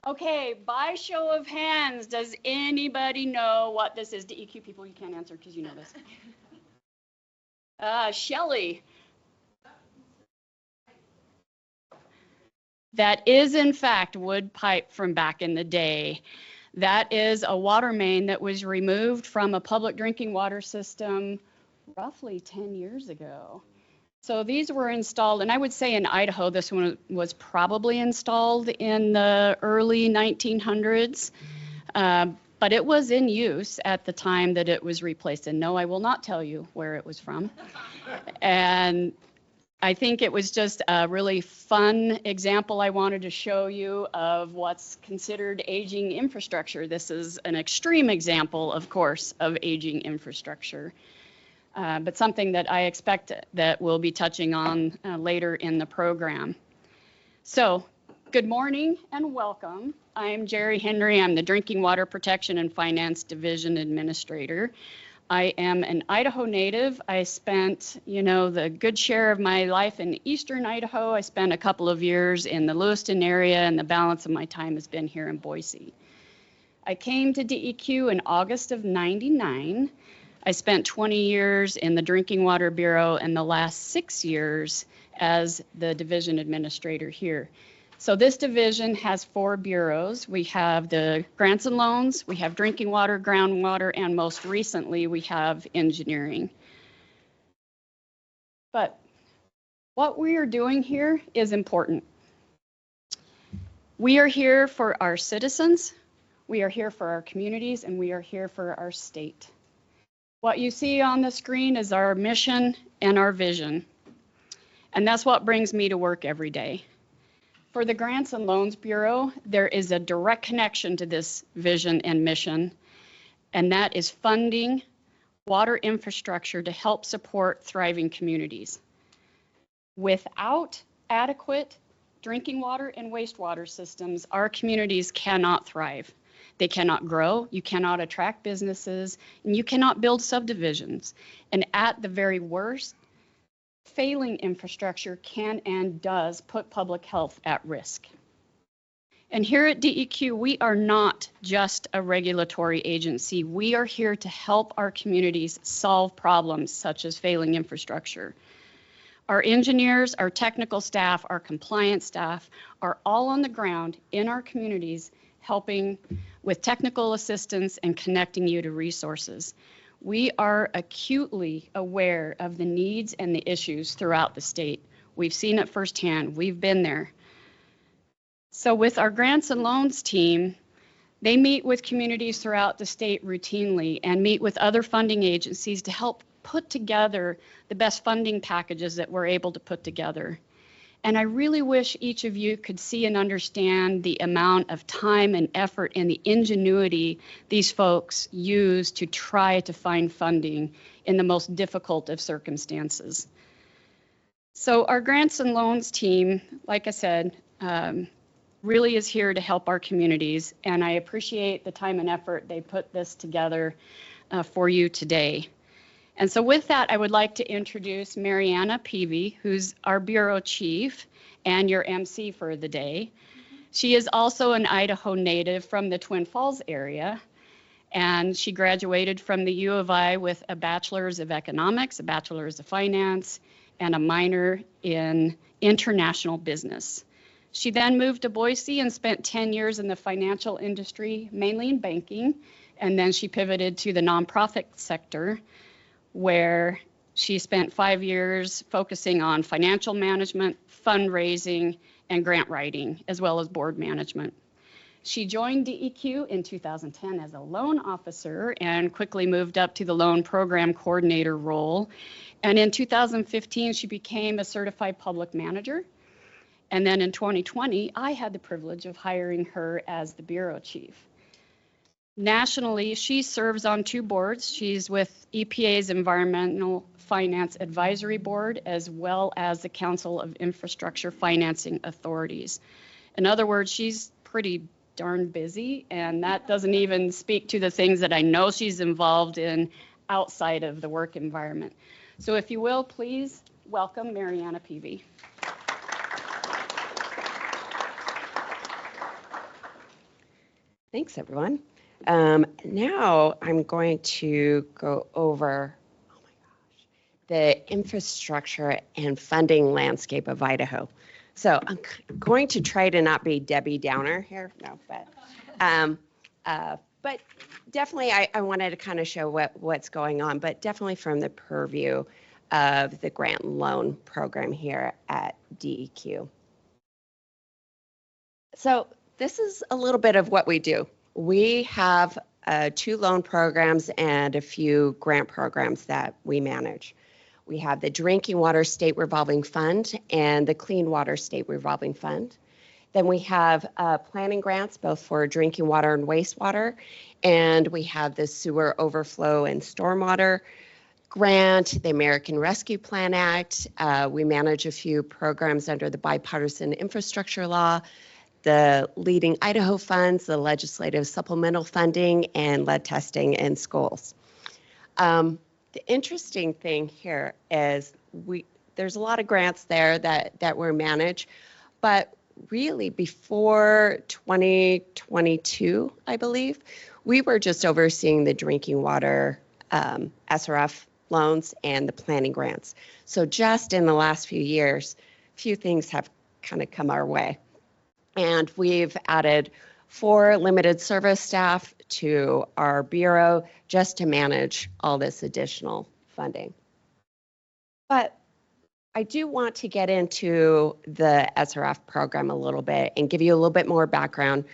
Okay, by show of hands, does anybody know what this is? DEQ people, you can't answer because you know this. Shelley. That is, in fact, wood pipe from back in the day. That is a water main that was removed from a public drinking water system roughly 10 years ago. So these were installed, and I would say in Idaho, this one was probably installed in the early 1900s, but it was in use at the time that it was replaced. And no, I will not tell you where it was from. And I think it was just a really fun example I wanted to show you of what's considered aging infrastructure. This is an extreme example, of course, of aging infrastructure, but something that I expect that we'll be touching on later in the program. So, good morning and welcome. I'm Jerri Henry. I'm the Drinking Water Protection and Finance Division Administrator. I am an Idaho native. I spent, the good share of my life in eastern Idaho. I spent a couple of years in the Lewiston area, and the balance of my time has been here in Boise. I came to DEQ in August of '99. I spent 20 years in the Drinking Water Bureau and the last 6 years as the division administrator here. So this division has 4 bureaus. We have the grants and loans, we have drinking water, groundwater, and most recently we have engineering. But what we are doing here is important. We are here for our citizens, we are here for our communities, and we are here for our state. What you see on the screen is our mission and our vision. And that's what brings me to work every day. For the Grants and Loans Bureau, there is a direct connection to this vision and mission, and that is funding water infrastructure to help support thriving communities. Without adequate drinking and wastewater systems, our communities cannot thrive. They cannot grow, you cannot attract businesses, and you cannot build subdivisions. And at the very worst, failing infrastructure can and does put public health at risk. And here at DEQ, we are not just a regulatory agency. We are here to help our communities solve problems such as failing infrastructure. Our engineers, our technical staff, our compliance staff are all on the ground in our communities helping with technical assistance and connecting you to resources. We are acutely aware of the needs and the issues throughout the state. We've seen it firsthand. We've been there. So with our grants and loans team, they meet with communities throughout the state routinely and meet with other funding agencies to help put together the best funding packages that we're able to put together. And I really wish each of you could see and understand the amount of time and effort and the ingenuity these folks use to try to find funding in the most difficult of circumstances. So our grants and loans team, like I said, really is here to help our communities, and I appreciate the time and effort they put this together for you today. And so with that, I would like to introduce MaryAnna Peavey, who's our Bureau Chief and your MC for the day. She is also an Idaho native from the Twin Falls area, and she graduated from the U of I with a Bachelor's of Economics, a Bachelor's of Finance, and a minor in International Business. She then moved to Boise and spent 10 years in the financial industry, mainly in banking, and then she pivoted to the nonprofit sector, where she spent 5 years focusing on financial management, fundraising, and grant writing, as well as board management. She joined DEQ in 2010 as a loan officer and quickly moved up to the loan program coordinator role. And in 2015, she became a certified public manager. And then in 2020, I had the privilege of hiring her as the bureau chief. Nationally, she serves on 2 boards. She's with EPA's Environmental Finance Advisory Board, as well as the Council of Infrastructure Financing Authorities. In other words, she's pretty darn busy, and that doesn't even speak to the things that I know she's involved in outside of the work environment. So if you will, please welcome MaryAnna Peavey. Thanks, everyone. Now I'm going to go over, oh my gosh, the infrastructure and funding landscape of Idaho. So I'm going to try to not be Debbie Downer here, no, but definitely I wanted to kind of show what's going on, but definitely from the purview of the grant and loan program here at DEQ. So this is a little bit of what we do. We have 2 loan programs and a few grant programs that we manage. We have the Drinking Water State Revolving Fund and the Clean Water State Revolving Fund. Then we have planning grants, both for drinking water and wastewater. And we have the Sewer Overflow and Stormwater Grant, the American Rescue Plan Act. We manage a few programs under the Bipartisan Infrastructure Law, the Leading Idaho funds, the legislative supplemental funding, and lead testing in schools. The interesting thing here is there's a lot of grants there that were managed, but really before 2022, I believe, we were just overseeing the drinking water SRF loans and the planning grants. So just in the last few years, few things have kind of come our way. And we've added 4 limited service staff to our bureau just to manage all this additional funding. But I do want to get into the SRF program a little bit and give you a little bit more background.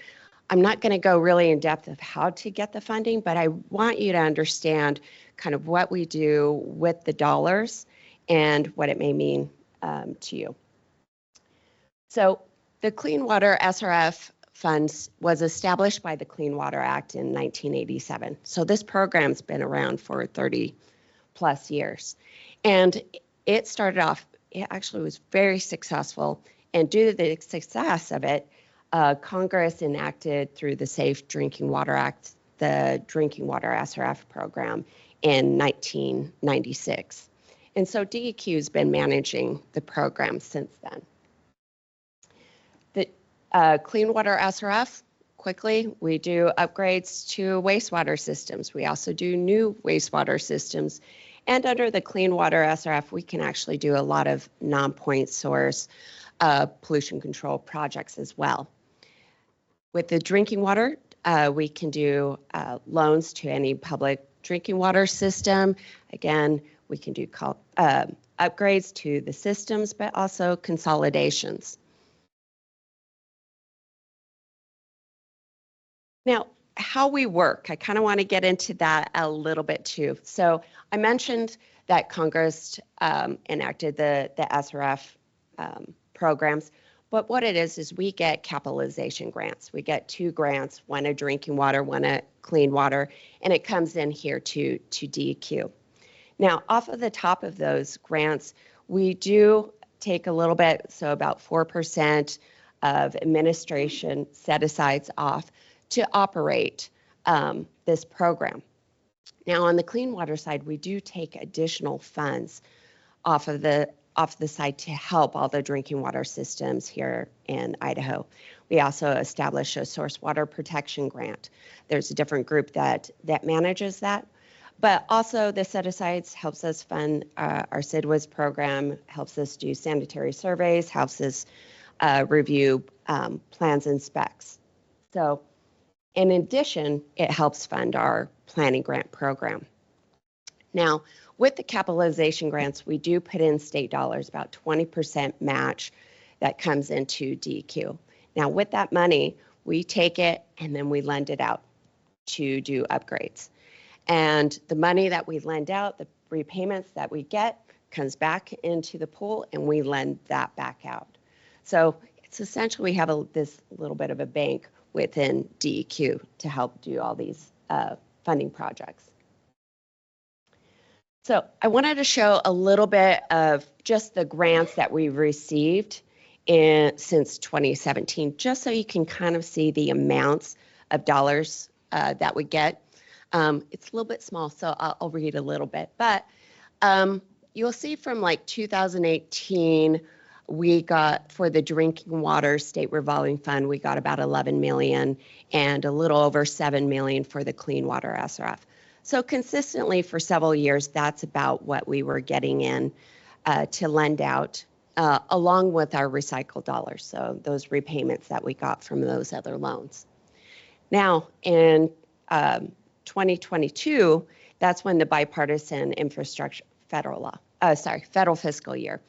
I'm not going to go really in depth of how to get the funding, but I want you to understand kind of what we do with the dollars and what it may mean to you. So the Clean Water SRF funds was established by the Clean Water Act in 1987. So this program's been around for 30 plus years. And it started off, it actually was very successful. And due to the success of it, Congress enacted through the Safe Drinking Water Act, the Drinking Water SRF program in 1996. And so DEQ has been managing the program since then. The Clean Water SRF, quickly, we do upgrades to wastewater systems. We also do new wastewater systems. And under the Clean Water SRF, we can actually do a lot of non-point source pollution control projects as well. With the drinking water, we can do loans to any public drinking water system. Again, we can do upgrades to the systems, but also consolidations. Now, how we work, I kind of want to get into that a little bit too. So I mentioned that Congress enacted the SRF programs, but what it is we get capitalization grants. We get 2 grants, one a drinking water, one a clean water, and it comes in here to DEQ. Now, off of the top of those grants, we do take a little bit, so about 4% of administration set-asides off to operate this program. Now, on the clean water side, we do take additional funds off the side to help all the drinking water systems here in Idaho. We also establish a source water protection grant. There's a different group that manages that, but also the set-asides helps us fund our CIDWAS program, helps us do sanitary surveys, helps us review plans and specs. So in addition, it helps fund our planning grant program. Now, with the capitalization grants, we do put in state dollars, about 20% match that comes into DEQ. Now, with that money, we take it and then we lend it out to do upgrades. And the money that we lend out, the repayments that we get, comes back into the pool and we lend that back out. So it's essentially we have this little bit of a bank within DEQ to help do all these funding projects. So I wanted to show a little bit of just the grants that we've received since 2017, just so you can kind of see the amounts of dollars that we get. It's a little bit small, so I'll read a little bit, but you'll see from like 2018 We got, for the drinking water state revolving fund, we got about 11 million and a little over 7 million for the clean water SRF. So consistently for several years, that's about what we were getting in to lend out, along with our recycled dollars, so those repayments that we got from those other loans. Now, in 2022, that's when the bipartisan infrastructure federal fiscal year,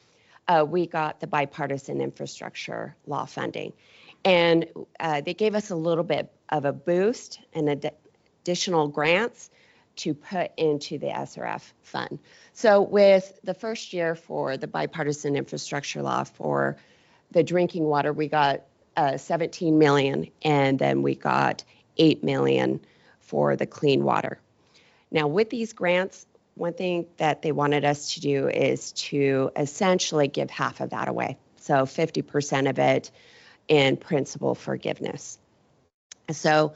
we got the bipartisan infrastructure law funding. And they gave us a little bit of a boost and additional grants to put into the SRF fund. So with the first year for the bipartisan infrastructure law for the drinking water, we got 17 million, and then we got 8 million for the clean water. Now with these grants, one thing that they wanted us to do is to essentially give half of that away. So 50% of it in principal forgiveness. So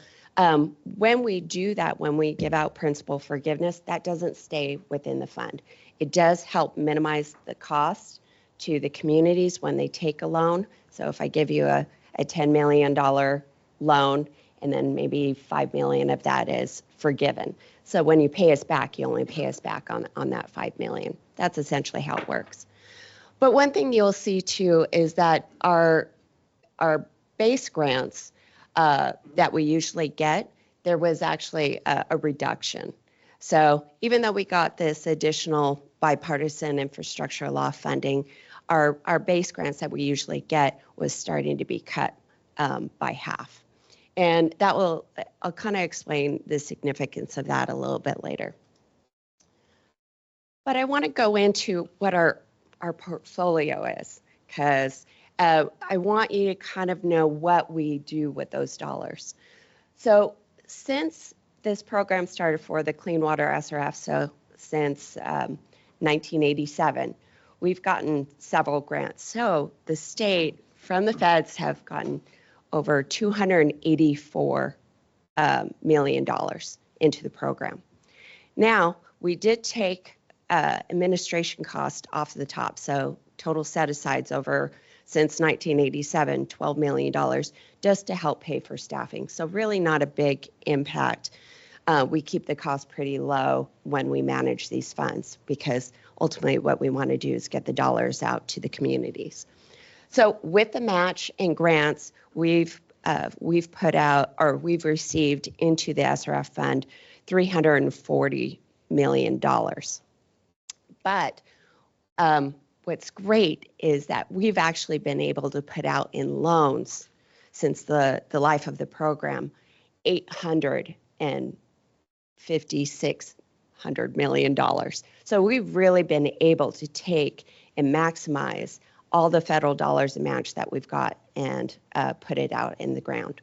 when we do that, when we give out principal forgiveness, that doesn't stay within the fund. It does help minimize the cost to the communities when they take a loan. So if I give you a $10 million loan, and then maybe 5 million of that is forgiven. So when you pay us back, you only pay us back on that 5 million. That's essentially how it works. But one thing you'll see too is that our base grants that we usually get, there was actually a reduction. So even though we got this additional bipartisan infrastructure law funding, our base grants that we usually get was starting to be cut by half. And that will, I'll kind of explain the significance of that a little bit later. But I want to go into what our portfolio is, because I want you to kind of know what we do with those dollars. So since this program started for the Clean Water SRF, so since 1987, we've gotten several grants. So the state from the feds have gotten over $284 million into the program. Now, we did take administration cost off the top, so total set-asides over since 1987, $12 million, just to help pay for staffing. So really not a big impact. We keep the cost pretty low when we manage these funds, because ultimately what we want to do is get the dollars out to the communities. So with the match and grants, we've put out, or we've received into the SRF fund $340 million. But what's great is that we've actually been able to put out in loans since the life of the program $856 million. So we've really been able to take and maximize all the federal dollars and match that we've got and put it out in the ground.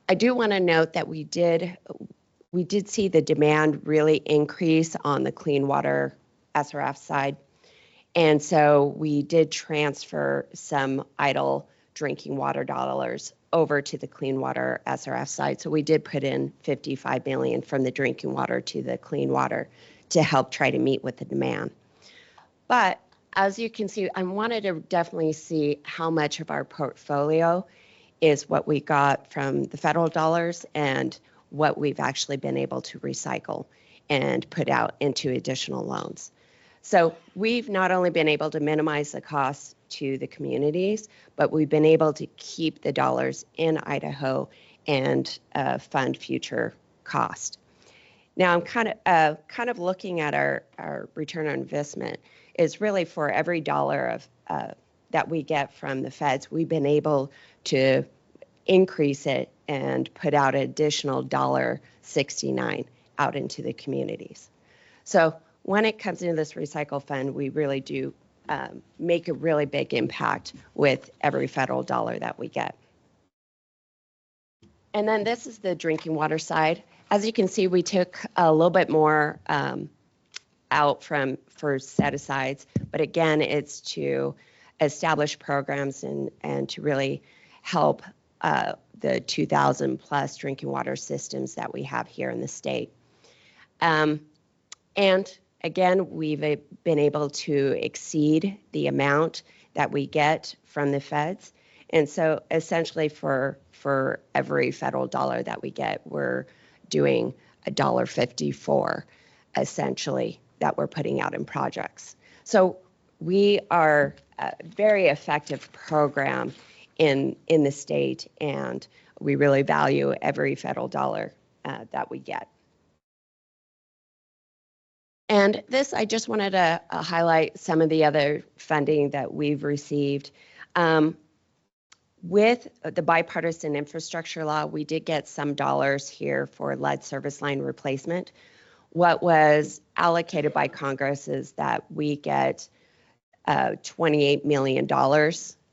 I do want to note that we did see the demand really increase on the clean water SRF side. And so we did transfer some idle drinking water dollars over to the clean water SRF side. So we did put in $55 million from the drinking water to the clean water to help try to meet with the demand. But as you can see, I wanted to definitely see how much of our portfolio is what we got from the federal dollars and what we've actually been able to recycle and put out into additional loans. So we've not only been able to minimize the costs to the communities, but we've been able to keep the dollars in Idaho and fund future cost. Now I'm kind of looking at our return on investment is really for every dollar of that we get from the feds, we've been able to increase it and put out an additional $1.69 out into the communities. So when it comes into this recycle fund, we really do make a really big impact with every federal dollar that we get. And then this is the drinking water side. As you can see, we took a little bit more out for set-asides, but again, it's to establish programs and to really help the 2,000 plus drinking water systems that we have here in the state. And again, we've been able to exceed the amount that we get from the feds. And so essentially for every federal dollar that we get, we're doing $1.54 essentially that we're putting out in projects. So we are a very effective program in the state, and we really value every federal dollar that we get. And this, I just wanted to highlight some of the other funding that we've received. With the bipartisan infrastructure law, we did get some dollars here for lead service line replacement. What was allocated by Congress is that we get $28 million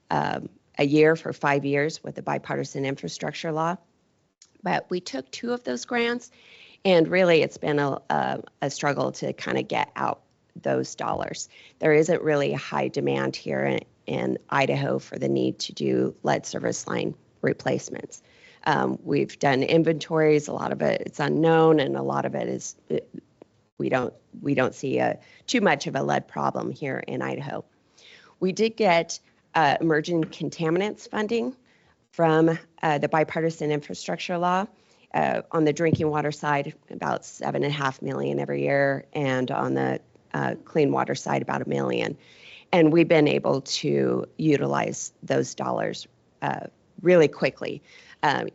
a year for 5 years with the bipartisan infrastructure law. But we took 2 of those grants, and really it's been a struggle to kind of get out those dollars. There isn't really a high demand here in Idaho for the need to do lead service line replacements. We've done inventories, a lot of it it's unknown, and a lot of it is we don't see too much of a lead problem here in Idaho. We did get emerging contaminants funding from the bipartisan infrastructure law. On the drinking water side, about $7.5 million every year, and on the clean water side, about $1 million. And we've been able to utilize those dollars really quickly,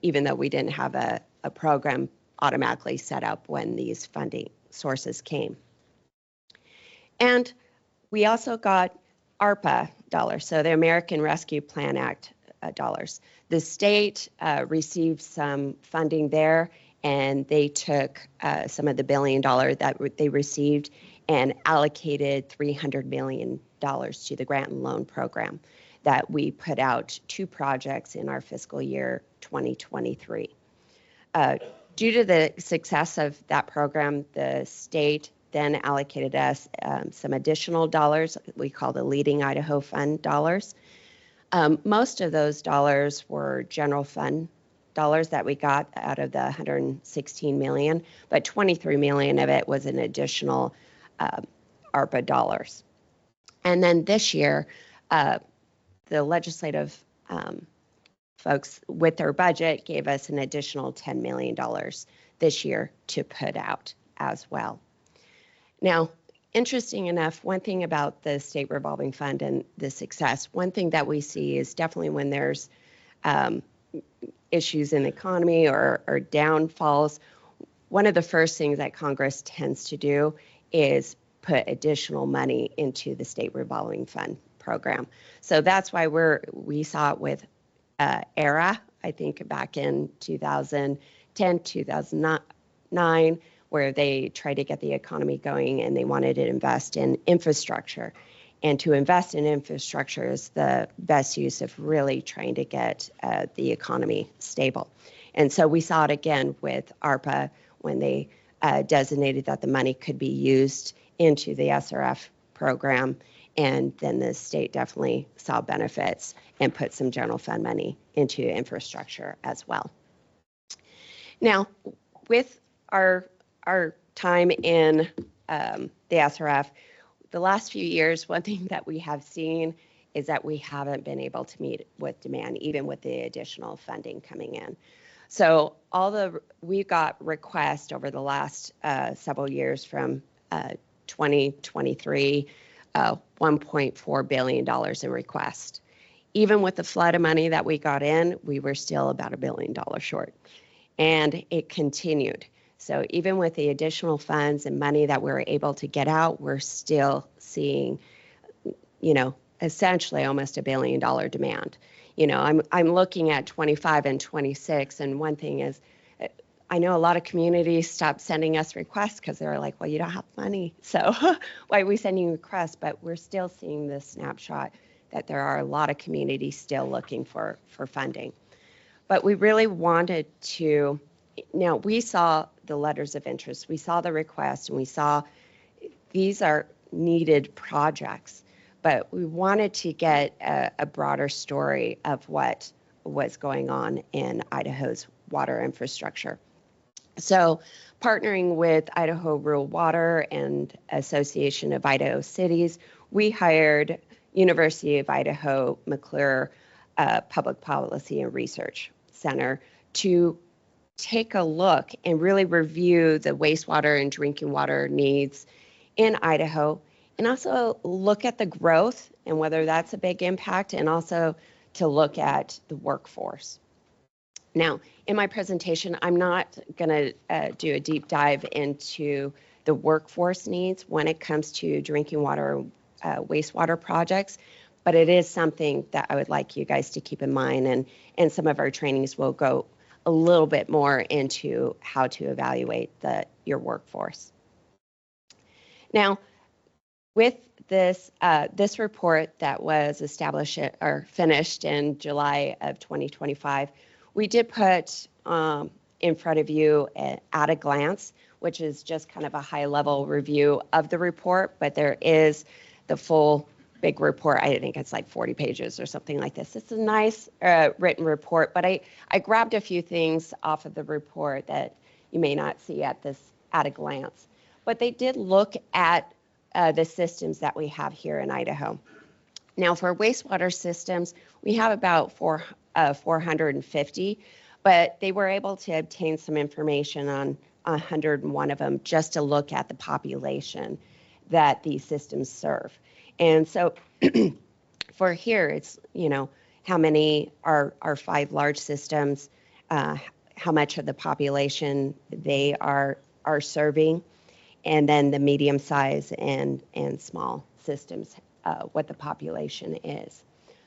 even though we didn't have a program automatically set up when these funding sources came. And we also got ARPA dollars, so the American Rescue Plan Act dollars. The state received some funding there, and they took some of the $1 billion that they received and allocated $300 million to the grant and loan program that we put out 2 projects in our fiscal year 2023. Due to the success of that program, the state then allocated us some additional dollars we call the Leading Idaho Fund dollars. Most of those dollars were general fund dollars that we got out of the $116 million, but $23 million of it was an additional ARPA dollars. And then this year, the legislative folks with their budget gave us an additional $10 million this year to put out as well. Now, interesting enough, one thing about the state revolving fund and the success, one thing that we see is definitely when there's issues in the economy or downfalls, one of the first things that Congress tends to do is put additional money into the state revolving fund program. So that's why we saw it with ERA, I think back in 2010, 2009, where they tried to get the economy going and they wanted to invest in infrastructure. And to invest in infrastructure is the best use of really trying to get the economy stable. And so we saw it again with ARPA when they designated that the money could be used into the SRF program. And then the state definitely saw benefits and put some general fund money into infrastructure as well. Now, with our time in the SRF, the last few years, one thing that we have seen is that we haven't been able to meet with demand, even with the additional funding coming in. So we got requests over the last several years from 2023, $1.4 billion in requests. Even with the flood of money that we got in, we were still about $1 billion short. And it continued. So even with the additional funds and money that we're able to get out, we're still seeing, essentially almost $1 billion demand. I'm looking at 25 and 26, and one thing is, I know a lot of communities stopped sending us requests because they were like, well, you don't have money, so why are we sending requests? But we're still seeing this snapshot that there are a lot of communities still looking for funding. But we really wanted to, now we saw the letters of interest, we saw the request, and we saw these are needed projects, but we wanted to get a broader story of what was going on in Idaho's water infrastructure. So partnering with Idaho Rural Water and Association of Idaho Cities, we hired, University of Idaho McClure Public Policy and Research Center to take a look and really review the wastewater and drinking water needs in Idaho, and also look at the growth and whether that's a big impact, and also to look at the workforce. Now, in my presentation, I'm not going to do a deep dive into the workforce needs when it comes to drinking water, wastewater projects, but it is something that I would like you guys to keep in mind, and some of our trainings will go a little bit more into how to evaluate your workforce. Now, with this report that was established or finished in July of 2025, we did put in front of you at a glance, which is just kind of a high-level review of the report, but there is the full big report. I think it's like 40 pages or something like this. It's a nice written report, but I grabbed a few things off of the report that you may not see at a glance. But they did look at the systems that we have here in Idaho. Now, for wastewater systems, we have about 450, but they were able to obtain some information on 101 of them just to look at the population that these systems serve. And so for here, it's, how many are 5 large systems, how much of the population they are serving, and then the medium size and small systems, what the population is.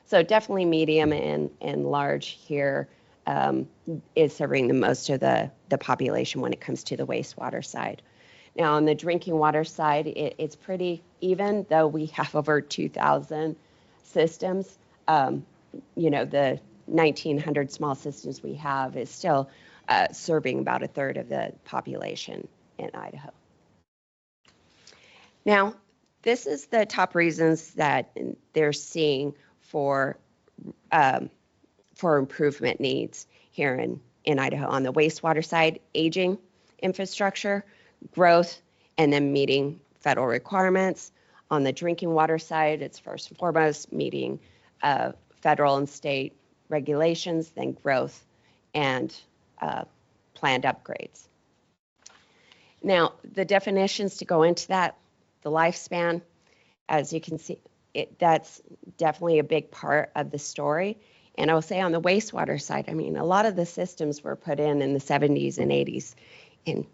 So definitely medium and large here is serving the most of the population when it comes to the wastewater side. Now, on the drinking water side, it's pretty even, though we have over 2,000 systems. The 1,900 small systems we have is still serving about a third of the population in Idaho. Now, this is the top reasons that they're seeing for improvement needs here in Idaho. On the wastewater side, aging infrastructure, growth, and then meeting federal requirements. On the drinking water side, it's first and foremost meeting federal and state regulations, then growth and planned upgrades. Now, the definitions to go into that, the lifespan, as you can see, that's definitely a big part of the story. And I will say on the wastewater side, a lot of the systems were put in the 70s and 80s, and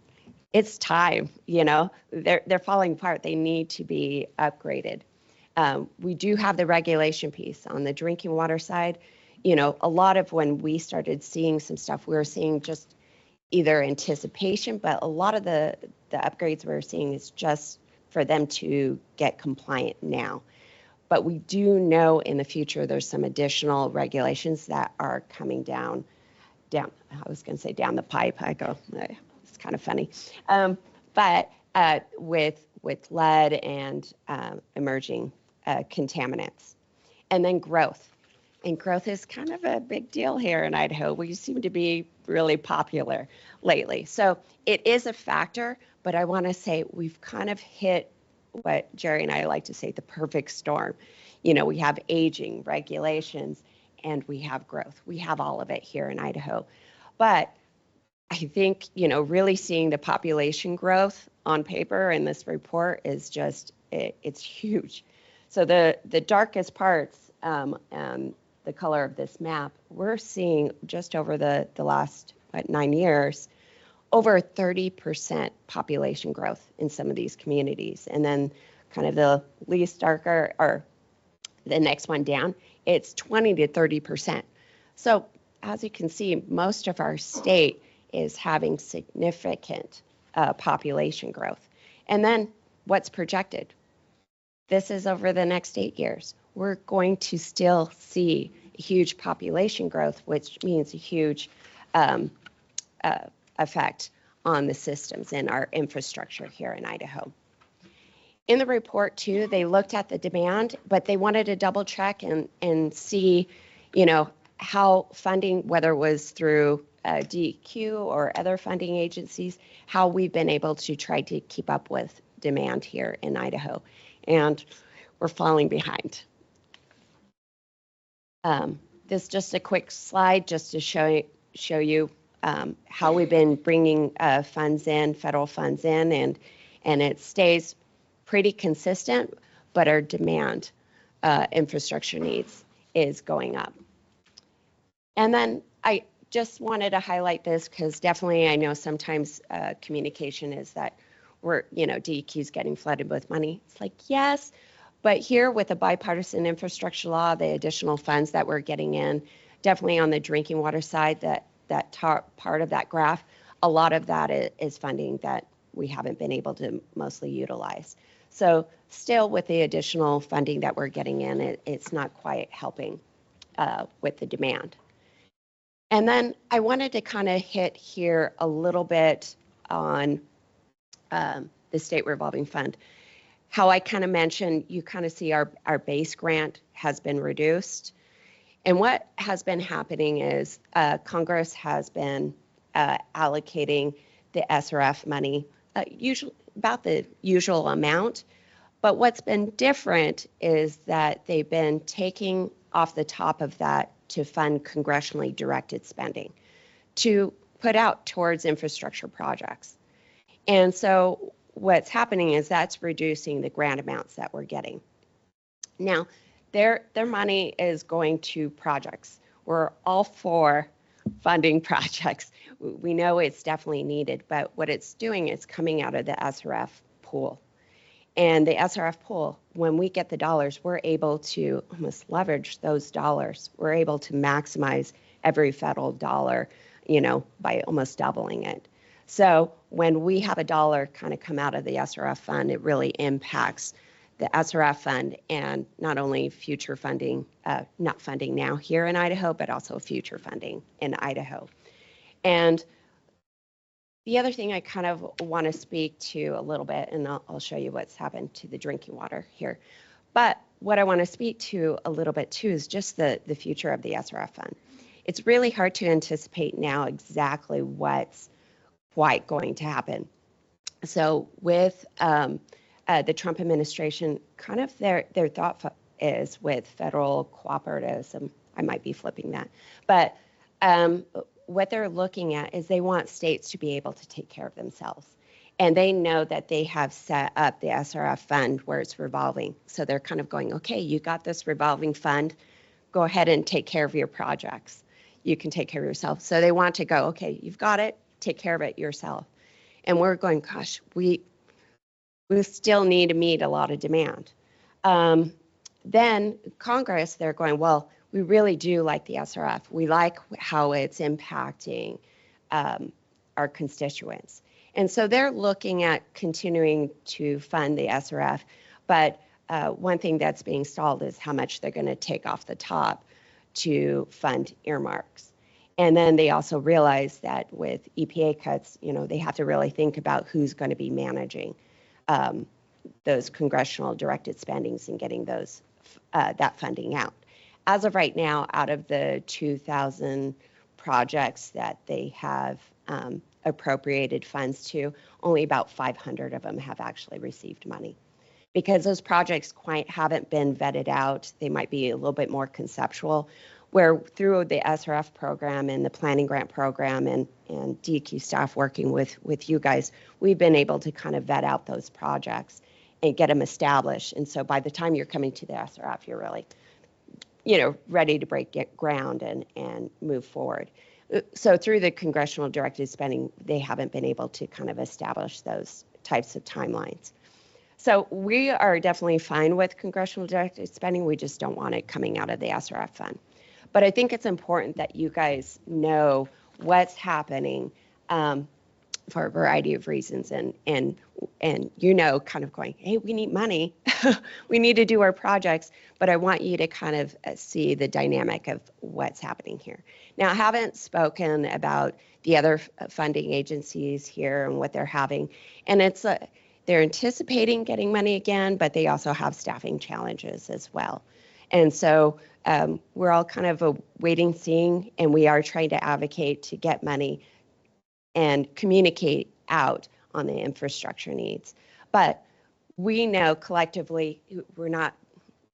it's time, they're falling apart. They need to be upgraded. We do have the regulation piece on the drinking water side. A lot of when we started seeing some stuff, we were seeing just either anticipation, but a lot of the upgrades we're seeing is just for them to get compliant now. But we do know in the future there's some additional regulations that are coming down, I was going to say down the pipe. It's kind of funny. But with lead and emerging contaminants. And then growth. And growth is kind of a big deal here in Idaho. We seem to be really popular lately. So it is a factor, but I want to say we've kind of hit what Jerri and I like to say, the perfect storm. We have aging, regulations, and we have growth. We have all of it here in Idaho. But I think, really seeing the population growth on paper in this report is just, it's huge. So the darkest parts and the color of this map, we're seeing just over the last 9 years, over 30% population growth in some of these communities. And then kind of the least darker, or the next one down, it's 20 to 30%. So as you can see, most of our state is having significant population growth. And then what's projected? This is over the next 8 years. We're going to still see huge population growth, which means a huge effect on the systems and our infrastructure here in Idaho. In the report too, they looked at the demand, but they wanted to double check and see, how funding, whether it was through DEQ or other funding agencies, how we've been able to try to keep up with demand here in Idaho. And we're falling behind. This is just a quick slide just to show you how we've been bringing funds in, federal funds in, and it stays pretty consistent, but our demand infrastructure needs is going up. And then I just wanted to highlight this because definitely I know sometimes communication is that DEQ is getting flooded with money. It's like, yes, but here with the bipartisan infrastructure law, the additional funds that we're getting in, definitely on the drinking water side, that part of that graph, a lot of that is funding that we haven't been able to mostly utilize. So still with the additional funding that we're getting in, it's not quite helping with the demand. And then I wanted to kind of hit here a little bit on the state revolving fund. How I kind of mentioned, you kind of see our base grant has been reduced. And what has been happening is Congress has been allocating the SRF money, usually about the usual amount. But what's been different is that they've been taking off the top of that to fund congressionally directed spending to put out towards infrastructure projects. And so what's happening is that's reducing the grant amounts that we're getting. Now, their money is going to projects. We're all for funding projects. We know it's definitely needed, but what it's doing is coming out of the SRF pool. And the SRF pool, when we get the dollars, we're able to almost leverage those dollars. We're able to maximize every federal dollar, by almost doubling it. So when we have a dollar kind of come out of the SRF fund, it really impacts the SRF fund and not only future funding, not funding now here in Idaho, but also future funding in Idaho. And the other thing I kind of want to speak to a little bit, and I'll show you what's happened to the drinking water here. But what I want to speak to a little bit too is just the future of the SRF fund. It's really hard to anticipate now exactly what's quite going to happen. So with the Trump administration, kind of their thought is with federal cooperatives, and I might be flipping that, but what they're looking at is they want states to be able to take care of themselves. And they know that they have set up the SRF fund where it's revolving. So they're kind of going, okay, you got this revolving fund, go ahead and take care of your projects. You can take care of yourself. So they want to go, okay, you've got it, take care of it yourself. And we're going, gosh, we still need to meet a lot of demand. Then Congress, they're going, well, we really do like the SRF. We like how it's impacting our constituents. And so they're looking at continuing to fund the SRF, but one thing that's being stalled is how much they're going to take off the top to fund earmarks. And then they also realize that with EPA cuts, they have to really think about who's going to be managing those congressional directed spendings and getting those that funding out. As of right now, out of the 2,000 projects that they have appropriated funds to, only about 500 of them have actually received money. Because those projects quite haven't been vetted out, they might be a little bit more conceptual, where through the SRF program and the planning grant program and DEQ staff working with you guys, we've been able to kind of vet out those projects and get them established. And so by the time you're coming to the SRF, you're really ready to break ground and move forward. So through the congressional directed spending, they haven't been able to kind of establish those types of timelines. So we are definitely fine with congressional directed spending. We just don't want it coming out of the SRF fund. But I think it's important that you guys know what's happening for a variety of reasons and kind of going, hey, we need money. We need to do our projects, but I want you to kind of see the dynamic of what's happening here. Now, I haven't spoken about the other funding agencies here and what they're having, and it's they're anticipating getting money again, but they also have staffing challenges as well. And so we're all kind of waiting, seeing, and we are trying to advocate to get money and communicate out on the infrastructure needs. But we know collectively we're not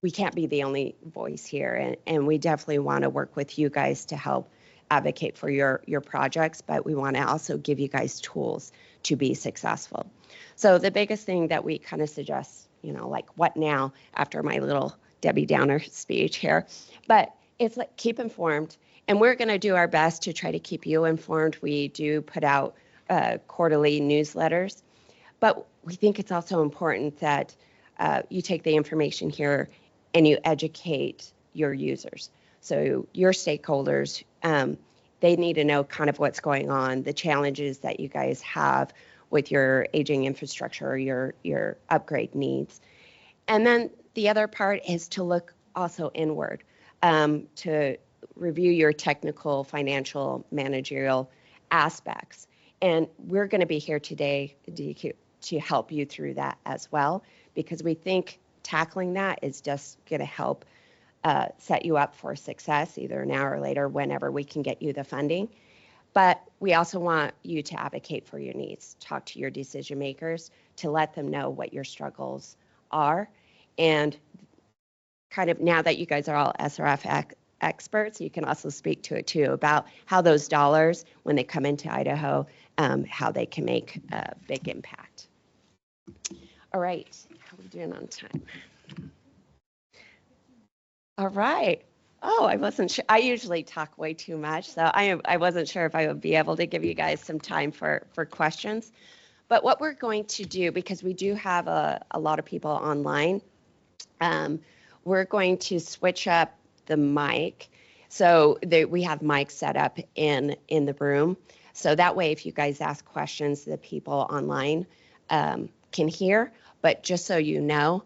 we can't be the only voice here, and we definitely want to work with you guys to help advocate for your projects, but we want to also give you guys tools to be successful. So the biggest thing that we kind of suggest, like what now after my little Debbie Downer speech here, but it's like keep informed, and we're going to do our best to try to keep you informed. We do put out quarterly newsletters, but we think it's also important that you take the information here and you educate your users. So your stakeholders, they need to know kind of what's going on, the challenges that you guys have with your aging infrastructure or your upgrade needs. And then the other part is to look also inward, to review your technical, financial, managerial aspects. And we're going to be here today to help you through that as well, because we think tackling that is just going to help set you up for success either now or later, whenever we can get you the funding. But we also want you to advocate for your needs, talk to your decision makers to let them know what your struggles are. And kind of now that you guys are all SRF experts, you can also speak to it too about how those dollars, when they come into Idaho, how they can make a big impact. All right, how are we doing on time? All right. Oh, I wasn't sure. I usually talk way too much, so I wasn't sure if I would be able to give you guys some time for questions. But what we're going to do, because we do have a lot of people online, we're going to switch up the mic. So we have mics set up in the room. So that way, if you guys ask questions, the people online can hear. But just so you know,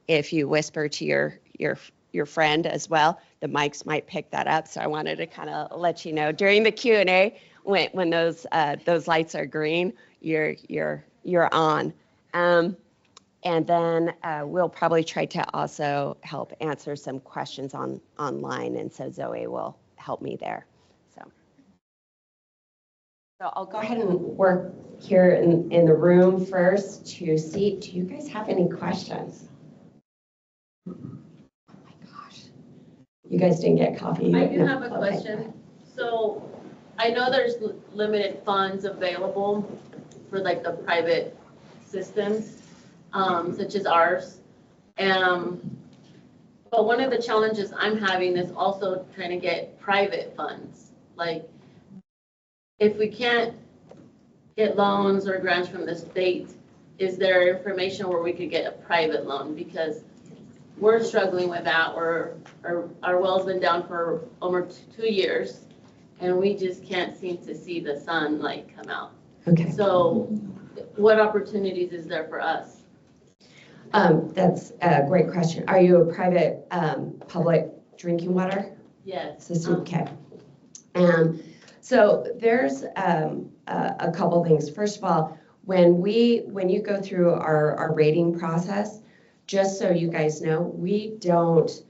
if you whisper to your friend as well, the mics might pick that up. So I wanted to kind of let you know during the Q&A when those lights are green, you're on. And then we'll probably try to also help answer some questions online, and so Zoe will help me there. So I'll go ahead and work here in the room first to see, do you guys have any questions? Oh my gosh. You guys didn't get coffee? I do have a question. So I know there's limited funds available for like the private systems, such as ours. But one of the challenges I'm having is also trying to get private funds. Like, if we can't get loans or grants from the state, is there information where we could get a private loan? Because we're struggling with that. Our well's been down for over 2 years, and we just can't seem to see the sunlight come out. Okay. So what opportunities is there for us? That's a great question. Are you a private public drinking water Yes. system? Okay. So there's a couple things. First of all, when you go through our rating process, just so you guys know, we don't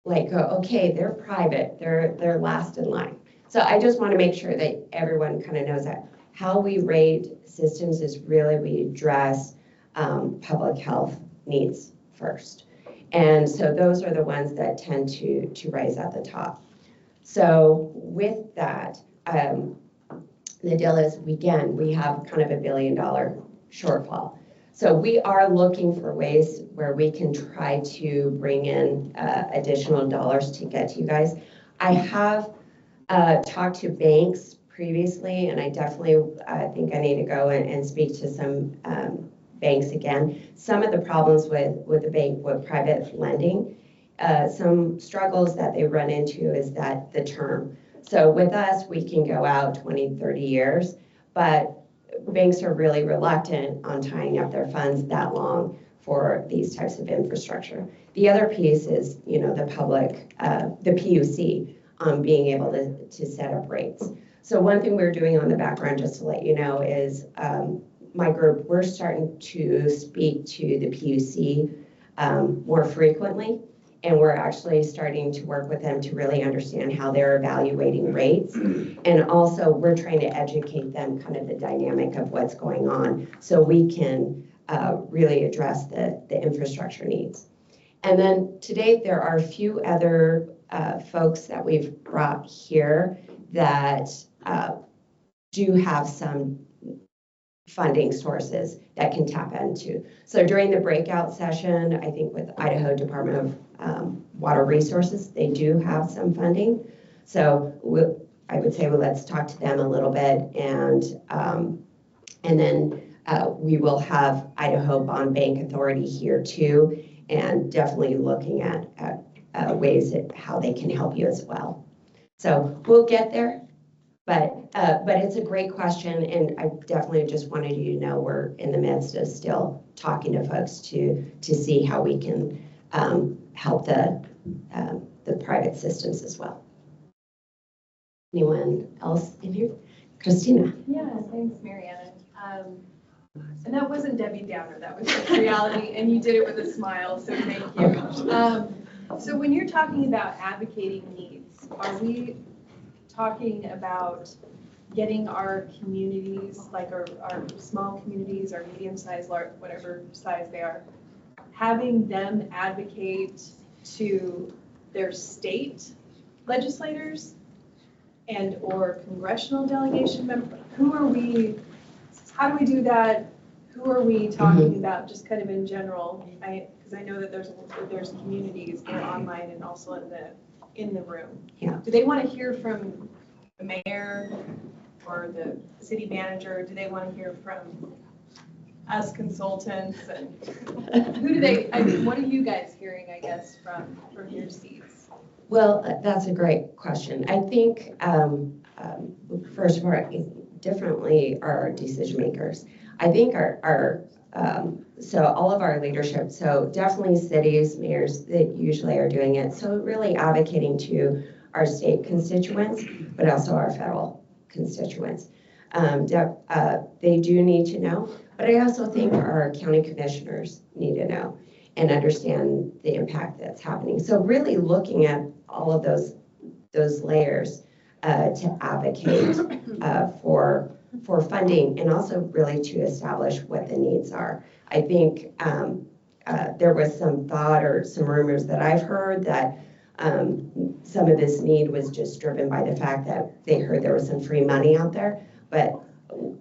like go, okay, they're private, they're last in line. So I just want to make sure that everyone kind of knows that. How we rate systems is really we address public health needs first. And so those are the ones that tend to rise at the top. So with that, the deal is, again, we have kind of $1 billion shortfall. So we are looking for ways where we can try to bring in additional dollars to get to you guys. I have talked to banks previously, and I definitely think I need to go and speak to some banks again. Some of the problems with the bank, with private lending, some struggles that they run into is that the term. So with us, we can go out 20, 30 years, but banks are really reluctant on tying up their funds that long for these types of infrastructure. The other piece is, the public, the PUC, being able to set up rates. So one thing we're doing on the background, just to let you know, is my group, we're starting to speak to the PUC more frequently. And we're actually starting to work with them to really understand how they're evaluating rates. And also we're trying to educate them kind of the dynamic of what's going on so we can really address the infrastructure needs. And then to date, there are a few other folks that we've brought here that do have some funding sources that can tap into. So during the breakout session, I think with Idaho Department of Water Resources, they do have some funding. So I would say, well, let's talk to them a little bit, and then we will have Idaho Bond Bank Authority here too, and definitely looking at ways that how they can help you as well. So we'll get there. But it's a great question, and I definitely just wanted you to know we're in the midst of still talking to folks to see how we can help the private systems as well. Anyone else in here? Christina. Yeah, thanks, MaryAnna. And that wasn't Debbie Downer, that was just reality, and you did it with a smile, so thank you. So when you're talking about advocating needs, are we talking about getting our communities, like our small communities, our medium-sized, large, whatever size they are, having them advocate to their state legislators and or congressional delegation members? Who are we, how do we do that? Who are we talking about, just kind of in general? Because I know that there's communities that are online and also in the room. Yeah. Do they want to hear from the mayor or the city manager? Do they want to hear from us consultants? And who do they, I mean, what are you guys hearing, I guess, from your seats? Well, that's a great question. I think, first of all, differently are decision makers. I think so all of our leadership, so definitely cities, mayors that usually are doing it. So really advocating to our state constituents, but also our federal constituents. They do need to know, but I also think our county commissioners need to know and understand the impact that's happening. So really looking at all of those layers to advocate for funding, and also really to establish what the needs are. I think there was some thought or some rumors that I've heard that some of this need was just driven by the fact that they heard there was some free money out there, but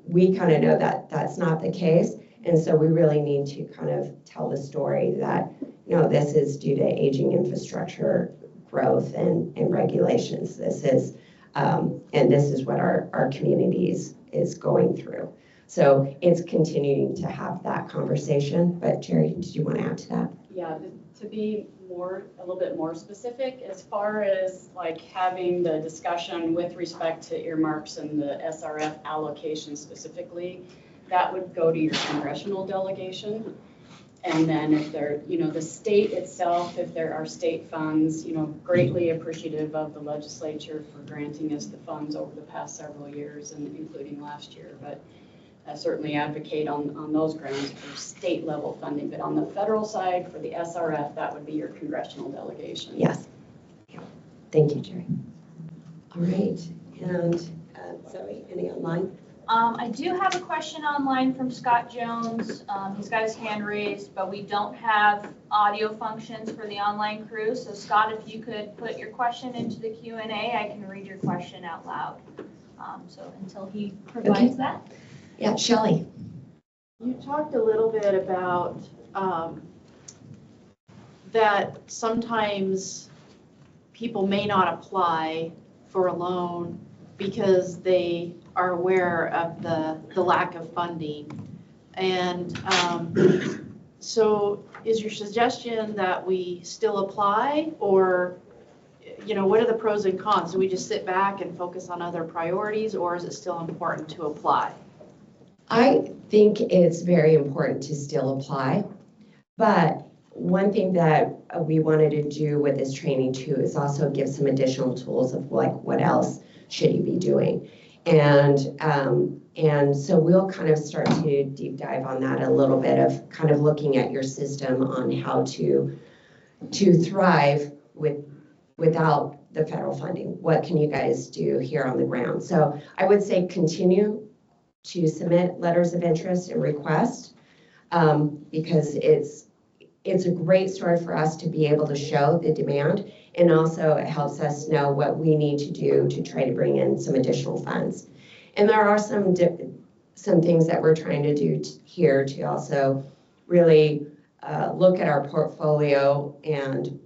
we kind of know that that's not the case. And so we really need to kind of tell the story that, you know, this is due to aging infrastructure growth and regulations. This is, and this is what our communities is going through. So it's continuing to have that conversation. But Jerri, did you want to add to that? Yeah, to be a little bit more specific, as far as like having the discussion with respect to earmarks and the SRF allocation specifically, that would go to your congressional delegation. And then if there, you know, the state itself, if there are state funds, you know, greatly appreciative of the legislature for granting us the funds over the past several years, and including last year. But I certainly advocate on those grounds for state level funding. But on the federal side, for the SRF, that would be your congressional delegation. Yes. Yeah. Thank you, Jerri. All right. And Zoe, any online? I do have a question online from Scott Jones. He's got his hand raised, but we don't have audio functions for the online crew. So Scott, if you could put your question into the Q&A, I can read your question out loud. So until he provides that. Yeah, Shelley. You talked a little bit about that sometimes people may not apply for a loan because they are aware of the lack of funding. And so is your suggestion that we still apply, or, you know, what are the pros and cons? Do we just sit back and focus on other priorities, or is it still important to apply? I think it's very important to still apply, but one thing that we wanted to do with this training too is also give some additional tools of like what else should you be doing. And so we'll kind of start to deep dive on that a little bit of kind of looking at your system on how to thrive without the federal funding. What can you guys do here on the ground? So I would say continue to submit letters of interest and request because it's a great story for us to be able to show the demand, and also it helps us know what we need to do to try to bring in some additional funds. And there are some things that we're trying to do here to also really look at our portfolio and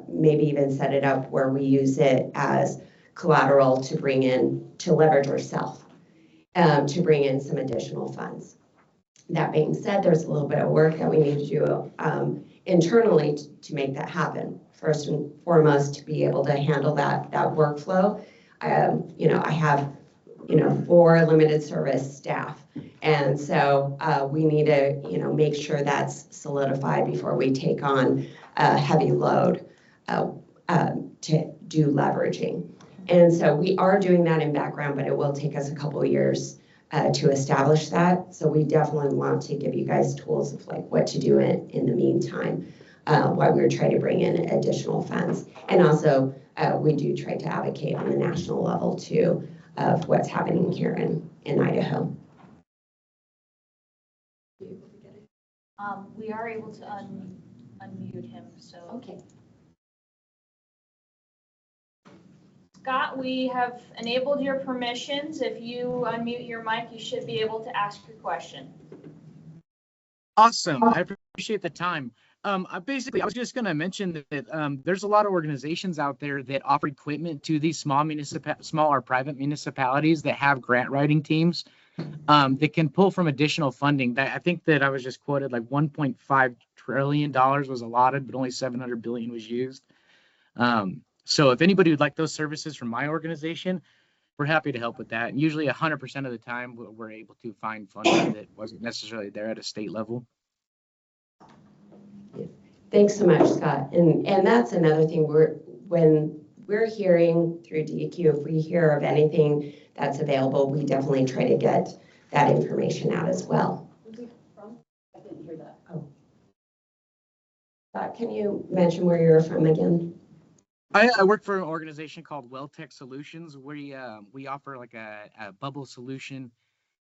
maybe even set it up where we use it as collateral to bring in, to leverage ourselves, to bring in some additional funds. That being said, there's a little bit of work that we need to do internally to make that happen. First and foremost, to be able to handle that workflow. You know, I have 4 limited service staff, and so we need to make sure that's solidified before we take on a heavy load to do leveraging. And so we are doing that in background, but it will take us a couple of years to establish that. So we definitely want to give you guys tools of like what to do in the meantime while we're trying to bring in additional funds. And also we do try to advocate on the national level too of what's happening here in Idaho. We are able to unmute him, so. Okay. Scott, we have enabled your permissions. If you unmute your mic, you should be able to ask your question. Awesome. I appreciate the time. I was just going to mention that there's a lot of organizations out there that offer equipment to these smaller private municipalities that have grant writing teams that can pull from additional funding. I think that I was just quoted like $1.5 trillion was allotted, but only $700 billion was used. So if anybody would like those services from my organization, we're happy to help with that. And usually 100% of the time, we're able to find funding that wasn't necessarily there at a state level. Thanks so much, Scott. And that's another thing, when we're hearing through DEQ, if we hear of anything that's available, we definitely try to get that information out as well. Where's he from? I didn't hear that. Oh. Scott, can you mention where you're from again? I work for an organization called WellTech Solutions. We offer like a bubble solution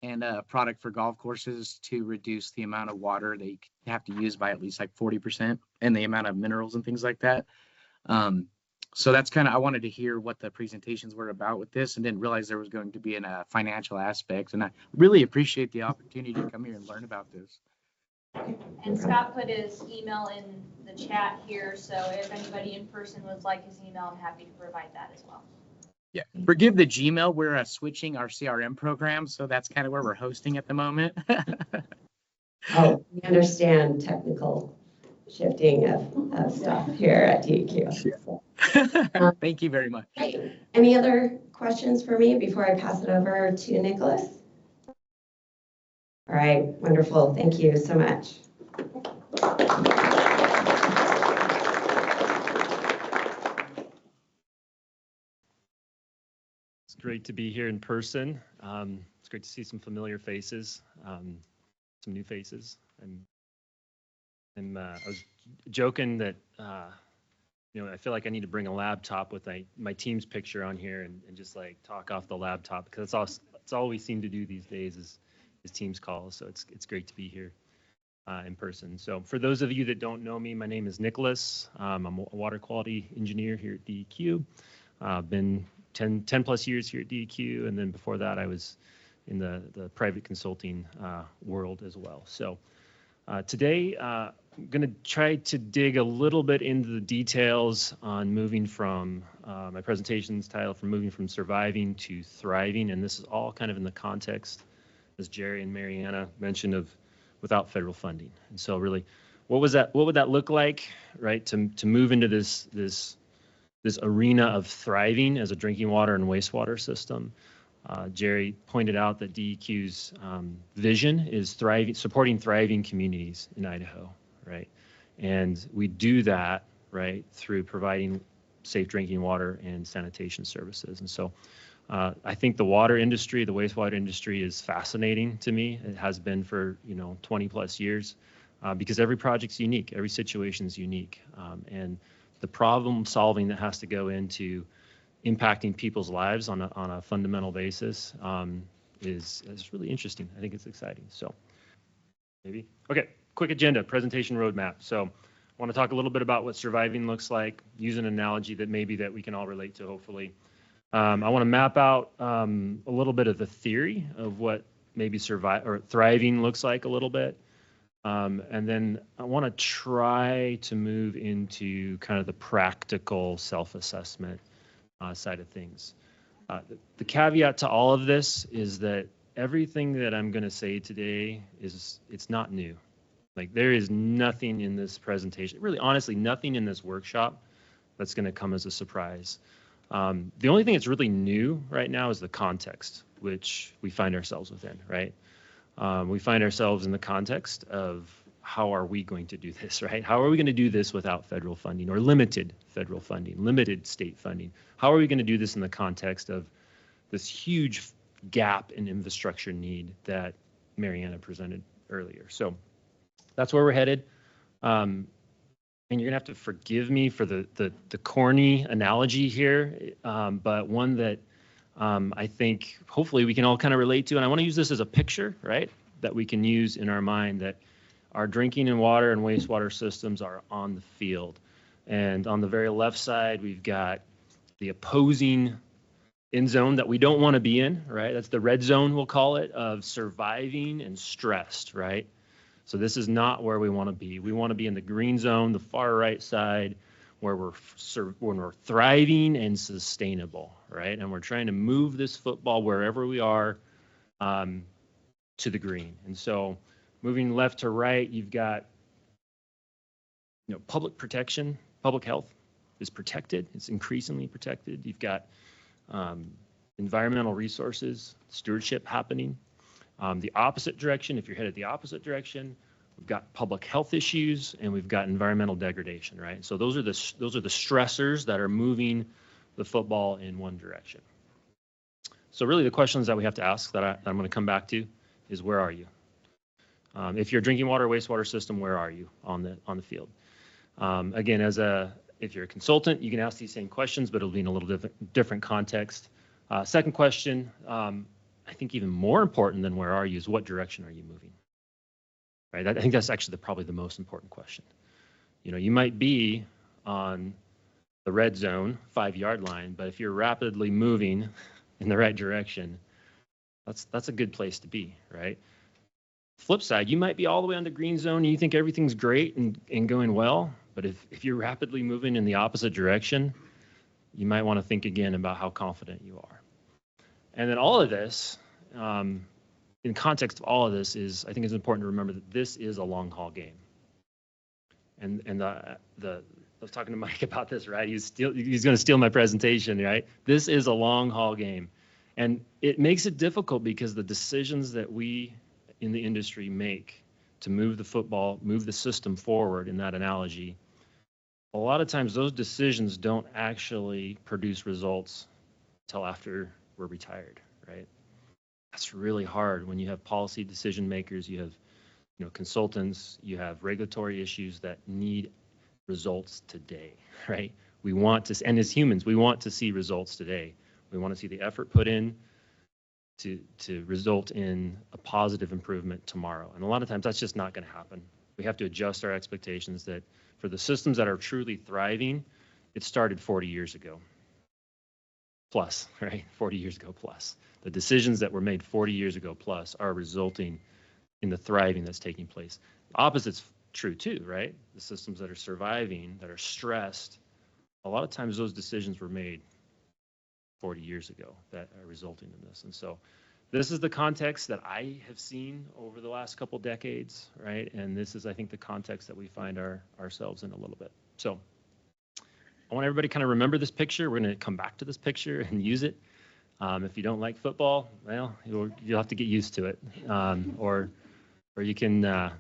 and a product for golf courses to reduce the amount of water they have to use by at least like 40% and the amount of minerals and things like that. So that's kind of, I wanted to hear what the presentations were about with this and didn't realize there was going to be a financial aspect. And I really appreciate the opportunity to come here and learn about this. And Scott put his email in the chat here, so if anybody in person would like his email, I'm happy to provide that as well. Yeah, forgive the Gmail. We're switching our CRM program, so that's kind of where we're hosting at the moment. Oh, we understand technical shifting of stuff here at DEQ. So. Thank you very much. Great. Any other questions for me before I pass it over to Nicolas? All right, wonderful. Thank you so much. It's great to be here in person. It's great to see some familiar faces, some new faces. I was joking that I feel like I need to bring a laptop with my team's picture on here and just like talk off the laptop, because that's all we seem to do these days is Teams calls. So it's great to be here in person. So for those of you that don't know me, my name is Nicolas. I'm a water quality engineer here at DEQ. I've been 10 plus years here at DEQ, and then before that I was in the private consulting world as well. So today I'm going to try to dig a little bit into the details on moving from my presentation's title, from moving from surviving to thriving, and this is all kind of in the context, as Jerri and MaryAnna mentioned, of without federal funding. And so really, what would that look like, right, to move into this arena of thriving as a drinking water and wastewater system? Jerri pointed out that DEQ's vision is supporting thriving communities in Idaho, right? And we do that, right, through providing safe drinking water and sanitation services. And so I think the water industry, the wastewater industry, is fascinating to me. It has been for 20 plus years because every project's unique, every situation is unique, and the problem solving that has to go into impacting people's lives on a fundamental basis is really interesting. I think it's exciting. So maybe okay. Quick agenda, presentation roadmap. So want to talk a little bit about what surviving looks like, use an analogy that maybe that we can all relate to, hopefully. I want to map out a little bit of the theory of what maybe thriving looks like a little bit. And then I want to try to move into kind of the practical self-assessment side of things. The caveat to all of this is that everything that I'm going to say today it's not new. Like there is nothing in this presentation, really honestly, nothing in this workshop that's going to come as a surprise. The only thing that's really new right now is the context, which we find ourselves within, right? We find ourselves in the context of how are we going to do this, right? How are we going to do this without federal funding or limited federal funding, limited state funding? How are we going to do this in the context of this huge gap in infrastructure need that MaryAnna presented earlier? So that's where we're headed. And you're gonna have to forgive me for the corny analogy here, but one that I think hopefully we can all kind of relate to. And I want to use this as a picture, right, that we can use in our mind that our drinking and water and wastewater systems are on the field. And on the very left side, we've got the opposing end zone that we don't want to be in, right? That's the red zone, we'll call it, of surviving and stressed, right? So this is not where we want to be. We want to be in the green zone, the far right side, where we're thriving and sustainable, right? And we're trying to move this football wherever we are to the green. And so moving left to right, you've got, public protection, public health is protected. It's increasingly protected. You've got environmental resources, stewardship happening. The opposite direction, if you're headed the opposite direction, we've got public health issues and we've got environmental degradation, right? So those are the stressors that are moving the football in one direction. So really the questions that we have to ask that I'm going to come back to is where are you? If you're a drinking water or wastewater system, where are you on the field? Again, if you're a consultant, you can ask these same questions, but it'll be in a little different context. Second question, I think even more important than where are you is what direction are you moving? Right? I think that's actually probably the most important question. You might be on the red zone 5-yard line, but if you're rapidly moving in the right direction, that's a good place to be, right? Flip side, you might be all the way on the green zone and you think everything's great and going well, but if you're rapidly moving in the opposite direction, you might want to think again about how confident you are. And then all of this, in context of all of this, I think it's important to remember that this is a long haul game. And I was talking to Mike about this, right? He's going to steal my presentation, right? This is a long haul game, and it makes it difficult because the decisions that we in the industry make to move the football, move the system forward in that analogy, a lot of times those decisions don't actually produce results until after we're retired, right? That's really hard when you have policy decision makers, you have consultants, you have regulatory issues that need results today, right? We want to, and as humans, we want to see results today. We want to see the effort put in to result in a positive improvement tomorrow. And a lot of times that's just not going to happen. We have to adjust our expectations that for the systems that are truly thriving, it started 40 years ago. Plus, right? 40 years ago plus. The decisions that were made 40 years ago plus are resulting in the thriving that's taking place. The opposite's true too, right? The systems that are surviving, that are stressed, a lot of times those decisions were made 40 years ago that are resulting in this. And so this is the context that I have seen over the last couple decades, right? And this is, I think, the context that we find ourselves in a little bit. So I want everybody to kind of remember this picture. We're going to come back to this picture and use it. If you don't like football, well, you'll have to get used to it. Or you can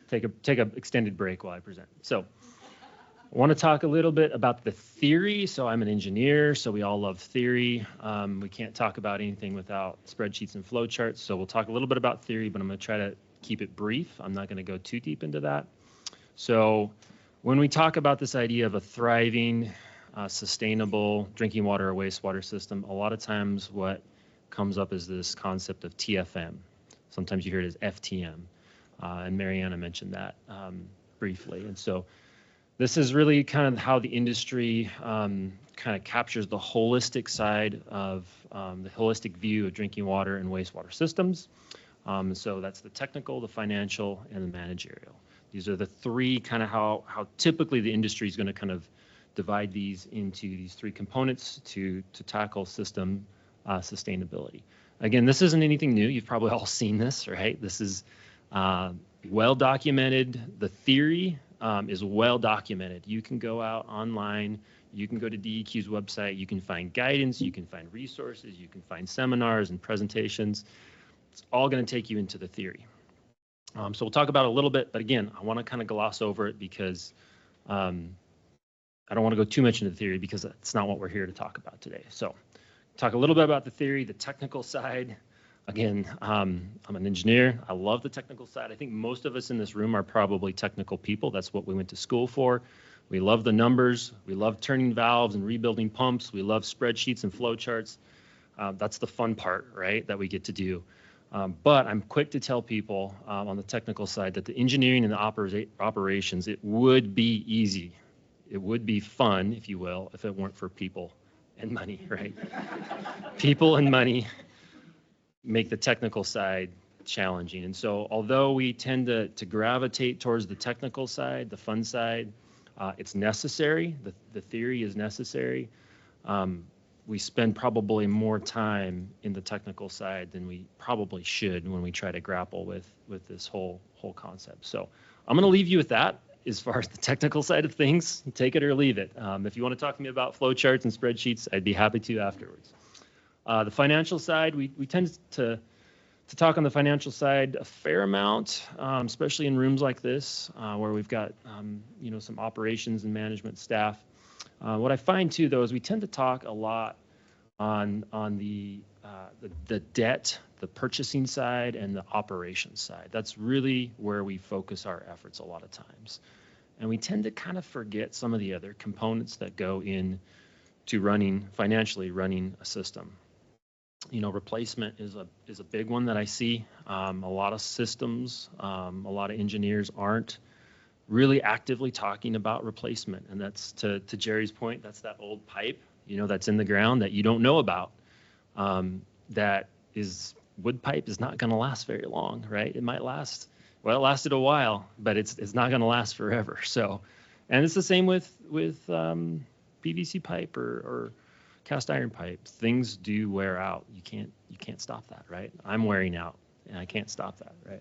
take a extended break while I present. So I want to talk a little bit about the theory. So I'm an engineer, so we all love theory. We can't talk about anything without spreadsheets and flowcharts. So we'll talk a little bit about theory, but I'm going to try to keep it brief. I'm not going to go too deep into that. So when we talk about this idea of a thriving, sustainable drinking water or wastewater system, a lot of times what comes up is this concept of TFM. Sometimes you hear it as FTM, and MaryAnna mentioned that briefly. And so This is really kind of how the industry kind of captures the holistic side of the holistic view of drinking water and wastewater systems. So that's the technical, the financial, and the managerial. These are the three kind of how typically the industry is going to kind of divide these into these three components to tackle system sustainability. Again, this isn't anything new. You've probably all seen this, right? This is well documented. The theory is well documented. You can go out online, you can go to DEQ's website, you can find guidance, you can find resources, you can find seminars and presentations. It's all going to take you into the theory. So we'll talk about it a little bit, but again, I want to kind of gloss over it because I don't want to go too much into the theory because that's not what we're here to talk about today. So talk a little bit about the theory, the technical side. Again, I'm an engineer. I love the technical side. I think most of us in this room are probably technical people. That's what we went to school for. We love the numbers. We love turning valves and rebuilding pumps. We love spreadsheets and flow charts. That's the fun part, right, that we get to do. But I'm quick to tell people on the technical side that the engineering and the operations, it would be easy. It would be fun, if you will, if it weren't for people and money, right? People and money make the technical side challenging. And so although we tend to gravitate towards the technical side, the fun side, it's necessary. The theory is necessary. We spend probably more time in the technical side than we probably should when we try to grapple with this whole concept. So I'm going to leave you with that as far as the technical side of things. Take it or leave it. If you want to talk to me about flowcharts and spreadsheets, I'd be happy to afterwards. The financial side, we tend to talk on the financial side a fair amount, especially in rooms like this where we've got some operations and management staff. What I find too, though, is we tend to talk a lot on the debt, the purchasing side, and the operations side. That's really where we focus our efforts a lot of times, and we tend to kind of forget some of the other components that go in to financially running a system. Replacement is a big one that I see. A lot of systems, a lot of engineers aren't really actively talking about replacement. And that's to Jerry's point, that's that old pipe, that's in the ground that you don't know about. Wood pipe is not going to last very long, right? It might last, well, it lasted a while, but it's not going to last forever. So, and it's the same with PVC pipe or cast iron pipe. Things do wear out. You can't stop that, right? I'm wearing out and I can't stop that, right?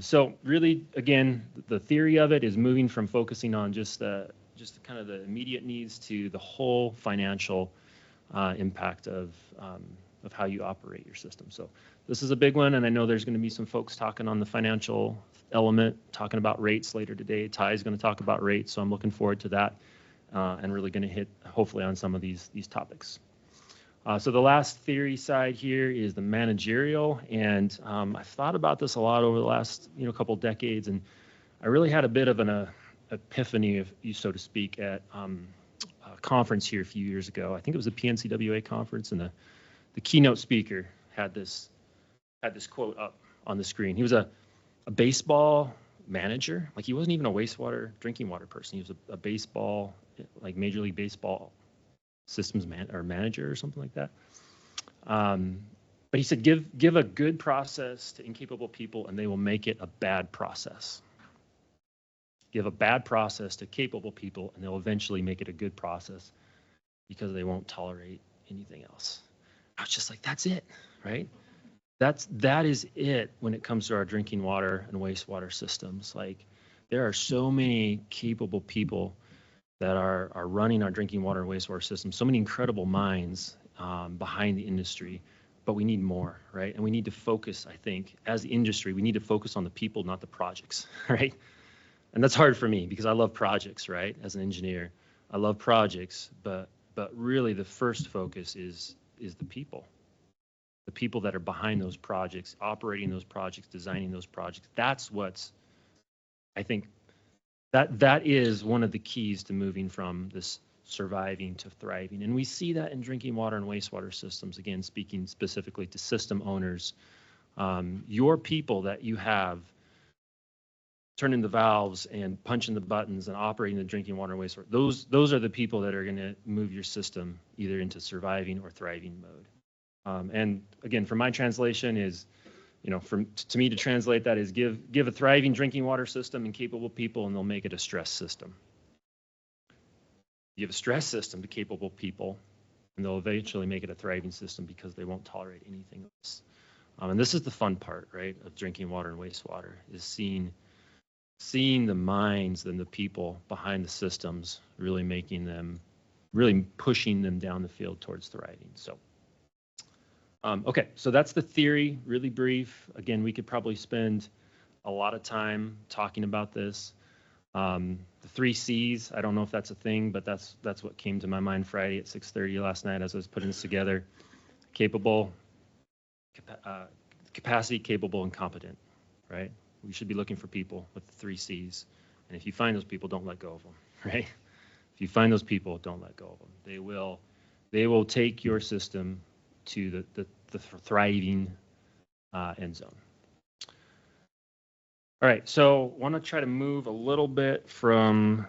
So really, again, the theory of it is moving from focusing on just kind of the immediate needs to the whole financial impact of how you operate your system. So this is a big one, and I know there's going to be some folks talking on the financial element, talking about rates later today. Ty is going to talk about rates, so I'm looking forward to that, and really going to hit hopefully on some of these topics. So the last theory side here is the managerial, and I've thought about this a lot over the last couple decades, and I really had a bit of an epiphany, so to speak, at a conference here a few years ago. I think it was a PNCWA conference, and the keynote speaker had this quote up on the screen. He was a baseball manager. Like, he wasn't even a drinking water person. He was a baseball, like Major League Baseball systems manager or something like that. But he said, give a good process to incapable people and they will make it a bad process. Give a bad process to capable people and they'll eventually make it a good process because they won't tolerate anything else. I was just like, that's it, right? That is it when it comes to our drinking water and wastewater systems. Like, there are so many capable people that are running our drinking water and wastewater systems, so many incredible minds behind the industry, but we need more, right? And we need to focus, I think, as the industry, we need to focus on the people, not the projects, right? And that's hard for me because I love projects, right? As an engineer, I love projects, but really the first focus is the people that are behind those projects, operating those projects, designing those projects. That's what's, I think, that is one of the keys to moving from this surviving to thriving. And we see that in drinking water and wastewater systems, again, speaking specifically to system owners. Your people that you have turning the valves and punching the buttons and operating the drinking water and wastewater. Those are the people that are going to move your system either into surviving or thriving mode. And again, from my translation is, to me to translate that is give a thriving drinking water system and capable people, and they'll make it a stress system. You have a stress system to capable people, and they'll eventually make it a thriving system because they won't tolerate anything else. And this is the fun part, right, of drinking water and wastewater, is seeing the minds and the people behind the systems really pushing them down the field towards thriving. So, okay, so that's the theory, really brief. Again, we could probably spend a lot of time talking about this. The 3 C's, I don't know if that's a thing, but that's what came to my mind Friday at 6:30 last night as I was putting this together. Capable, capacity, capable, and competent, right? We should be looking for people with the 3 C's. And if you find those people, don't let go of them, right? If you find those people, don't let go of them. They will take your system to the thriving end zone. All right, so want to try to move a little bit from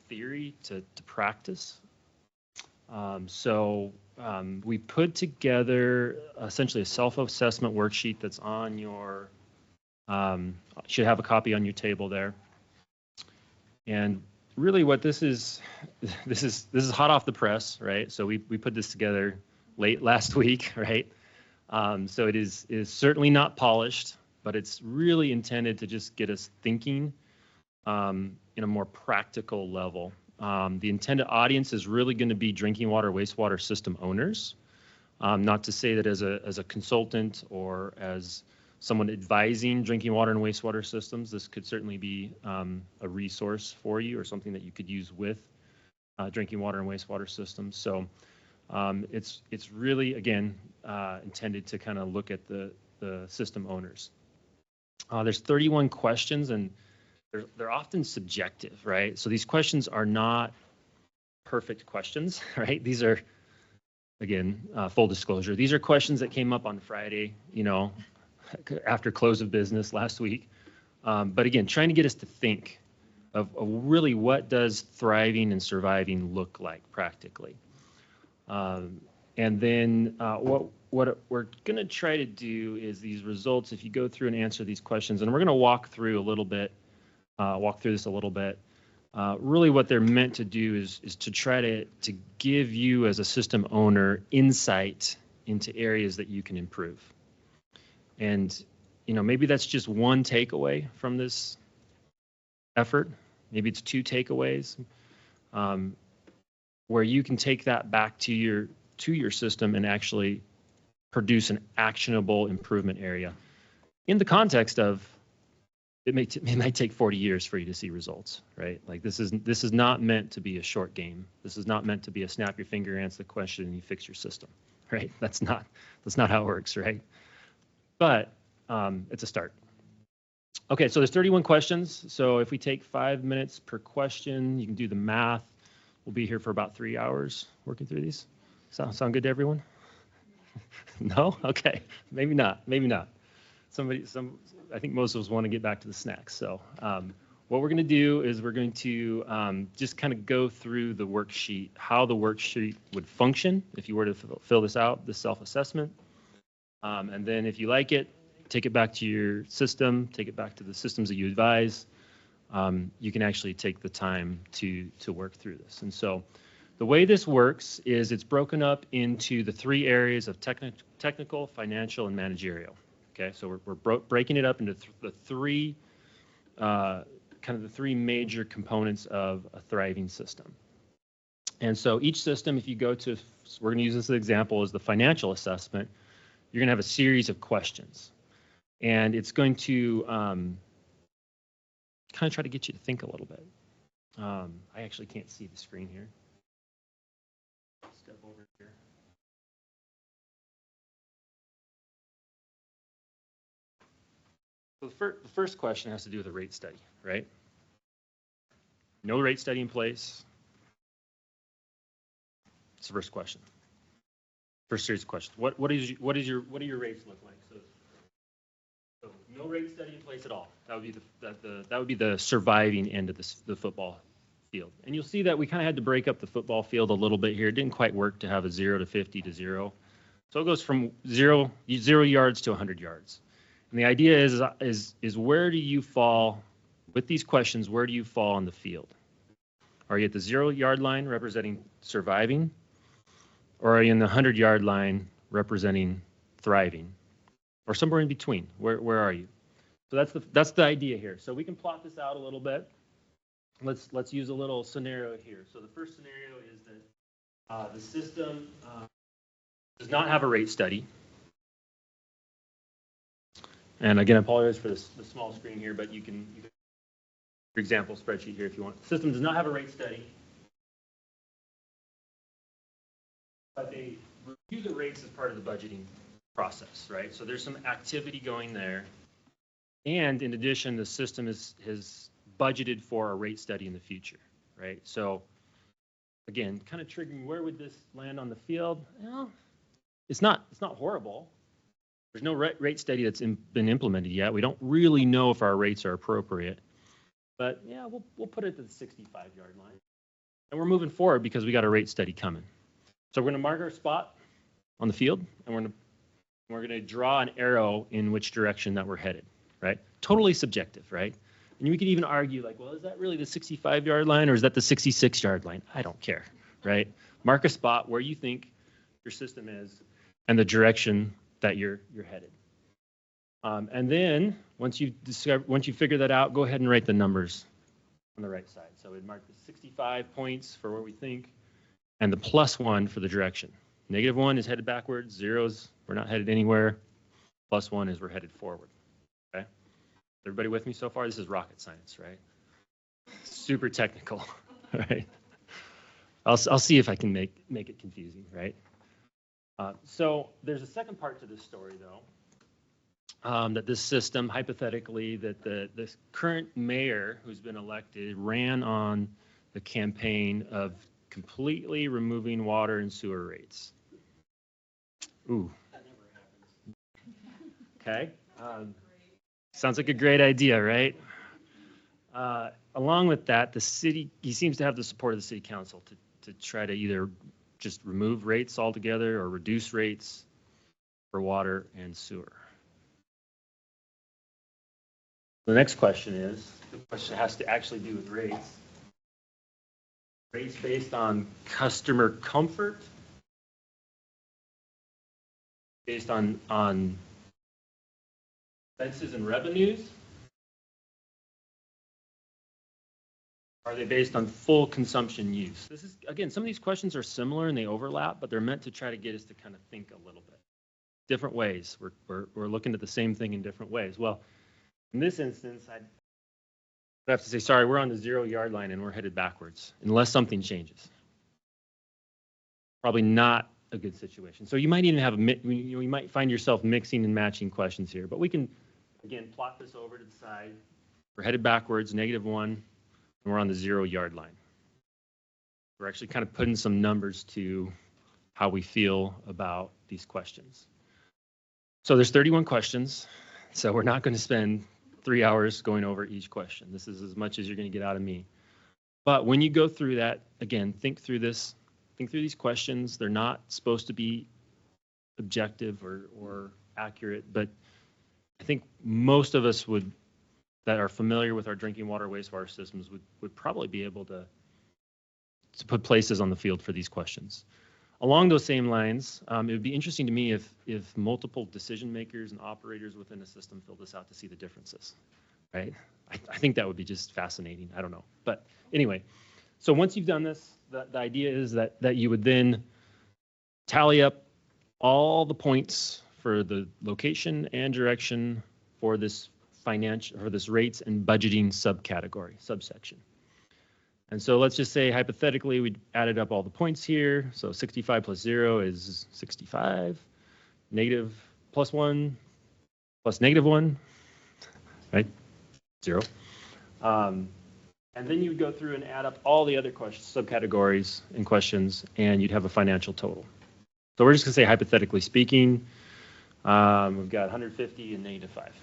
theory to practice. We put together essentially a self-assessment worksheet that's on your, should have a copy on your table there. And really what this is hot off the press, right? So we put this together late last week, right? So it is certainly not polished, but it's really intended to just get us thinking in a more practical level. The intended audience is really going to be drinking water, wastewater system owners. Not to say that as a consultant or as someone advising drinking water and wastewater systems, this could certainly be a resource for you or something that you could use with drinking water and wastewater systems. So it's really, again, intended to kind of look at the system owners. There's 31 questions, and they're often subjective, right? So these questions are not perfect questions, right? These are, again, full disclosure, these are questions that came up on Friday, after close of business last week. But again, trying to get us to think of really what does thriving and surviving look like practically. And then what we're going to try to do is these results, if you go through and answer these questions, and we're going to walk through this a little bit. Really what they're meant to do is to try to give you as a system owner insight into areas that you can improve. And, maybe that's just one takeaway from this effort. Maybe it's 2 takeaways where you can take that back to your system and actually produce an actionable improvement area in the context of it might take 40 years for you to see results, right? Like this is not meant to be a short game. This is not meant to be a snap your finger, answer the question, and you fix your system, right? That's not how it works, right? But it's a start. Okay, so there's 31 questions. So if we take 5 minutes per question, you can do the math. We'll be here for about 3 hours working through these. Sound good to everyone? No? Okay, maybe not. I think most of us want to get back to the snacks. So what we're going to do is we're going to just kind of go through the worksheet, how the worksheet would function if you were to fill this out, the self-assessment. And then if you like it, take it back to your system, take it back to the systems that you advise. You can actually take the time to work through this. And so the way this works is it's broken up into the 3 areas of technical, financial, and managerial. Okay, so we're breaking it up into the 3 major components of a thriving system. And so each system, if you go to, we're going to use this as an example, is the financial assessment. You're going to have a series of questions, and it's going to kind of try to get you to think a little bit. I actually can't see the screen here. Step over here. So the first question has to do with a rate study, right? No rate study in place. It's the first question. First series of questions. What do your rates look like? So No rate study in place at all. That would be the surviving end of the football field. And you'll see that we kind of had to break up the football field a little bit here. It didn't quite work to have a 0 to 50 to 0. So it goes from 0 yards to 100 yards. And the idea is where do you fall with these questions? Where do you fall on the field? Are you at the 0 yard line representing surviving? Or are you in the 100 yard line representing thriving? Or somewhere in between? Where are you? So that's the idea here. So we can plot this out a little bit. Let's use a little scenario here. So the first scenario is that the system does not have a rate study. And again, I apologize for the small screen here, but you can your example spreadsheet here if you want. The system does not have a rate study, but they review the rates as part of the budgeting process, right? So there's some activity going there. And in addition, the system has budgeted for a rate study in the future, right? So again, kind of triggering, where would this land on the field? Well, it's not horrible. There's no rate study that's been implemented yet. We don't really know if our rates are appropriate. But yeah, we'll put it to the 65 yard line. And we're moving forward because we got a rate study coming. So we're going to mark our spot on the field, and we're going to draw an arrow in which direction that we're headed, right? Totally subjective, right? And we could even argue like, well, is that really the 65 yard line or is that the 66 yard line? I don't care, right? Mark a spot where you think your system is and the direction that you're headed. And then once you figure that out, go ahead and write the numbers on the right side. So we'd mark the 65 points for what we think and the +1 for the direction. -1 is headed backwards, 0 is we're not headed anywhere, +1 is we're headed forward. Okay? Everybody with me so far? This is rocket science, right? Super technical, right? I'll see if I can make it confusing, right? So there's a second part to this story, though, that this system, hypothetically, that this current mayor who's been elected ran on the campaign of completely removing water and sewer rates. Ooh. That never happens. Okay. Sounds like a great idea, right? Along with that, he seems to have the support of the city council to try to either just remove rates altogether or reduce rates for water and sewer. The next question has to actually do with rates. Rates based on customer comfort, based on expenses and revenues? Are they based on full consumption use? This is, again, some of these questions are similar and they overlap, but they're meant to try to get us to kind of think a little bit. Different ways. We're looking at the same thing in different ways. Well, in this instance, I'd have to say, sorry, we're on the 0 yard line and we're headed backwards, unless something changes. Probably not a good situation. So you might even have you might find yourself mixing and matching questions here, but we can, again, plot this over to the side. We're headed backwards, -1, and we're on the 0 yard line. We're actually kind of putting some numbers to how we feel about these questions. So there's 31 questions, so we're not going to spend 3 hours going over each question. This is as much as you're going to get out of me. But when you go through that, again, think through these questions. They're not supposed to be objective or accurate, but I think most of us that are familiar with our drinking water, wastewater systems would probably be able to put places on the field for these questions. Along those same lines, it would be interesting to me if multiple decision makers and operators within a system fill this out to see the differences, right? I think that would be just fascinating. I don't know. But anyway, so once you've done this, the idea is that you would then tally up all the points for the location and direction for this rates and budgeting subsection. And so let's just say hypothetically we added up all the points here. So 65 plus 0 is 65. Negative plus 1 plus -1, right? 0. And then you would go through and add up all the other subcategories and questions, and you'd have a financial total. So we're just going to say hypothetically speaking, we've got 150 and -5.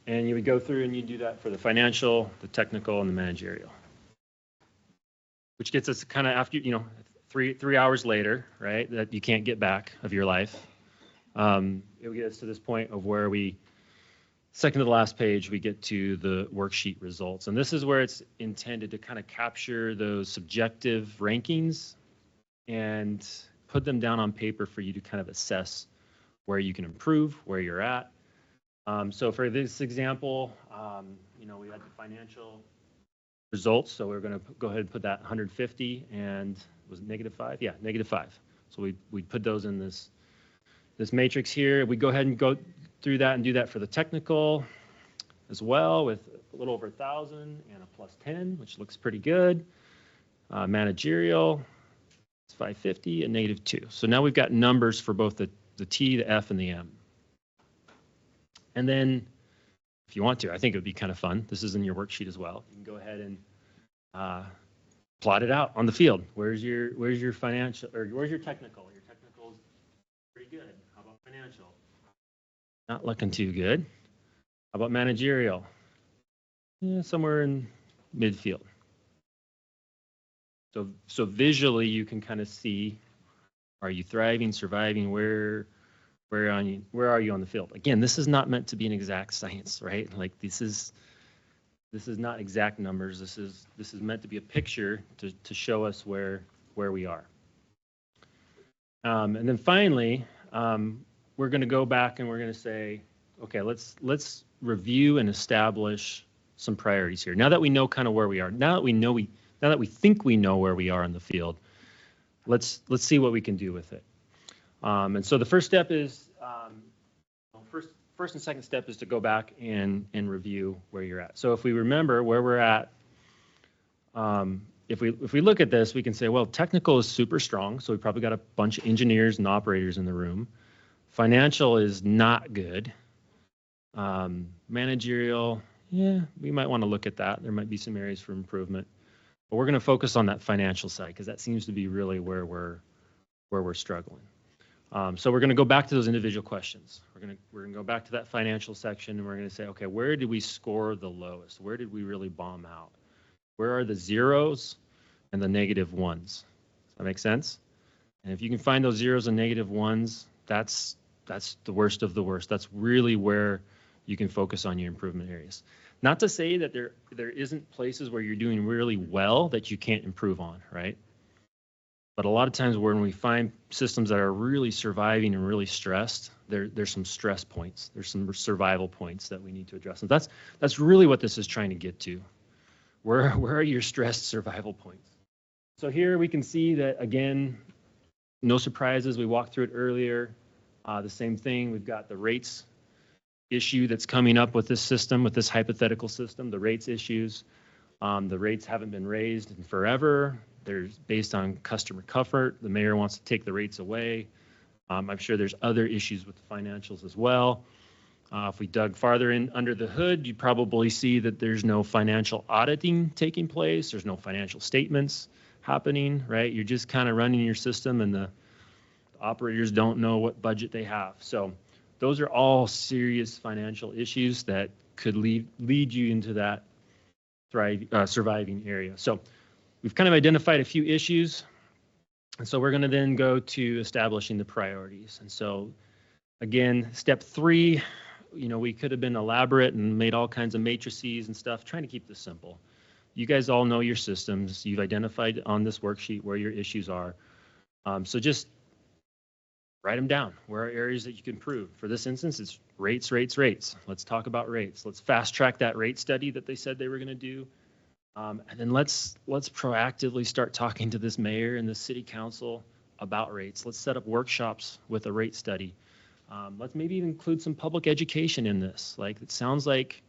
And you would go through and you do that for the financial, the technical, and the managerial. Which gets us kind of after, you know, three hours later, right, that you can't get back of your life. It will get us to this point of where we, second to the last page, we get to the worksheet results. And this is where it's intended to kind of capture those subjective rankings and put them down on paper for you to kind of assess where you can improve, where you're at. So for this example, you know, we had the financial results. So we're going to go ahead and put that 150 and was it -5? Yeah, -5. So we put those in this matrix here. We go ahead and go through that and do that for the technical as well with a little over 1,000 and a +10, which looks pretty good. Managerial, it's 550 and -2. So now we've got numbers for both the T, the F, and the M. And then if you want to, I think it would be kind of fun. This is in your worksheet as well. You can go ahead and plot it out on the field. Where's your financial, or where's your technical? Your technical is pretty good. How about financial? Not looking too good. How about managerial? Yeah, somewhere in midfield. So visually you can kind of see, are you thriving, surviving, where are you on the field? Again, this is not meant to be an exact science, right? Like this is not exact numbers. This is meant to be a picture to show us where we are. And then finally, we're going to go back and we're going to say, okay, let's review and establish some priorities here. Now that we know kind of where we are, now that we think we know where we are in the field, let's see what we can do with it. And so the first step is, first and second step is to go back and review where you're at. So if we remember where we're at, if we look at this, we can say, well, technical is super strong. So we probably got a bunch of engineers and operators in the room. Financial is not good. Managerial, yeah, we might want to look at that. There might be some areas for improvement. But we're going to focus on that financial side because that seems to be really where we're struggling. So we're going to go back to those individual questions. We're going to go back to that financial section and we're going to say, okay, where did we score the lowest? Where did we really bomb out? Where are the zeros and the -1s? Does that make sense? And if you can find those zeros and -1s, that's the worst of the worst. That's really where you can focus on your improvement areas. Not to say that there isn't places where you're doing really well that you can't improve on, right? But a lot of times when we find systems that are really surviving and really stressed, there's some stress points. There's some survival points that we need to address. And that's really what this is trying to get to. Where are your stressed survival points? So here we can see that, again, no surprises. We walked through it earlier. The same thing. We've got the rates issue that's coming up with this system, with this hypothetical system, the rates issues. The rates haven't been raised in forever. They're based on customer comfort. The mayor wants to take the rates away. I'm sure there's other issues with the financials as well. If we dug farther in under the hood, you'd probably see that there's no financial auditing taking place. There's no financial statements happening, right? You're just kind of running your system and the operators don't know what budget they have. So those are all serious financial issues that could lead you into that surviving area. So we've kind of identified a few issues. And so we're going to then go to establishing the priorities. And so again, step 3, we could have been elaborate and made all kinds of matrices and stuff, trying to keep this simple. You guys all know your systems. You've identified on this worksheet where your issues are. So just write them down. Where are areas that you can improve? For this instance, it's rates, rates, rates. Let's talk about rates. Let's fast track that rate study that they said they were going to do. And then let's proactively start talking to this mayor and the city council about rates. Let's set up workshops with a rate study. Let's maybe even include some public education in this. Like it sounds like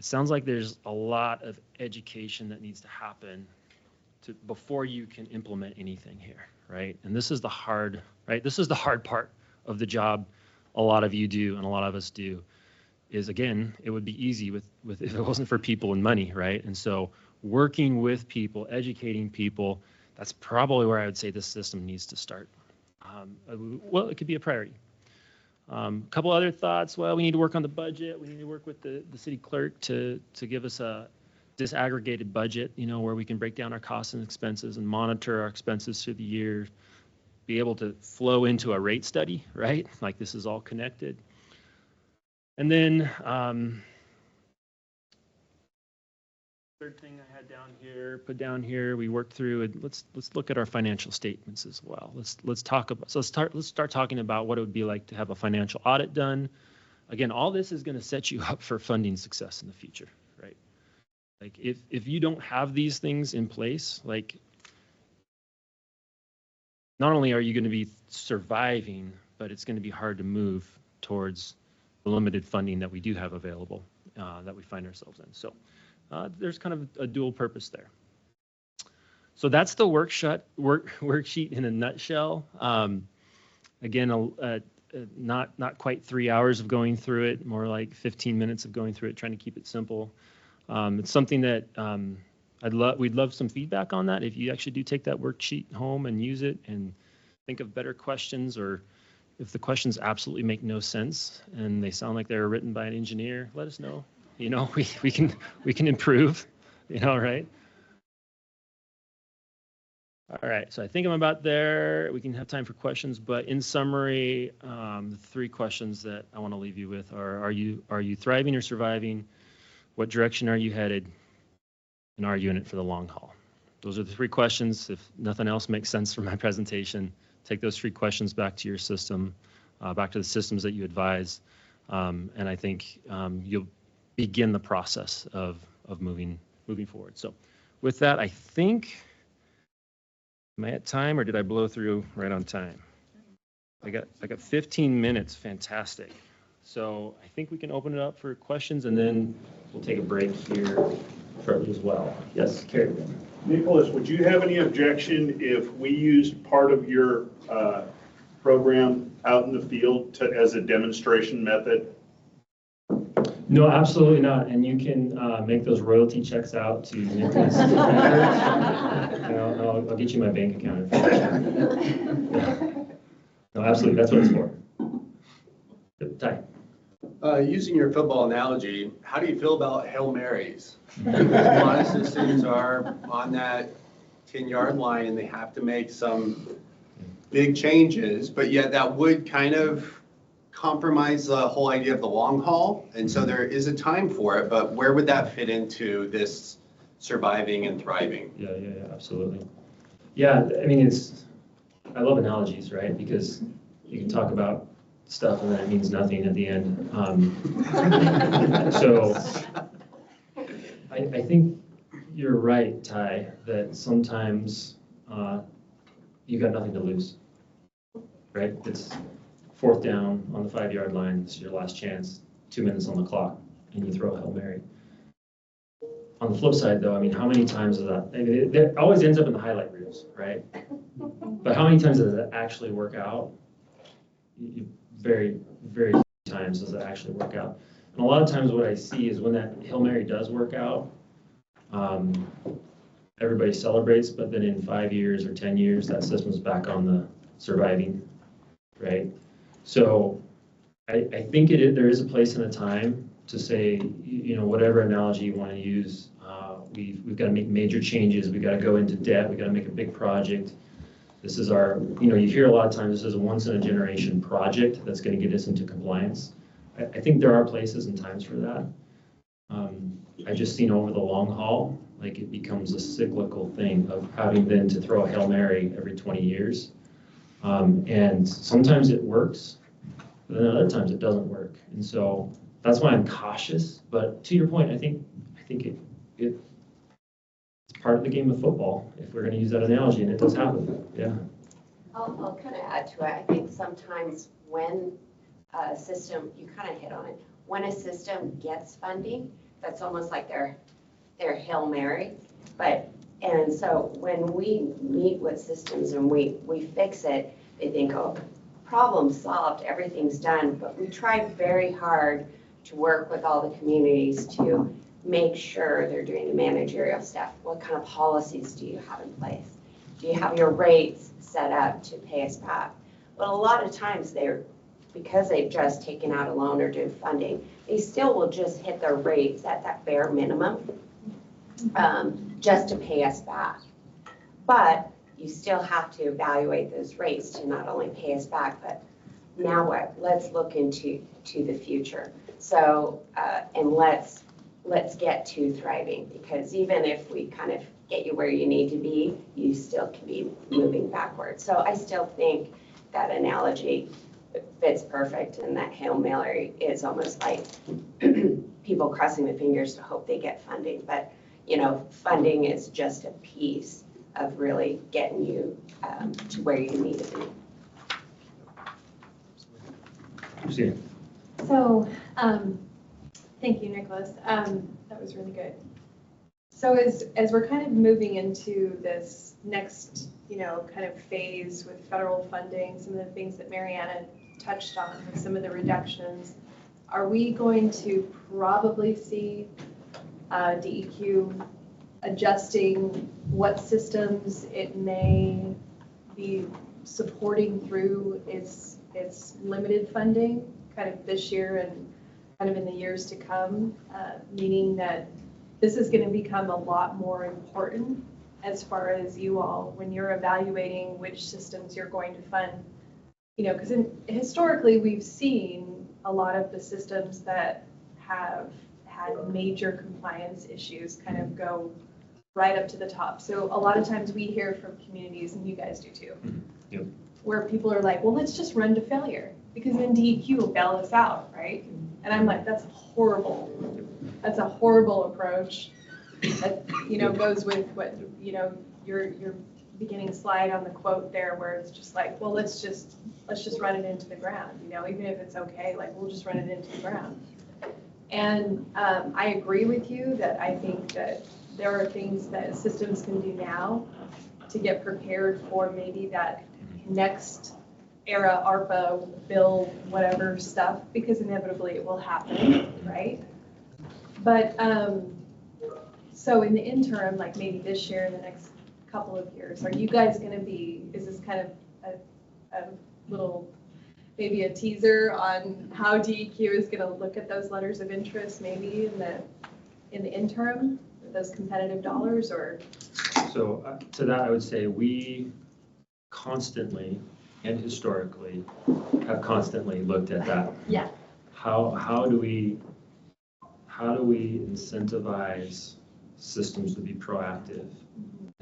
there's a lot of education that needs to happen before you can implement anything here, right? And this is the hard, right? This is the hard part of the job a lot of you do and a lot of us do. Is again, it would be easy with if it wasn't for people and money, right? And so working with people, educating people, that's probably where I would say this system needs to start. Well, it could be a priority. Couple other thoughts. Well, we need to work on the budget. We need to work with the city clerk to give us a disaggregated budget, where we can break down our costs and expenses and monitor our expenses through the year, be able to flow into a rate study, right? Like this is all connected. And then third thing I had put down here, we worked through it. Let's look at our financial statements as well. Let's start talking about what it would be like to have a financial audit done. Again, all this is going to set you up for funding success in the future, right? Like if you don't have these things in place, like not only are you going to be surviving, but it's going to be hard to move towards the limited funding that we do have available, that we find ourselves in. So there's kind of a dual purpose there. So that's the worksheet in a nutshell. Again, not quite 3 hours of going through it, more like 15 minutes of going through it, trying to keep it simple. It's something that we'd love some feedback on that. If you actually do take that worksheet home and use it and think of better questions, or if the questions absolutely make no sense and they sound like they were written by an engineer, let us know. We can improve, right? All right, so I think I'm about there. We can have time for questions, but in summary, the 3 questions that I want to leave you with are you thriving or surviving? What direction are you headed? And are you in it for the long haul? Those are the 3 questions. If nothing else makes sense from my presentation, take those 3 questions back to your system, back to the systems that you advise, and I think you'll begin the process of moving forward. So with that, I think, am I at time or did I blow through right on time? I got 15 minutes. Fantastic. So I think we can open it up for questions, and then we'll take a break here shortly as well. Yes, Carrie. Nicolas, would you have any objection if we used part of your program out in the field as a demonstration method? No, absolutely not. And you can make those royalty checks out to Nicolas. I'll get you my bank account information. Yeah. No, absolutely. That's what it's for. Ty. Using your football analogy, how do you feel about Hail Marys? A lot of systems are on that 10-yard line and they have to make some big changes, but yet that would kind of compromise the whole idea of the long haul. And so there is a time for it, but where would that fit into this surviving and thriving? Yeah, absolutely. Yeah, I mean, I love analogies, right? Because you can talk about stuff and then it means nothing at the end. So I think you're right, Ty, that sometimes you got nothing to lose, right? It's 4th down on the 5-yard line. This is your last chance, 2 minutes on the clock, and you throw a Hail Mary. On the flip side, though, I mean, how many times does that? I mean, it always ends up in the highlight reels, right? But how many times does it actually work out? Very, very few times does it actually work out. And a lot of times what I see is when that Hail Mary does work out, everybody celebrates, but then in 5 years or 10 years, that system's back on the surviving, right? So I think there is a place and a time to say, whatever analogy you want to use, we've got to make major changes. We've got to go into debt. We've got to make a big project. This is our, you hear a lot of times this is a once-in-a-generation project that's going to get us into compliance. I think there are places and times for that. I just seen over the long haul, like it becomes a cyclical thing of having then to throw a Hail Mary every 20 years. And sometimes it works, but then other times it doesn't work. And so that's why I'm cautious. But to your point, I think it's part of the game of football, if we're going to use that analogy, and it does happen. Yeah. I'll kind of add to it. I think sometimes when a system, you kind of hit on it, when a system gets funding, that's almost like their Hail Mary. And so when we meet with systems and we fix it, they think, oh, problem solved, everything's done. But we try very hard to work with all the communities to make sure they're doing the managerial stuff. What kind of policies do you have in place? Do you have your rates set up to pay us back? But a lot of times they're because they've just taken out a loan or do funding, they still will just hit their rates at that bare minimum just to pay us back. But you still have to evaluate those rates to not only pay us back, but now what? Let's look into the future. So, and let's get to thriving, because even if we kind of get you where you need to be, you still can be moving backwards. So I still think that analogy fits perfect, and that Hail Mary is almost like people crossing the fingers to hope they get funding. But, you know, funding is just a piece of really getting you to where you need to be. So, thank you, Nicolas. That was really good. So as we're kind of moving into this next, you know, kind of phase with federal funding, some of the things that MaryAnna touched on with some of the reductions, are we going to probably see DEQ adjusting what systems it may be supporting through its limited funding kind of this year and kind of in the years to come, meaning that this is going to become a lot more important as far as you all, when you're evaluating which systems you're going to fund, you know, because historically we've seen a lot of the systems that have had major compliance issues kind of go right up to the top. So a lot of times we hear from communities, and you guys do too, Yep. where people are like, well, let's just run to failure because then DEQ will bail us out, right? And I'm like, that's horrible. That's a horrible approach. That, you know, goes with what, you know, your beginning slide on the quote there, where it's just like, well, let's just run it into the ground, you know, even if it's okay, like we'll just run it into the ground. And I agree with you that I think that there are things that systems can do now to get prepared for maybe that next era ARPA bill, whatever stuff, because inevitably it will happen, right? But so in the interim, like maybe this year, in the next couple of years, are you guys going to be, is this kind of a little, maybe a teaser on how DEQ is going to look at those letters of interest maybe in the interim, those competitive dollars, or? So to that, I would say we constantly and historically have constantly looked at that. Yeah. How do we incentivize systems to be proactive?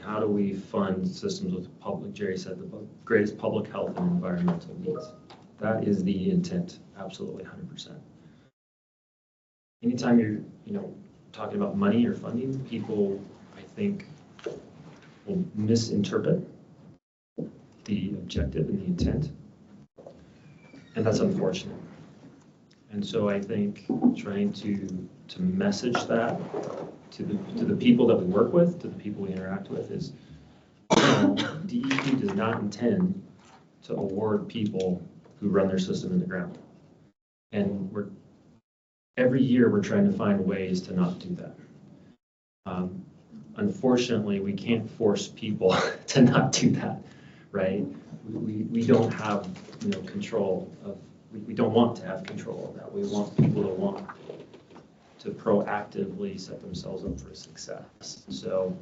How do we fund systems with public, Jerry said, the greatest public health and environmental needs? That is the intent, absolutely 100%. Anytime you're, you know, talking about money or funding, people, I think, will misinterpret the objective and the intent, and that's unfortunate. And so I think trying to message that to the people that we work with, to the people we interact with, is, you know, DEQ does not intend to award people who run their system in the ground. And every year we're trying to find ways to not do that. Unfortunately, we can't force people to not do that, right? We don't have, you know, control of, we don't want to have control of that. We want people to want to proactively set themselves up for success. So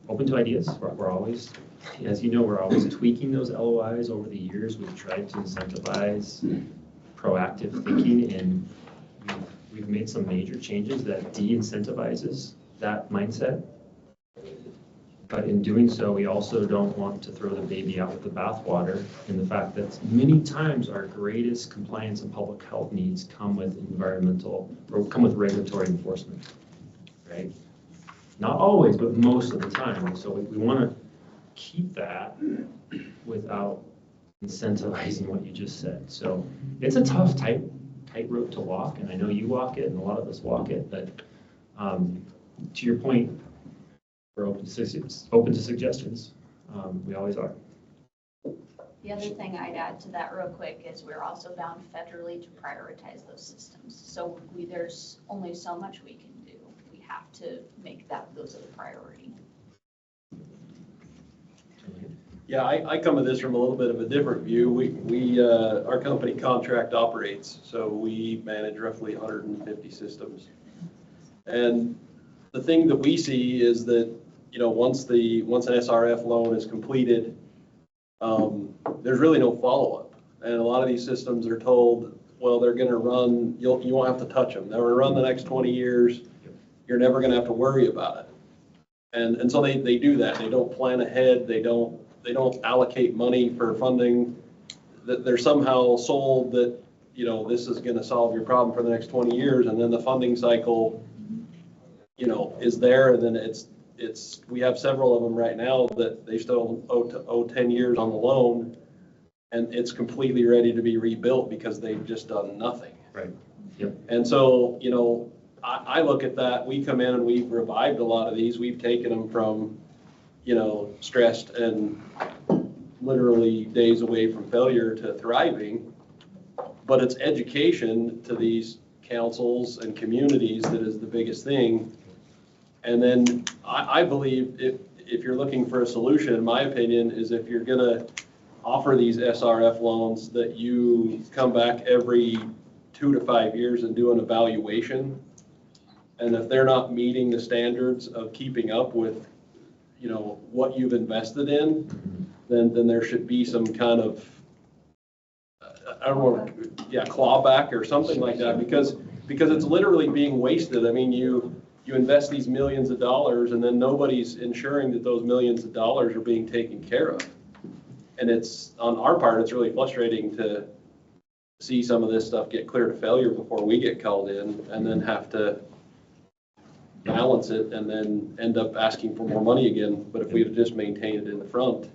open to ideas. We're always, as you know, we're always tweaking those LOIs over the years. We've tried to incentivize proactive thinking, and we've made some major changes that de-incentivizes that mindset. But in doing so, we also don't want to throw the baby out with the bathwater, in the fact that many times our greatest compliance and public health needs come with environmental, or come with regulatory enforcement, right? Not always, but most of the time. And so we want to keep that without incentivizing what you just said. So it's a tough tightrope to walk, and I know you walk it, and a lot of us walk it, but to your point, we're open to suggestions. We always are. The other thing I'd add to that real quick is we're also bound federally to prioritize those systems. So there's only so much we can do. We have to make those a priority. Yeah, I come at this from a little bit of a different view. Our company contract operates, so we manage roughly 150 systems. And the thing that we see is that, once an SRF loan is completed, there's really no follow-up. And a lot of these systems are told, well, they're gonna run, you won't have to touch them. They're gonna run the next 20 years. You're never gonna have to worry about it. And so they do that. They don't plan ahead. They don't allocate money for funding. That they're somehow sold that, this is gonna solve your problem for the next 20 years, and then the funding cycle, is there, and then we have several of them right now that they still owe 10 years on the loan, and it's completely ready to be rebuilt because they've just done nothing. Right. Yep. And so, I look at that, we come in and we've revived a lot of these. We've taken them from, stressed and literally days away from failure to thriving. But it's education to these councils and communities that is the biggest thing. And then I believe if you're looking for a solution, in my opinion, is if you're gonna offer these SRF loans, that you come back every 2 to 5 years and do an evaluation. And if they're not meeting the standards of keeping up with, what you've invested in, then there should be some kind of, clawback or something like that, because it's literally being wasted. I mean, you invest these millions of dollars and then nobody's ensuring that those millions of dollars are being taken care of. And it's, on our part, it's really frustrating to see some of this stuff get clear to failure before we get called in, and then have to balance it and then end up asking for more money again. But if we had just maintained it in the front,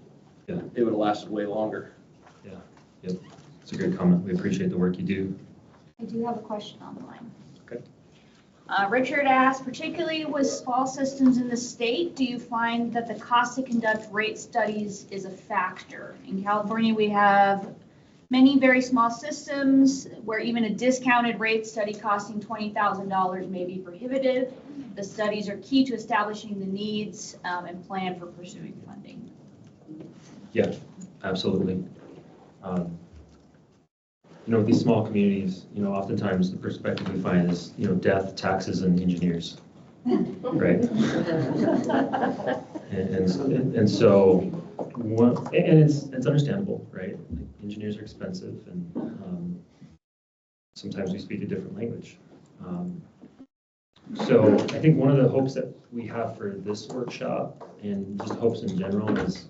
Yeah. it would have lasted way longer. Yeah. Yep. It's a great comment. We appreciate the work you do. I do have a question on the line. Okay. Richard asked, particularly with small systems in the state, do you find that the cost to conduct rate studies is a factor? In California, we have many very small systems where even a discounted rate study costing $20,000 may be prohibitive. The studies are key to establishing the needs and plan for pursuing funding. Yeah, absolutely. With these small communities, oftentimes the perspective we find is, death, taxes, and engineers, right? and so, it's understandable, right? Like, engineers are expensive, and sometimes we speak a different language. So I think one of the hopes that we have for this workshop, and just hopes in general, is,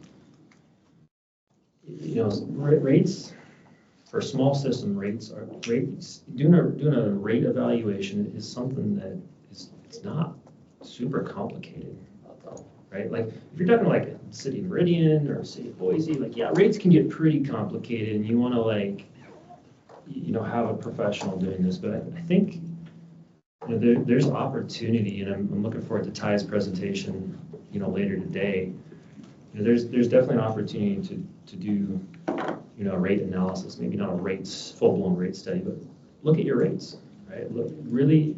rates. For small system rates, doing a rate evaluation is something that it's not super complicated, right? Like if you're talking like a city of Meridian or a city of Boise, rates can get pretty complicated, and you want to have a professional doing this. But I think there's opportunity, and I'm looking forward to Ty's presentation later today. There's definitely an opportunity to do a rate analysis, maybe not a full-blown rate study, but look at your rates, right? Really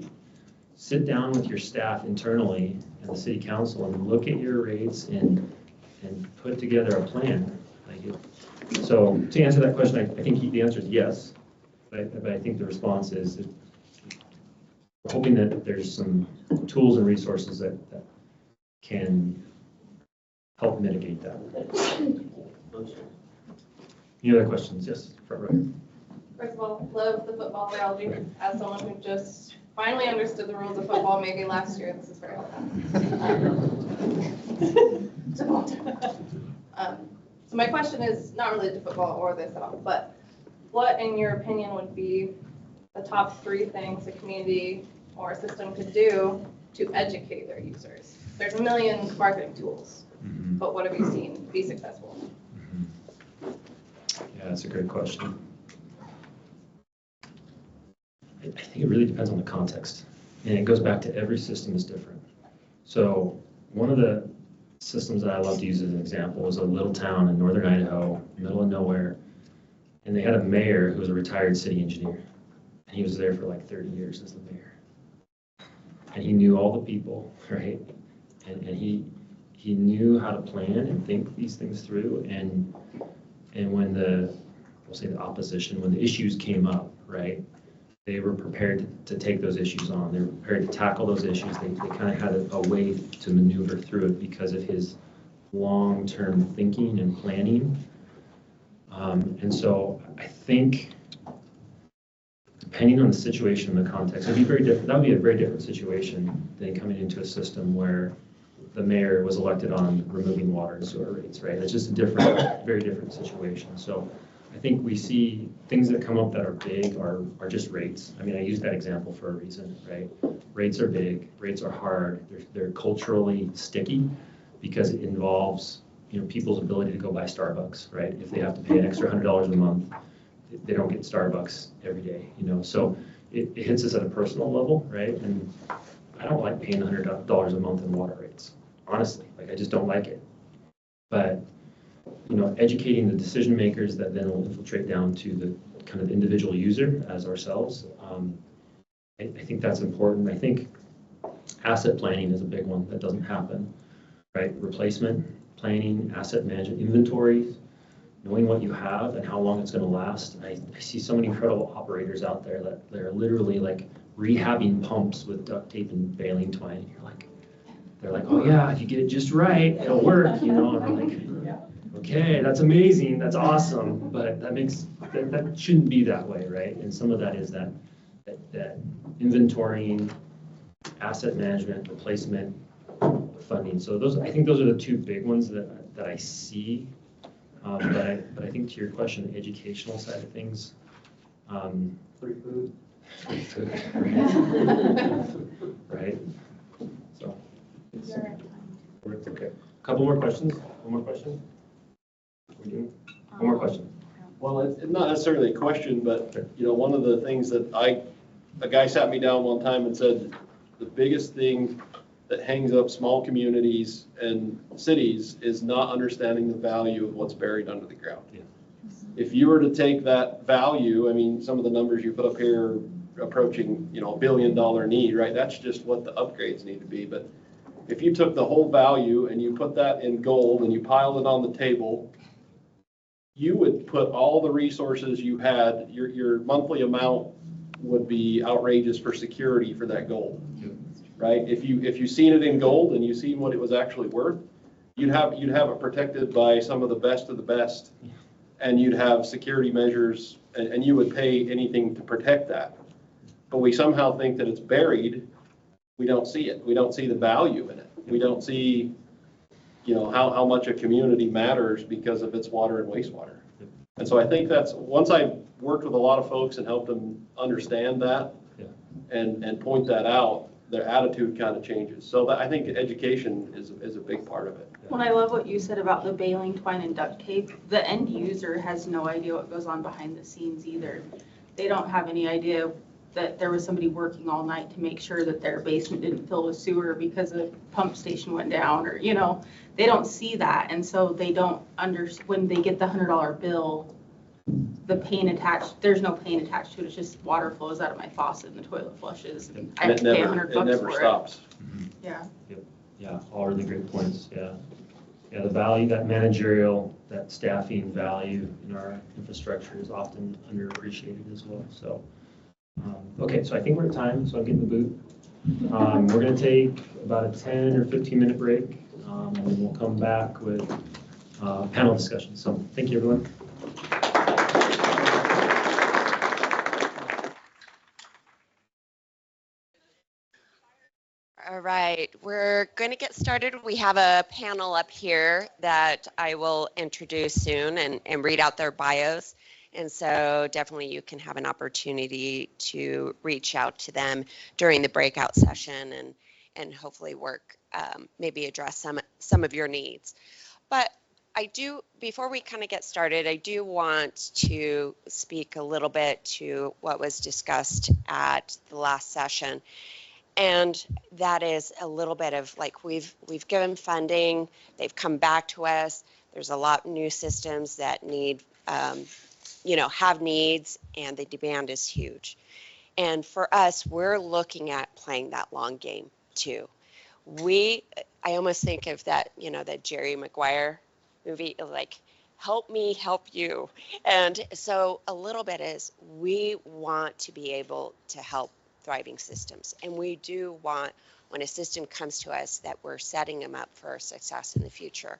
sit down with your staff internally and the city council and look at your rates and put together a plan. So to answer that question, I think the answer is yes, but I think the response is we're hoping that there's some tools and resources that can help mitigate that. Any other questions? Yes, front row. First of all, love the football analogy. As someone who just finally understood the rules of football maybe last year, this is very helpful. So my question is not related to football or this at all, but what, in your opinion, would be the top 3 things a community or a system could do to educate their users? There's a million marketing tools, but what have you seen be successful? Yeah, that's a great question. I think it really depends on the context, and it goes back to every system is different. So one of the systems that I love to use as an example was a little town in northern Idaho, middle of nowhere, and they had a mayor who was a retired city engineer, and he was there for like 30 years as the mayor, and he knew all the people, right? And he he knew how to plan and think these things through, and when we'll say the opposition, when the issues came up, right, they were prepared to take those issues on. They were prepared to tackle those issues. They kind of had a way to maneuver through it because of his long-term thinking and planning. And so I think, depending on the situation and the context, it'd be very different. That would be a very different situation than coming into a system where the mayor was elected on removing water and sewer rates, right? It's just a different, very different situation. So I think we see things that come up that are big are just rates. I mean, I use that example for a reason, right? Rates are big, rates are hard, they're culturally sticky because it involves, you know, people's ability to go buy Starbucks, right? If they have to pay an extra $100 a month, they don't get Starbucks every day, you know? So it hits us at a personal level, right? And I don't like paying $100 a month in water rates, honestly. Like, I just don't like it. But, you know, educating the decision makers that then will infiltrate down to the kind of individual user as ourselves, I think that's important. I think asset planning is a big one that doesn't happen, right? Replacement planning, asset management, inventories, knowing what you have and how long it's going to last. I see so many incredible operators out there that they're literally like rehabbing pumps with duct tape and baling twine. And you're like, they're like, oh yeah, if you get it just right, it'll work, you know? And I'm like, okay, that's amazing, that's awesome, but that shouldn't be that way, right? And some of that is that inventorying, asset management, replacement, funding. So I think those are the two big ones that I see. But I think to your question, the educational side of things. Free food. Free food. Right. So. It's okay. A couple more questions. One more question. One more question. Well, it's not necessarily a question, but, you know, one of the things that a guy sat me down one time and said, the biggest thing that hangs up small communities and cities is not understanding the value of what's buried under the ground. Yeah. If you were to take that value, I mean, some of the numbers you put up here approaching, you know, $1 billion need, right? That's just what the upgrades need to be. But if you took the whole value and you put that in gold and you piled it on the table, you would put all the resources you had, your monthly amount would be outrageous for security for that gold. Yeah. Right? If you seen it in gold and you seen what it was actually worth, you'd have it protected by some of the best of the best, and you'd have security measures, and you would pay anything to protect that. But we somehow think that it's buried. We don't see it. We don't see the value in it. We don't see, you know, how much a community matters because of its water and wastewater. And so I think that's, once I worked with a lot of folks and helped them understand that, and point that out, their attitude kind of changes. So that, I think education is a big part of it. Well, I love what you said about the baling twine and duct tape. The end user has no idea what goes on behind the scenes either. They don't have any idea that there was somebody working all night to make sure that their basement didn't fill with sewer because a pump station went down, or, you know, they don't see that. And so they don't when they get the $100 bill, the pain attached, there's no pain attached to it. It's just water flows out of my faucet and the toilet flushes. And I have to pay $100 for it. It never stops. Yeah. Yep. Yeah, all really great points. Yeah. Yeah, the value, that managerial, that staffing value in our infrastructure is often underappreciated as well. So, okay, so I think we're at time, so I'm getting the boot. We're going to take about a 10 or 15-minute break, and then we'll come back with panel discussion. So thank you, everyone. All right, we're going to get started. We have a panel up here that I will introduce soon and read out their bios. And so definitely you can have an opportunity to reach out to them during the breakout session and hopefully work, maybe address some of your needs. But I do, before we kind of get started, I do want to speak a little bit to what was discussed at the last session. And that is a little bit of like, we've given funding, they've come back to us. There's a lot of new systems that need, have needs, and the demand is huge. And for us, we're looking at playing that long game too. I almost think of that, that Jerry Maguire movie, like, help me help you. And so a little bit is we want to be able to help thriving systems. And we do want, when a system comes to us, that we're setting them up for success in the future.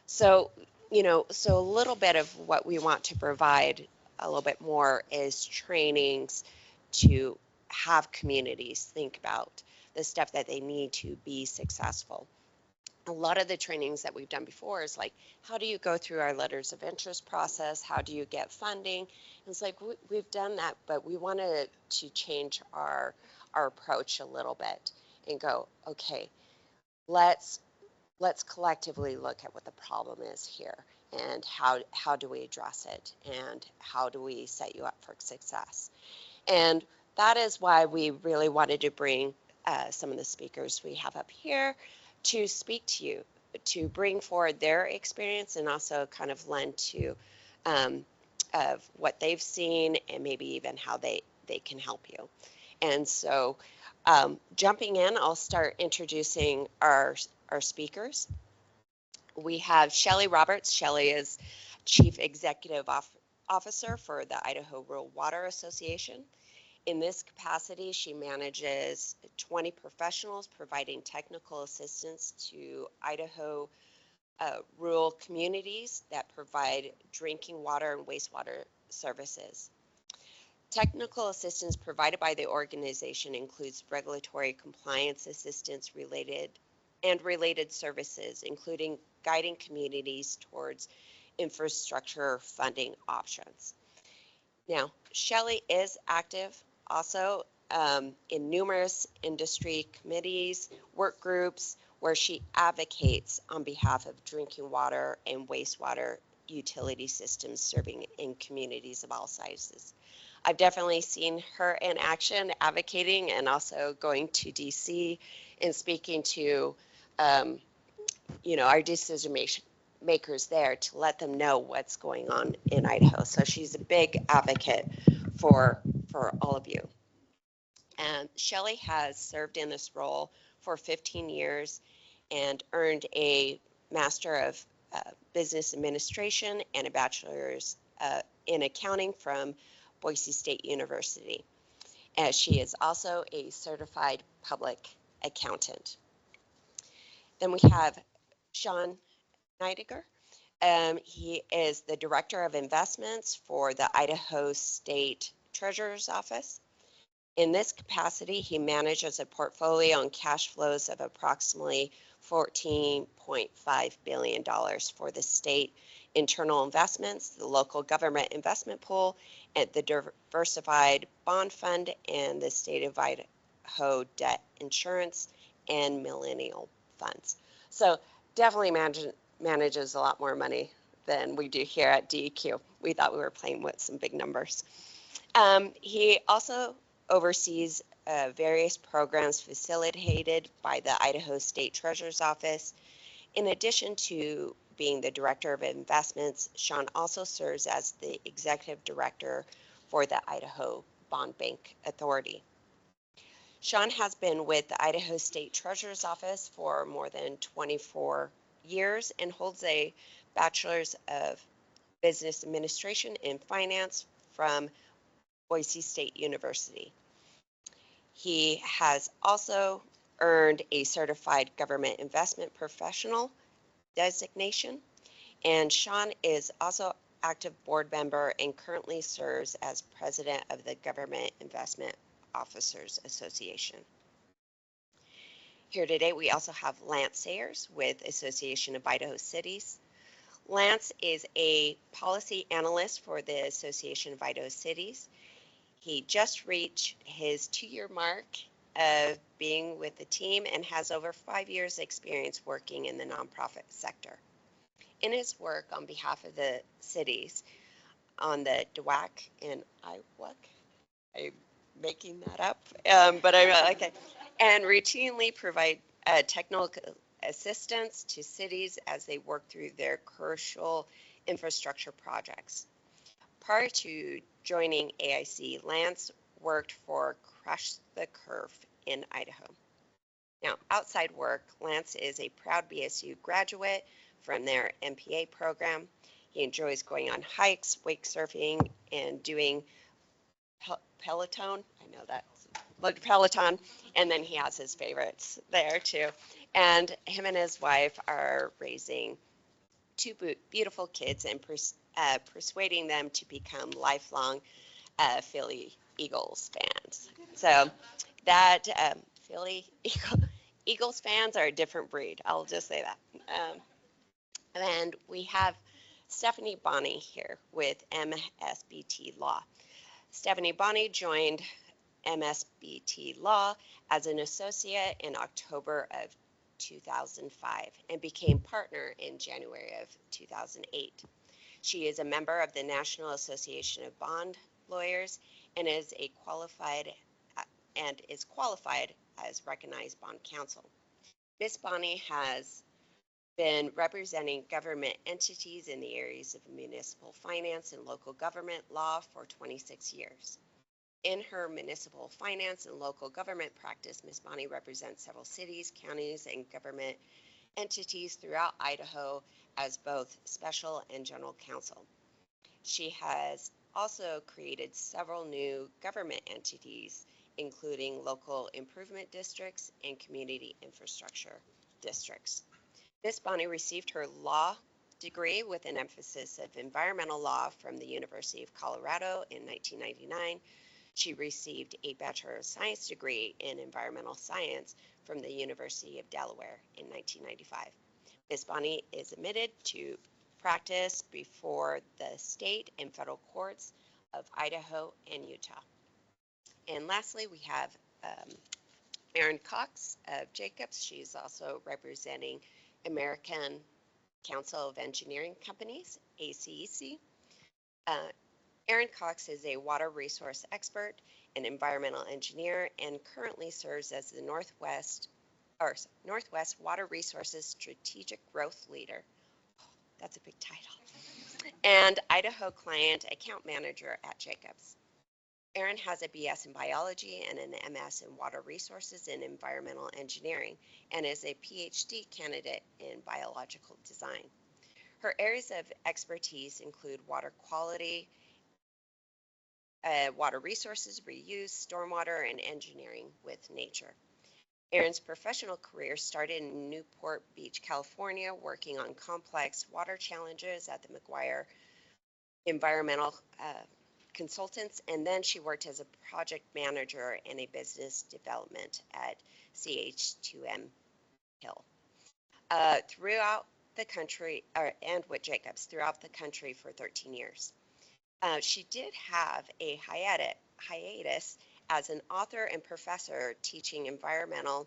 So, so a little bit of what we want to provide a little bit more is trainings to have communities think about the stuff that they need to be successful. A lot of the trainings that we've done before is like, how do you go through our letters of interest process? How do you get funding? And it's like, we've done that, but we wanted to change our approach a little bit and go, okay, let's collectively look at what the problem is here and how do we address it and how do we set you up for success. And that is why we really wanted to bring some of the speakers we have up here to speak to you, to bring forward their experience and also kind of lend to of what they've seen and maybe even how they can help you. And so jumping in, I'll start introducing our speakers. We have Shelley Roberts. Shelley is Chief Executive Officer for the Idaho Rural Water Association. In this capacity, she manages 20 professionals providing technical assistance to Idaho rural communities that provide drinking water and wastewater services. Technical assistance provided by the organization includes regulatory compliance assistance related services, including guiding communities towards infrastructure funding options. Now, Shelley is active also in numerous industry committees, work groups, where she advocates on behalf of drinking water and wastewater utility systems serving in communities of all sizes. I've definitely seen her in action advocating and also going to DC and speaking to our decision makers there to let them know what's going on in Idaho. So she's a big advocate for all of you. And Shelley has served in this role for 15 years and earned a Master of Business Administration and a Bachelor's in Accounting from Boise State University. She is also a certified public accountant. Then we have Sean Leydig. He is the Director of Investments for the Idaho State Treasurer's Office. In this capacity, he manages a portfolio and cash flows of approximately $14.5 billion for the state internal investments, the local government investment pool, and the diversified bond fund, and the state of Idaho debt insurance and millennial funds. So definitely manages a lot more money than we do here at DEQ. We thought we were playing with some big numbers. He also oversees various programs facilitated by the Idaho State Treasurer's Office. In addition to being the Director of Investments, Sean also serves as the Executive Director for the Idaho Bond Bank Authority. Sean has been with the Idaho State Treasurer's Office for more than 24 years and holds a Bachelor's of Business Administration in Finance from Boise State University. He has also earned a Certified Government Investment Professional designation, and Sean is also active board member and currently serves as president of the Government Investment Officers Association. Here today we also have Lance Sayers with Association of Idaho Cities. Lance is a policy analyst for the Association of Idaho Cities. He just reached his 2-year mark of being with the team and has over 5 years experience working in the nonprofit sector. In his work on behalf of the cities on the DWAC and IWAC, I'm making that up, but okay, and routinely provide technical assistance to cities as they work through their crucial infrastructure projects. Prior to joining AIC, Lance worked for Crush the Curve in Idaho. Now, outside work, Lance is a proud BSU graduate from their MPA program. He enjoys going on hikes, wake surfing, and doing Peloton. I know that, like Peloton. And then he has his favorites there too. And him and his wife are raising two beautiful kids and persuading them to become lifelong Philly Eagles fans. So that Philly Eagles fans are a different breed. I'll just say that. And we have Stephanie Bonney here with MSBT Law. Stephanie Bonney joined MSBT Law as an associate in October of 2005 and became partner in January of 2008. She is a member of the National Association of Bond Lawyers and is qualified as recognized bond counsel. Ms. Bonney has been representing government entities in the areas of municipal finance and local government law for 26 years. In her municipal finance and local government practice, Ms. Bonney represents several cities, counties, and government entities throughout Idaho as both special and general counsel. She has also created several new government entities, including local improvement districts and community infrastructure districts. Ms. Bonney received her law degree with an emphasis of environmental law from the University of Colorado in 1999. She received a Bachelor of Science degree in environmental science from the University of Delaware in 1995. Ms. Bonney is admitted to practice before the state and federal courts of Idaho and Utah. And lastly, we have Erin Cox of Jacobs. She's also representing American Council of Engineering Companies, ACEC. Erin Cox is a water resource expert and environmental engineer and currently serves as the Northwest Water Resources Strategic Growth Leader. Oh, that's a big title. And Idaho Client Account Manager at Jacobs. Erin has a BS in biology and an MS in water resources and environmental engineering and is a PhD candidate in biological design. Her areas of expertise include water quality, water resources, reuse, stormwater, and engineering with nature. Erin's professional career started in Newport Beach, California, working on complex water challenges at the McVey Environmental Consultants, and then she worked as a project manager and a business development at CH2M Hill. Throughout the country, and with Jacobs, throughout the country for 13 years. She did have a hiatus as an author and professor teaching environmental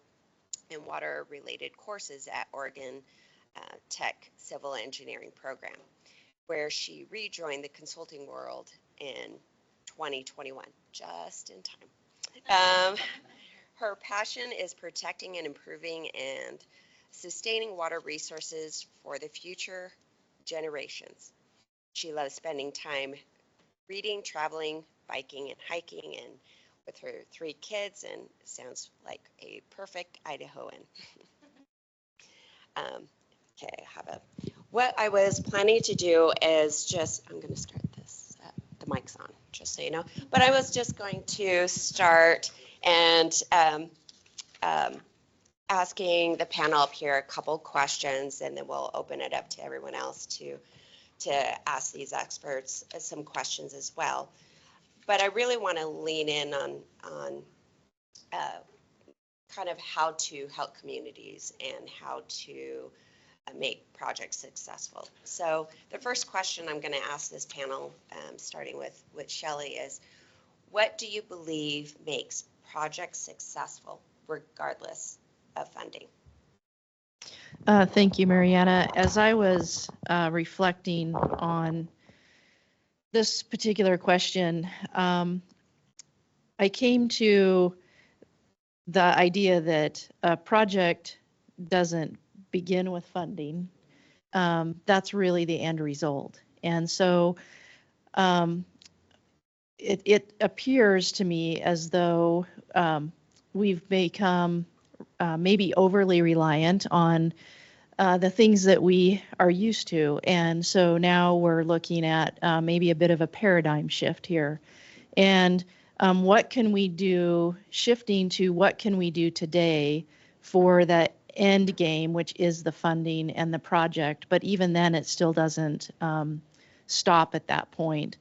and water-related courses at Oregon Tech Civil Engineering Program, where she rejoined the consulting world in 2021, just in time. Her passion is protecting and improving and sustaining water resources for the future generations. She loves spending time reading, traveling, biking, and hiking, and with her 3 kids, and sounds like a perfect Idahoan. Okay, what I was planning to do is just, I'm going to start this, the mic's on, just so you know, but I was just going to start and asking the panel up here a couple questions, and then we'll open it up to everyone else to ask these experts some questions as well. But I really want to lean in on kind of how to help communities and how to make projects successful. So the first question I'm going to ask this panel, starting with Shelley, is what do you believe makes projects successful regardless of funding? Thank you, MaryAnna. As I was reflecting on this particular question, I came to the idea that a project doesn't begin with funding. That's really the end result. And so it appears to me as though we've become maybe overly reliant on the things that we are used to. And so now we're looking at maybe a bit of a paradigm shift here. And what can we do, shifting to what can we do today for the end game, which is the funding and the project. But even then, it still doesn't stop at that point.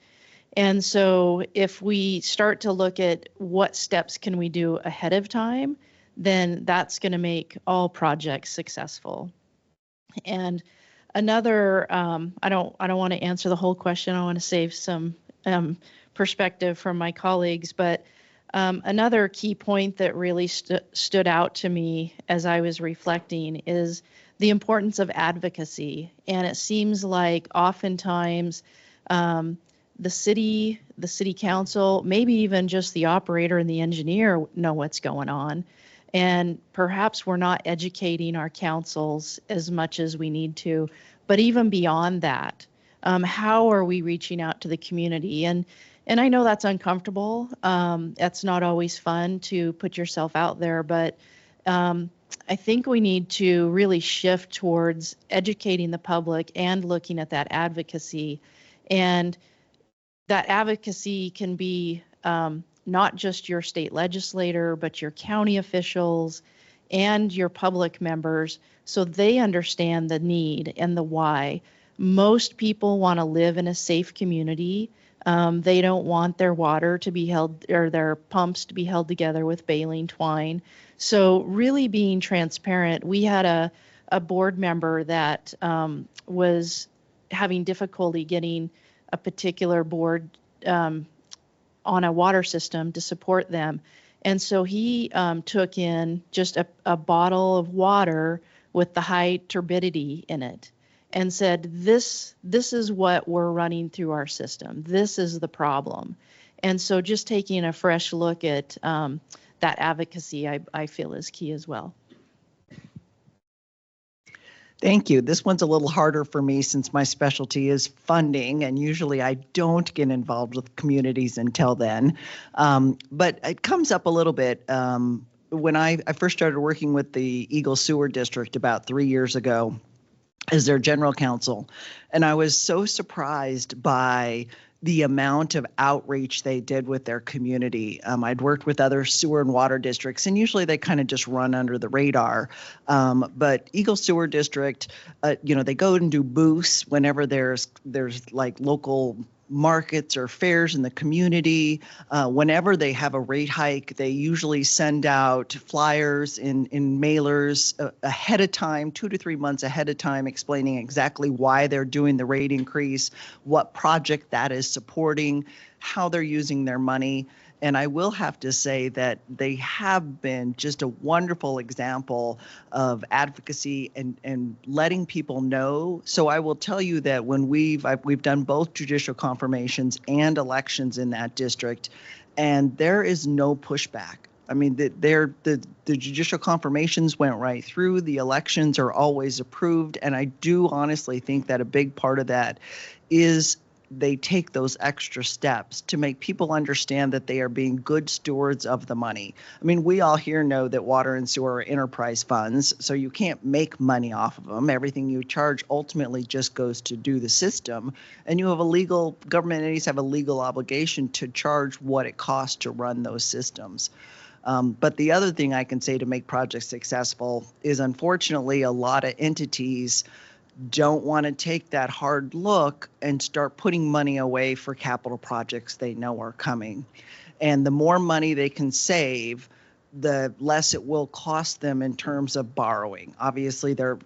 And so if we start to look at what steps can we do ahead of time, then that's going to make all projects successful. And another, I don't want to answer the whole question. I want to save some perspective from my colleagues, but another key point that really stood out to me as I was reflecting is the importance of advocacy. And it seems like oftentimes the city council, maybe even just the operator and the engineer know what's going on. And perhaps we're not educating our councils as much as we need to. But even beyond that, how are we reaching out to the community? And I know that's uncomfortable. That's not always fun to put yourself out there, but I think we need to really shift towards educating the public and looking at that advocacy. And that advocacy can be not just your state legislator, but your county officials and your public members, so they understand the need and the why. Most people want to live in a safe community. They don't want their water to be held, or their pumps to be held together with baling twine. So really being transparent. We had a board member that was having difficulty getting a particular board on a water system to support them. And so he took in just a bottle of water with the high turbidity in it and said, this is what we're running through our system. This is the problem. And so just taking a fresh look at that advocacy, I feel is key as well. Thank you. This one's a little harder for me since my specialty is funding, and usually I don't get involved with communities until then. But it comes up a little bit. When I first started working with the Eagle Sewer District about 3 years ago as their general counsel, and I was so surprised by the amount of outreach they did with their community. I'd worked with other sewer and water districts, and usually they kind of just run under the radar. But Eagle Sewer District, they go and do booths whenever there's like local markets or fairs in the community. Whenever they have a rate hike, they usually send out flyers in mailers ahead of time, 2 to 3 months ahead of time, explaining exactly why they're doing the rate increase, what project that is supporting, how they're using their money. And I will have to say that they have been just a wonderful example of advocacy and letting people know. So I will tell you that when we've done both judicial confirmations and elections in that district, and there is no pushback. I mean, the judicial confirmations went right through. The elections are always approved. And I do honestly think that a big part of that is they take those extra steps to make people understand that they are being good stewards of the money. I mean, we all here know that water and sewer are enterprise funds, so you can't make money off of them. Everything you charge ultimately just goes to do the system. And you have government entities have a legal obligation to charge what it costs to run those systems. But the other thing I can say to make projects successful is, unfortunately, a lot of entities don't want to take that hard look and start putting money away for capital projects they know are coming. And the more money they can save, the less it will cost them in terms of borrowing. Obviously, they're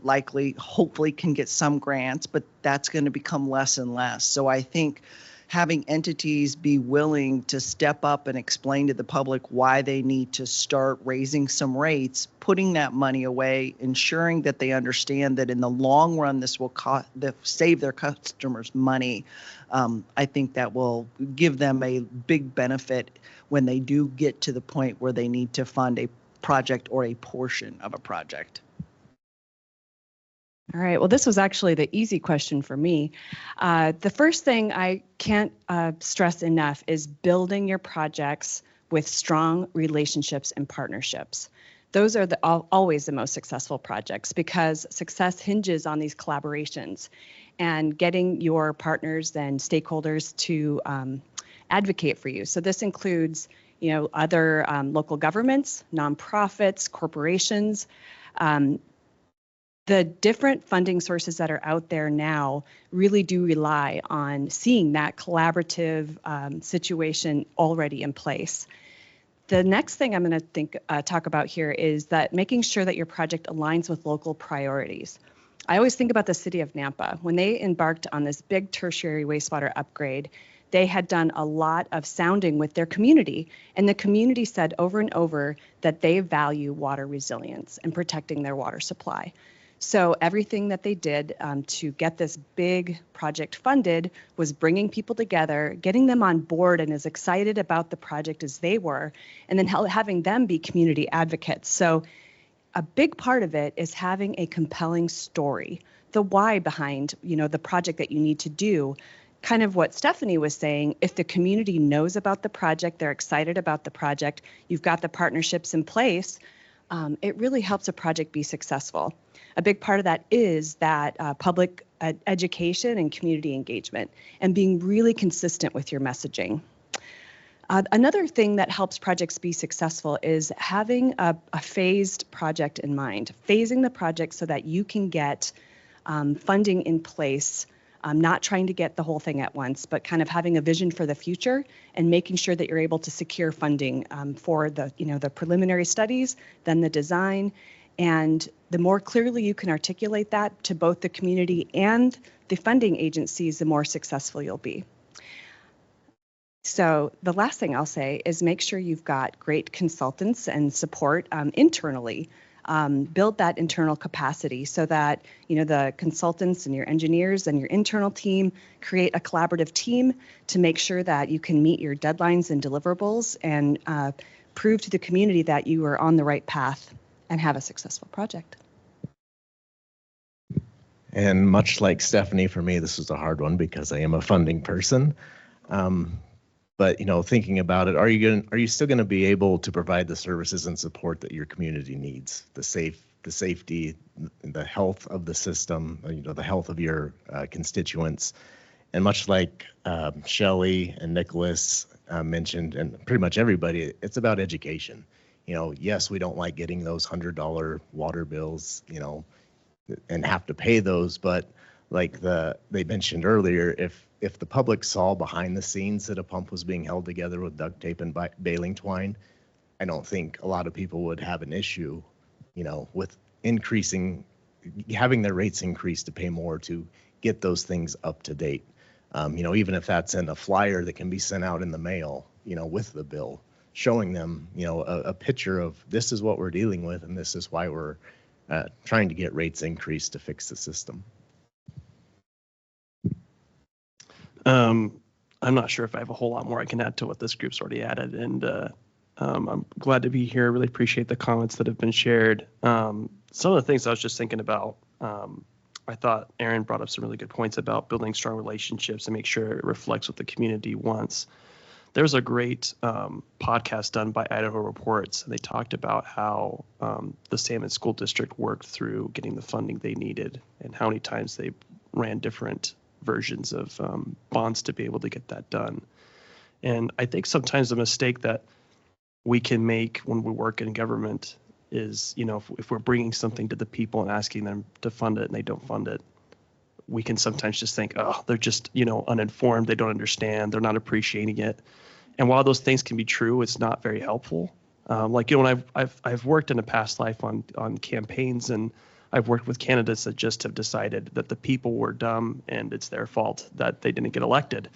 hopefully can get some grants, but that's going to become less and less. So I think having entities be willing to step up and explain to the public why they need to start raising some rates, putting that money away, ensuring that they understand that in the long run this will save their customers money. I think that will give them a big benefit when they do get to the point where they need to fund a project or a portion of a project. All right, well, this was actually the easy question for me. The first thing I can't stress enough is building your projects with strong relationships and partnerships. those are always the most successful projects because success hinges on these collaborations and getting your partners and stakeholders to advocate for you. So this includes, other local governments, nonprofits, corporations. The different funding sources that are out there now really do rely on seeing that collaborative situation already in place. The next thing I'm going to talk about here is that making sure that your project aligns with local priorities. I always think about the city of Nampa. When they embarked on this big tertiary wastewater upgrade, they had done a lot of sounding with their community, and the community said over and over that they value water resilience and protecting their water supply. So everything that they did to get this big project funded was bringing people together, getting them on board and as excited about the project as they were, and then having them be community advocates. So a big part of it is having a compelling story, the why behind, the project that you need to do. Kind of what Stephanie was saying, if the community knows about the project, they're excited about the project, you've got the partnerships in place, it really helps a project be successful. A big part of that is that public education and community engagement and being really consistent with your messaging. Another thing that helps projects be successful is having a phased project in mind, phasing the project so that you can get funding in place, not trying to get the whole thing at once, but kind of having a vision for the future and making sure that you're able to secure funding for the preliminary studies, then the design. And the more clearly you can articulate that to both the community and the funding agencies, the more successful you'll be. So the last thing I'll say is make sure you've got great consultants and support internally. Build that internal capacity so that the consultants and your engineers and your internal team create a collaborative team to make sure that you can meet your deadlines and deliverables and prove to the community that you are on the right path and have a successful project. And much like Stephanie, for me, this was a hard one because I am a funding person. But thinking about it, are you still going to be able to provide the services and support that your community needs? The safety, the health of the system, the health of your constituents, and much like Shelley and Nicolas mentioned, and pretty much everybody, it's about education. Yes, we don't like getting those $100 water bills, and have to pay those, but like they mentioned earlier, if the public saw behind the scenes that a pump was being held together with duct tape and baling twine, I don't think a lot of people would have an issue, with having their rates increased to pay more to get those things up to date. Even if that's in a flyer that can be sent out in the mail, with the bill, showing them, a picture of this is what we're dealing with and this is why we're trying to get rates increased to fix the system. I'm not sure if I have a whole lot more I can add to what this group's already added, and I'm glad to be here. Really appreciate the comments that have been shared. Some of the things I was just thinking about, I thought Aaron brought up some really good points about building strong relationships and make sure it reflects what the community wants. There's a great podcast done by Idaho Reports, and they talked about how the Salmon School District worked through getting the funding they needed and how many times they ran different versions of bonds to be able to get that done. And I think sometimes the mistake that we can make when we work in government is, if we're bringing something to the people and asking them to fund it and they don't fund it, we can sometimes just think, oh, they're just, uninformed, they don't understand, they're not appreciating it. And while those things can be true, it's not very helpful. When I've worked in a past life on campaigns, and I've worked with candidates that just have decided that the people were dumb and it's their fault that they didn't get elected.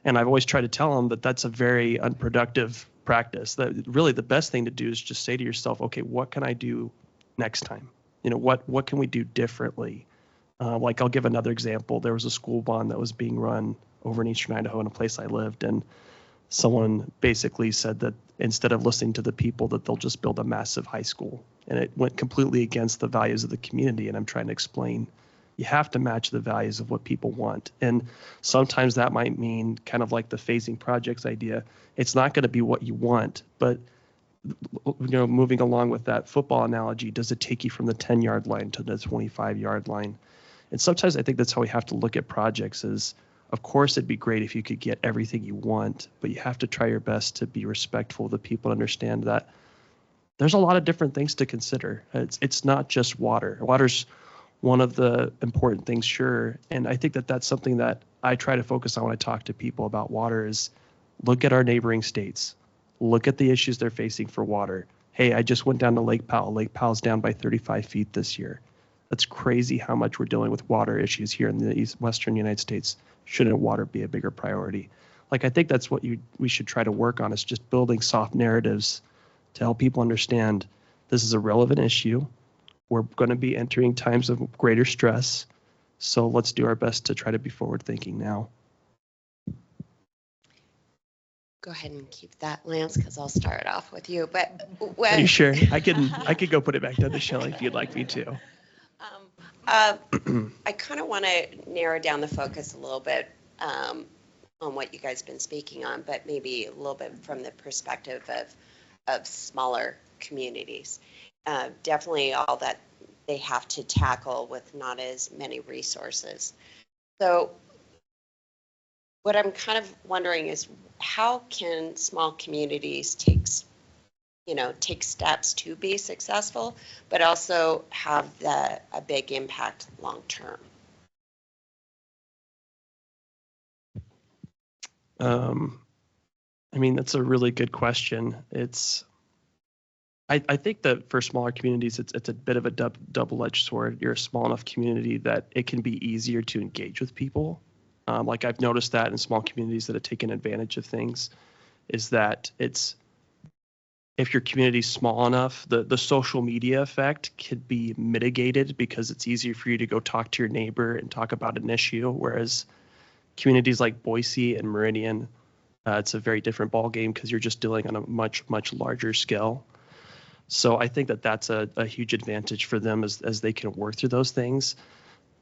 And I've always tried to tell them that that's a very unproductive practice. That really the best thing to do is just say to yourself, okay, what can I do next time? What can we do differently? I'll give another example. There was a school bond that was being run over in Eastern Idaho in a place I lived, and someone basically said that instead of listening to the people, that they'll just build a massive high school. And it went completely against the values of the community. And I'm trying to explain, you have to match the values of what people want. And sometimes that might mean kind of like the phasing projects idea. It's not going to be what you want, but moving along with that football analogy, does it take you from the 10-yard line to the 25-yard line? And sometimes I think that's how we have to look at projects is, of course, it'd be great if you could get everything you want, but you have to try your best to be respectful of the people, understand that there's a lot of different things to consider. It's not just water. Water's one of the important things, sure. And I think that that's something that I try to focus on when I talk to people about water is look at our neighboring states. Look at the issues they're facing for water. Hey, I just went down to Lake Powell. Lake Powell's down by 35 feet this year. That's crazy how much we're dealing with water issues here in the Western United States. Shouldn't water be a bigger priority? Like, I think that's what we should try to work on is just building soft narratives to help people understand this is a relevant issue. We're going to be entering times of greater stress. So let's do our best to try to be forward thinking now. Go ahead and keep that, Lance, because I'll start off with you. But Are you sure? I could go put it back down to Shelley if you'd like me to. I kind of want to narrow down the focus a little bit on what you guys have been speaking on, but maybe a little bit from the perspective of smaller communities. Definitely all that they have to tackle with not as many resources. So what I'm kind of wondering is how can small communities take steps to be successful, but also have a big impact long term? I mean, that's a really good question. I think that for smaller communities, it's a bit of a double-edged sword. You're a small enough community that it can be easier to engage with people. Like I've noticed that in small communities that have taken advantage of things, is that if your community's small enough, the social media effect could be mitigated because it's easier for you to go talk to your neighbor and talk about an issue. Whereas communities like Boise and Meridian, it's a very different ballgame because you're just dealing on a much, much larger scale. So I think that that's a huge advantage for them as they can work through those things.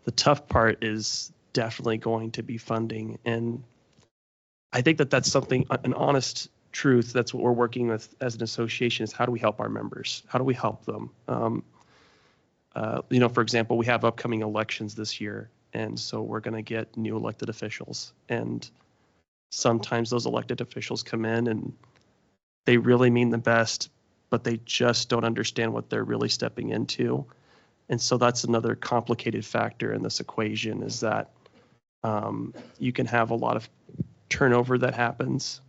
The tough part is definitely going to be funding. And I think that that's something, an honest truth, that's what we're working with as an association is how do we help our members? How do we help them? For example, we have upcoming elections this year. And so we're going to get new elected officials. And sometimes those elected officials come in and they really mean the best, but they just don't understand what they're really stepping into. And so that's another complicated factor in this equation is that you can have a lot of turnover that happens.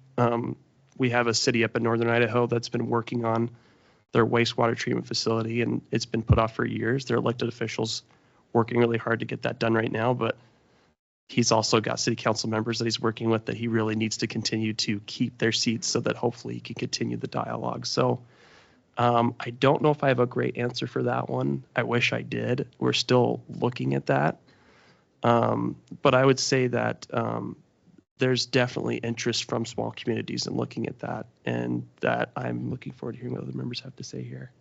We have a city up in northern Idaho that's been working on their wastewater treatment facility, and it's been put off for years. Their elected officials working really hard to get that done right now, but he's also got city council members that he's working with that he really needs to continue to keep their seats so that hopefully he can continue the dialogue. So I don't know if I have a great answer for that one. I wish I did. We're still looking at that. But I would say that there's definitely interest from small communities in looking at that, and that I'm looking forward to hearing what other members have to say here.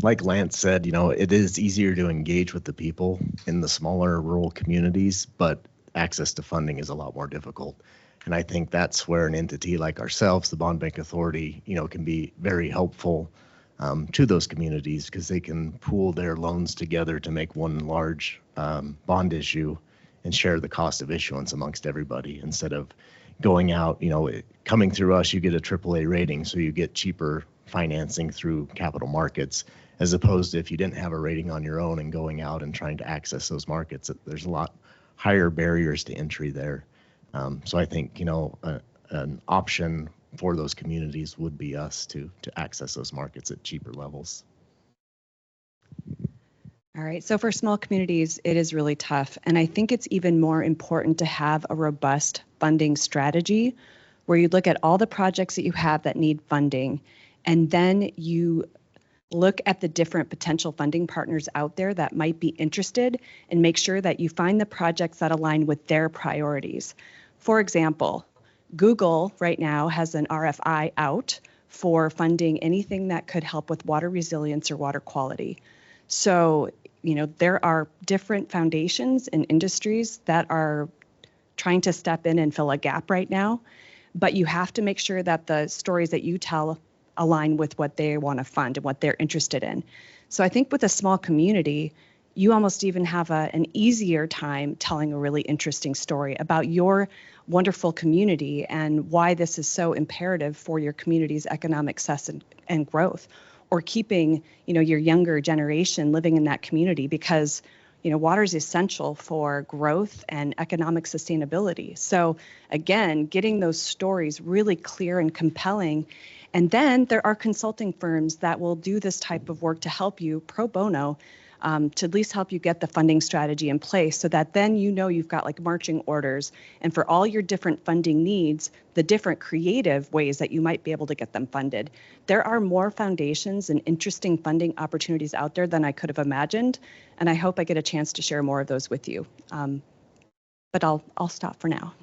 Like Lance said, it is easier to engage with the people in the smaller rural communities, but access to funding is a lot more difficult. And I think that's where an entity like ourselves, the Bond Bank Authority, can be very helpful to those communities because they can pool their loans together to make one large bond issue and share the cost of issuance amongst everybody instead of going out, coming through us, you get a AAA rating, so you get cheaper financing through capital markets, as opposed to if you didn't have a rating on your own and going out and trying to access those markets. There's a lot higher barriers to entry there. So I think, an option for those communities would be us to access those markets at cheaper levels. All right, so for small communities, it is really tough. And I think it's even more important to have a robust funding strategy where you look at all the projects that you have that need funding, and then you look at the different potential funding partners out there that might be interested and make sure that you find the projects that align with their priorities. For example, Google right now has an RFI out for funding anything that could help with water resilience or water quality. So, there are different foundations and industries that are trying to step in and fill a gap right now. but you have to make sure that the stories that you tell align with what they want to fund and what they're interested in. So I think with a small community, you almost even have an easier time telling a really interesting story about your wonderful community and why this is so imperative for your community's economic success and growth, or keeping, your younger generation living in that community, because water is essential for growth and economic sustainability. So again, getting those stories really clear and compelling. And then there are consulting firms that will do this type of work to help you pro bono, to at least help you get the funding strategy in place, so that then you've got like marching orders, and for all your different funding needs, the different creative ways that you might be able to get them funded. There are more foundations and interesting funding opportunities out there than I could have imagined, and I hope I get a chance to share more of those with you. But I'll stop for now.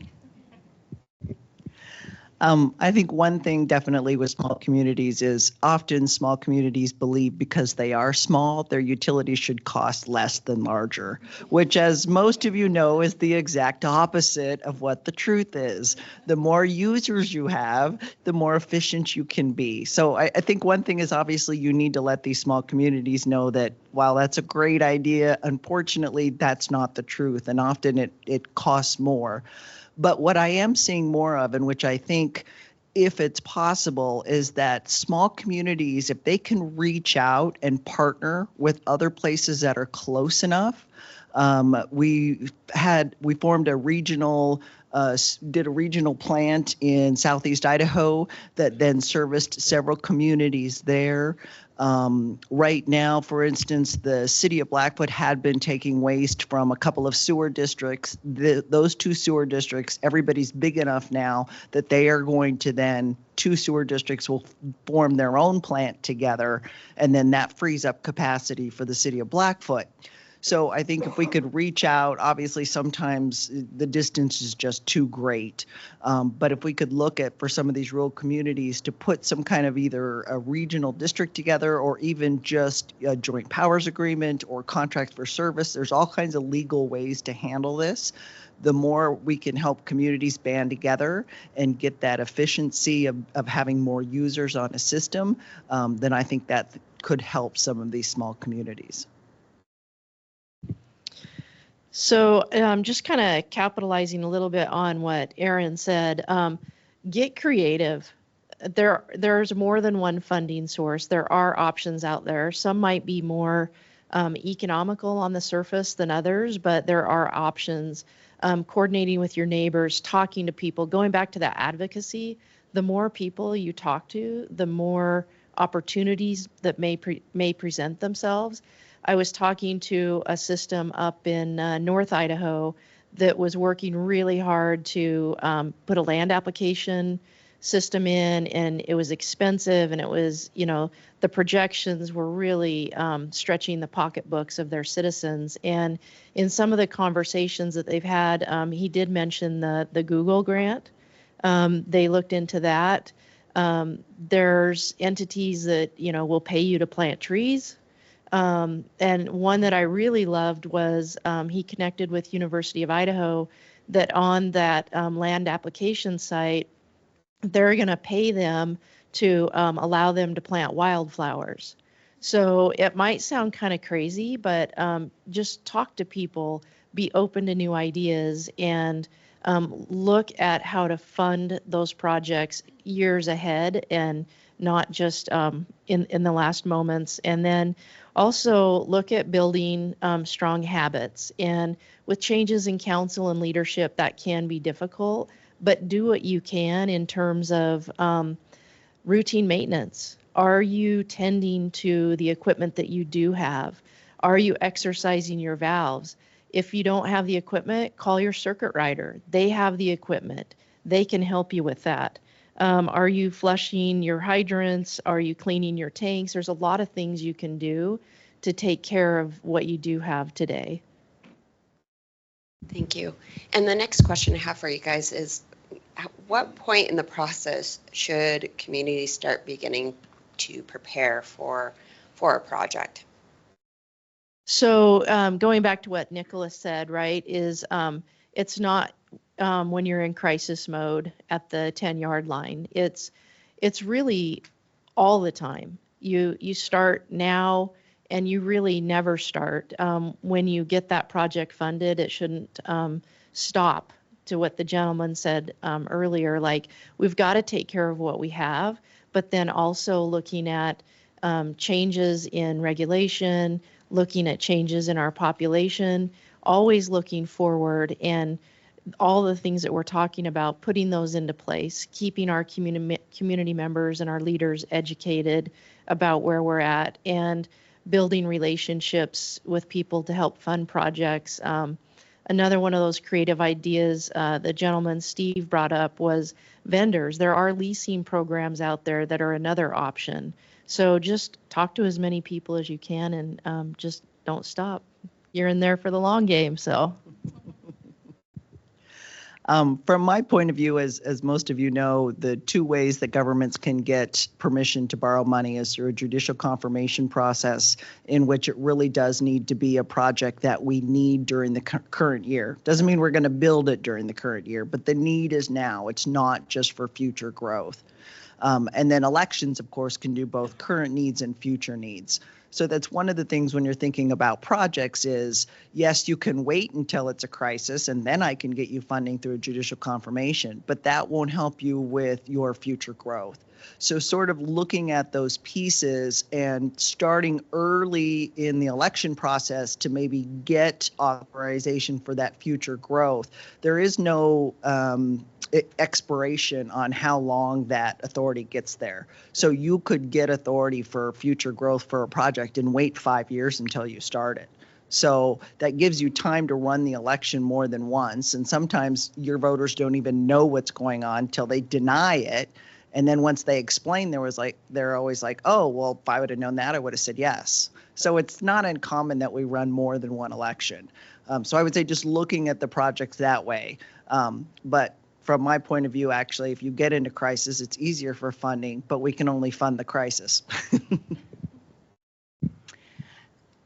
I think one thing definitely with small communities is often small communities believe because they are small, their utilities should cost less than larger, which, as most of you know, is the exact opposite of what the truth is. The more users you have, the more efficient you can be. So I think one thing is obviously you need to let these small communities know that while that's a great idea, unfortunately, that's not the truth, and often it costs more. But what I am seeing more of, and which I think, if it's possible, is that small communities, if they can reach out and partner with other places that are close enough. We formed a regional, did a regional plant in southeast Idaho that then serviced several communities there. Right now, for instance, the city of Blackfoot had been taking waste from a couple of sewer districts. Those two sewer districts, everybody's big enough now that they are going to then, two sewer districts will form their own plant together, and then that frees up capacity for the city of Blackfoot. So I think if we could reach out, obviously sometimes the distance is just too great. But if we could look at, for some of these rural communities, to put some kind of either a regional district together, or even just a joint powers agreement or contract for service, there's all kinds of legal ways to handle this. The more we can help communities band together and get that efficiency of having more users on a system, then I think that could help some of these small communities. So just kind of capitalizing a little bit on what Aaron said, get creative. There's more than one funding source. There are options out there. Some might be more economical on the surface than others, but there are options. Coordinating with your neighbors, talking to people, going back to that advocacy, the more people you talk to, the more opportunities that may present themselves. I was talking to a system up in North Idaho that was working really hard to put a land application system in, and it was expensive, and it was, the projections were really stretching the pocketbooks of their citizens. And in some of the conversations that they've had, he did mention the Google grant. They looked into that. There's entities that, will pay you to plant trees. And one that I really loved was he connected with University of Idaho, that on that land application site, they're going to pay them to allow them to plant wildflowers. So it might sound kind of crazy, but just talk to people, be open to new ideas, and look at how to fund those projects years ahead and not just in the last moments. And then also look at building strong habits. And with changes in council and leadership, that can be difficult, but do what you can in terms of routine maintenance. Are you tending to the equipment that you do have? Are you exercising your valves? If you don't have the equipment, call your circuit rider. They have the equipment. They can help you with that. Are you flushing your hydrants? Are you cleaning your tanks? There's a lot of things you can do to take care of what you do have today. Thank you. And the next question I have for you guys is, at what point in the process should communities start beginning to prepare for a project? So going back to what Nicolas said, right, is it's not when you're in crisis mode at the 10-yard line. It's really all the time. You start now and you really never start. When you get that project funded, it shouldn't stop, to what the gentleman said earlier. Like, we've got to take care of what we have, but then also looking at changes in regulation, looking at changes in our population, always looking forward, and all the things that we're talking about, putting those into place, keeping our community members and our leaders educated about where we're at, and building relationships with people to help fund projects. Another one of those creative ideas the gentleman Steve brought up was vendors. There are leasing programs out there that are another option. So just talk to as many people as you can, and just don't stop. You're in there for the long game, so. From my point of view, as most of you know, the two ways that governments can get permission to borrow money is through a judicial confirmation process, in which it really does need to be a project that we need during the current year. Doesn't mean we're going to build it during the current year, but the need is now. It's not just for future growth. And then elections, of course, can do both current needs and future needs. So that's one of the things when you're thinking about projects is, yes, you can wait until it's a crisis and then I can get you funding through a judicial confirmation, but that won't help you with your future growth. So sort of looking at those pieces and starting early in the election process to maybe get authorization for that future growth. There is no expiration on how long that authority gets there. So you could get authority for future growth for a project and wait 5 years until you start it. So that gives you time to run the election more than once. And sometimes your voters don't even know what's going on till they deny it. And then once they explain, they're always like, oh, well, if I would have known that, I would have said yes. So it's not uncommon that we run more than one election. So I would say just looking at the projects that way. But from my point of view, actually, if you get into crisis, it's easier for funding, but we can only fund the crisis.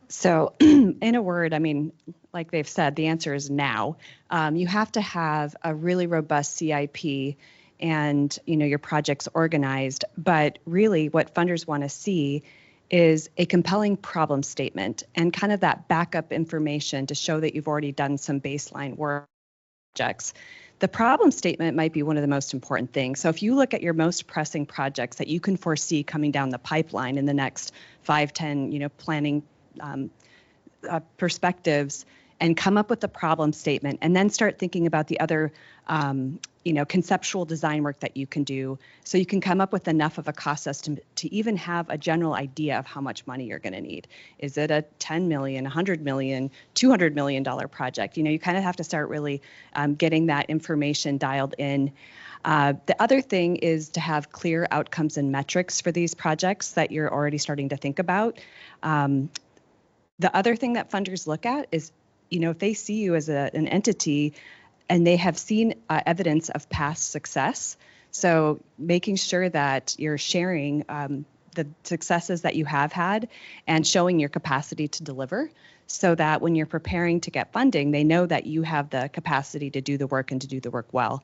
So in a word, I mean, like they've said, the answer is now. You have to have a really robust CIP and, you know, your projects organized. But really what funders want to see is a compelling problem statement and kind of that backup information to show that you've already done some baseline work projects. The problem statement might be one of the most important things. So if you look at your most pressing projects that you can foresee coming down the pipeline in the next 5, 10, you know, planning perspectives, and come up with the problem statement, and then start thinking about the other, you know, conceptual design work that you can do, so you can come up with enough of a cost estimate to even have a general idea of how much money you're going to need. Is it a $10 million, $100 million, $200 million project? You know, you kind of have to start really getting that information dialed in. The other thing is to have clear outcomes and metrics for these projects that you're already starting to think about. The other thing that funders look at is, you know, if they see you as an entity and they have seen evidence of past success, so making sure that you're sharing the successes that you have had and showing your capacity to deliver, so that when you're preparing to get funding, they know that you have the capacity to do the work and to do the work well.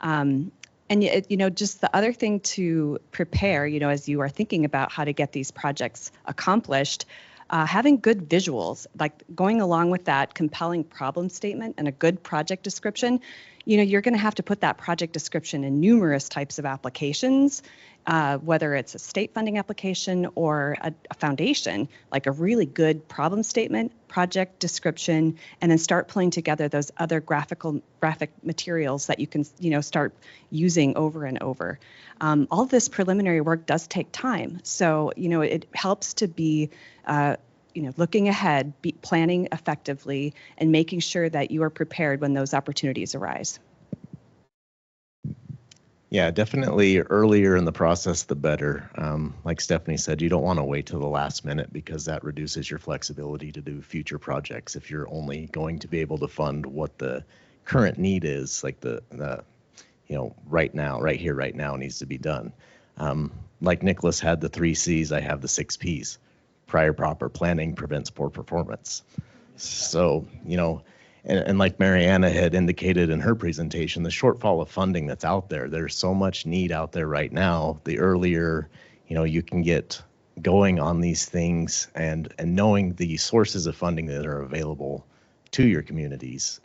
And, you know, just the other thing to prepare, you know, as you are thinking about how to get these projects accomplished, having good visuals, like going along with that compelling problem statement and a good project description. You know, you're going to have to put that project description in numerous types of applications, whether it's a state funding application or a foundation, like a really good problem statement, project description, and then start pulling together those other graphic materials that you can, you know, start using over and over. All this preliminary work does take time. So, you know, it helps to be, you know, looking ahead, planning effectively, and making sure that you are prepared when those opportunities arise. Yeah, definitely earlier in the process, the better. Like Stephanie said, you don't want to wait till the last minute, because that reduces your flexibility to do future projects. If you're only going to be able to fund what the current need is, like the you know, right now, right here, right now needs to be done. Like Nicolas had the 3 C's, I have the 6 P's. Prior proper planning prevents poor performance. So, you know, and like MaryAnna had indicated in her presentation, the shortfall of funding that's out there, there's so much need out there right now. The earlier, you can get going on these things and knowing the sources of funding that are available to your communities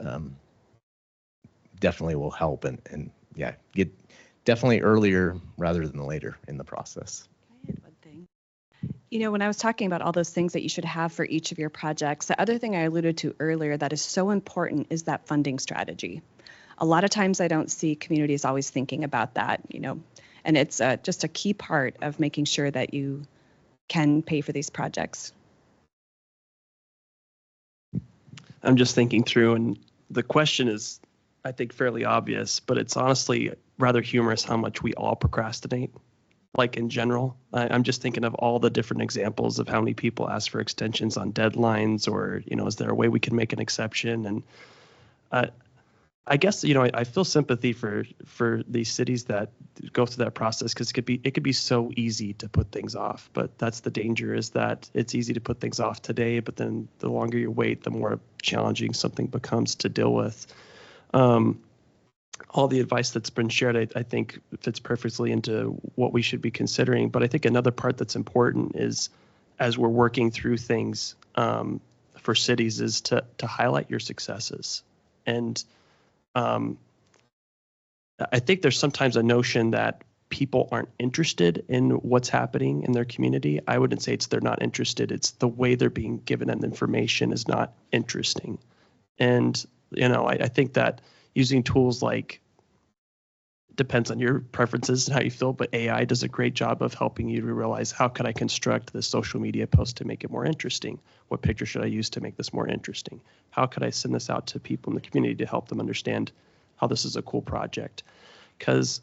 definitely will help and get definitely earlier rather than later in the process. When I was talking about all those things that you should have for each of your projects, the other thing I alluded to earlier that is so important is that funding strategy. A lot of times I don't see communities always thinking about that, and it's just a key part of making sure that you can pay for these projects. I'm just thinking through, and the question is, I think, fairly obvious, but it's honestly rather humorous how much we all procrastinate. Like in general, I'm just thinking of all the different examples of how many people ask for extensions on deadlines, or, is there a way we can make an exception? And I guess, I feel sympathy for these cities that go through that process, because it could be so easy to put things off. But that's the danger, is that it's easy to put things off today, but then the longer you wait, the more challenging something becomes to deal with. All the advice that's been shared, I think, fits perfectly into what we should be considering. But I think another part that's important is, as we're working through things for cities, is to highlight your successes. And I think there's sometimes a notion that people aren't interested in what's happening in their community. I wouldn't say they're not interested. It's the way they're being given that information is not interesting. And, I think that using tools like, depends on your preferences and how you feel, but AI does a great job of helping you to realize, how can I construct this social media post to make it more interesting? What picture should I use to make this more interesting? How could I send this out to people in the community to help them understand how this is a cool project? Because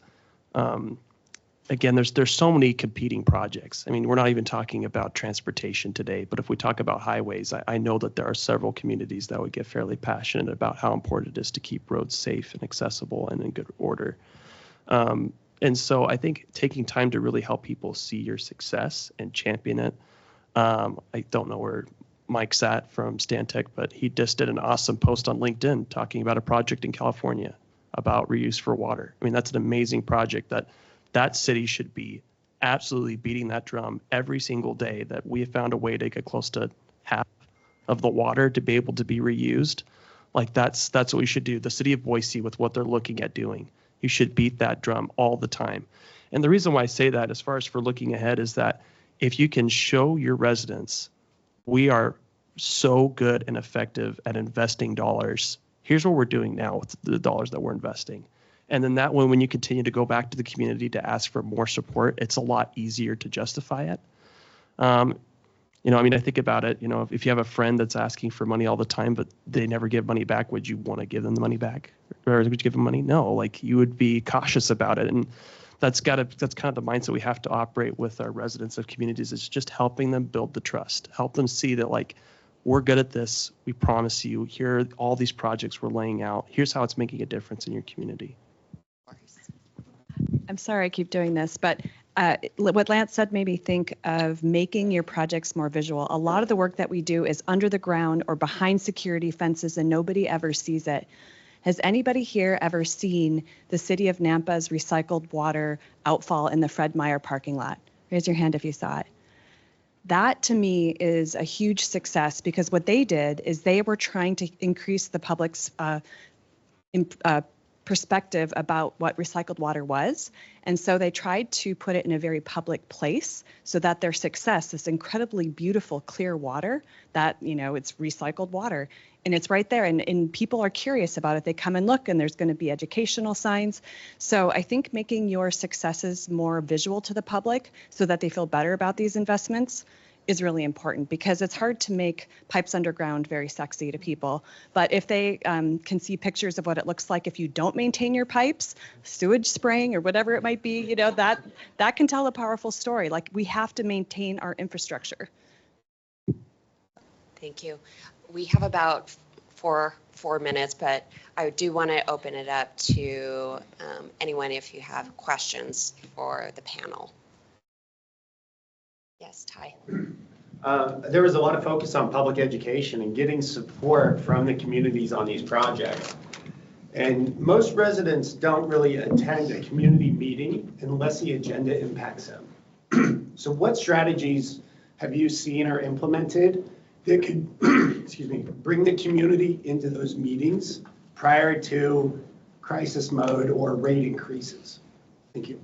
again, there's so many competing projects. I mean, we're not even talking about transportation today, but if we talk about highways, I know that there are several communities that would get fairly passionate about how important it is to keep roads safe and accessible and in good order. And so I think taking time to really help people see your success and champion it. I don't know where Mike's at from Stantec, but he just did an awesome post on LinkedIn talking about a project in California about reuse for water. I mean, that's an amazing project that city should be absolutely beating that drum every single day, that we have found a way to get close to half of the water to be able to be reused. Like that's what we should do. The city of Boise, with what they're looking at doing, you should beat that drum all the time. And the reason why I say that, as far as for looking ahead, is that if you can show your residents, we are so good and effective at investing dollars. Here's what we're doing now with the dollars that we're investing. And then that way, when you continue to go back to the community to ask for more support, it's a lot easier to justify it. I think about it, if you have a friend that's asking for money all the time, but they never give money back, would you want to give them the money back? Or would you give them money? No, you would be cautious about it. And that's kind of the mindset we have to operate with our residents of communities, is just helping them build the trust, help them see that we're good at this. We promise you, here are all these projects we're laying out. Here's how it's making a difference in your community. I'm sorry I keep doing this, but what Lance said made me think of making your projects more visual. A lot of the work that we do is under the ground or behind security fences, and nobody ever sees it. Has anybody here ever seen the city of Nampa's recycled water outfall in the Fred Meyer parking lot? Raise your hand if you saw it. That, to me, is a huge success, because what they did is they were trying to increase the public's perspective about what recycled water was. And so they tried to put it in a very public place, so that their success, this incredibly beautiful, clear water, that, it's recycled water, and it's right there. And people are curious about it. They come and look, and there's going to be educational signs. So I think making your successes more visual to the public, so that they feel better about these investments, is really important, because it's hard to make pipes underground very sexy to people. But if they can see pictures of what it looks like if you don't maintain your pipes, sewage spraying or whatever it might be, that can tell a powerful story. We have to maintain our infrastructure. Thank you. We have about four minutes, but I do want to open it up to anyone if you have questions for the panel. Yes, Ty. There was a lot of focus on public education and getting support from the communities on these projects. And most residents don't really attend a community meeting unless the agenda impacts them. So what strategies have you seen or implemented that could, excuse me, bring the community into those meetings prior to crisis mode or rate increases? Thank you.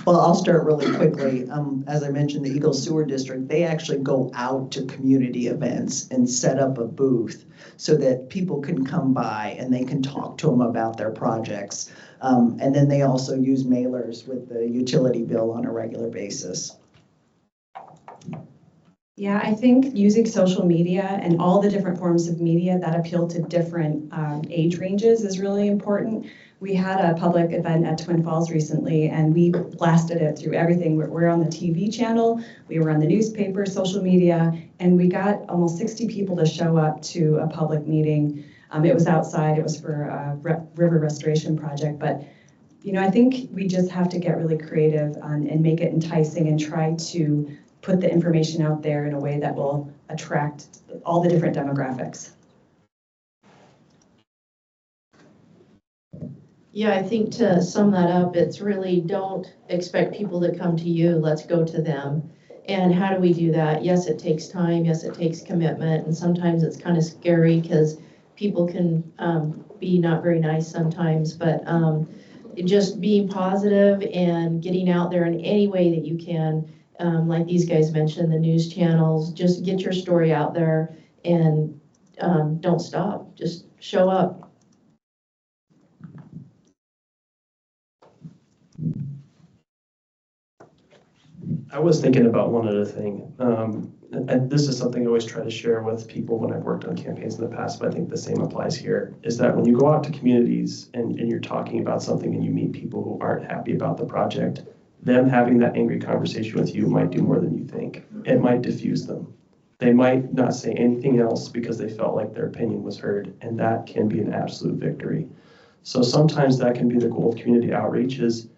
Well, I'll start really quickly. As I mentioned, the Eagle Sewer District, they actually go out to community events and set up a booth so that people can come by and they can talk to them about their projects. And then they also use mailers with the utility bill on a regular basis. Yeah, I think using social media and all the different forms of media that appeal to different age ranges is really important. We had a public event at Twin Falls recently, and we blasted it through everything. We're on the TV channel, we were on the newspaper, social media, and we got almost 60 people to show up to a public meeting. It was outside, it was for a river restoration project, but you know, I think we just have to get really creative and make it enticing and try to put the information out there in a way that will attract all the different demographics. Yeah, I think to sum that up, it's really don't expect people to come to you, let's go to them. And how do we do that? Yes, it takes time, yes, it takes commitment, and sometimes it's kind of scary because people can be not very nice sometimes, but just being positive and getting out there in any way that you can, like these guys mentioned, the news channels, just get your story out there and don't stop, just show up. I was thinking about one other thing, and this is something I always try to share with people when I've worked on campaigns in the past, but I think the same applies here, is that when you go out to communities and you're talking about something and you meet people who aren't happy about the project, them having that angry conversation with you might do more than you think. It might diffuse them. They might not say anything else because they felt like their opinion was heard, and that can be an absolute victory. So sometimes that can be the goal of community outreach is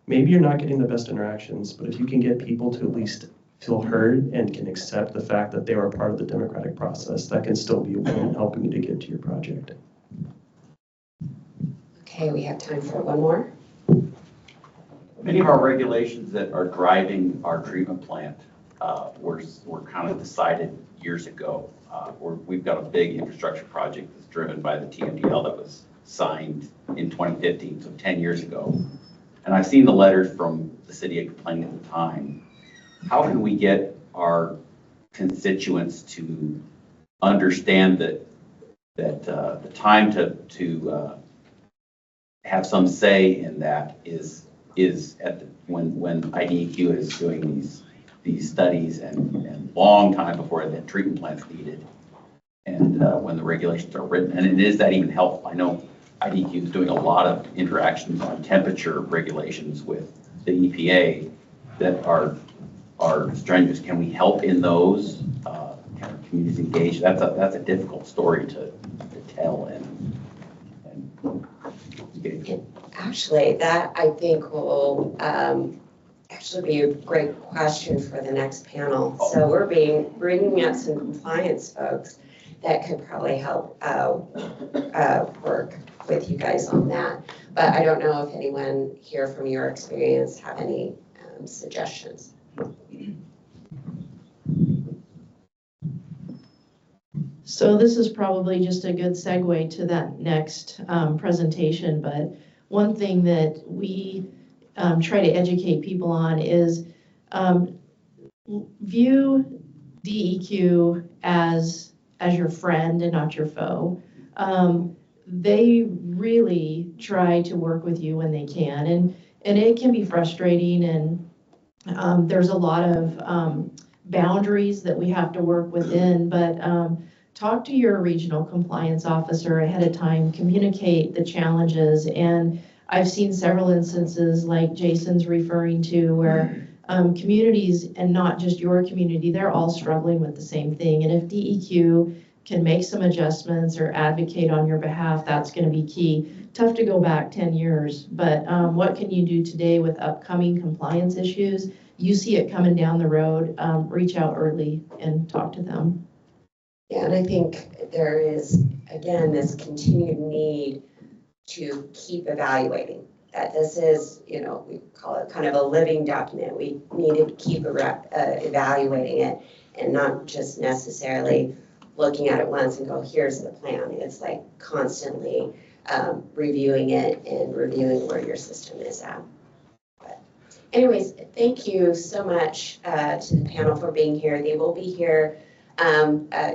maybe you're not getting the best interactions, but if you can get people to at least feel heard and can accept the fact that they were a part of the democratic process, that can still be a win in helping you to get to your project. Okay, we have time for one more. Many of our regulations that are driving our treatment plant were kind of decided years ago. We've got a big infrastructure project that's driven by the TMDL that was signed in 2015, so 10 years ago. And I've seen the letters from the city complaining at the time. How can we get our constituents to understand that the time to have some say in that is at when IDEQ is doing these studies and long time before the treatment plant's needed, and when the regulations are written, and is that even helpful? I know IDEQ is doing a lot of interactions on temperature regulations with the EPA that are strenuous. Can we help in those? Can communities engage? That's a difficult story to tell and engage. Actually, that I think will actually be a great question for the next panel. So we're bringing up some compliance folks that could probably help work with you guys on that. But I don't know if anyone here from your experience have any suggestions. So this is probably just a good segue to that next presentation, but one thing that we try to educate people on is view DEQ as your friend and not your foe. They really try to work with you when they can, and it can be frustrating, and there's a lot of boundaries that we have to work within, but talk to your regional compliance officer ahead of time, communicate the challenges, and I've seen several instances like Jason's referring to where communities, and not just your community, they're all struggling with the same thing, and if DEQ can make some adjustments or advocate on your behalf, that's going to be key. Tough to go back 10 years, but what can you do today with upcoming compliance issues? you see it coming down the road, reach out early and talk to them. Yeah, and I think there is, again, this continued need to keep evaluating. That this is, you know, we call it kind of a living document. We need to keep evaluating it and not just necessarily looking at it once and go, here's the plan. It's like constantly reviewing it and reviewing where your system is at. But anyways, thank you so much to the panel for being here. They will be here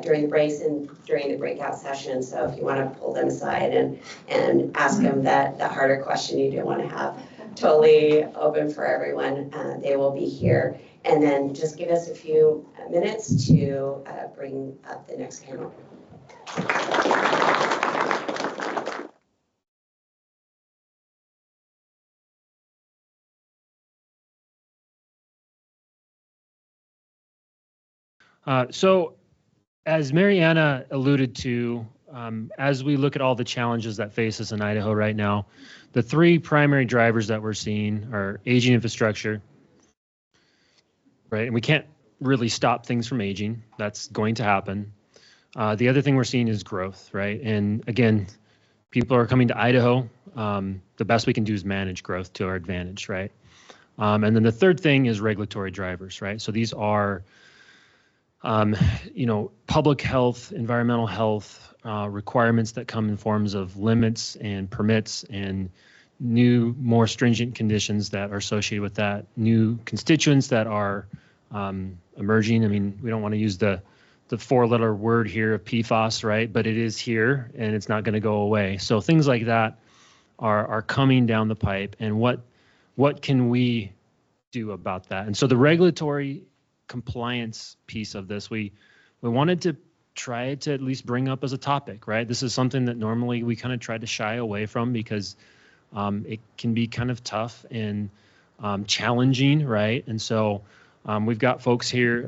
during the breaks and during the breakout session. So if you want to pull them aside and ask them that harder question you don't want to have totally open for everyone, they will be here. And then just give us a few minutes to bring up the next panel. So as MaryAnna alluded to, as we look at all the challenges that face us in Idaho right now, the three primary drivers that we're seeing are aging infrastructure, right? And we can't really stop things from aging. That's going to happen. The other thing we're seeing is growth, right? And again, people are coming to Idaho. The best we can do is manage growth to our advantage, right? And then the third thing is regulatory drivers, right? So these are public health, environmental health requirements that come in forms of limits and permits and new, more stringent conditions that are associated with that, new constituents that are emerging. I mean, we don't want to use the four-letter word here of PFAS, right? But it is here and it's not going to go away. So things like that are coming down the pipe. And what can we do about that? And so the regulatory compliance piece of this, we wanted to try to at least bring up as a topic, right? This is something that normally we kind of try to shy away from because it can be kind of tough and challenging, right? And so we've got folks here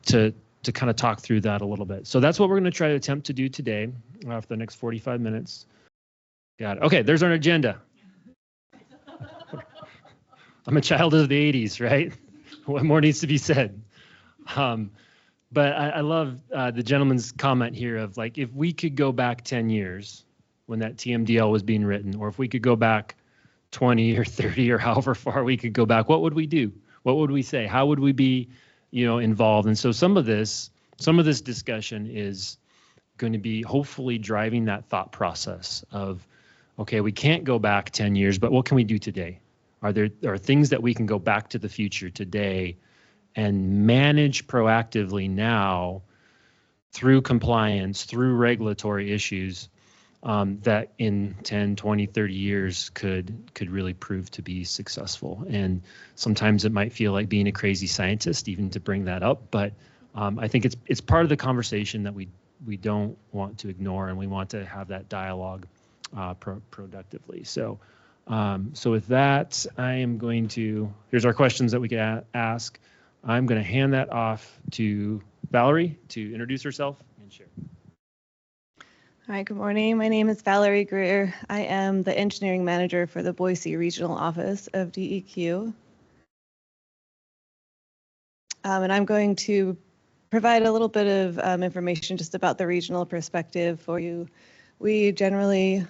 to kind of talk through that a little bit. So that's what we're going to try to attempt to do today for the next 45 minutes. Got it. Okay, there's our agenda. I'm a child of the 80s, right? What more needs to be said? But I love the gentleman's comment here of like, if we could go back 10 years when that TMDL was being written, or if we could go back 20 or 30 or however far we could go back, what would we do? What would we say? How would we be, involved? And so some of this discussion is going to be hopefully driving that thought process of, okay, we can't go back 10 years, but what can we do today? Are there things that we can go back to the future today and manage proactively now through compliance, through regulatory issues that in 10, 20, 30 years could really prove to be successful? And sometimes it might feel like being a crazy scientist even to bring that up, but I think it's part of the conversation that we don't want to ignore, and we want to have that dialogue productively. So with that, I am going to, here's our questions that we can ask. I'm going to hand that off to Valerie to introduce herself and share. Hi, good morning. My name is Valerie Greer. I am the engineering manager for the Boise Regional Office of DEQ. And I'm going to provide a little bit of information just about the regional perspective for you. We generally,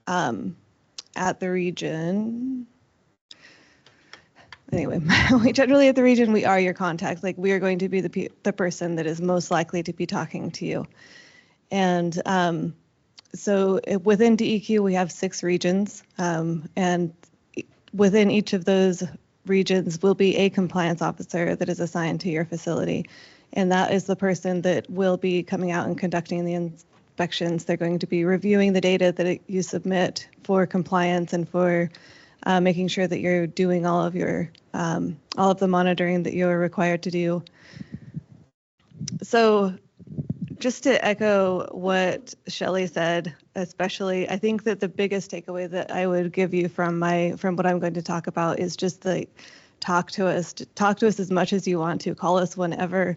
at the region, anyway, at the region, we are your contact. Like, we are going to be the person that is most likely to be talking to you. And so within DEQ, we have 6 regions, and within each of those regions will be a compliance officer that is assigned to your facility. And that is the person that will be coming out and conducting the inspections. They're going to be reviewing the data that you submit for compliance and for making sure that you're doing all of the monitoring that you're required to do. So just to echo what Shelley said, especially, I think that the biggest takeaway that I would give you from what I'm going to talk about is just talk to us as much as you want to. Call us whenever.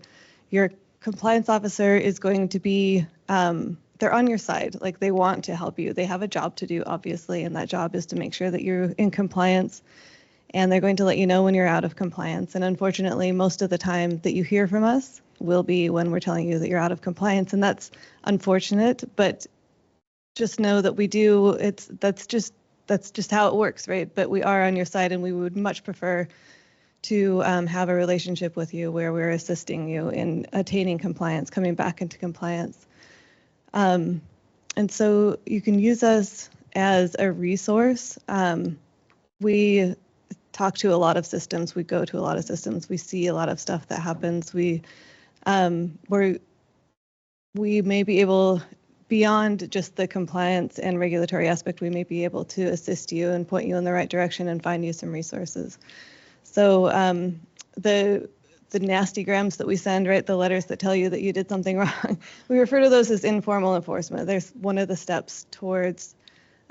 Your compliance officer is going to be, they're on your side. Like, they want to help you. They have a job to do, obviously, and that job is to make sure that you're in compliance. and they're going to let you know when you're out of compliance. And unfortunately, most of the time that you hear from us will be when we're telling you that you're out of compliance, and that's unfortunate, but just know that we do, that's just how it works, right? But we are on your side, and we would much prefer to have a relationship with you where we're assisting you in attaining compliance, coming back into compliance. And so you can use us as a resource. We talk to a lot of systems, we go to a lot of systems, we see a lot of stuff that happens. We may be able, beyond just the compliance and regulatory aspect, we may be able to assist you and point you in the right direction and find you some resources. So the nasty grams that we send, right, the letters that tell you that you did something wrong, we refer to those as informal enforcement. There's one of the steps towards,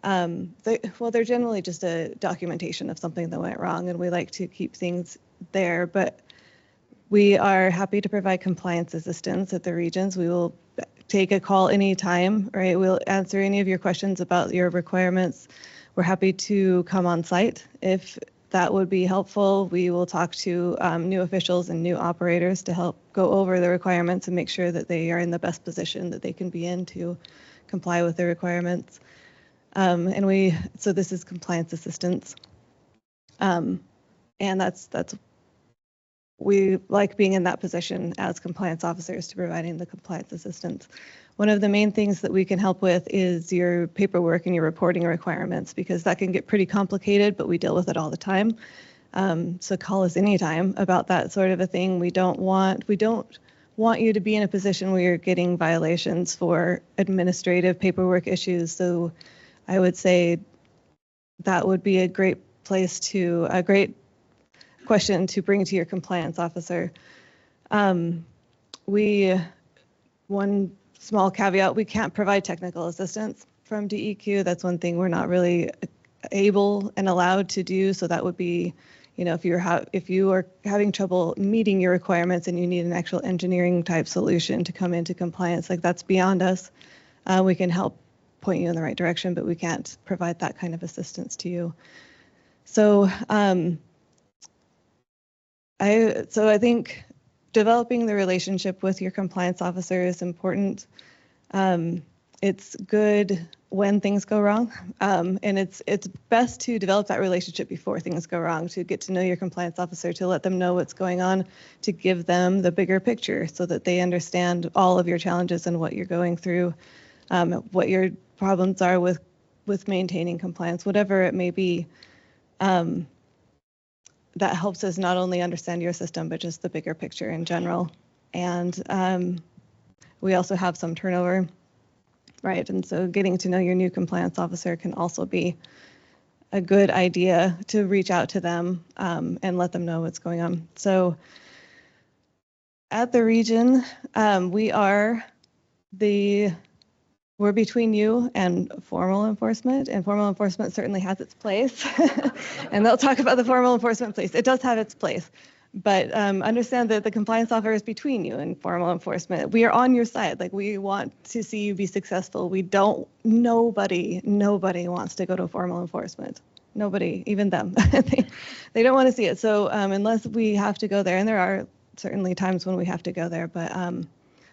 they're generally just a documentation of something that went wrong, and we like to keep things there, but we are happy to provide compliance assistance at the regions. We will take a call anytime, right? We'll answer any of your questions about your requirements. We're happy to come on site if that would be helpful. We will talk to new officials and new operators to help go over the requirements and make sure that they are in the best position that they can be in to comply with the requirements. So this is compliance assistance. And we like being in that position as compliance officers to providing the compliance assistance. One of the main things that we can help with is your paperwork and your reporting requirements, because that can get pretty complicated, but we deal with it all the time. So call us anytime about that sort of a thing. We don't want you to be in a position where you're getting violations for administrative paperwork issues. So I would say that would be a great question to bring to your compliance officer. One small caveat, we can't provide technical assistance from DEQ. That's one thing we're not really able and allowed to do. So that would be, if you are having trouble meeting your requirements and you need an actual engineering type solution to come into compliance, like that's beyond us. We can help point you in the right direction, but we can't provide that kind of assistance to you. So I think developing the relationship with your compliance officer is important. It's good when things go wrong, and it's best to develop that relationship before things go wrong, to get to know your compliance officer, to let them know what's going on, to give them the bigger picture so that they understand all of your challenges and what you're going through, what your problems are with maintaining compliance, whatever it may be. That helps us not only understand your system, but just the bigger picture in general. And we also have some turnover, right? And so getting to know your new compliance officer can also be a good idea to reach out to them and let them know what's going on. So at the region, we're between you and formal enforcement, and formal enforcement certainly has its place. And they'll talk about the formal enforcement place. It does have its place, but understand that the compliance officer is between you and formal enforcement. We are on your side. Like, we want to see you be successful. Nobody wants to go to formal enforcement. Nobody, even them. They don't want to see it. So unless we have to go there, and there are certainly times when we have to go there, but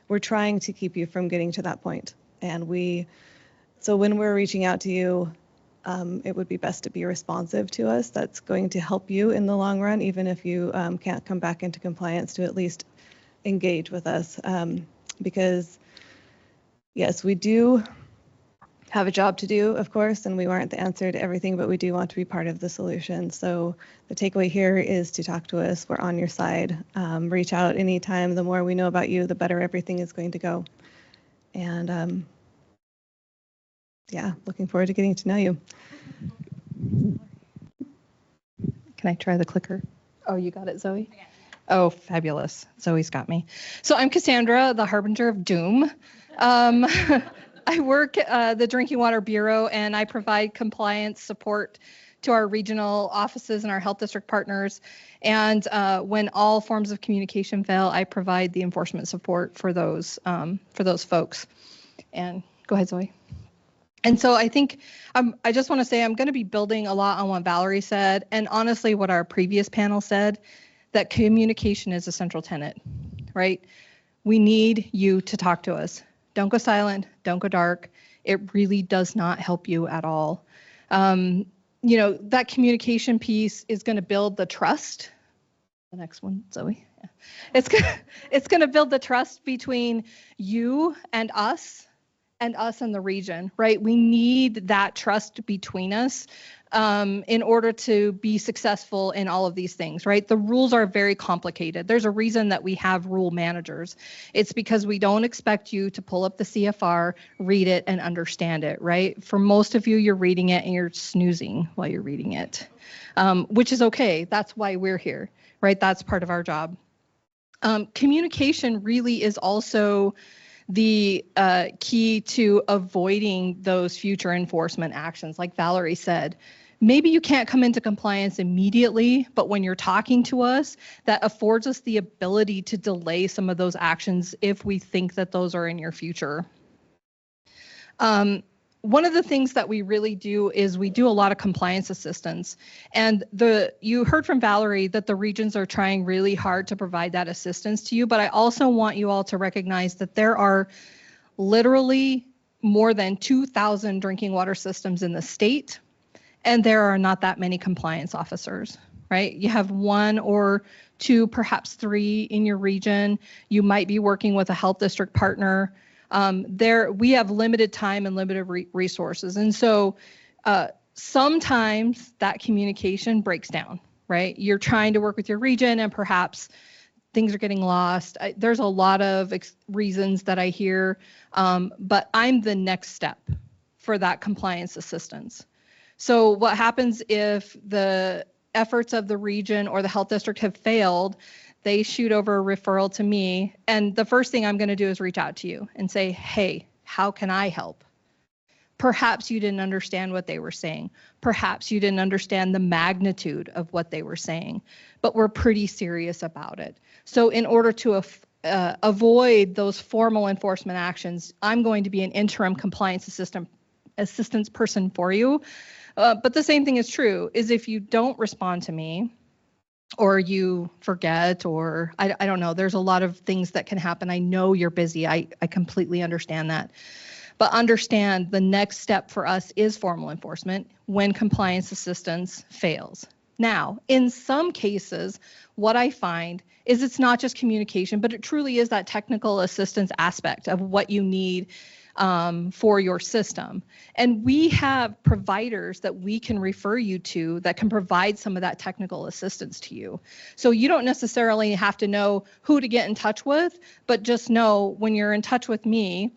we're trying to keep you from getting to that point. And so when we're reaching out to you, it would be best to be responsive to us. That's going to help you in the long run, even if you can't come back into compliance, to at least engage with us. Because yes, we do have a job to do, of course, and we aren't the answer to everything, but we do want to be part of the solution. So the takeaway here is to talk to us. We're on your side. Reach out anytime. The more we know about you, the better everything is going to go. And looking forward to getting to know you. Can I try the clicker? Oh, you got it, Zoe? Oh, fabulous. Zoe's got me. So I'm Cassandra, the Harbinger of Doom. I work at the Drinking Water Bureau, and I provide compliance support to our regional offices and our health district partners. And when all forms of communication fail, I provide the enforcement support for those folks. And go ahead, Zoe. And so I think I just want to say I'm going to be building a lot on what Valerie said, and honestly what our previous panel said, that communication is a central tenet, right? We need you to talk to us. Don't go silent, don't go dark. It really does not help you at all. You know, that communication piece is going to build the trust. The next one, Zoe. Yeah. It's going to build the trust between you and us and the region, right? We need that trust between us in order to be successful in all of these things, right? The rules are very complicated. There's a reason that we have rule managers. It's because we don't expect you to pull up the CFR, read it, and understand it, right? For most of you, you're reading it and you're snoozing while you're reading it, which is okay. That's why we're here, right? That's part of our job. Communication really is also the key to avoiding those future enforcement actions. Like Valerie said, maybe you can't come into compliance immediately, but when you're talking to us, that affords us the ability to delay some of those actions if we think that those are in your future. One of the things that we really do is we do a lot of compliance assistance. And you heard from Valerie that the regions are trying really hard to provide that assistance to you, but I also want you all to recognize that there are literally more than 2,000 drinking water systems in the state, and there are not that many compliance officers, right? You have 1 or 2, perhaps 3 in your region. You might be working with a health district partner. We have limited time and limited resources. And so sometimes that communication breaks down, right? You're trying to work with your region and perhaps things are getting lost. There's a lot of reasons that I hear, but I'm the next step for that compliance assistance. So what happens if the efforts of the region or the health district have failed? They shoot over a referral to me, and the first thing I'm going to do is reach out to you and say, hey, how can I help? Perhaps you didn't understand what they were saying. Perhaps you didn't understand the magnitude of what they were saying, but we're pretty serious about it. So in order to avoid those formal enforcement actions, I'm going to be an interim compliance assistance person for you. But the same thing is true, is if you don't respond to me, or you forget, or I don't know, there's a lot of things that can happen. I know you're busy. I completely understand that. But understand the next step for us is formal enforcement when compliance assistance fails. Now, in some cases, what I find is it's not just communication, but it truly is that technical assistance aspect of what you need for your system. And we have providers that we can refer you to that can provide some of that technical assistance to you. So you don't necessarily have to know who to get in touch with, but just know when you're in touch with me,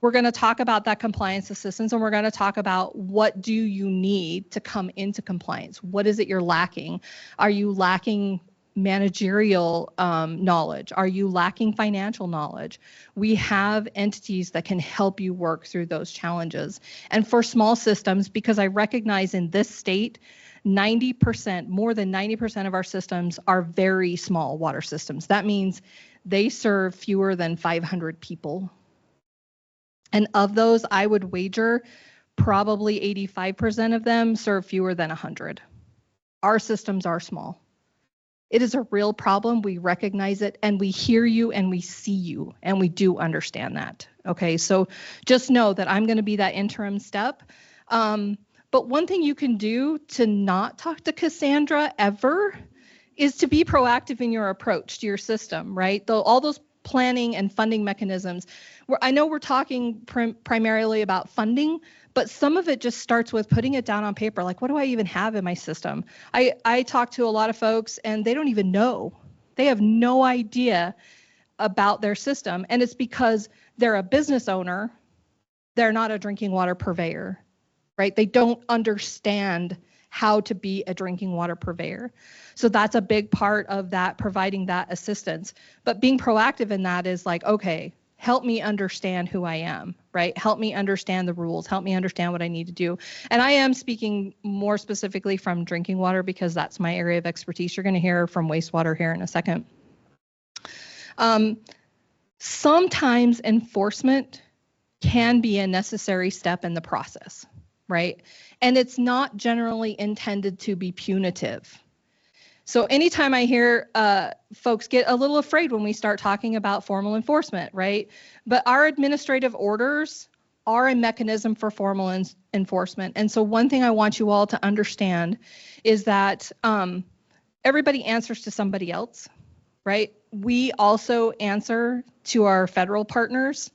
we're going to talk about that compliance assistance, and we're going to talk about what do you need to come into compliance? What is it you're lacking? Are you lacking managerial knowledge? Are you lacking financial knowledge? We have entities that can help you work through those challenges. And for small systems, because I recognize in this state, 90%, more than 90% of our systems are very small water systems. That means they serve fewer than 500 people. And of those, I would wager probably 85% of them serve fewer than 100. Our systems are small. It is a real problem. We recognize it, and we hear you, and we see you, and we do understand that. Okay, so just know that I'm going to be that interim step. But one thing you can do to not talk to Cassandra ever is to be proactive in your approach to your system, right? All those planning and funding mechanisms. I know we're talking primarily about funding, but some of it just starts with putting it down on paper. Like, what do I even have in my system? I talk to a lot of folks and they don't even know. They have no idea about their system. And it's because they're a business owner. They're not a drinking water purveyor, right? They don't understand how to be a drinking water purveyor. So that's a big part of that, providing that assistance. But being proactive in that is like, okay, help me understand who I am, right? Help me understand the rules. Help me understand what I need to do. And I am speaking more specifically from drinking water because that's my area of expertise. You're going to hear from wastewater here in a second. Sometimes enforcement can be a necessary step in the process, right? And it's not generally intended to be punitive. So anytime I hear folks get a little afraid when we start talking about formal enforcement, right? But our administrative orders are a mechanism for formal enforcement. And so one thing I want you all to understand is that everybody answers to somebody else, right? We also answer to our federal partners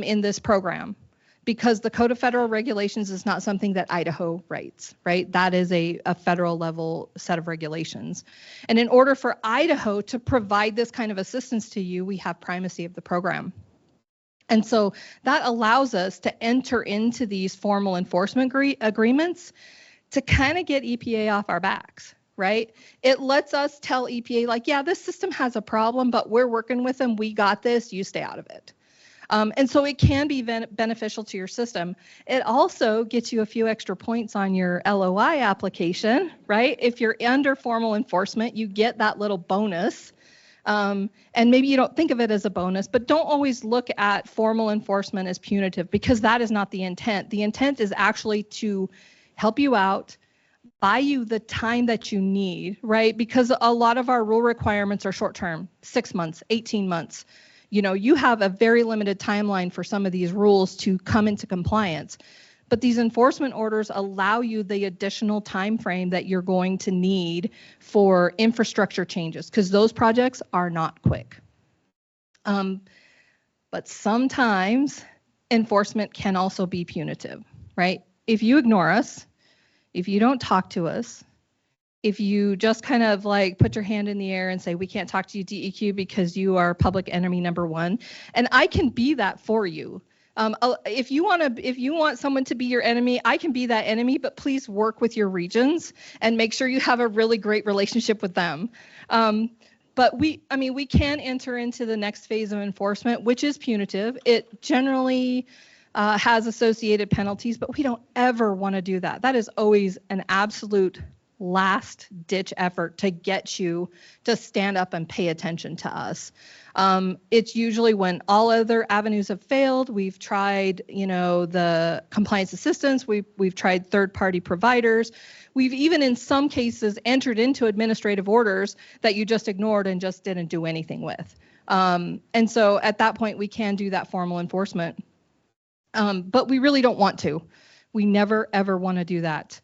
in this program, because the Code of Federal Regulations is not something that Idaho writes, right? That is a federal level set of regulations. And in order for Idaho to provide this kind of assistance to you, we have primacy of the program. And so that allows us to enter into these formal enforcement agreements to kind of get EPA off our backs, right? It lets us tell EPA, like, yeah, this system has a problem, but we're working with them. We got this. You stay out of it. And so it can be beneficial to your system. It also gets you a few extra points on your LOI application, right? If you're under formal enforcement, you get that little bonus. And maybe you don't think of it as a bonus, but don't always look at formal enforcement as punitive, because that is not the intent. The intent is actually to help you out, buy you the time that you need, right? Because a lot of our rule requirements are short term, 6 months, 18 months. You know, you have a very limited timeline for some of these rules to come into compliance, but these enforcement orders allow you the additional time frame that you're going to need for infrastructure changes, because those projects are not quick. But sometimes enforcement can also be punitive, right? If you ignore us, if you don't talk to us, if you just kind of like put your hand in the air and say, we can't talk to you, DEQ, because you are public enemy number one, and I can be that for you. If you want someone to be your enemy, I can be that enemy, but please work with your regions and make sure you have a really great relationship with them. But we can enter into the next phase of enforcement, which is punitive. It generally has associated penalties, but we don't ever want to do that. That is always an absolute last ditch effort to get you to stand up and pay attention to us. It's usually when all other avenues have failed. We've tried, the compliance assistance. We've tried third-party providers. We've even in some cases entered into administrative orders that you just ignored and just didn't do anything with. And so at that point, we can do that formal enforcement. But we really don't want to. We never, ever want to do that.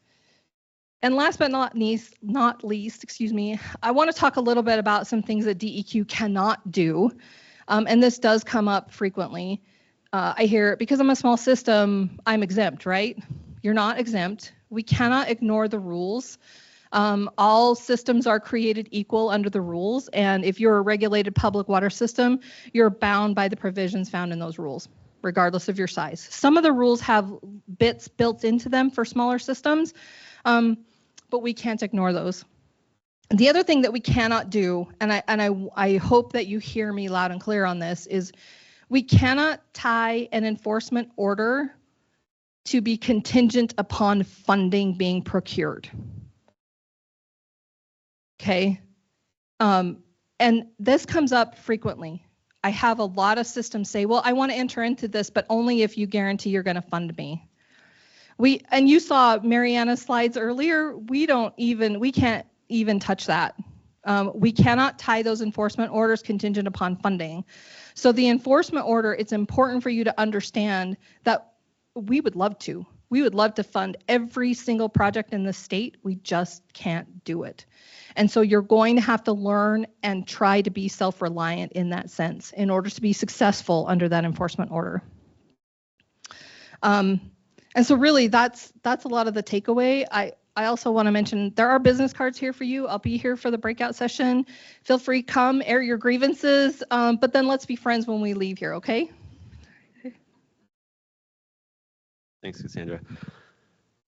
And last but not least, I want to talk a little bit about some things that DEQ cannot do. And this does come up frequently. I hear, because I'm a small system, I'm exempt, right? You're not exempt. We cannot ignore the rules. All systems are created equal under the rules. And if you're a regulated public water system, you're bound by the provisions found in those rules, regardless of your size. Some of the rules have bits built into them for smaller systems. But we can't ignore those. The other thing that we cannot do, and I hope that you hear me loud and clear on this, is we cannot tie an enforcement order to be contingent upon funding being procured. Okay. And this comes up frequently. I have a lot of systems say, well, I want to enter into this, but only if you guarantee you're going to fund me. And you saw MaryAnna's slides earlier. We can't even touch that. We cannot tie those enforcement orders contingent upon funding. So the enforcement order, it's important for you to understand that we would love to. We would love to fund every single project in the state. We just can't do it. And so you're going to have to learn and try to be self-reliant in that sense in order to be successful under that enforcement order. And so really that's a lot of the takeaway. I also want to mention there are business cards here for you. I'll be here for the breakout session. Feel free, come air your grievances, but then let's be friends when we leave here, okay? Thanks, Cassandra.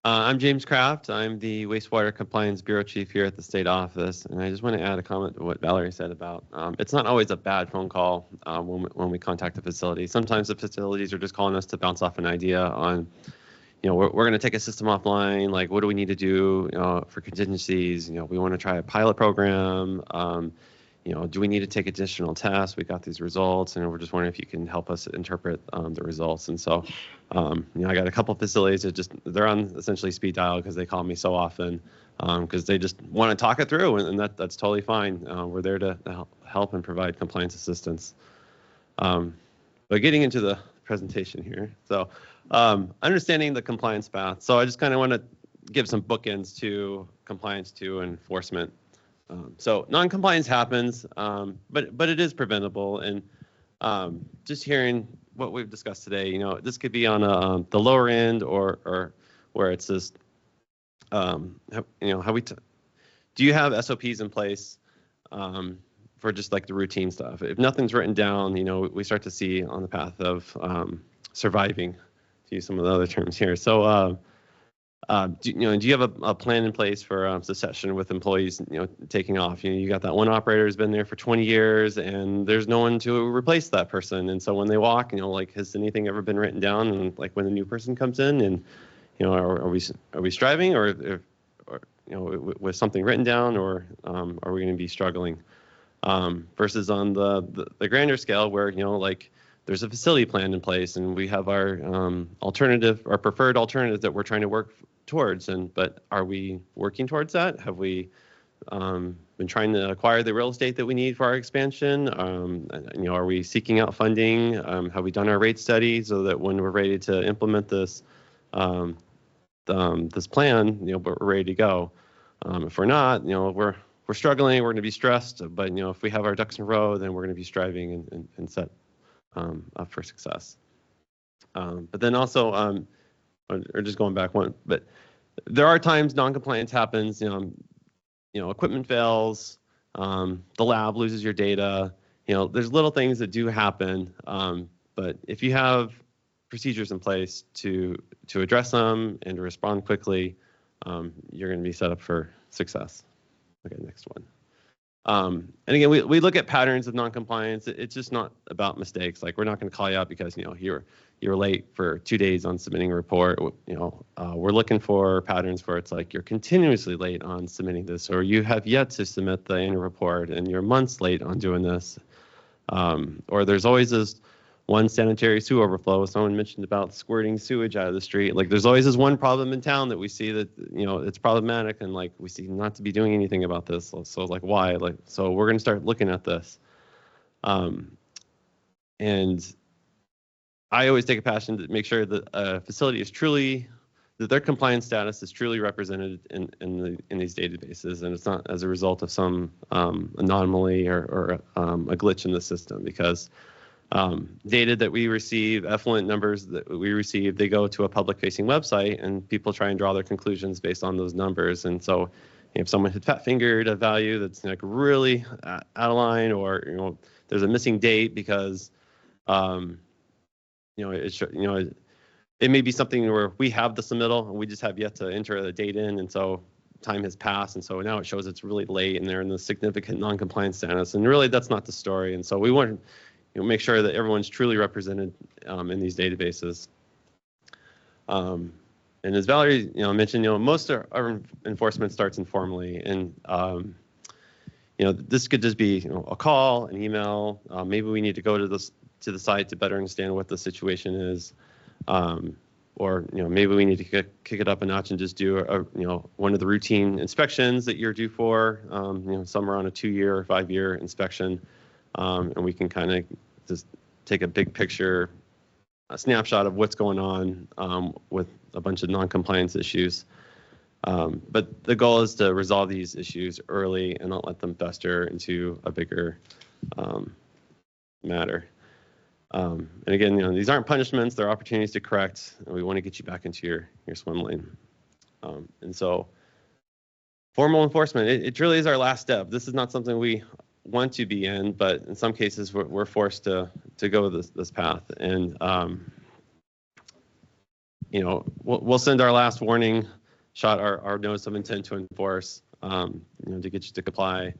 I'm James Kraft. I'm the Wastewater Compliance Bureau Chief here at the state office, and I just want to add a comment to what Valerie said about it's not always a bad phone call when we contact the facility. Sometimes the facilities are just calling us to bounce off an idea on, we're going to take a system offline. Like, what do we need to do for contingencies? We want to try a pilot program. do we need to take additional tests? We got these results, and we're just wondering if you can help us interpret the results. And so, I got a couple facilities that they're on essentially speed dial because they call me so often because they just want to talk it through, and that's totally fine. We're there to help and provide compliance assistance. But getting into the presentation here, so understanding the compliance path. So I just kind of want to give some bookends to compliance to enforcement. So non-compliance happens, but it is preventable. And just hearing what we've discussed today, this could be on the lower end or where it's just, do you have SOPs in place for just like the routine stuff? If nothing's written down, we start to see on the path of surviving, to use some of the other terms here. So, do you have a plan in place for succession with employees, taking off? You got that one operator who's been there for 20 years, and there's no one to replace that person. And so when they walk, has anything ever been written down? And like when a new person comes in, and are we striving, or with something written down, or are we going to be struggling? Versus on the grander scale, where there's a facility plan in place, and we have our preferred alternative that we're trying to work towards. But are we working towards that? Have we been trying to acquire the real estate that we need for our expansion? Are we seeking out funding? Have we done our rate study so that when we're ready to implement this this plan, we're ready to go? If we're not, we're struggling. We're going to be stressed. But if we have our ducks in a row, then we're going to be striving and set up for success. But then also, or just going back one, but there are times non-compliance happens. Equipment fails, the lab loses your data. There's little things that do happen. But if you have procedures in place to address them and to respond quickly, you're going to be set up for success. Okay, next one. And again, we look at patterns of non-compliance. It's just not about mistakes. Like, we're not going to call you out because you're late for 2 days on submitting a report. We're looking for patterns where it's like you're continuously late on submitting this, or you have yet to submit the annual report and you're months late on doing this. Or there's always this one sanitary sewer overflow. Someone mentioned about squirting sewage out of the street. Like, there's always this one problem in town that we see that, it's problematic, and like we see not to be doing anything about this. So like, why? So we're going to start looking at this. And I always take a passion to make sure that a facility is that their compliance status is truly represented in these databases, and it's not as a result of some anomaly or a glitch in the system. Because data that we receive, effluent numbers that we receive, they go to a public-facing website, and people try and draw their conclusions based on those numbers. And so, if someone had fat-fingered a value that's like really out of line, or there's a missing date because it may be something where we have the submittal and we just have yet to enter the date in, and so time has passed, and so now it shows it's really late and they're in the significant non-compliance status, and really that's not the story. And so we want to make sure that everyone's truly represented in these databases. And as Valerie mentioned, most of our enforcement starts informally, and this could just be a call, an email. Maybe we need to go to the site to better understand what the situation is, or maybe we need to kick it up a notch and just do one of the routine inspections that you're due for. Some are on a 2-year or 5-year inspection, and we can kind of just take a big picture, a snapshot of what's going on with a bunch of non-compliance issues. But the goal is to resolve these issues early and not let them fester into a bigger matter. And again, these aren't punishments; they're opportunities to correct, and we want to get you back into your swim lane. And so, formal enforcement, it really is our last step. This is not something we want to be in, but in some cases we're forced to go this path. And we'll send our last warning shot, our notice of intent to enforce, to get you to comply.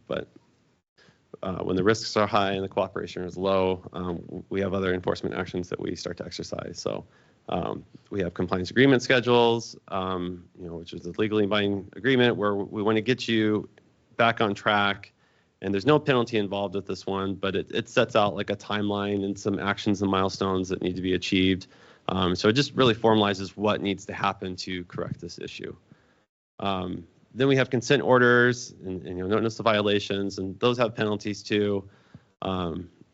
But when the risks are high and the cooperation is low, we have other enforcement actions that we start to exercise. So we have compliance agreement schedules, which is a legally binding agreement where we want to get you back on track And there's no penalty involved with this one, but it sets out like a timeline and some actions and milestones that need to be achieved. So it just really formalizes what needs to happen to correct this issue. Then we have consent orders and notice of violations, and those have penalties too.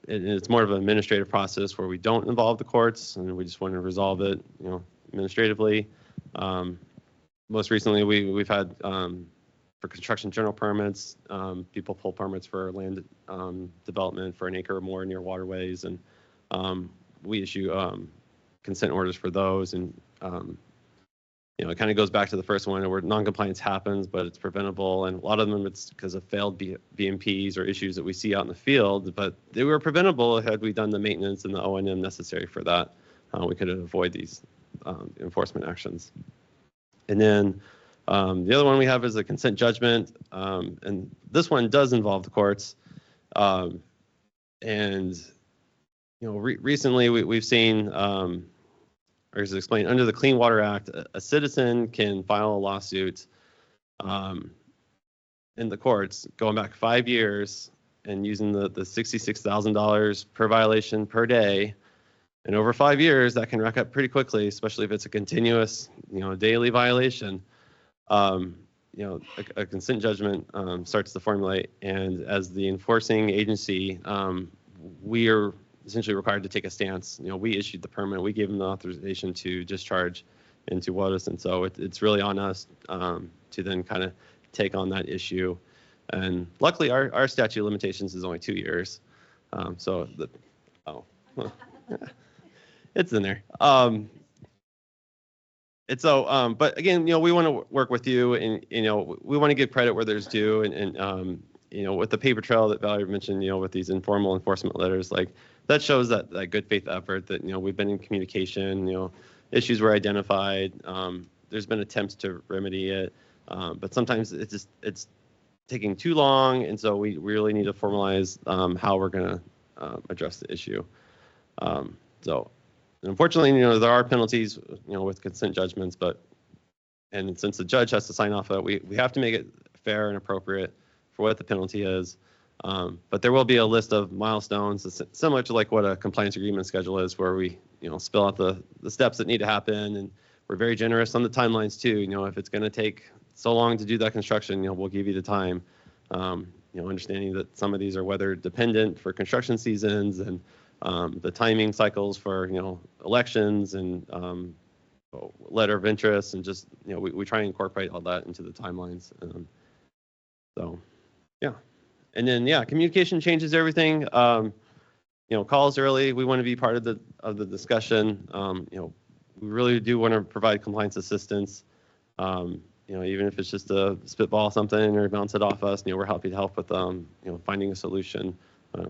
It's more of an administrative process where we don't involve the courts, and we just want to resolve it, administratively. Most recently, we've had for construction general permits, people pull permits for land development for an acre or more near waterways, and we issue consent orders for those. And it kind of goes back to the first one where noncompliance happens, but it's preventable. And a lot of them it's because of failed BMPs or issues that we see out in the field, but they were preventable had we done the maintenance and the O&M necessary for that. We could avoid these enforcement actions. And then the other one we have is a consent judgment, and this one does involve the courts. Recently we've seen, or as explained, under the Clean Water Act, a citizen can file a lawsuit in the courts going back 5 years and using the $66,000 per violation per day. And over 5 years, that can rack up pretty quickly, especially if it's a continuous, daily violation. A consent judgment starts to formulate, and as the enforcing agency, we are essentially required to take a stance. We issued the permit, we gave them the authorization to discharge into waters, and so it's really on us to then kind of take on that issue. And luckily, our statute of limitations is only 2 years, it's in there. But again, we want to work with you, and we want to give credit where there's due, and with the paper trail that Valerie mentioned, with these informal enforcement letters, like that shows that good faith effort that we've been in communication. Issues were identified. There's been attempts to remedy it, but sometimes it's taking too long, and so we really need to formalize how we're going to address the issue. Unfortunately, there are penalties, with consent judgments, and since the judge has to sign off on it, we have to make it fair and appropriate for what the penalty is. But there will be a list of milestones similar to like what a compliance agreement schedule is, where we, spill out the steps that need to happen, and we're very generous on the timelines too. If it's going to take so long to do that construction, we'll give you the time. Understanding that some of these are weather dependent for construction seasons, and the timing cycles for elections and letter of interest, and just we try and incorporate all that into the timelines. And then communication changes everything. Calls early. We want to be part of the discussion. We really do want to provide compliance assistance. Even if it's just to spitball something or bounce it off us, we're happy to help with finding a solution.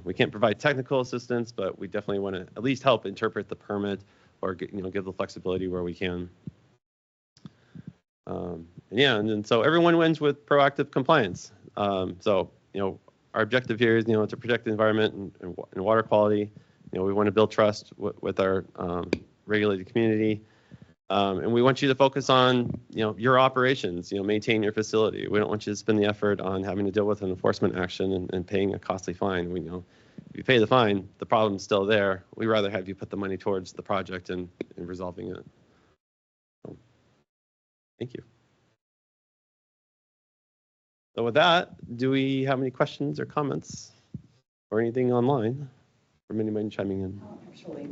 We can't provide technical assistance, but we definitely want to at least help interpret the permit, or give the flexibility where we can. And then so everyone wins with proactive compliance. Our objective here is to protect the environment and water quality. We want to build trust with our regulated community. And we want you to focus on, your operations, maintain your facility. We don't want you to spend the effort on having to deal with an enforcement action and paying a costly fine. If you pay the fine, the problem's still there. We'd rather have you put the money towards the project and resolving it. So, thank you. So with that, do we have any questions or comments or anything online from anybody chiming in? Actually,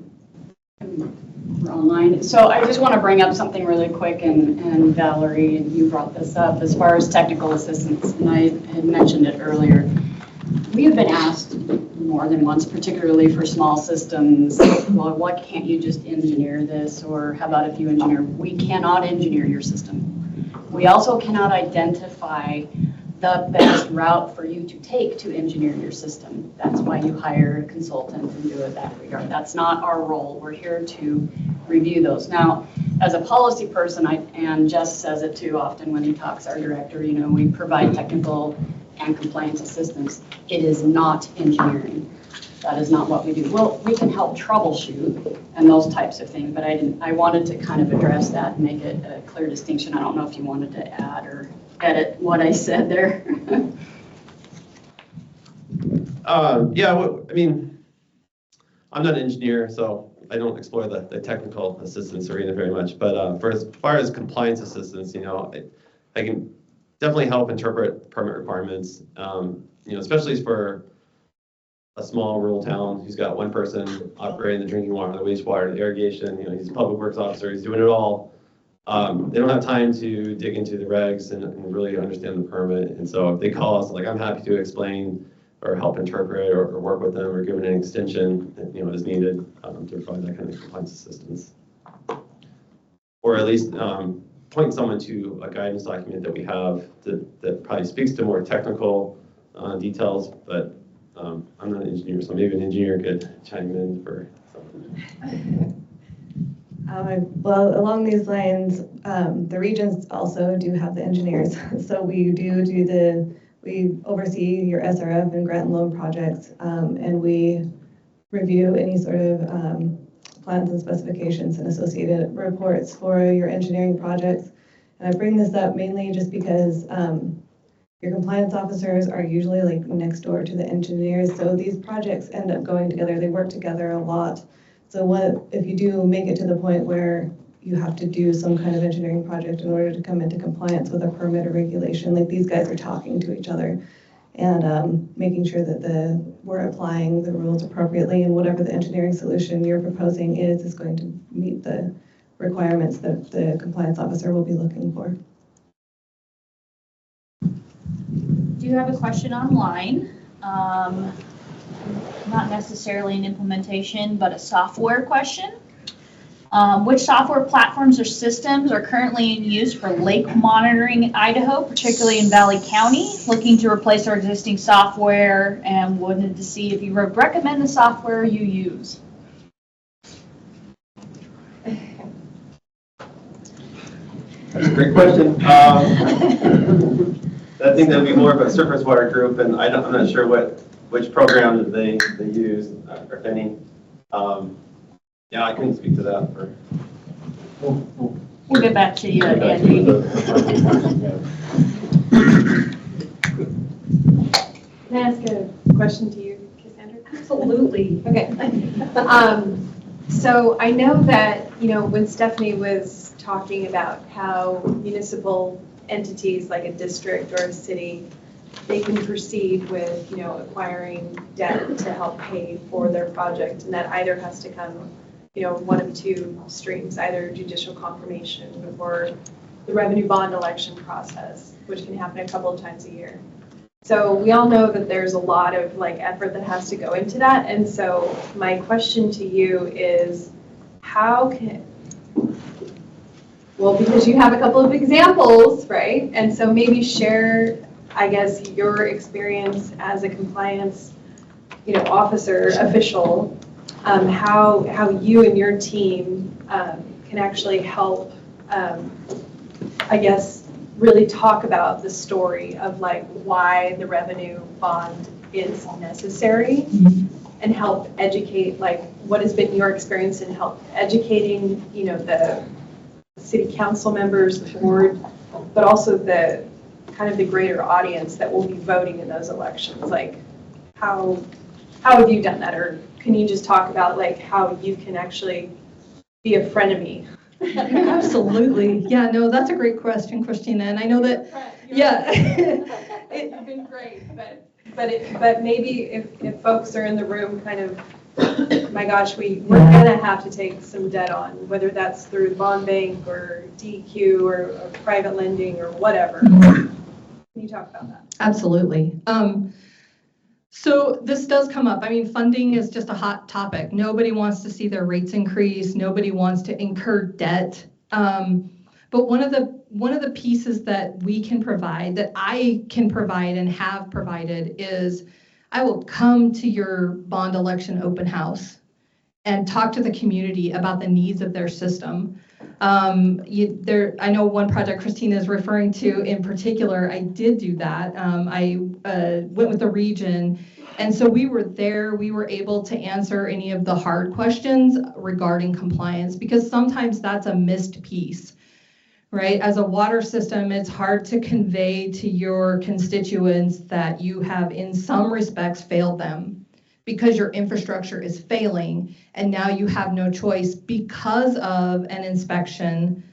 we're online. So I just want to bring up something really quick, and Valerie, you brought this up as far as technical assistance, and I had mentioned it earlier. We have been asked more than once, particularly for small systems, well, why can't you just engineer this, or how about if you engineer? We cannot engineer your system. We also cannot identify the best route for you to take to engineer your system. That's why you hire a consultant and do it that regard. That's not our role. We're here to review those. Now, as a policy person, and Jess says it too often when he talks, our director, we provide technical and compliance assistance. It is not engineering. That is not what we do. Well, we can help troubleshoot and those types of things, but I wanted to kind of address that and make it a clear distinction. I don't know if you wanted to add or edit what I said there. Yeah, I mean, I'm not an engineer, so I don't explore the technical assistance arena very much. But for as far as compliance assistance, I can definitely help interpret permit requirements. Especially for a small rural town who's got one person operating the drinking water, the wastewater, the irrigation. He's a public works officer. He's doing it all. They don't have time to dig into the regs and really understand the permit. And so if they call us, like, I'm happy to explain or help interpret or work with them or give an extension, as needed to provide that kind of compliance assistance. Or at least point someone to a guidance document that we have that probably speaks to more technical details, but I'm not an engineer, so maybe an engineer could chime in for something. Well, along these lines, the regions also do have the engineers. So we we oversee your SRF and grant and loan projects, and we review any sort of plans and specifications and associated reports for your engineering projects. And I bring this up mainly just because your compliance officers are usually like next door to the engineers. So these projects end up going together. They work together a lot. So if you do make it to the point where you have to do some kind of engineering project in order to come into compliance with a permit or regulation, like these guys are talking to each other and making sure that we're applying the rules appropriately, and whatever the engineering solution you're proposing is going to meet the requirements that the compliance officer will be looking for. Do you have a question online? Not necessarily an implementation, but a software question. Which software platforms or systems are currently in use for lake monitoring in Idaho, particularly in Valley County? Looking to replace our existing software and wanted to see if you would recommend the software you use. That's a great question. I think that'd be more of a surface water group, and I'm not sure which program that they use, or if any. Yeah, I couldn't speak to that. We'll get back to you, Andy. Can I ask a question to you, Cassandra? Absolutely. Okay. So I know that, when Stephanie was talking about how municipal entities like a district or a city, they can proceed with, acquiring debt to help pay for their project, and that either has to come, one of two streams, either judicial confirmation or the revenue bond election process, which can happen a couple of times a year. So we all know that there's a lot of effort that has to go into that, and so my question to you is, because you have a couple of examples, right? And so maybe share, I guess, your experience as a compliance, officer, official, how you and your team can actually help, I guess, really talk about the story of why the revenue bond is necessary, and help educate, what has been your experience in help educating, the city council members, the board, but also the kind of the greater audience that will be voting in those elections. How have you done that? Or can you just talk about how you can actually be a frenemy? Absolutely. Yeah, no, that's a great question, Christina. And I know that, yeah. It's been great, but maybe if folks are in the room kind of, my gosh, we're gonna have to take some debt on, whether that's through the bond bank or DEQ or private lending or whatever. Can you talk about that? Absolutely. So this does come up. I mean, funding is just a hot topic. Nobody wants to see their rates increase. Nobody wants to incur debt. But one of the pieces that we can provide, that I can provide and have provided, is I will come to your bond election open house and talk to the community about the needs of their system. I know one project Christina is referring to in particular, I did do that. I went with the region, and so we were there. We were able to answer any of the hard questions regarding compliance, because sometimes that's a missed piece. right? As a water system, it's hard to convey to your constituents that you have, in some respects, failed them because your infrastructure is failing, and now you have no choice because of an inspection,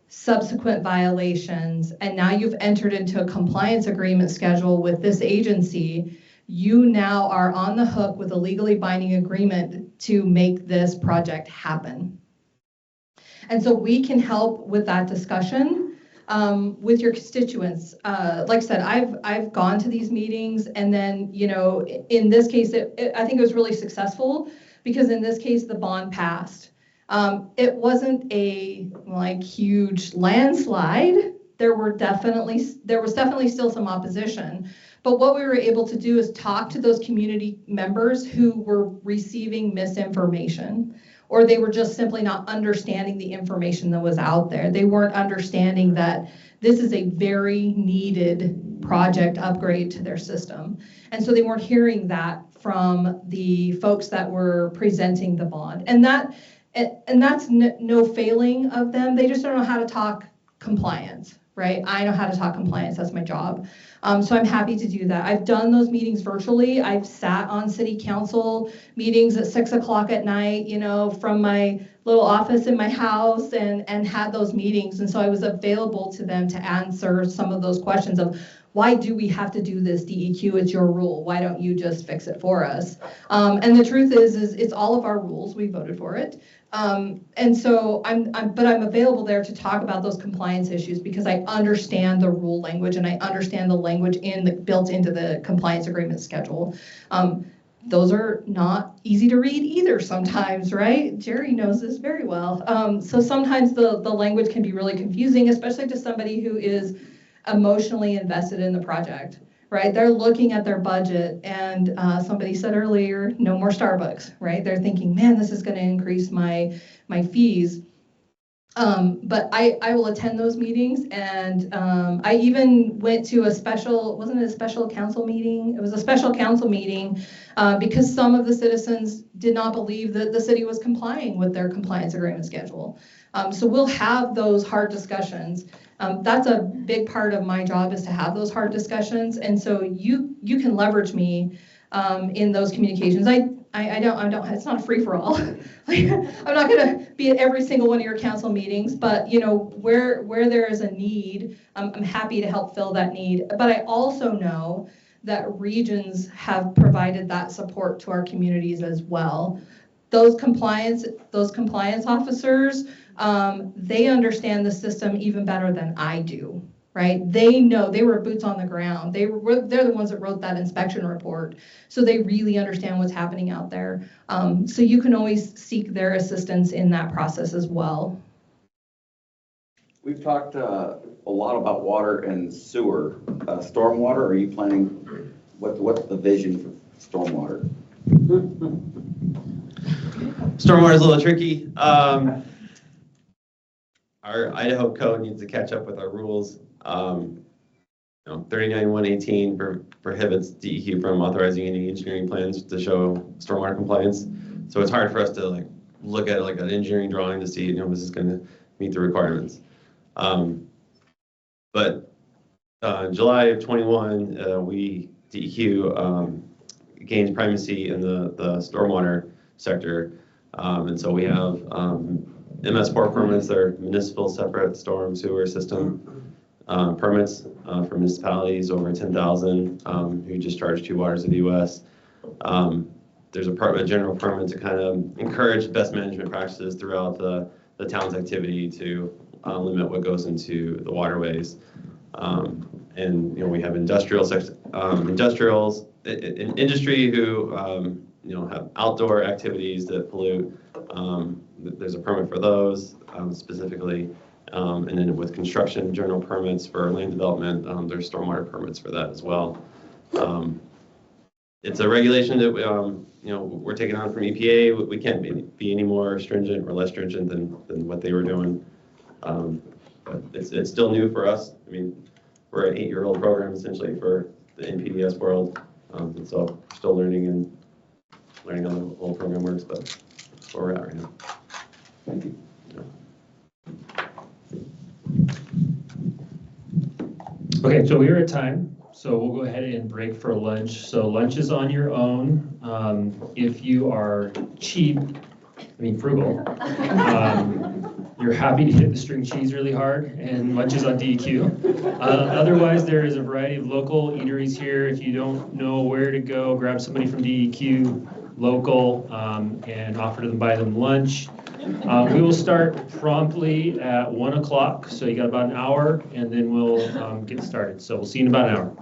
subsequent violations, and now you've entered into a compliance agreement schedule with this agency. You now are on the hook with a legally binding agreement to make this project happen. And so we can help with that discussion with your constituents. Like I said, I've gone to these meetings, and then, you know, in this case, I think it was really successful because in this case, the bond passed. It wasn't a like huge landslide. There was definitely still some opposition. But what we were able to do is talk to those community members who were receiving misinformation, or they were just simply not understanding the information that was out there. They weren't understanding that this is a very needed project upgrade to their system. And so they weren't hearing that from the folks that were presenting the bond. And that's no failing of them. They just don't know how to talk compliance, right? I know how to talk compliance, that's my job. So I'm happy to do that. I've done those meetings virtually. I've sat on city council meetings at 6 o'clock at night, you know, from my little office in my house and had those meetings. And so I was available to them to answer some of those questions of, why do we have to do this, DEQ? It's your rule. Why don't you just fix it for us? And the truth is it's all of our rules. We voted for it. And so I'm available there to talk about those compliance issues because I understand the rule language and I understand the language built into the compliance agreement schedule. Those are not easy to read either sometimes, right? Jerri knows this very well. So sometimes the language can be really confusing, especially to somebody who is emotionally invested in the project, right? They're looking at their budget and somebody said earlier, no more Starbucks, right? They're thinking, man, this is going to increase my fees. But I will attend those meetings, and I even went to wasn't it a special council meeting? It was a special council meeting because some of the citizens did not believe that the city was complying with their compliance agreement schedule. So we'll have those hard discussions. That's a big part of my job, is to have those hard discussions. And so you can leverage me in those communications. I don't, it's not a free for all. Like, I'm not gonna be at every single one of your council meetings, but you know, where there is a need, I'm happy to help fill that need. But I also know that regions have provided that support to our communities as well. Those compliance officers, they understand the system even better than I do, right? They know, they were boots on the ground. They're the ones that wrote that inspection report. So they really understand what's happening out there. So you can always seek their assistance in that process as well. We've talked a lot about water and sewer. Stormwater, are you planning, what's the vision for stormwater? Stormwater is a little tricky. Our Idaho code needs to catch up with our rules. 39.118 prohibits DEQ from authorizing any engineering plans to show stormwater compliance. So it's hard for us to like look at like an engineering drawing to see, this is going to meet the requirements. But in July of 21, DEQ gained primacy in the stormwater sector. And so we have MS4 permits, that are municipal separate storm sewer system permits for municipalities over 10,000 who just charge 2 waters of the U.S. There's a general permit to kind of encourage best management practices throughout the town's activity to limit what goes into the waterways. And we have industrials in industry who have outdoor activities that pollute. There's a permit for those specifically. And then with construction, general permits for land development, there's stormwater permits for that as well. It's a regulation that we're taking on from EPA. We can't be any more stringent or less stringent than what they were doing. But it's still new for us. I mean, we're an 8-year-old program essentially for the NPDS world, and so we're still learning how the whole program works. But that's where we're at right now. Thank you. Yeah. Okay, so we are at time, so we'll go ahead and break for lunch. So lunch is on your own. If you are cheap, frugal, you're happy to hit the string cheese really hard, and lunch is on DEQ. Otherwise, there is a variety of local eateries here. If you don't know where to go, grab somebody from DEQ local and offer to buy them lunch. We will start promptly at 1 o'clock, so you got about an hour, and then we'll get started. So we'll see you in about an hour.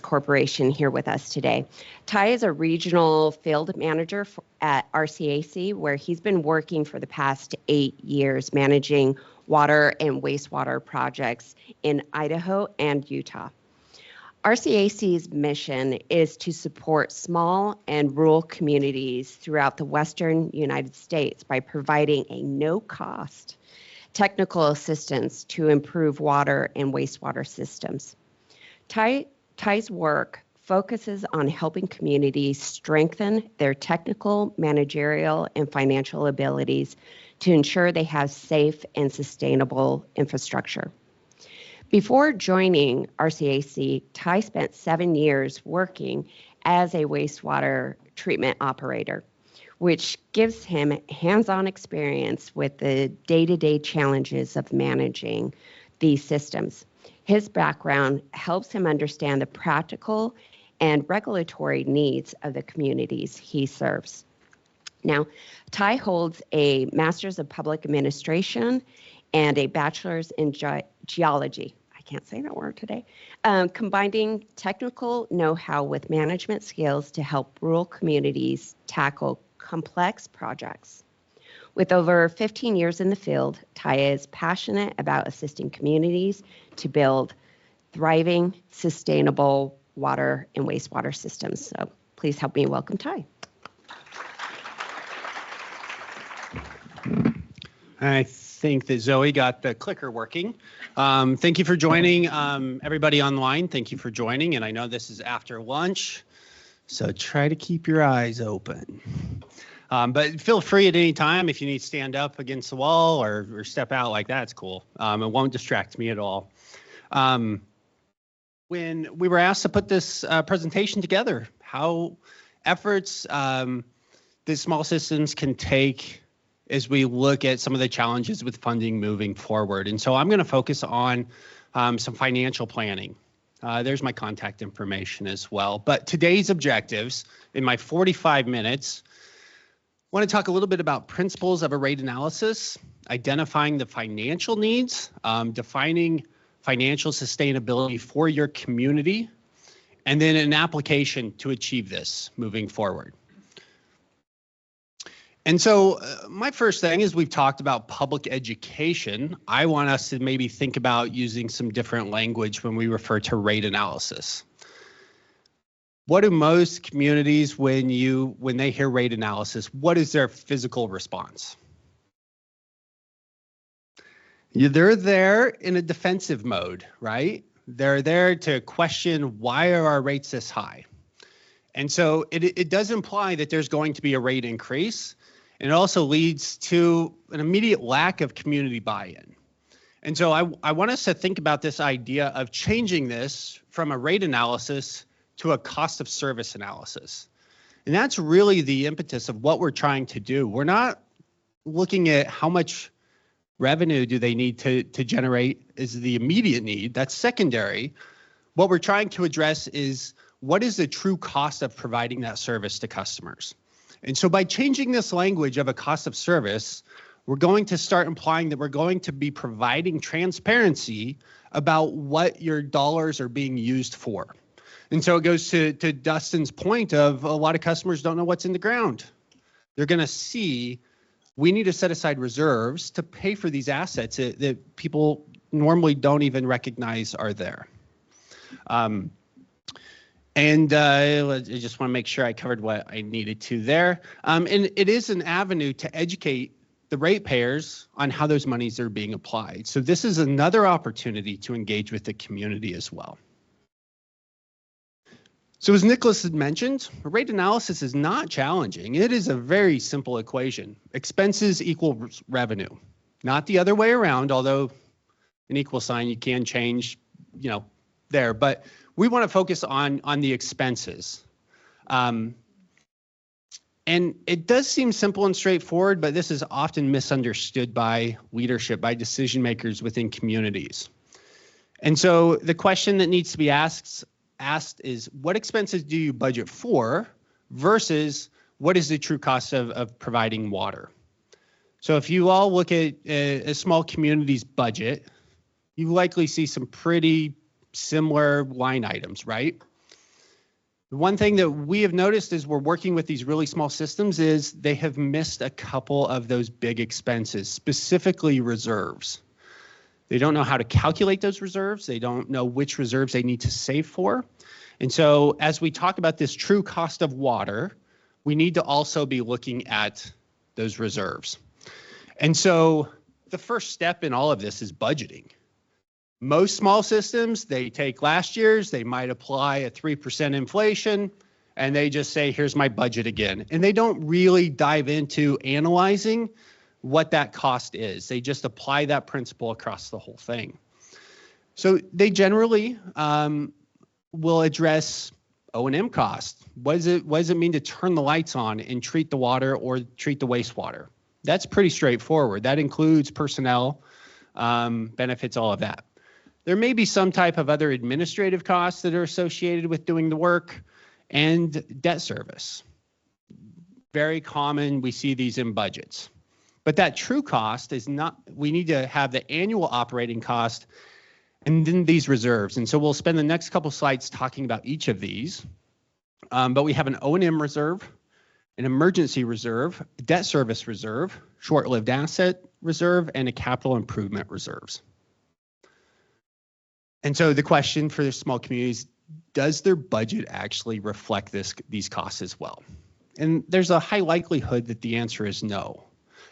Corporation here with us today. Ty is a regional field manager at RCAC, where he's been working for the past 8 years managing water and wastewater projects in Idaho and Utah. RCAC's mission is to support small and rural communities throughout the western United States by providing a no-cost technical assistance to improve water and wastewater systems. Ty's work focuses on helping communities strengthen their technical, managerial, and financial abilities to ensure they have safe and sustainable infrastructure. Before joining RCAC, Ty spent 7 years working as a wastewater treatment operator, which gives him hands-on experience with the day-to-day challenges of managing these systems. His background helps him understand the practical and regulatory needs of the communities he serves. Now, Ty holds a Master's of Public Administration and a Bachelor's in Geology. I can't say that word today. Combining technical know-how with management skills to help rural communities tackle complex projects. With over 15 years in the field, Ty is passionate about assisting communities to build thriving, sustainable water and wastewater systems. So please help me welcome Ty. I think that Zoe got the clicker working. Thank you for joining, everybody online. Thank you for joining, and I know this is after lunch, so try to keep your eyes open. But feel free at any time if you need to stand up against the wall or step out like that. It's cool. It won't distract me at all. When we were asked to put this presentation together, how efforts that small systems can take as we look at some of the challenges with funding moving forward. And so I'm going to focus on some financial planning. There's my contact information as well. But today's objectives in my 45 minutes, I want to talk a little bit about principles of a rate analysis, identifying the financial needs, defining financial sustainability for your community, and then an application to achieve this moving forward. And so my first thing is we've talked about public education. I want us to maybe think about using some different language when we refer to rate analysis. What do most communities, when they hear rate analysis, what is their physical response? They're there in a defensive mode, right? They're there to question, why are our rates this high? And so it does imply that there's going to be a rate increase. And it also leads to an immediate lack of community buy-in. And so I want us to think about this idea of changing this from a rate analysis to a cost of service analysis. And that's really the impetus of what we're trying to do. We're not looking at how much revenue do they need to generate is the immediate need. That's secondary. What we're trying to address is what is the true cost of providing that service to customers. And so by changing this language of a cost of service, we're going to start implying that we're going to be providing transparency about what your dollars are being used for. And so it goes to Dustin's point of a lot of customers don't know what's in the ground. They're going to see we need to set aside reserves to pay for these assets that people normally don't even recognize are there. And I just want to make sure I covered what I needed to there. And it is an avenue to educate the ratepayers on how those monies are being applied. So this is another opportunity to engage with the community as well. So as Nicolas had mentioned, rate analysis is not challenging. It is a very simple equation. Expenses equal revenue, not the other way around, although an equal sign, you can change, there. But we want to focus on the expenses. And it does seem simple and straightforward, but this is often misunderstood by leadership, by decision makers within communities. And so the question that needs to be asked is, what expenses do you budget for versus what is the true cost of providing water? So if you all look at a small community's budget, you likely see some pretty similar line items, right? The one thing that we have noticed as we're working with these really small systems is they have missed a couple of those big expenses, specifically reserves. They don't know how to calculate those reserves. They don't know which reserves they need to save for. And so as we talk about this true cost of water, we need to also be looking at those reserves. And so the first step in all of this is budgeting. Most small systems, they take last year's, they might apply a 3% inflation, and they just say, here's my budget again. And they don't really dive into analyzing what that cost is. They just apply that principle across the whole thing. So they generally will address O&M cost. What does it mean to turn the lights on and treat the water or treat the wastewater? That's pretty straightforward. That includes personnel, benefits, all of that. There may be some type of other administrative costs that are associated with doing the work, and debt service. Very common, we see these in budgets. But that true cost is not, we need to have the annual operating cost and then these reserves. And so we'll spend the next couple slides talking about each of these. But we have an O&M reserve, an emergency reserve, a debt service reserve, short-lived asset reserve, and a capital improvement reserves. And so the question for the small communities, does their budget actually reflect these costs as well? And there's a high likelihood that the answer is no.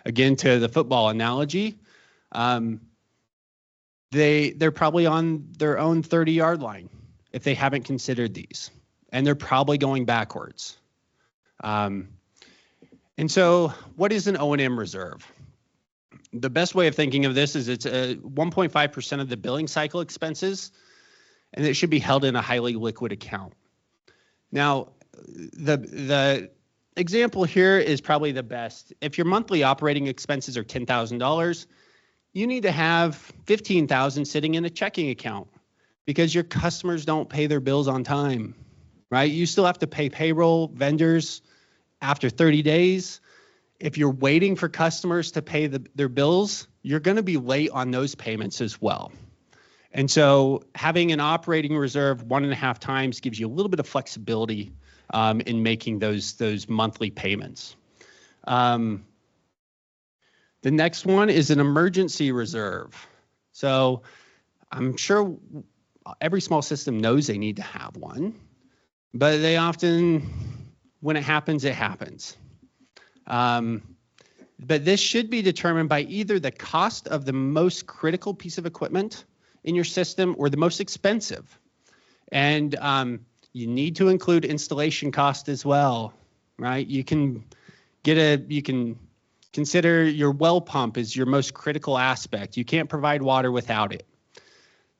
Again, to the football analogy, they're probably on their own 30-yard line if they haven't considered these, and they're probably going backwards. And so what is an O&M reserve? The best way of thinking of this is it's 1.5% of the billing cycle expenses, and it should be held in a highly liquid account. Now, the example here is probably the best. If your monthly operating expenses are $10,000, you need to have $15,000 sitting in a checking account because your customers don't pay their bills on time, right? You still have to pay payroll, vendors after 30 days. If you're waiting for customers to pay their bills, you're going to be late on those payments as well. And so having an operating reserve 1.5 times gives you a little bit of flexibility in making those monthly payments. The next one is an emergency reserve. So I'm sure every small system knows they need to have one, but they often, when it happens, it happens. But this should be determined by either the cost of the most critical piece of equipment in your system or the most expensive. And you need to include installation cost as well, right? You can consider your well pump as your most critical aspect. You can't provide water without it.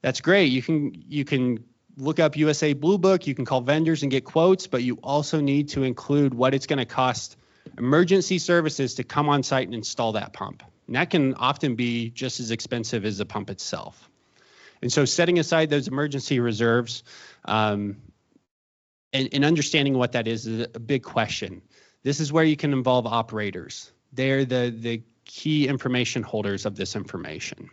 That's great. You can look up USA Blue Book, you can call vendors and get quotes, but you also need to include what it's going to cost emergency services to come on site and install that pump. And that can often be just as expensive as the pump itself. And so setting aside those emergency reserves and understanding what that is a big question. This is where you can involve operators. They're the key information holders of this information.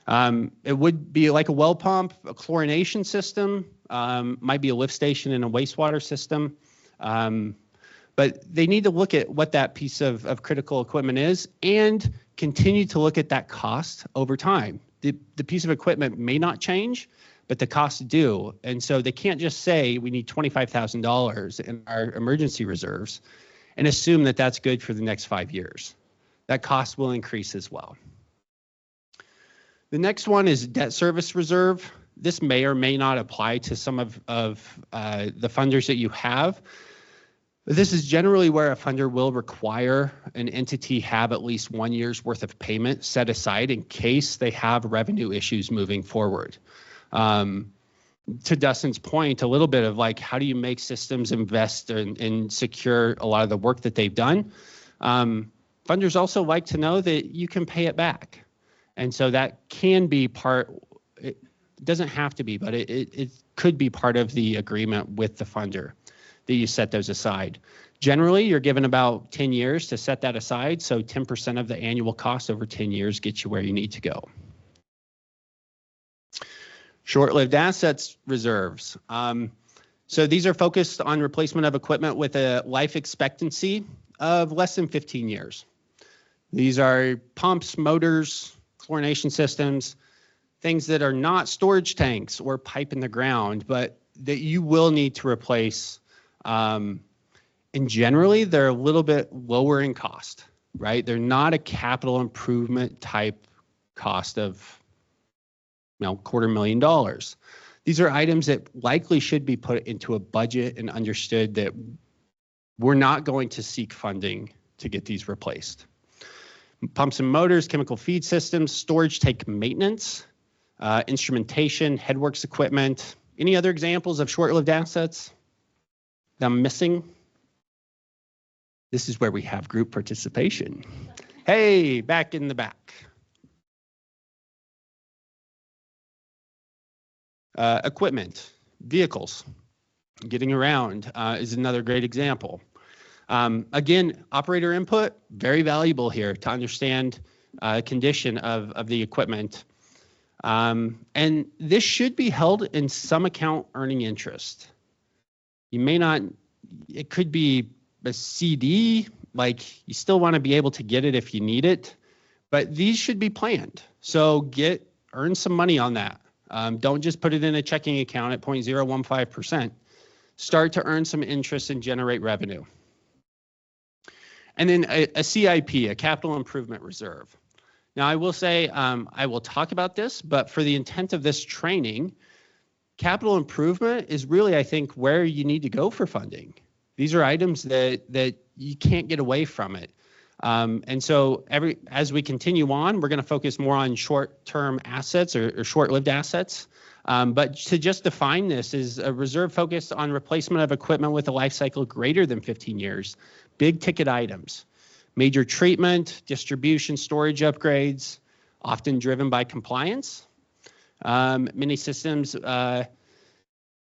It would be like a well pump, a chlorination system, might be a lift station and a wastewater system. But they need to look at what that piece of critical equipment is and continue to look at that cost over time. The piece of equipment may not change, but the costs do. And so they can't just say we need $25,000 in our emergency reserves and assume that that's good for the next 5 years. That cost will increase as well. The next one is debt service reserve. This may or may not apply to some of the funders that you have. This is generally where a funder will require an entity have at least 1 year's worth of payment set aside in case they have revenue issues moving forward. To Dustin's point, a little bit of like, how do you make systems invest and secure a lot of the work that they've done? Funders also like to know that you can pay it back. And so that can be part, it doesn't have to be, but it could be part of the agreement with the funder that you set those aside. Generally, you're given about 10 years to set that aside, so 10% of the annual cost over 10 years gets you where you need to go. Short-lived assets reserves. So these are focused on replacement of equipment with a life expectancy of less than 15 years. These are pumps, motors, chlorination systems, things that are not storage tanks or pipe in the ground, but that you will need to replace. And generally, they're a little bit lower in cost, right? They're not a capital improvement type cost of, $250,000. These are items that likely should be put into a budget and understood that we're not going to seek funding to get these replaced. Pumps and motors, chemical feed systems, storage tank maintenance, instrumentation, headworks equipment. Any other examples of short-lived assets that I'm missing? This is where we have group participation. Hey, back in the back. Equipment, vehicles, getting around is another great example. Again, operator input, very valuable here to understand condition of the equipment. And this should be held in some account earning interest. You may not, it could be a CD, like you still want to be able to get it if you need it, but these should be planned. So earn some money on that. Don't just put it in a checking account at 0.015%. Start to earn some interest and generate revenue. And then a CIP, a capital improvement reserve. Now I will say, I will talk about this, but for the intent of this training, capital improvement is really, I think, where you need to go for funding. These are items that you can't get away from it. And so as we continue on, we're going to focus more on short-term assets or short-lived assets. But to just define this is a reserve focused on replacement of equipment with a life cycle greater than 15 years, big ticket items, major treatment, distribution, storage upgrades, often driven by compliance. Many systems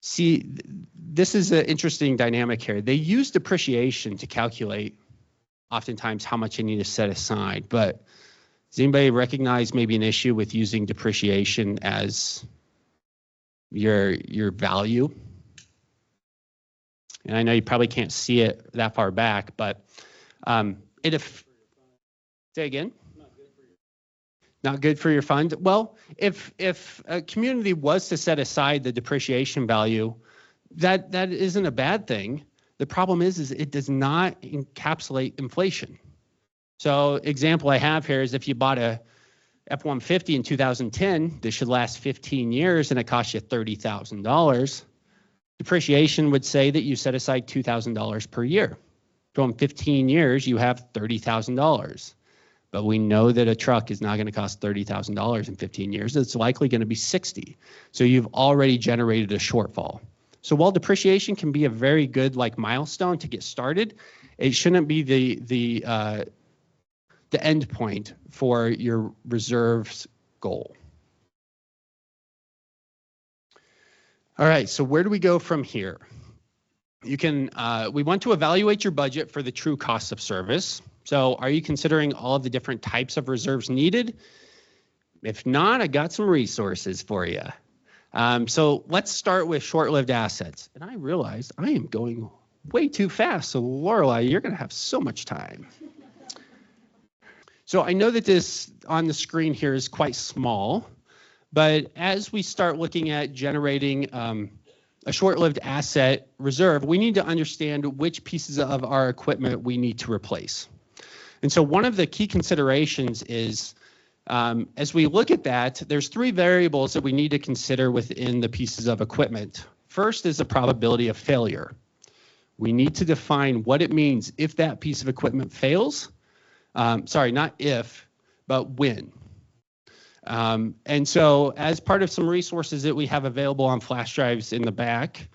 see, this is an interesting dynamic here. They use depreciation to calculate oftentimes how much you need to set aside, but does anybody recognize maybe an issue with using depreciation as your value? And I know you probably can't see it that far back, but say again? Not good for your fund. Well, if a community was to set aside the depreciation value, that isn't a bad thing. The problem is it does not encapsulate inflation. So example I have here is if you bought a F-150 in 2010, this should last 15 years and it costs you $30,000. Depreciation would say that you set aside $2,000 per year. So in 15 years, you have $30,000. But we know that a truck is not going to cost $30,000 in 15 years. It's likely going to be 60. So you've already generated a shortfall. So while depreciation can be a very good milestone to get started, it shouldn't be the end point for your reserves goal. All right, so where do we go from here? You can, we want to evaluate your budget for the true cost of service. So are you considering all of the different types of reserves needed? If not, I got some resources for you. So let's start with short-lived assets. And I realized I am going way too fast. So Laurelei, you're going to have so much time. So I know that this on the screen here is quite small, but as we start looking at generating a short-lived asset reserve, we need to understand which pieces of our equipment we need to replace. And so one of the key considerations is, as we look at that, there's three variables that we need to consider within the pieces of equipment. First is the probability of failure. We need to define what it means if that piece of equipment fails. Sorry, not if, but when. And so as part of some resources that we have available on flash drives in the back,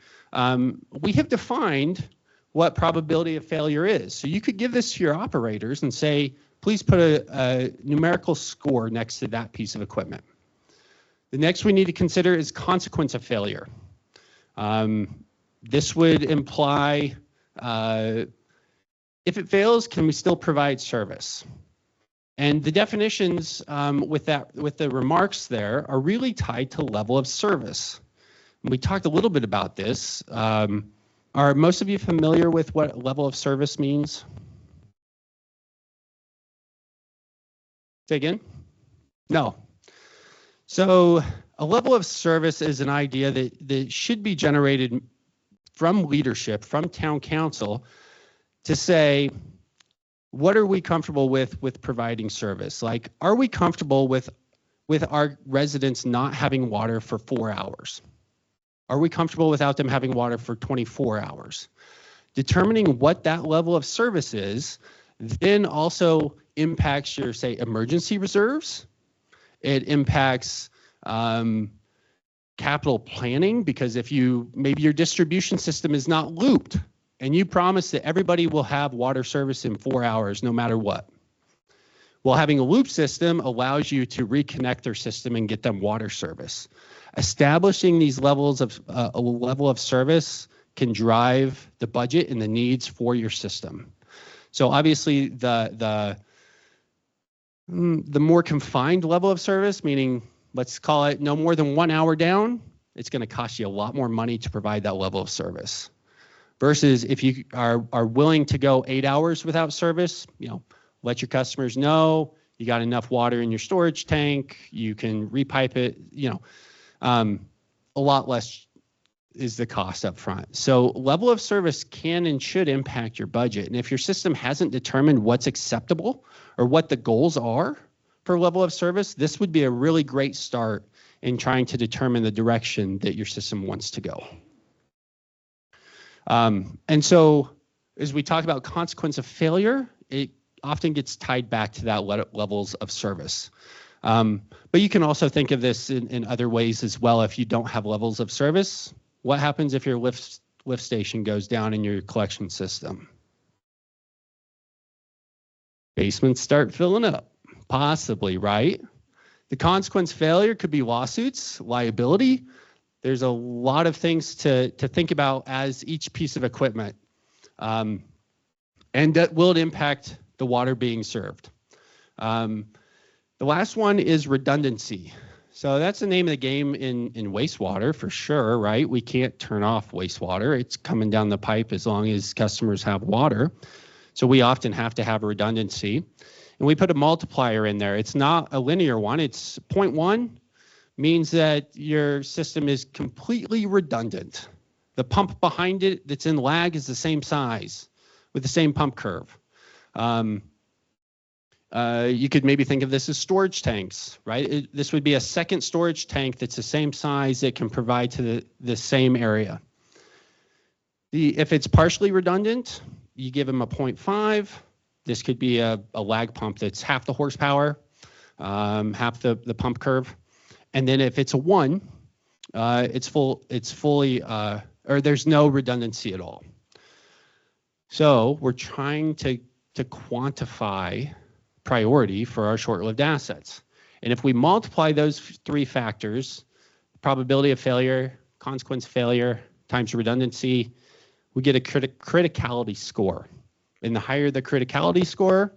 we have defined what probability of failure is. So you could give this to your operators and say, please put a numerical score next to that piece of equipment. The next we need to consider is consequence of failure. This would imply, if it fails, can we still provide service? And the definitions with the remarks there are really tied to level of service. We talked a little bit about this. Are most of you familiar with what level of service means? Say again? No. So a level of service is an idea that should be generated from leadership, from town council, to say, what are we comfortable with providing service? Like, are we comfortable with our residents not having water for 4 hours? Are we comfortable without them having water for 24 hours? Determining what that level of service is then also impacts your, say, emergency reserves. It impacts capital planning, because if maybe your distribution system is not looped and you promise that everybody will have water service in 4 hours no matter what. Well, having a loop system allows you to reconnect their system and get them water service. Establishing these levels of a level of service can drive the budget and the needs for your system. So obviously the more confined level of service, meaning let's call it no more than 1 hour down, it's going to cost you a lot more money to provide that level of service. Versus if you are willing to go 8 hours without service, let your customers know you got enough water in your storage tank, you can repipe it, a lot less is the cost up front. So level of service can and should impact your budget. And if your system hasn't determined what's acceptable or what the goals are for level of service, this would be a really great start in trying to determine the direction that your system wants to go. And so as we talk about consequence of failure, it often gets tied back to that levels of service. But you can also think of this in other ways as well. If you don't have levels of service, what happens if your lift station goes down in your collection system? Basements start filling up, possibly, right? The consequence failure could be lawsuits, liability. There's a lot of things to think about as each piece of equipment. And that will impact the water being served. The last one is redundancy. So that's the name of the game in wastewater for sure, right? We can't turn off wastewater. It's coming down the pipe as long as customers have water. So we often have to have a redundancy. And we put a multiplier in there. It's not a linear one. It's 0.1 means that your system is completely redundant. The pump behind it that's in lag is the same size with the same pump curve. You could maybe think of this as storage tanks, right? This would be a second storage tank that's the same size it can provide to the same area. If it's partially redundant, you give them a 0.5. This could be a lag pump that's half the horsepower, half the pump curve. And then if it's a 1, it's fully, or there's no redundancy at all. So we're trying to quantify priority for our short-lived assets. And if we multiply those 3 factors, probability of failure, consequence failure, times redundancy, we get a criticality score. And the higher the criticality score,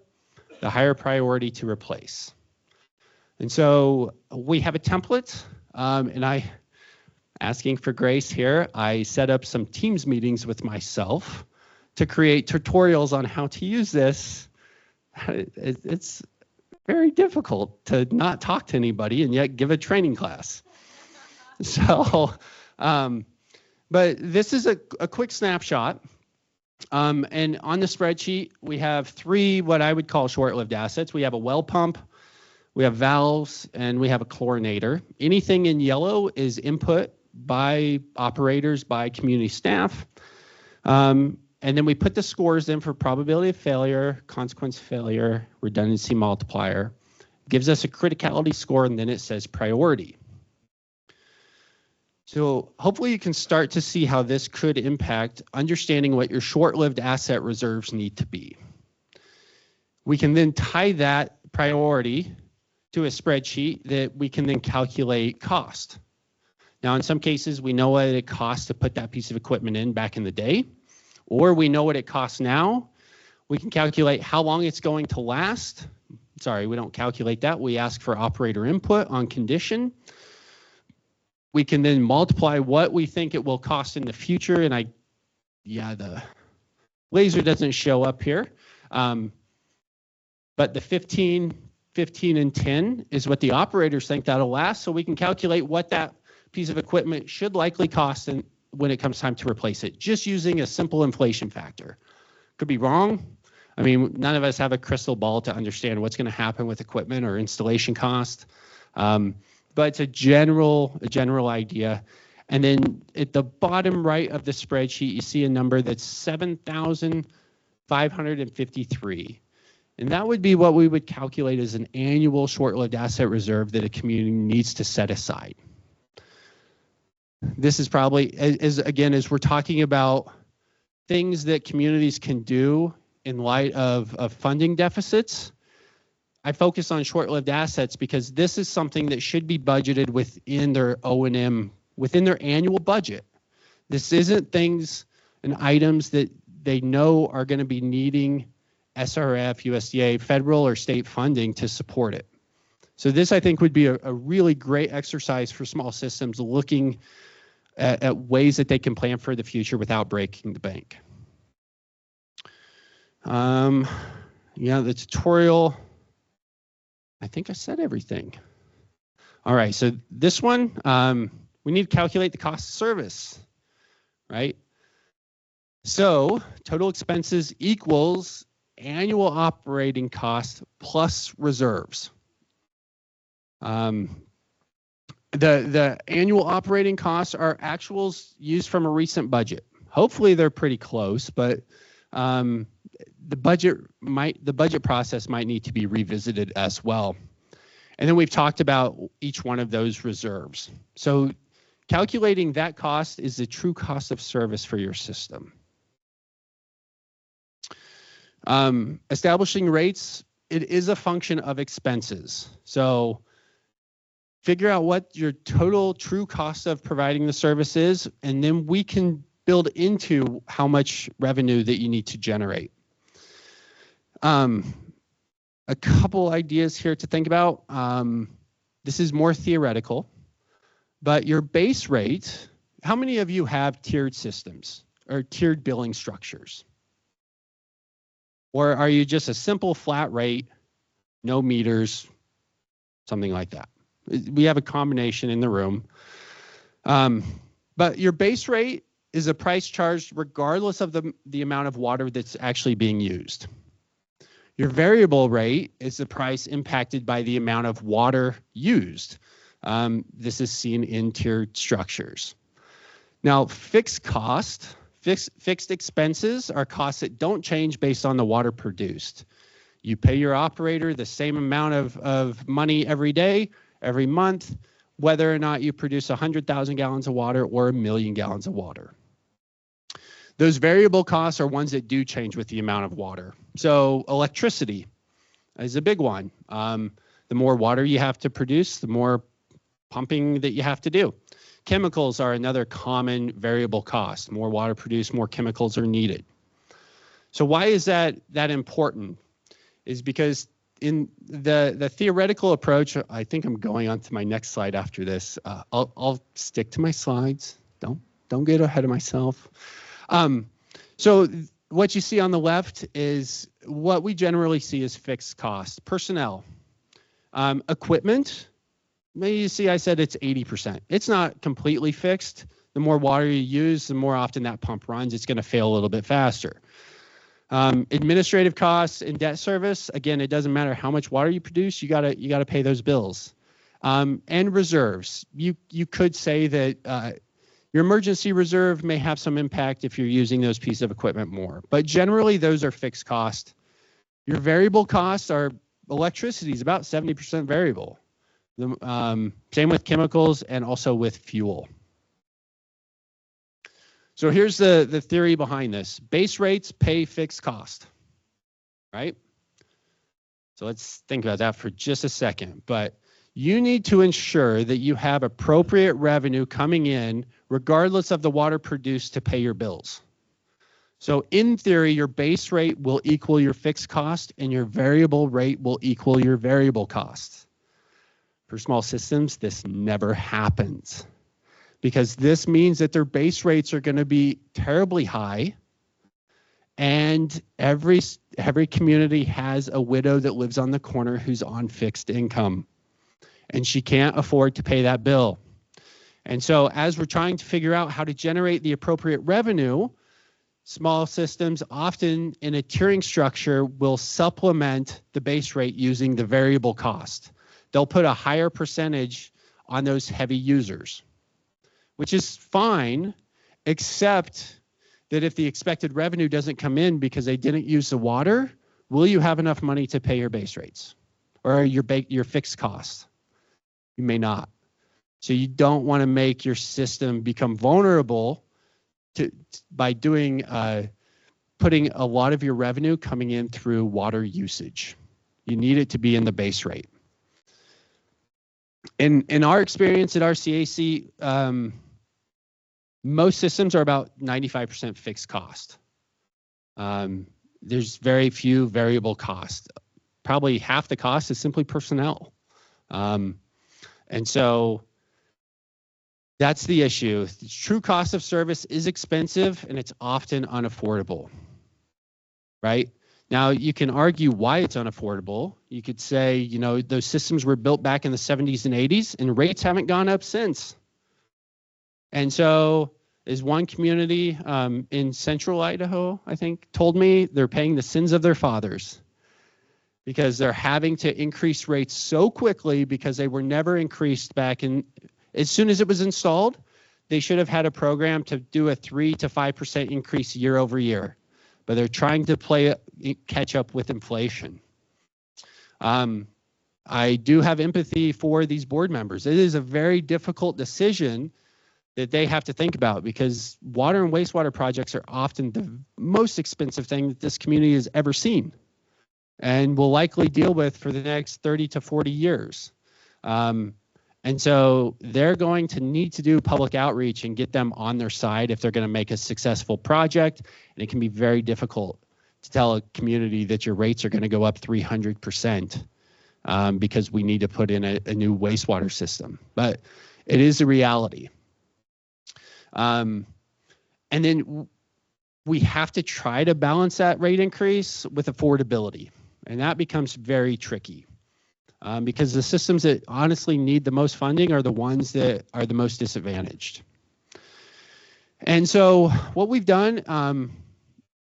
the higher priority to replace. And so we have a template, and asking for grace here, I set up some Teams meetings with myself to create tutorials on how to use this. It's very difficult to not talk to anybody and yet give a training class. So, but this is a quick snapshot. And on the spreadsheet, we have 3 what I would call short-lived assets. We have a well pump, we have valves, and we have a chlorinator. Anything in yellow is input by operators, by community staff. And And then we put the scores in for probability of failure, consequence failure, redundancy multiplier. Gives us a criticality score, and then it says priority. So hopefully you can start to see how this could impact understanding what your short-lived asset reserves need to be. We can then tie that priority to a spreadsheet that we can then calculate cost. Now, in some cases, we know what it costs to put that piece of equipment in back in the day, or we know what it costs now. We can calculate how long it's going to last. Sorry, we don't calculate that. We ask for operator input on condition. We can then multiply what we think it will cost in the future. And the laser doesn't show up here. But the 15, 15, and 10 is what the operators think that'll last. So we can calculate what that piece of equipment should likely cost when it comes time to replace it, just using a simple inflation factor. Could be wrong. I mean, none of us have a crystal ball to understand what's going to happen with equipment or installation cost. But it's a general idea. And then at the bottom right of the spreadsheet, you see a number that's 7,553. And that would be what we would calculate as an annual short-lived asset reserve that a community needs to set aside. This is probably, as we're talking about things that communities can do in light of funding deficits, I focus on short-lived assets because this is something that should be budgeted within their O&M, within their annual budget. This isn't things and items that they know are going to be needing SRF, USDA, federal or state funding to support it. So this, I think, would be a really great exercise for small systems looking at ways that they can plan for the future without breaking the bank. The tutorial, I think I said everything. All right, so this one, we need to calculate the cost of service, right? So total expenses equals annual operating cost plus reserves. The annual operating costs are actuals used from a recent budget. Hopefully they're pretty close, but the budget process might need to be revisited as well. And then we've talked about each one of those reserves. So calculating that cost is the true cost of service for your system. Establishing rates, it is a function of expenses. So figure out what your total true cost of providing the service is, and then we can build into how much revenue that you need to generate. A couple ideas here to think about. This is more theoretical, but your base rate, how many of you have tiered systems or tiered billing structures? Or are you just a simple flat rate, no meters, something like that? We have a combination in the room. But your base rate is a price charged regardless of the amount of water that's actually being used. Your variable rate is the price impacted by the amount of water used. This is seen in tiered structures. Now, fixed expenses are costs that don't change based on the water produced. You pay your operator the same amount of money every day, every month, whether or not you produce 100,000 gallons of water or 1 million gallons of water. Those variable costs are ones that do change with the amount of water. So electricity is a big one. The more water you have to produce, the more pumping that you have to do. Chemicals are another common variable cost. More water produced, more chemicals are needed. So why is that important? Is because in the theoretical approach, I think I'm going on to my next slide after this. I'll stick to my slides. Don't get ahead of myself. So what you see on the left is what we generally see as fixed costs. Personnel, equipment. Maybe you see I said it's 80%. It's not completely fixed. The more water you use, the more often that pump runs, it's going to fail a little bit faster. Administrative costs and debt service, again, it doesn't matter how much water you produce, you gotta pay those bills. And reserves. You could say that Your emergency reserve may have some impact if you're using those pieces of equipment more, but generally those are fixed cost. Your variable costs are electricity is about 70% variable. Same with chemicals and also with fuel. So here's the theory behind this. Base rates pay fixed cost, right? So let's think about that for just a second. But you need to ensure that you have appropriate revenue coming in regardless of the water produced to pay your bills. So in theory, your base rate will equal your fixed cost and your variable rate will equal your variable costs. For small systems, this never happens because this means that their base rates are going to be terribly high, and every community has a widow that lives on the corner who's on fixed income, and she can't afford to pay that bill. And so as we're trying to figure out how to generate the appropriate revenue, small systems often in a tiering structure will supplement the base rate using the variable cost. They'll put a higher percentage on those heavy users, which is fine, except that if the expected revenue doesn't come in because they didn't use the water, will you have enough money to pay your base rates or your fixed costs? You may not. So you don't want to make your system become vulnerable by putting a lot of your revenue coming in through water usage. You need it to be in the base rate. In our experience at RCAC, most systems are about 95% fixed cost. There's very few variable costs. Probably half the cost is simply personnel. And so that's the issue. The true cost of service is expensive and it's often unaffordable, right? Now, you can argue why it's unaffordable. You could say, you know, those systems were built back in the 70s and 80s and rates haven't gone up since. And so as one community in central Idaho, I think, told me, they're paying the sins of their fathers because they're having to increase rates so quickly because they were never increased back in. As soon as it was installed, they should have had a program to do a 3 to 5% increase year over year, but they're trying to catch up with inflation. I do have empathy for these board members. It is a very difficult decision that they have to think about because water and wastewater projects are often the most expensive thing that this community has ever seen and will likely deal with for the next 30 to 40 years. And so they're going to need to do public outreach and get them on their side if they're going to make a successful project. And it can be very difficult to tell a community that your rates are going to go up 300% because we need to put in a new wastewater system. But it is a reality. And then we have to try to balance that rate increase with affordability. And that becomes very tricky. Because the systems that honestly need the most funding are the ones that are the most disadvantaged. And so what we've done,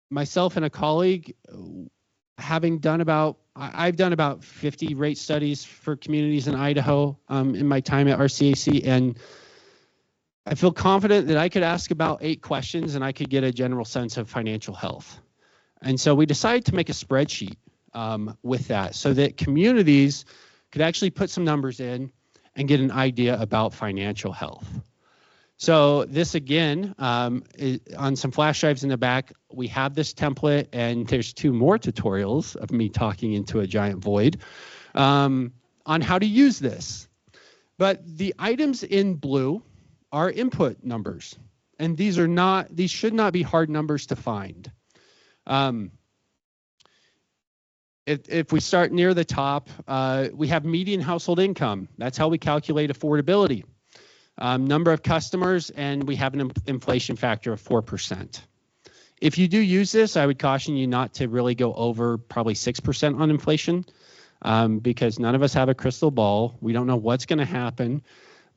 myself and a colleague, I've done about 50 rate studies for communities in Idaho in my time at RCAC, and I feel confident that I could ask about 8 questions and I could get a general sense of financial health. And so we decided to make a spreadsheet with that so that communities could actually put some numbers in and get an idea about financial health. So this again, on some flash drives in the back, we have this template and there's 2 more tutorials of me talking into a giant void on how to use this. But the items in blue are input numbers, and these should not be hard numbers to find. If we start near the top, we have median household income. That's how we calculate affordability. Number of customers, and we have an inflation factor of 4%. If you do use this, I would caution you not to really go over probably 6% on inflation because none of us have a crystal ball. We don't know what's going to happen.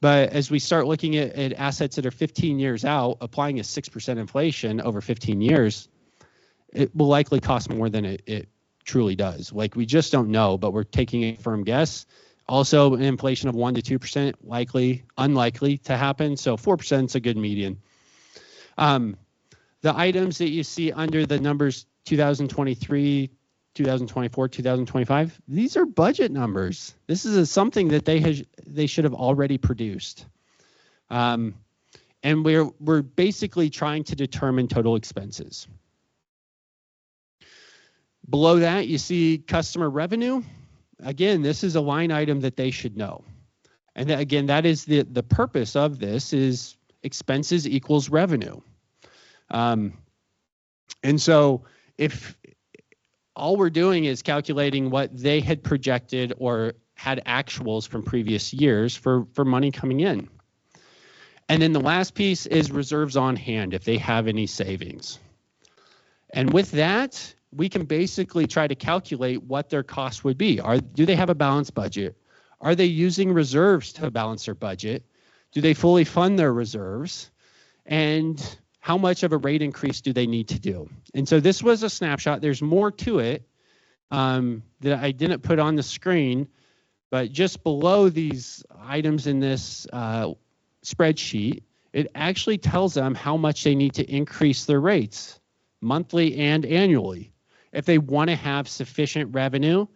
But as we start looking at assets that are 15 years out, applying a 6% inflation over 15 years, it will likely cost more than it truly does. Like, we just don't know, but we're taking a firm guess Also, an inflation of 1 to 2% unlikely to happen. So 4% is a good median. The items that you see under the numbers 2023, 2024, 2025, these are budget numbers. This is something that they should have already produced. And we're basically trying to determine total expenses. Below that, you see customer revenue. Again, this is a line item that they should know. And again, that is the purpose of this is expenses equals revenue. And so if all we're doing is calculating what they had projected or had actuals from previous years for money coming in. And then the last piece is reserves on hand if they have any savings. And with that, we can basically try to calculate what their costs would be. Do they have a balanced budget? Are they using reserves to balance their budget? Do they fully fund their reserves? And how much of a rate increase do they need to do? And so this was a snapshot. There's more to it that I didn't put on the screen, but just below these items in this spreadsheet, it actually tells them how much they need to increase their rates monthly and annually if they want to have sufficient revenue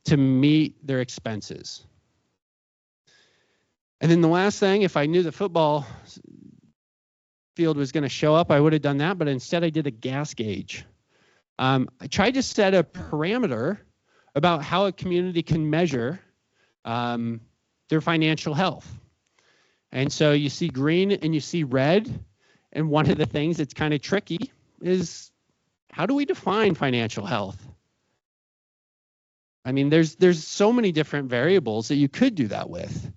to meet their expenses. And then the last thing, if I knew the football field was going to show up, I would have done that, but instead I did a gas gauge. I tried to set a parameter about how a community can measure their financial health. And so you see green and you see red, and one of the things that's kind of tricky is how do we define financial health? I mean, there's so many different variables that you could do that with.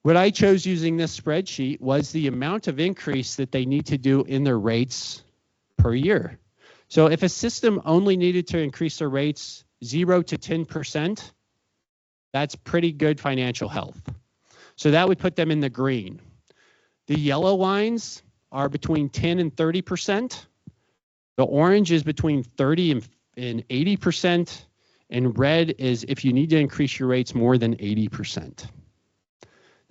What I chose using this spreadsheet was the amount of increase that they need to do in their rates per year. So if a system only needed to increase their rates 0 to 10%, that's pretty good financial health. So that would put them in the green. The yellow lines are between 10 and 30%. The orange is between 30 and 80%. And red is if you need to increase your rates more than 80%.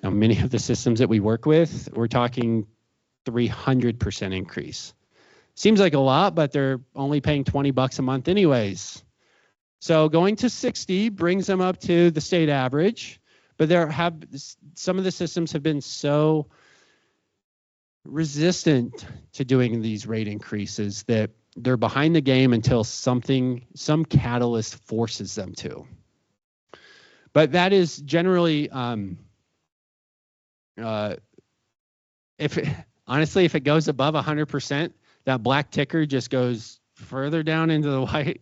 Now, many of the systems that we work with, we're talking 300% increase. Seems like a lot, but they're only paying $20 a month anyways. So going to 60 brings them up to the state average, but some of the systems have been so resistant to doing these rate increases that they're behind the game until some catalyst forces them to. But that is generally, if it goes above 100%, that black ticker just goes further down into the white.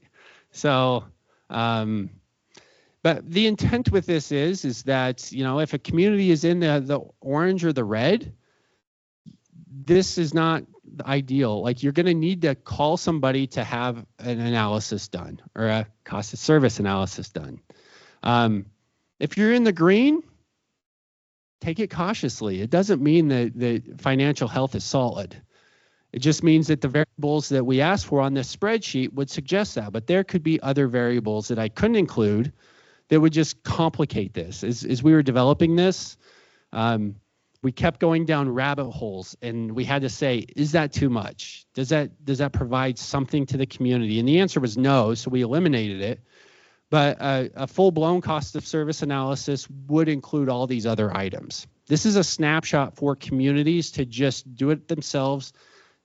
So, but the intent with this is that, if a community is in the orange or the red, this is not ideal. Like, you're going to need to call somebody to have an analysis done or a cost of service analysis done. If you're in the green, take it cautiously. It doesn't mean that the financial health is solid. It just means that the variables that we asked for on this spreadsheet would suggest that, but there could be other variables that I couldn't include that would just complicate this. As we were developing this, we kept going down rabbit holes, and we had to say, is that too much? Does that provide something to the community? And the answer was no, so we eliminated it. But a full-blown cost of service analysis would include all these other items. This is a snapshot for communities to just do it themselves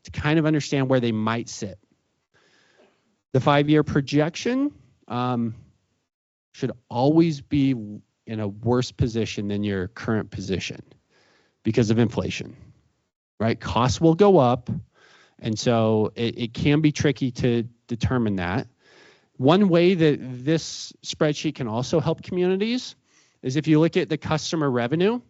to kind of understand where they might sit. The 5-year projection should always be in a worse position than your current position because of inflation, right? Costs will go up, and so it can be tricky to determine that. One way that this spreadsheet can also help communities is if you look at the customer revenue,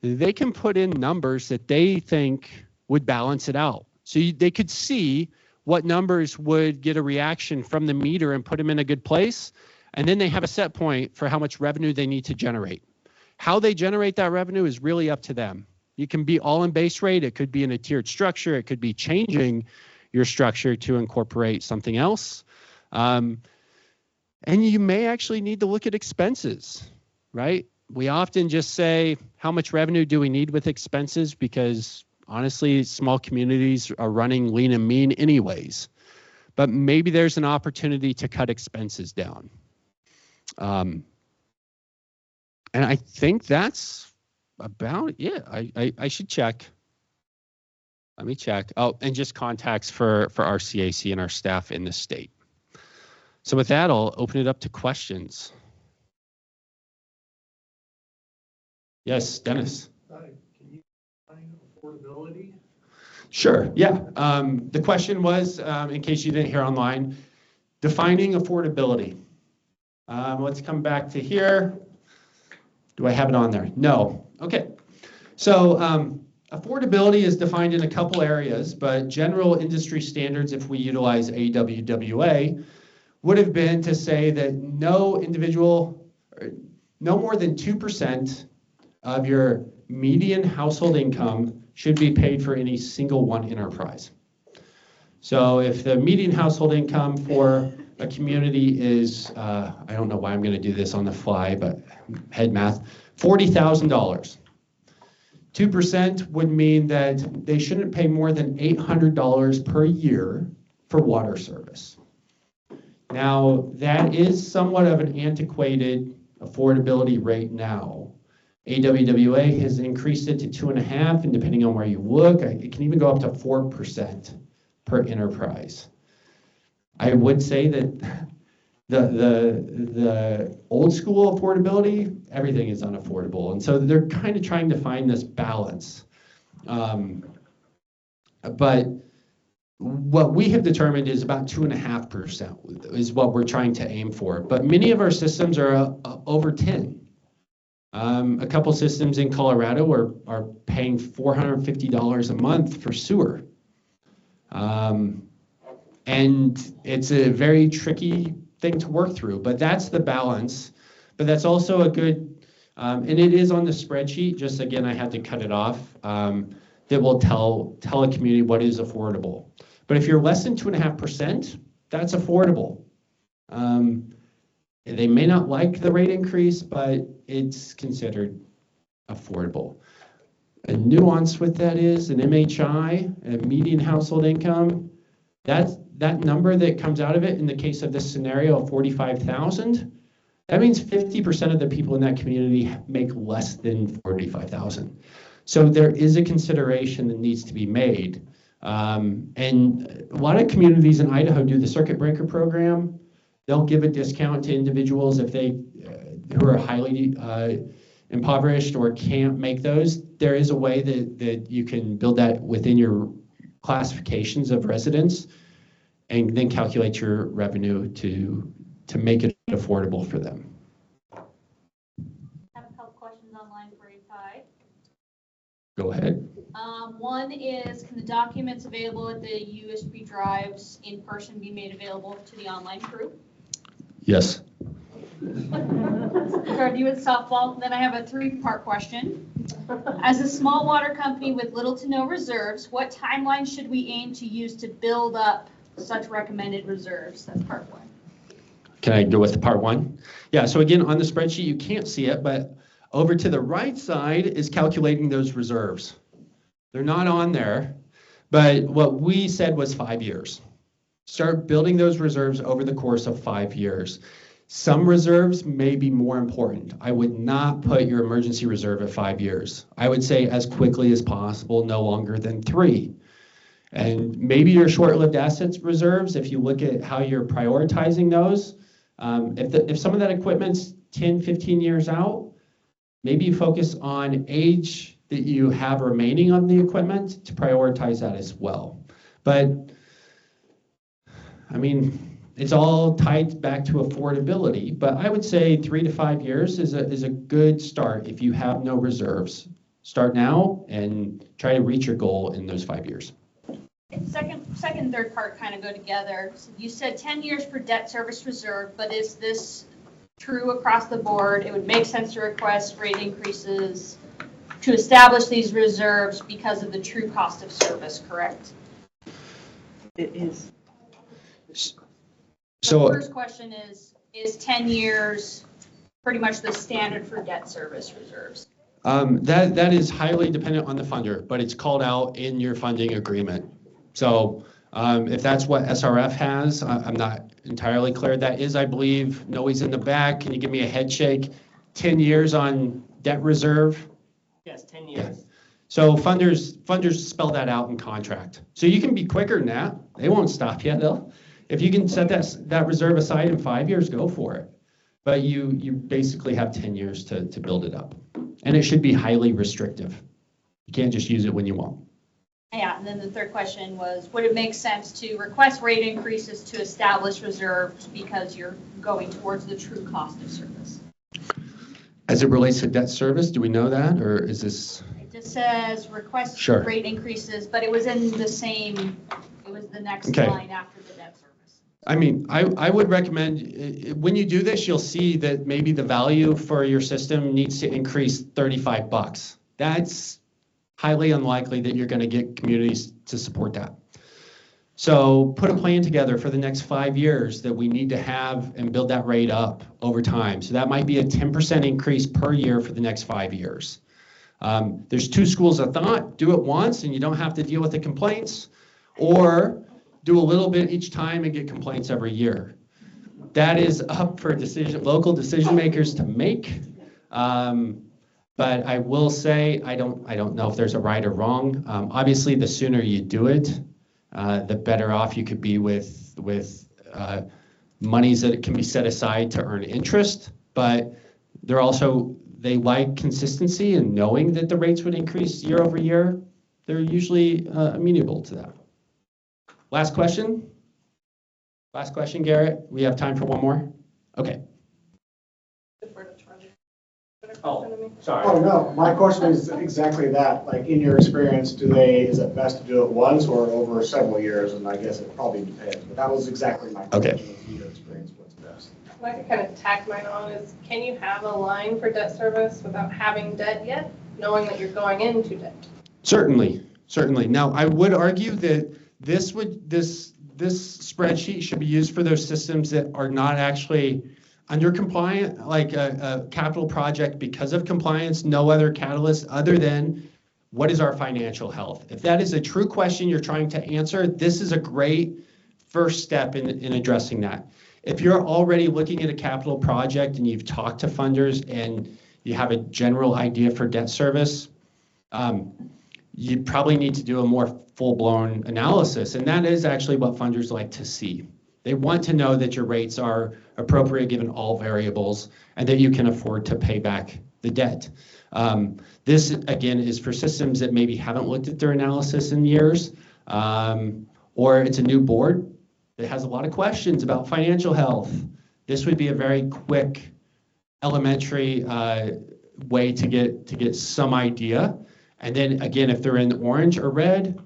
they can put in numbers that they think would balance it out. So they could see what numbers would get a reaction from the meter and put them in a good place. And then they have a set point for how much revenue they need to generate. How they generate that revenue is really up to them. You can be all in base rate. It could be in a tiered structure. It could be changing your structure to incorporate something else. And you may actually need to look at expenses. right? We often just say, how much revenue do we need with expenses? Because honestly, small communities are running lean and mean anyways. But maybe there's an opportunity to cut expenses down. And I think that's about it. I should check. Let me check. Oh, and just contacts for our CAC and our staff in the state. So with that, I'll open it up to questions. Yes, Dennis. Can you define affordability? Sure, yeah. The question was, in case you didn't hear online, defining affordability. Let's come back to here. Do I have it on there? No. Okay. So affordability is defined in a couple areas, but general industry standards, if we utilize AWWA, would have been to say that no individual, no more than 2% of your median household income should be paid for any single one enterprise. So if the median household income for a community is, I don't know why I'm going to do this on the fly, but head math, $40,000. 2% would mean that they shouldn't pay more than $800 per year for water service. Now, that is somewhat of an antiquated affordability rate now. AWWA has increased it to 2.5%, and depending on where you look, it can even go up to 4% per enterprise. I would say that the old school affordability, everything is unaffordable, and so they're kind of trying to find this balance. But what we have determined is about 2.5% is what we're trying to aim for. But many of our systems are over 10. A couple systems in Colorado are paying $450 a month for sewer. And it's a very tricky thing to work through, but that's the balance. But that's also a good, and it is on the spreadsheet, just again, I had to cut it off, that will tell a community what is affordable. But if you're less than 2.5%, that's affordable. They may not like the rate increase, but it's considered affordable. A nuance with that is an MHI, a median household income, that number that comes out of it in the case of this scenario of 45,000, that means 50% of the people in that community make less than 45,000. So there is a consideration that needs to be made. And a lot of communities in Idaho do the circuit breaker program. They'll give a discount to individuals if they who are highly impoverished or can't make those. There is a way that you can build that within your classifications of residents and then calculate your revenue to make it affordable for them. I have a couple questions online for you, Ty. Go ahead. One is, can the documents available at the USB drives in person be made available to the online crew? Yes. Start you with softball. Then I have a 3-part question. As a small water company with little to no reserves, what timeline should we aim to use to build up such recommended reserves? That's part 1. Can I go with part 1? Yeah, so again, on the spreadsheet, you can't see it, but over to the right side is calculating those reserves. They're not on there, but what we said was 5 years. Start building those reserves over the course of 5 years. Some reserves may be more important. I would not put your emergency reserve at 5 years. I would say as quickly as possible, no longer than 3. And maybe your short-lived assets reserves, if you look at how you're prioritizing those, if some of that equipment's 10, 15 years out, maybe you focus on age that you have remaining on the equipment to prioritize that as well. But I mean, it's all tied back to affordability, but I would say 3 to 5 years is a good start if you have no reserves. Start now and try to reach your goal in those 5 years. Second, third part kind of go together. So you said 10 years for debt service reserve, but is this true across the board? It would make sense to request rate increases to establish these reserves because of the true cost of service, correct? It is. So the first question is 10 years pretty much the standard for debt service reserves? That is highly dependent on the funder, but it's called out in your funding agreement. So if that's what SRF has, I'm not entirely clear. That is, I believe, Noe's in the back. Can you give me a head shake? 10 years on debt reserve? Yes, 10 years. Yeah. So funders spell that out in contract. So you can be quicker than that. They won't stop you. If you can set that reserve aside in 5 years, go for it. But you basically have 10 years to build it up. And it should be highly restrictive. You can't just use it when you want. Yeah, and then the third question was, would it make sense to request rate increases to establish reserves because you're going towards the true cost of service? As it relates to debt service, do we know that, or is this? It just says request Sure. rate increases, but it was in the same, it was the next Okay. line after the debt service. I mean, I would recommend, when you do this, you'll see that maybe the value for your system needs to increase $35. That's highly unlikely that you're going to get communities to support that. So put a plan together for the next 5 years that we need to have and build that rate up over time. So that might be a 10% increase per year for the next 5 years. There's two schools of thought. Do it once and you don't have to deal with the complaints, or do a little bit each time and get complaints every year. That is up for local decision makers to make. But I will say, I don't know if there's a right or wrong. Obviously, the sooner you do it, the better off you could be with monies that can be set aside to earn interest. But they like consistency and knowing that the rates would increase year over year. They're usually amenable to that. Last question? Last question, Garrett? We have time for one more? Okay. Oh, sorry. Oh, no, my question is exactly that. Like, in your experience, is it best to do it once or over several years? And I guess it probably depends, but that was exactly my question. Okay. In your experience, what's best? I could kind of tack mine on is, can you have a line for debt service without having debt yet, knowing that you're going into debt? Certainly. Now, I would argue that this spreadsheet should be used for those systems that are not actually under compliant, like a capital project because of compliance, no other catalyst other than what is our financial health? If that is a true question you're trying to answer, this is a great first step in addressing that. If you're already looking at a capital project and you've talked to funders and you have a general idea for debt service, you probably need to do a more full-blown analysis. And that is actually what funders like to see. They want to know that your rates are appropriate given all variables and that you can afford to pay back the debt. This, again, is for systems that maybe haven't looked at their analysis in years, or it's a new board that has a lot of questions about financial health. This would be a very quick, elementary way to get some idea. And then, again, if they're in orange or red,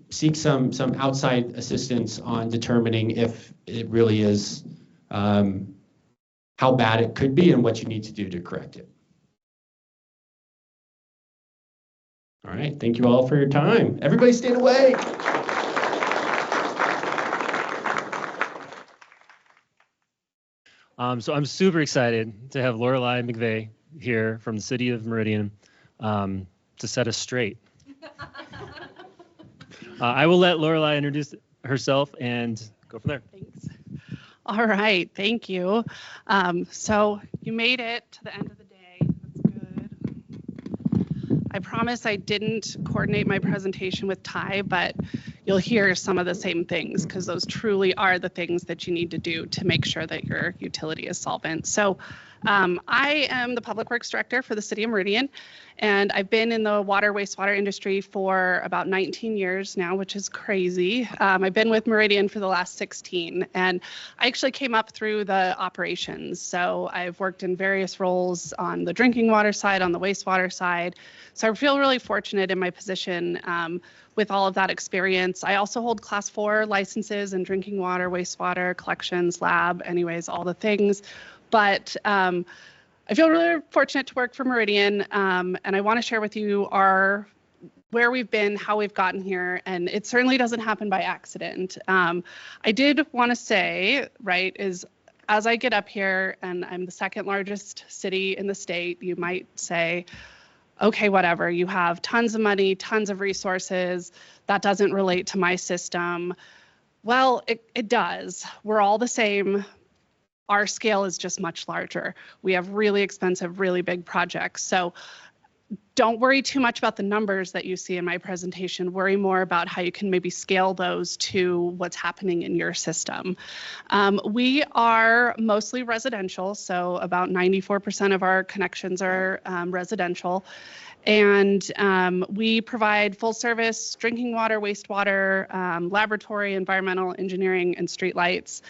seek some outside assistance on determining if it really is how bad it could be and what you need to do to correct it. All right, thank you all for your time. Everybody stayed awake. So I'm super excited to have Laurelei and McVey here from the city of Meridian to set us straight. I will let Laurelei introduce herself and go from there. Thanks. All right, thank you. So you made it to the end of the day. That's good. I promise I didn't coordinate my presentation with Ty, but you'll hear some of the same things because those truly are the things that you need to do to make sure that your utility is solvent. So I am the Public Works Director for the City of Meridian, and I've been in the wastewater industry for about 19 years now, which is crazy. I've been with Meridian for the last 16, and I actually came up through the operations. So I've worked in various roles on the drinking water side, on the wastewater side. So I feel really fortunate in my position with all of that experience. I also hold Class 4 licenses in drinking water, wastewater, collections, lab, anyways, all the things. But I feel really fortunate to work for Meridian, and I want to share with you where we've been, how we've gotten here, and it certainly doesn't happen by accident. I did want to say, right, as I get up here, and I'm the second largest city in the state, you might say, okay, whatever, you have tons of money, tons of resources, that doesn't relate to my system. Well, it does. We're all the same. Our scale is just much larger. We have really expensive, really big projects. So don't worry too much about the numbers that you see in my presentation. Worry more about how you can maybe scale those to what's happening in your system. We are mostly residential, so about 94% of our connections are residential. And we provide full service drinking water, wastewater, laboratory, environmental engineering, and streetlights.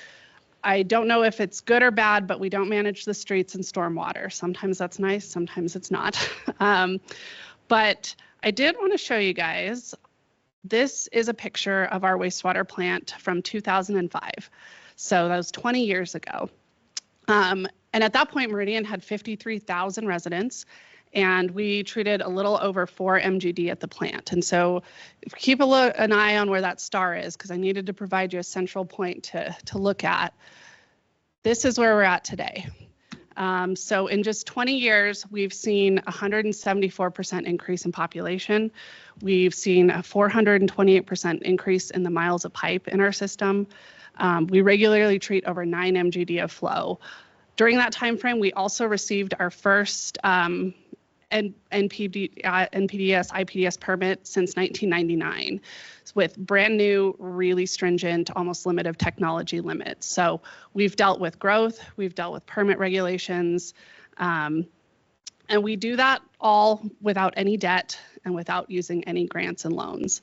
I don't know if it's good or bad, but we don't manage the streets and stormwater. Sometimes that's nice, sometimes it's not. But I did want to show you guys, this is a picture of our wastewater plant from 2005. So that was 20 years ago. And at that point, Meridian had 53,000 residents, and we treated a little over 4 MGD at the plant. And so keep an eye on where that star is, because I needed to provide you a central point to look at. This is where we're at today. So in just 20 years, we've seen 174% increase in population. We've seen a 428% increase in the miles of pipe in our system. We regularly treat over 9 MGD of flow. During that time frame, we also received our first NPDES IPDS permit since 1999 with brand new, really stringent, almost limited technology limits. So we've dealt with growth, we've dealt with permit regulations, and we do that all without any debt and without using any grants and loans.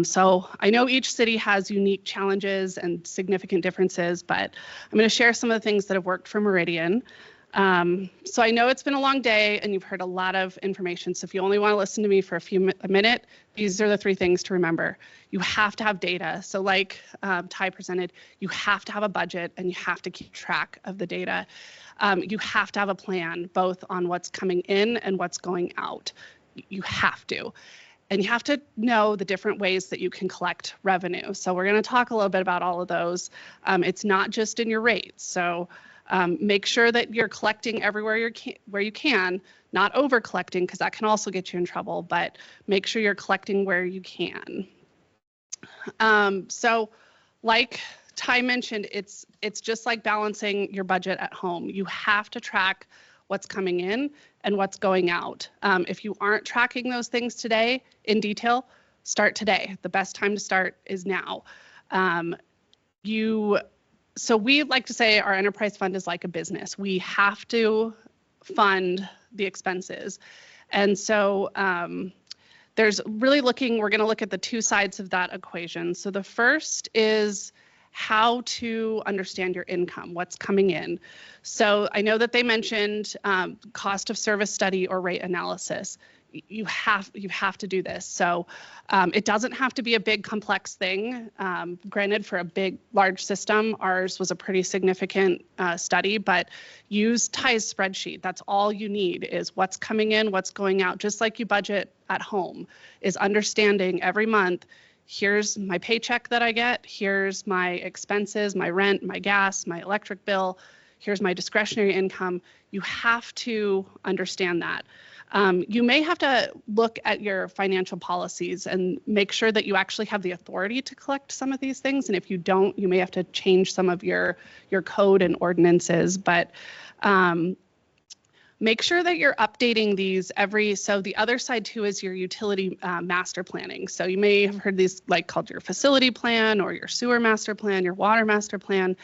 So I know each city has unique challenges and significant differences, but I'm going to share some of the things that have worked for Meridian. So I know it's been a long day and you've heard a lot of information. So if you only want to listen to me for a minute, these are the 3 things to remember. You have to have data. So like Ty presented, you have to have a budget and you have to keep track of the data. You have to have a plan, both on what's coming in and what's going out. You have to. And you have to know the different ways that you can collect revenue. So we're going to talk a little bit about all of those. It's not just in your rates. So make sure that you're collecting everywhere where you can, not over collecting, because that can also get you in trouble, but make sure you're collecting where you can. So like Ty mentioned, it's just like balancing your budget at home. You have to track what's coming in and what's going out. If you aren't tracking those things today in detail, start today. The best time to start is now. So we like to say our enterprise fund is like a business. We have to fund the expenses. And so there's really we're going to look at the 2 sides of that equation. So the first is how to understand your income, what's coming in. So I know that they mentioned cost of service study or rate analysis. You have to do this. So it doesn't have to be a big complex thing. Granted, for a large system, ours was a pretty significant study, but use Ty's spreadsheet. That's all you need is what's coming in, what's going out, just like you budget at home, is understanding every month, here's my paycheck that I get, here's my expenses, my rent, my gas, my electric bill, here's my discretionary income. You have to understand that. You may have to look at your financial policies and make sure that you actually have the authority to collect some of these things. And if you don't, you may have to change some of your code and ordinances. But make sure that you're updating these so the other side too is your utility master planning. So you may have heard these called your facility plan or your sewer master plan, your water master plan.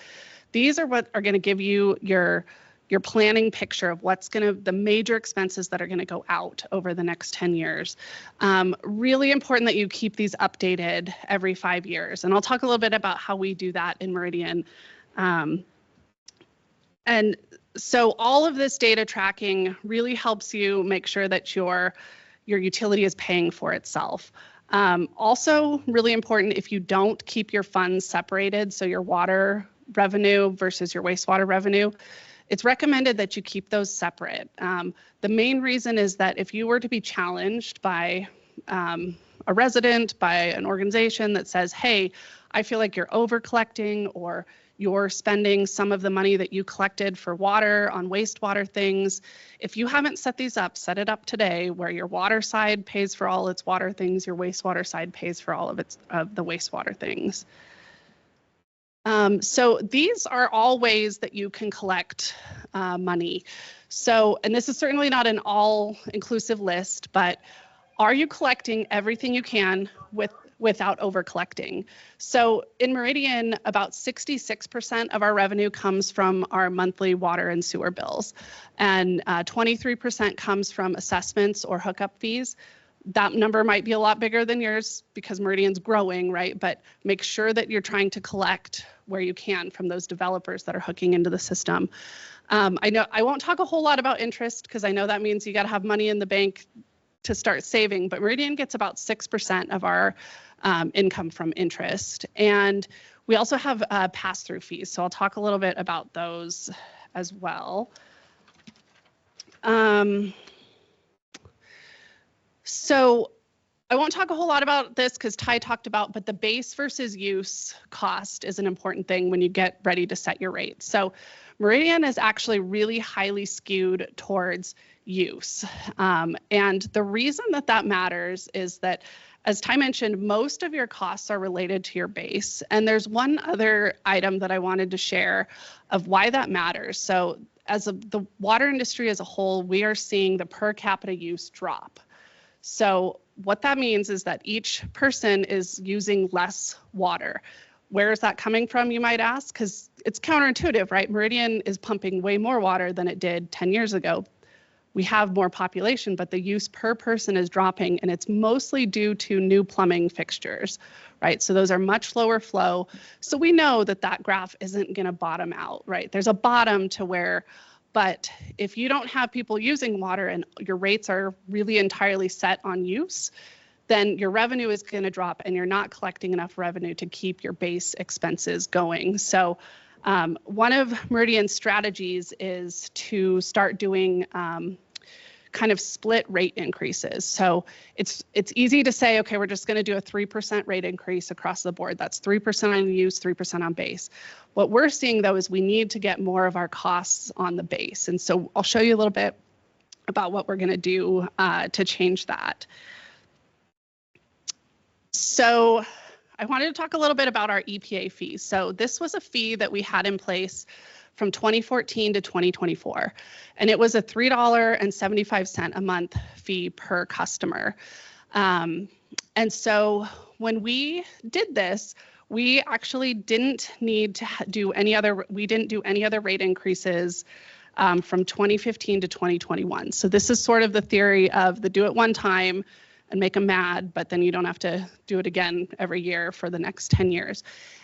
These are what are going to give you your planning picture of the major expenses that are going to go out over the next 10 years. Really important that you keep these updated every 5 years. And I'll talk a little bit about how we do that in Meridian. And so all of this data tracking really helps you make sure that your utility is paying for itself. Also really important, if you don't keep your funds separated, so your water revenue versus your wastewater revenue, it's recommended that you keep those separate. The main reason is that if you were to be challenged by a resident, by an organization that says, hey, I feel like you're over collecting or you're spending some of the money that you collected for water on wastewater things. If you haven't set these up, set it up today where your water side pays for all its water things, your wastewater side pays for all of the wastewater things. So these are all ways that you can collect money. So, and this is certainly not an all-inclusive list, but are you collecting everything you can without over-collecting? So in Meridian, about 66% of our revenue comes from our monthly water and sewer bills, and 23% comes from assessments or hookup fees. That number might be a lot bigger than yours because Meridian's growing, right? But make sure that you're trying to collect where you can from those developers that are hooking into the system. I know I won't talk a whole lot about interest because I know that means you got to have money in the bank to start saving, but Meridian gets about 6% of our income from interest. And we also have pass-through fees. So I'll talk a little bit about those as well. So I won't talk a whole lot about this because Ty talked about, but the base versus use cost is an important thing when you get ready to set your rate. So Meridian is actually really highly skewed towards use. And the reason that that matters is that, as Ty mentioned, most of your costs are related to your base. And there's one other item that I wanted to share of why that matters. So as the water industry as a whole, we are seeing the per capita use drop. So what that means is that each person is using less water. Where is that coming from, you might ask? Because it's counterintuitive, right? Meridian is pumping way more water than it did 10 years ago. We have more population, but the use per person is dropping, and it's mostly due to new plumbing fixtures, right? So those are much lower flow. So we know that that graph isn't going to bottom out, right? There's a bottom to where, but if you don't have people using water and your rates are really entirely set on use, then your revenue is going to drop and you're not collecting enough revenue to keep your base expenses going. So one of Meridian's strategies is to start doing kind of split rate increases. So it's easy to say, okay, we're just going to do a 3% rate increase across the board. That's 3% on use, 3% on base. What we're seeing though is we need to get more of our costs on the base. And so I'll show you a little bit about what we're going to do to change that. So I wanted to talk a little bit about our EPA fees. So this was a fee that we had in place from 2014 to 2024, and it was a $3.75 a month fee per customer. And so when we did this, we actually didn't need to do any other rate increases from 2015 to 2021. So this is sort of the theory of the do it one time and make them mad, but then you don't have to do it again every year for the next 10 years.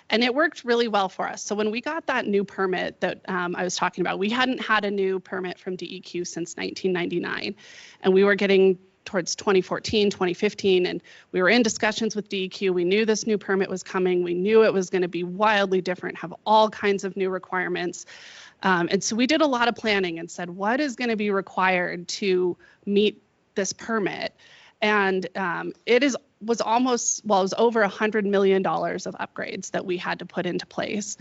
And it worked really well for us. So when we got that new permit that I was talking about, we hadn't had a new permit from DEQ since 1999. And we were getting towards 2014, 2015, and we were in discussions with DEQ. We knew this new permit was coming. We knew it was going to be wildly different, have all kinds of new requirements. And so we did a lot of planning and said, what is going to be required to meet this permit? And it was over $100 million of upgrades that we had to put into place.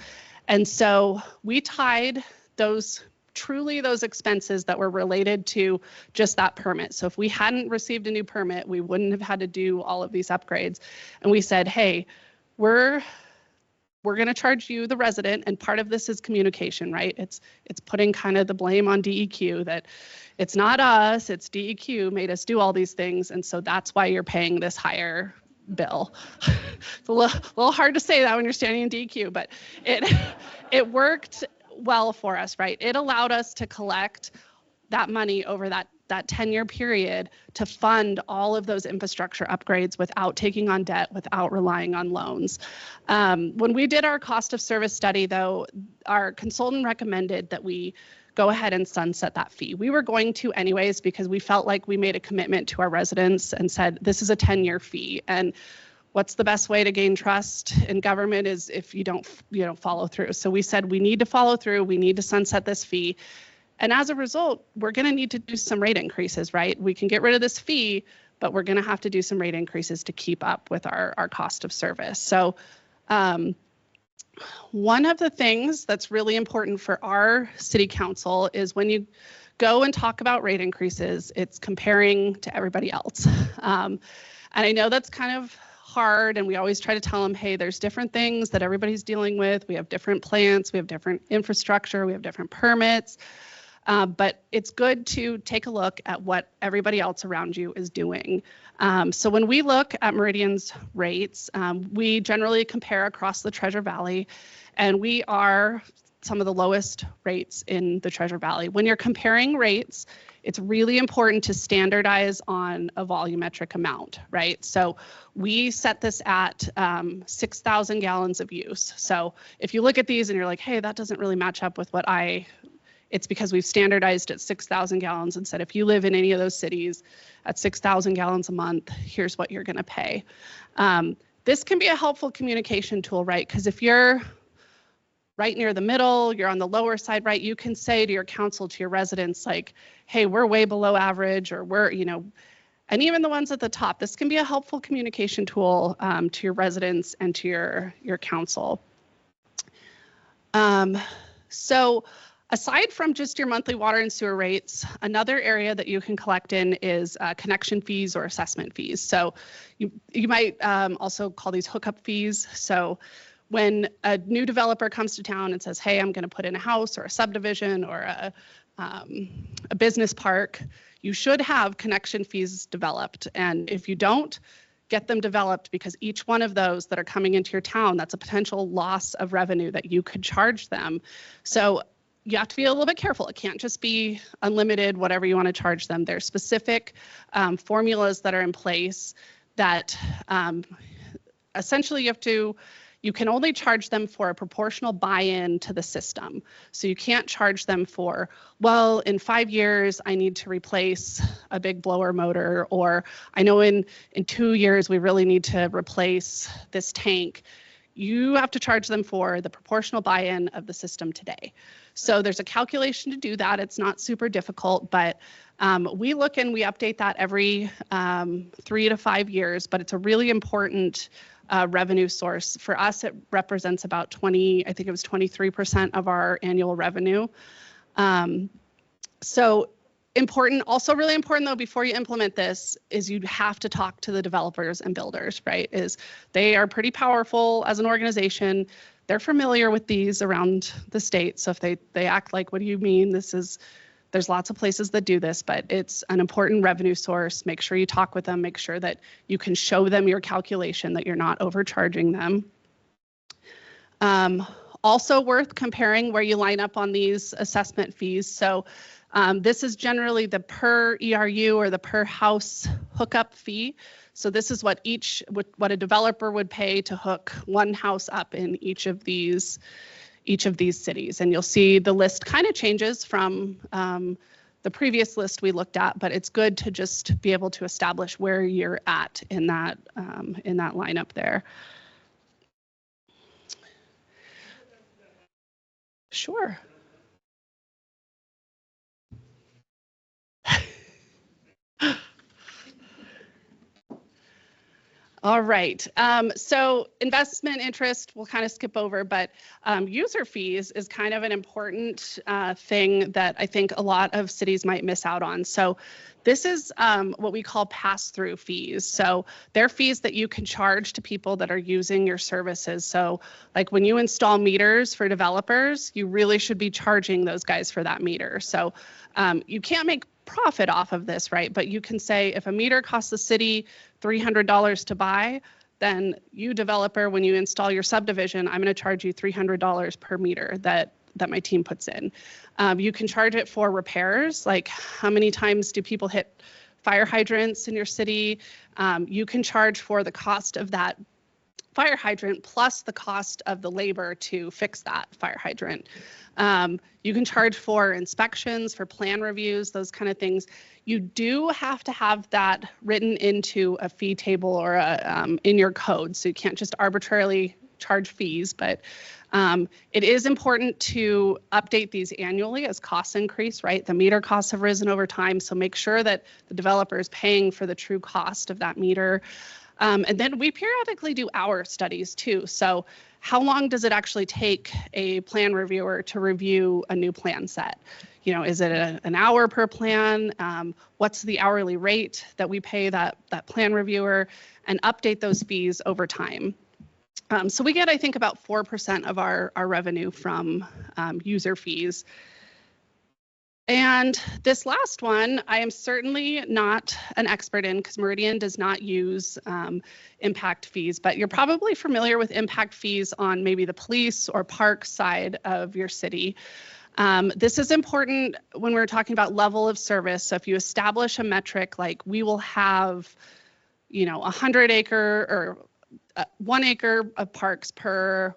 And so we tied those expenses that were related to just that permit. So if we hadn't received a new permit, we wouldn't have had to do all of these upgrades. And we said, hey, we're going to charge you, the resident, and part of this is communication, right? It's putting kind of the blame on DEQ that it's not us, it's DEQ made us do all these things, and so that's why you're paying this higher bill. It's a little hard to say that when you're standing in DEQ, but it worked well for us, right? It allowed us to collect that money over that 10-year period to fund all of those infrastructure upgrades without taking on debt, without relying on loans. When we did our cost of service study, though, our consultant recommended that we go ahead and sunset that fee. We were going to anyways because we felt like we made a commitment to our residents and said, this is a 10-year fee. And what's the best way to gain trust in government is if you don't follow through. So we said, we need to follow through. We need to sunset this fee. And as a result, we're going to need to do some rate increases, right? We can get rid of this fee, but we're going to have to do some rate increases to keep up with our cost of service. So one of the things that's really important for our city council is when you go and talk about rate increases, it's comparing to everybody else. And I know that's kind of hard, and we always try to tell them, hey, there's different things that everybody's dealing with. We have different plants, we have different infrastructure, we have different permits. But it's good to take a look at what everybody else around you is doing. So when we look at Meridian's rates, we generally compare across the Treasure Valley, and we are some of the lowest rates in the Treasure Valley. When you're comparing rates, it's really important to standardize on a volumetric amount, right? So we set this at 6,000 gallons of use. So if you look at these and you're like, hey, that doesn't really match up with what it's because we've standardized at 6,000 gallons and said, if you live in any of those cities at 6,000 gallons a month, here's what you're gonna pay. This can be a helpful communication tool, right? Because if you're right near the middle, you're on the lower side, right? You can say to your council, to your residents, like, hey, we're way below average, or we're, and even the ones at the top, this can be a helpful communication tool to your residents and to your council. So aside from just your monthly water and sewer rates, another area that you can collect in is connection fees or assessment fees. So you might also call these hookup fees. So when a new developer comes to town and says, hey, I'm going to put in a house or a subdivision or a business park, you should have connection fees developed. And if you don't, get them developed, because each one of those that are coming into your town, that's a potential loss of revenue that you could charge them. So you have to be a little bit careful. It can't just be unlimited, whatever you want to charge them. There's specific formulas that are in place that essentially you can only charge them for a proportional buy-in to the system. So you can't charge them for, well, in 5 years, I need to replace a big blower motor, or I know in 2 years, we really need to replace this tank. You have to charge them for the proportional buy-in of the system today. So there's a calculation to do that. It's not super difficult, but we look and we update that every 3 to 5 years, but it's a really important revenue source. For us, it represents about 23% of our annual revenue. So important, also really important though, before you implement this, is you have to talk to the developers and builders, right? They are pretty powerful as an organization. They're familiar with these around the state. So if they act like, what do you mean? There's lots of places that do this, but it's an important revenue source. Make sure you talk with them, make sure that you can show them your calculation, that you're not overcharging them. Also worth comparing where you line up on these assessment fees. So this is generally the per ERU or the per house hookup fee. So this is what a developer would pay to hook one house up in each of these cities. And you'll see the list kind of changes from the previous list we looked at, but it's good to just be able to establish where you're at in that lineup there. Sure. All right, so investment interest we'll kind of skip over, but user fees is kind of an important thing that I think a lot of cities might miss out on. So this is what we call pass-through fees. So they're fees that you can charge to people that are using your services. So like when you install meters for developers, you really should be charging those guys for that meter. So you can't make profit off of this, right? But you can say if a meter costs the city $300 to buy, then you developer, when you install your subdivision, I'm going to charge you $300 per meter that my team puts in. You can charge it for repairs, like how many times do people hit fire hydrants in your city? You can charge for the cost of that fire hydrant plus the cost of the labor to fix that fire hydrant. You can charge for inspections, for plan reviews, those kind of things. You do have to have that written into a fee table or in your code, so you can't just arbitrarily charge fees, but it is important to update these annually as costs increase, right? The meter costs have risen over time, so make sure that the developer is paying for the true cost of that meter. And then we periodically do hour studies too. So how long does it actually take a plan reviewer to review a new plan set? You know, is it an hour per plan? What's the hourly rate that we pay that plan reviewer, and update those fees over time? So we get, I think, about 4% of our revenue from user fees. And this last one, I am certainly not an expert in, because Meridian does not use impact fees, but you're probably familiar with impact fees on maybe the police or park side of your city. This is important when we're talking about level of service. So if you establish a metric, like we will have, you know, 100 acre or 1 acre of parks per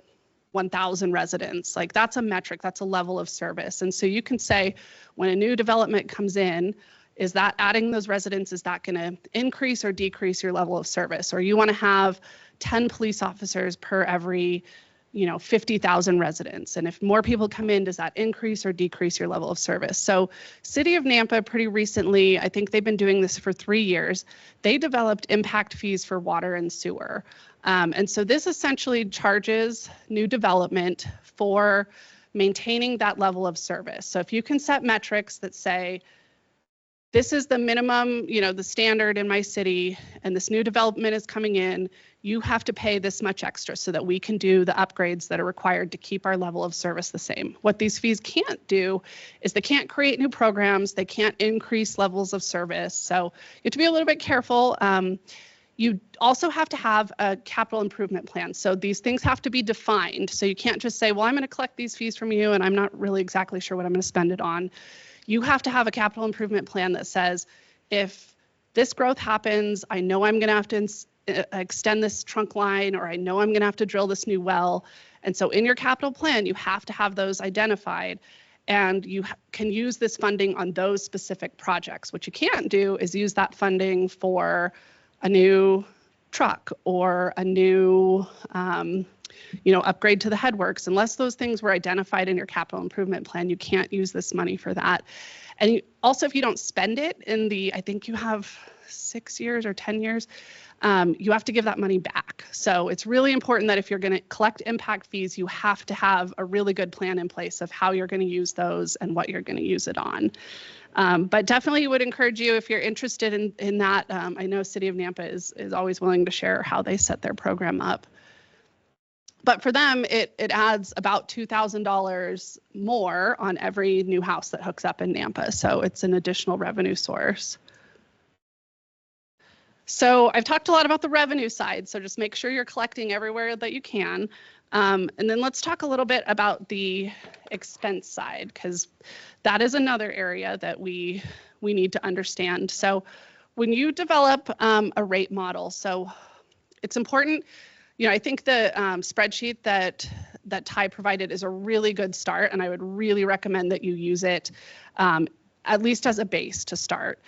1,000 residents, like that's a metric, that's a level of service. And so you can say, when a new development comes in, is that adding those residents, is that going to increase or decrease your level of service? Or you want to have 10 police officers per every, you know, 50,000 residents. And if more people come in, does that increase or decrease your level of service? So City of Nampa pretty recently, I think they've been doing this for 3 years, they developed impact fees for water and sewer. And so this essentially charges new development for maintaining that level of service. So if you can set metrics that say, this is the minimum, you know, the standard in my city, and this new development is coming in, you have to pay this much extra so that we can do the upgrades that are required to keep our level of service the same. What these fees can't do is they can't create new programs, they can't increase levels of service. So you have to be a little bit careful. You also have to have a capital improvement plan. So these things have to be defined. So you can't just say, well, I'm going to collect these fees from you and I'm not really exactly sure what I'm going to spend it on. You have to have a capital improvement plan that says, if this growth happens, I know I'm going to have to extend this trunk line, or I know I'm going to have to drill this new well. And so in your capital plan, you have to have those identified, and you can use this funding on those specific projects. What you can't do is use that funding for a new truck or a new you know, upgrade to the headworks. Unless those things were identified in your capital improvement plan, you can't use this money for that. And also, if you don't spend it in the, I think you have 6 years or 10 years, you have to give that money back. So it's really important that if you're going to collect impact fees, you have to have a really good plan in place of how you're going to use those and what you're going to use it on. But definitely would encourage you, if you're interested in that. I know City of Nampa is always willing to share how they set their program up. But for them, it adds about $2,000 more on every new house that hooks up in Nampa. So it's an additional revenue source. So I've talked a lot about the revenue side, so just make sure you're collecting everywhere that you can. And then let's talk a little bit about the expense side, because that is another area that we need to understand. So when you develop a rate model, so it's important, you know, I think the spreadsheet that Ty provided is a really good start, and I would really recommend that you use it at least as a base to start.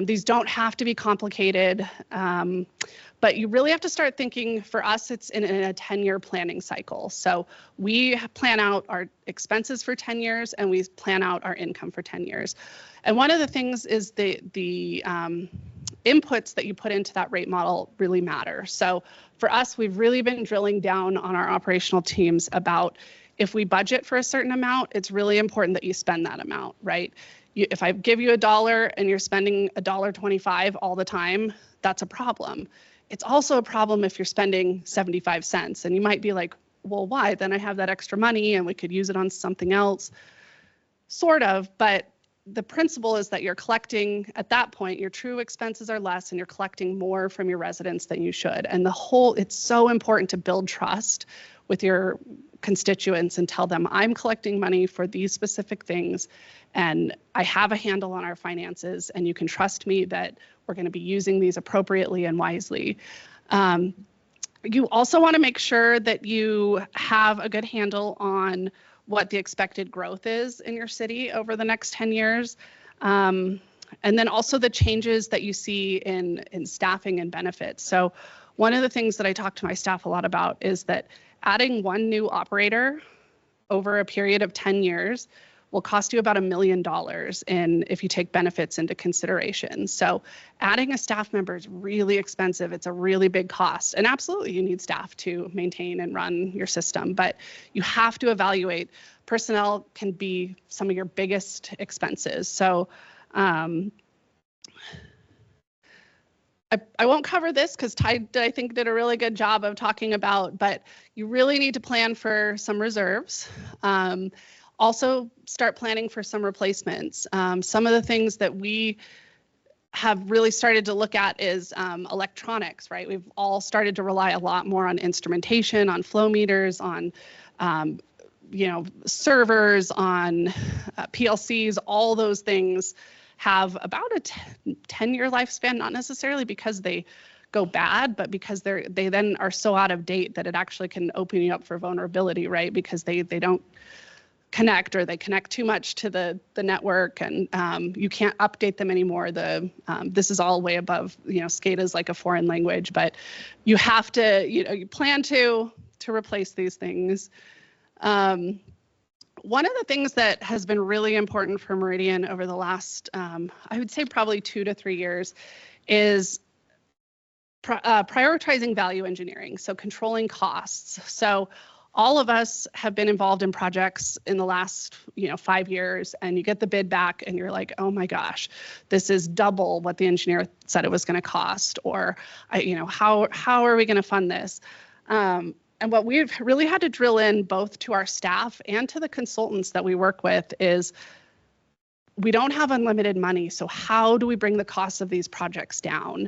These don't have to be complicated, but you really have to start thinking. For us, it's in a 10-year planning cycle. So we plan out our expenses for 10 years, and we plan out our income for 10 years. And one of the things is the inputs that you put into that rate model really matter. So for us, we've really been drilling down on our operational teams about, if we budget for a certain amount, it's really important that you spend that amount, right? If I give you $1 and you're spending $1.25 all the time, that's a problem. It's also a problem if you're spending 75 cents, and you might be like, well, why? Then I have that extra money and we could use it on something else. Sort of, but the principle is that you're collecting, at that point, your true expenses are less and you're collecting more from your residents than you should. And it's so important to build trust with your constituents and tell them, I'm collecting money for these specific things, and I have a handle on our finances, and you can trust me that we're going to be using these appropriately and wisely. You also want to make sure that you have a good handle on what the expected growth is in your city over the next 10 years. And then also the changes that you see in staffing and benefits. So one of the things that I talk to my staff a lot about is that adding one new operator over a period of 10 years will cost you about $1 million if you take benefits into consideration. So adding a staff member is really expensive. It's a really big cost. And absolutely, you need staff to maintain and run your system, but you have to evaluate. Personnel can be some of your biggest expenses. So I won't cover this because Ty, I think, did a really good job of talking about, but you really need to plan for some reserves. Also start planning for some replacements. Some of the things that we have really started to look at is electronics, right? We've all started to rely a lot more on instrumentation, on flow meters, on servers, on PLCs. All those things have about a 10-year lifespan, not necessarily because they go bad, but because they then are so out of date that it actually can open you up for vulnerability, right? Because they don't connect, or they connect too much to the network, and you can't update them anymore. This is all way above, SCADA is like a foreign language, but you have to, you plan to replace these things. One of the things that has been really important for Meridian over the last, I would say probably 2 to 3 years, is prioritizing value engineering, so controlling costs. So all of us have been involved in projects in the last 5 years, and you get the bid back and you're like, oh my gosh, this is double what the engineer said it was going to cost, or how are we going to fund this? And what we've really had to drill in both to our staff and to the consultants that we work with is we don't have unlimited money. So how do we bring the costs of these projects down?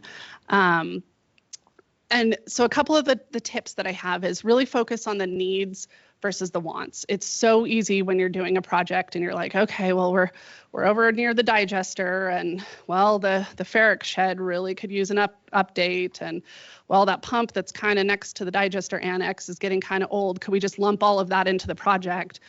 And so a couple of the tips that I have is really focus on the needs versus the wants. It's so easy when you're doing a project and you're like, okay, well, we're over near the digester, and well, the ferric shed really could use an update, and well, that pump that's kind of next to the digester annex is getting kind of old. Could we just lump all of that into the project?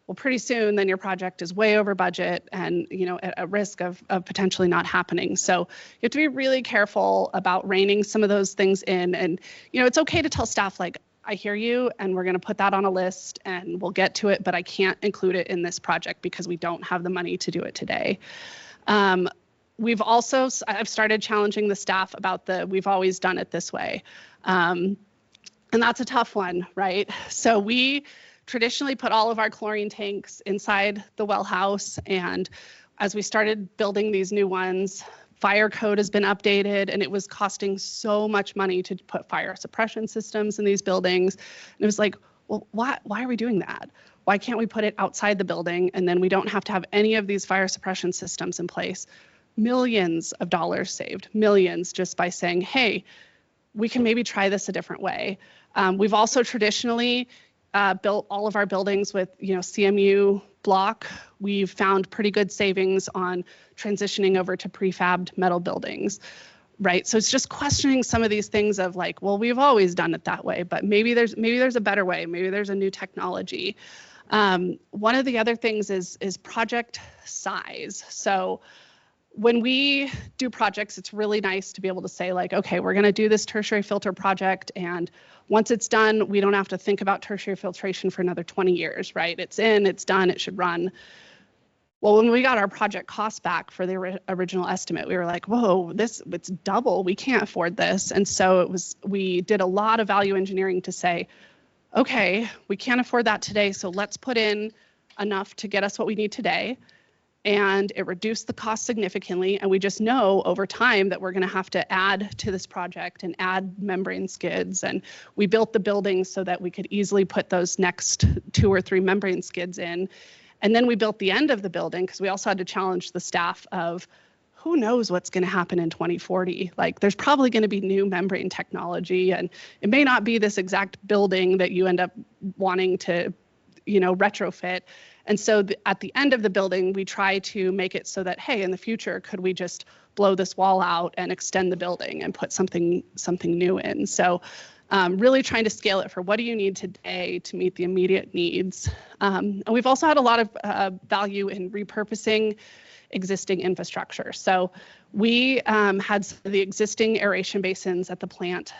Well, pretty soon then your project is way over budget and at a risk of potentially not happening. So you have to be really careful about reining some of those things in. And it's okay to tell staff, like, I hear you, and we're going to put that on a list and we'll get to it, but I can't include it in this project because we don't have the money to do it today. I've started challenging the staff about we've always done it this way. And that's a tough one, right? So we traditionally put all of our chlorine tanks inside the well house, and as we started building these new ones, fire code has been updated, and it was costing so much money to put fire suppression systems in these buildings. And it was like, well, why are we doing that? Why can't we put it outside the building, and then we don't have to have any of these fire suppression systems in place? Millions of dollars saved, millions, just by saying, hey, we can maybe try this a different way. We've also traditionally built all of our buildings with, CMU block. We've found pretty good savings on transitioning over to prefabbed metal buildings, right? So it's just questioning some of these things of like, well, we've always done it that way, but maybe there's a better way. Maybe there's a new technology. One of the other things is project size. So when we do projects, it's really nice to be able to say, like, okay, we're going to do this tertiary filter project, and once it's done, we don't have to think about tertiary filtration for another 20 years, right? It's in, it's done, it should run. Well, when we got our project cost back for the original estimate, we were like, whoa, it's double, we can't afford this. And so we did a lot of value engineering to say, okay, we can't afford that today, so let's put in enough to get us what we need today. And it reduced the cost significantly. And we just know over time that we're going to have to add to this project and add membrane skids. And we built the building so that we could easily put those next 2 or 3 membrane skids in. And then we built the end of the building because we also had to challenge the staff of who knows what's going to happen in 2040. Like, there's probably going to be new membrane technology, and it may not be this exact building that you end up wanting to, retrofit. And so at the end of the building, we try to make it so that, hey, in the future, could we just blow this wall out and extend the building and put something new in? So really trying to scale it for what do you need today to meet the immediate needs. And we've also had a lot of value in repurposing existing infrastructure. So we had some of the existing aeration basins at the plant,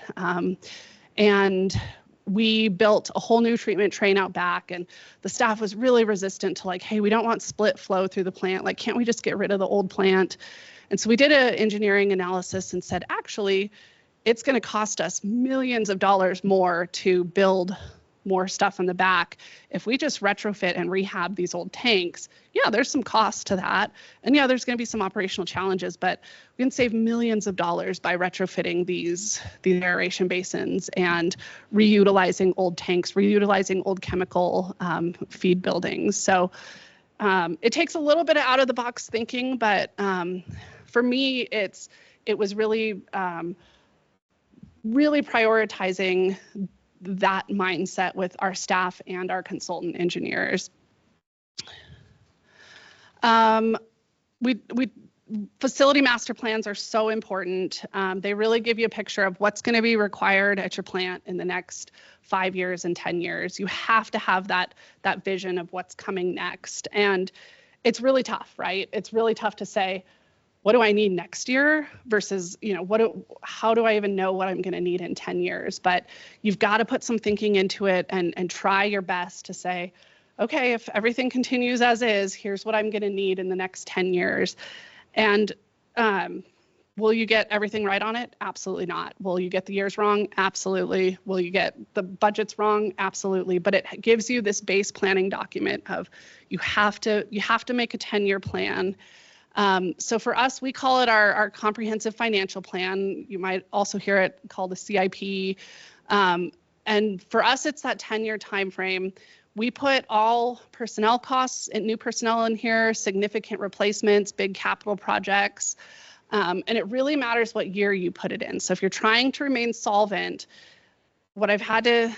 and we built a whole new treatment train out back, and the staff was really resistant to like, hey, we don't want split flow through the plant. Like, can't we just get rid of the old plant? And so we did an engineering analysis and said, actually, it's going to cost us millions of dollars more to build more stuff in the back. If we just retrofit and rehab these old tanks, yeah, there's some cost to that. And yeah, there's going to be some operational challenges, but we can save millions of dollars by retrofitting these aeration basins and reutilizing old tanks, reutilizing old chemical feed buildings. So it takes a little bit of out of the box thinking, but for me, it was really, really prioritizing that mindset with our staff and our consultant engineers. Facility master plans are so important. They really give you a picture of what's going to be required at your plant in the next 5 years and 10 years. You have to have that vision of what's coming next. And it's really tough, right? It's really tough to say, what do I need next year versus, how do I even know what I'm going to need in 10 years? But you've got to put some thinking into it and try your best to say, okay, if everything continues as is, here's what I'm going to need in the next 10 years. And will you get everything right on it? Absolutely not. Will you get the years wrong? Absolutely. Will you get the budgets wrong? Absolutely. But it gives you this base planning document of you have to make a 10-year plan. So for us, we call it our comprehensive financial plan. You might also hear it called the CIP. And for us, it's that 10-year time frame. We put all personnel costs and new personnel in here, significant replacements, big capital projects. And it really matters what year you put it in. So if you're trying to remain solvent, what I've had to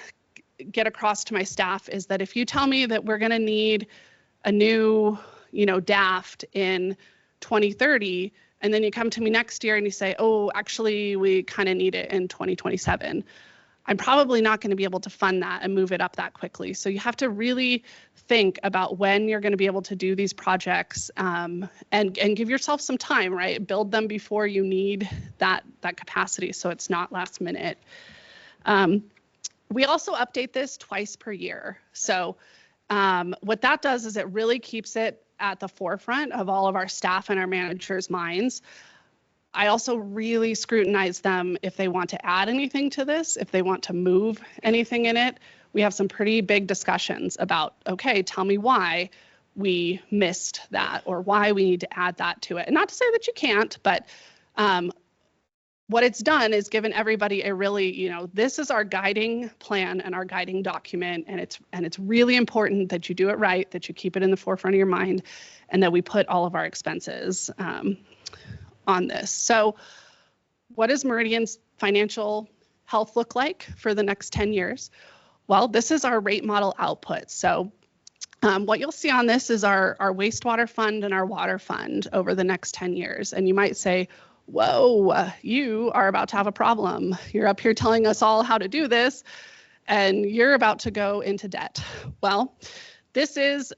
get across to my staff is that if you tell me that we're going to need a new, DAFT in 2030, and then you come to me next year and you say, oh, actually, we kind of need it in 2027. I'm probably not going to be able to fund that and move it up that quickly. So you have to really think about when you're going to be able to do these projects and give yourself some time, right? Build them before you need that capacity so it's not last minute. We also update this twice per year. So what that does is it really keeps it at the forefront of all of our staff and our managers' minds. I also really scrutinize them if they want to add anything to this, if they want to move anything in it. We have some pretty big discussions about, okay, tell me why we missed that or why we need to add that to it. And not to say that you can't, but what it's done is given everybody a really, this is our guiding plan and our guiding document, and it's really important that you do it right, that you keep it in the forefront of your mind, and that we put all of our expenses on this. So what does Meridian's financial health look like for the next 10 years? Well, this is our rate model output. So what you'll see on this is our wastewater fund and our water fund over the next 10 years. And you might say, whoa, you are about to have a problem. You're up here telling us all how to do this, and you're about to go into debt. Well, this is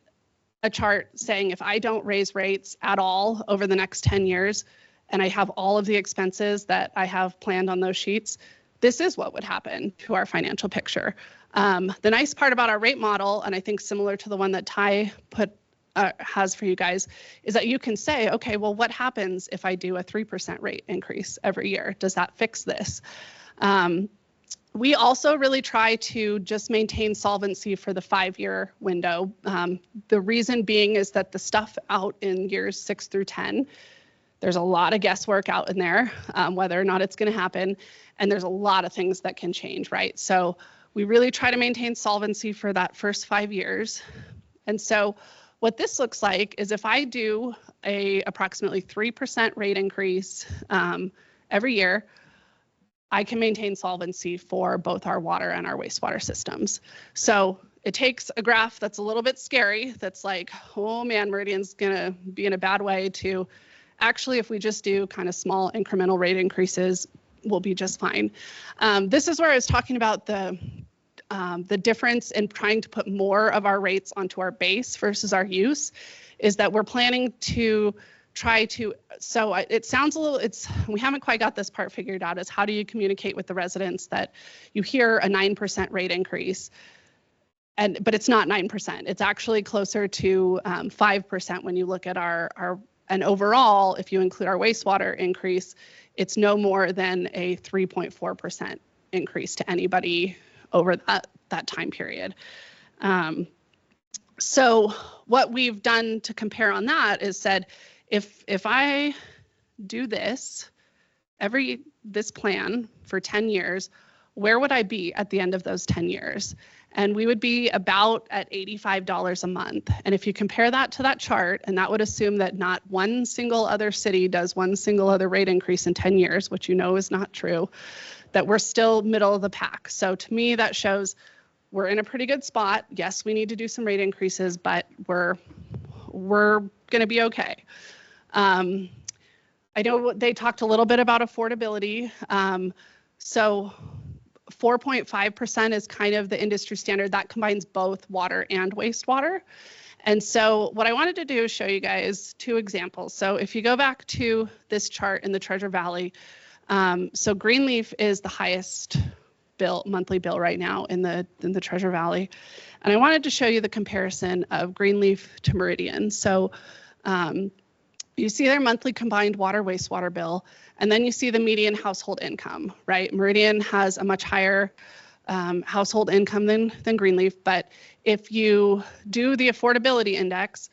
a chart saying if I don't raise rates at all over the next 10 years, and I have all of the expenses that I have planned on those sheets, this is what would happen to our financial picture. The nice part about our rate model, and I think similar to the one that Ty has for you guys, is that you can say, okay, well, what happens if I do a 3% rate increase every year? Does that fix this? We also really try to just maintain solvency for the 5-year window. The reason being is that the stuff out in years 6 through 10, there's a lot of guesswork out in there, whether or not it's going to happen. And there's a lot of things that can change, right? So we really try to maintain solvency for that first 5 years. And so what this looks like is if I do a approximately 3% rate increase every year, I can maintain solvency for both our water and our wastewater systems. So it takes a graph that's a little bit scary, that's like, oh man, Meridian's gonna be in a bad way, to actually, if we just do kind of small incremental rate increases, we'll be just fine. This is where I was talking about the difference in trying to put more of our rates onto our base versus our use, is that we're planning to try to, it sounds a little, we haven't quite got this part figured out, is how do you communicate with the residents that you hear a 9% rate increase, but it's not 9%. It's actually closer to 5% when you look at and overall, if you include our wastewater increase, it's no more than a 3.4% increase to anybody over that time period. So what we've done to compare on that is said, if I do this plan for 10 years, where would I be at the end of those 10 years? And we would be about at $85 a month. And if you compare that to that chart, and that would assume that not one single other city does one single other rate increase in 10 years, which you know is not true, that we're still middle of the pack. So to me, that shows we're in a pretty good spot. Yes, we need to do some rate increases, but we're going to be okay. I know they talked a little bit about affordability. So 4.5% is kind of the industry standard that combines both water and wastewater. And so what I wanted to do is show you guys two examples. So if you go back to this chart in the Treasure Valley, so Greenleaf is the highest monthly bill right now in the Treasure Valley. And I wanted to show you the comparison of Greenleaf to Meridian. So you see their monthly combined water wastewater bill, and then you see the median household income, right? Meridian has a much higher household income than Greenleaf, but if you do the affordability index,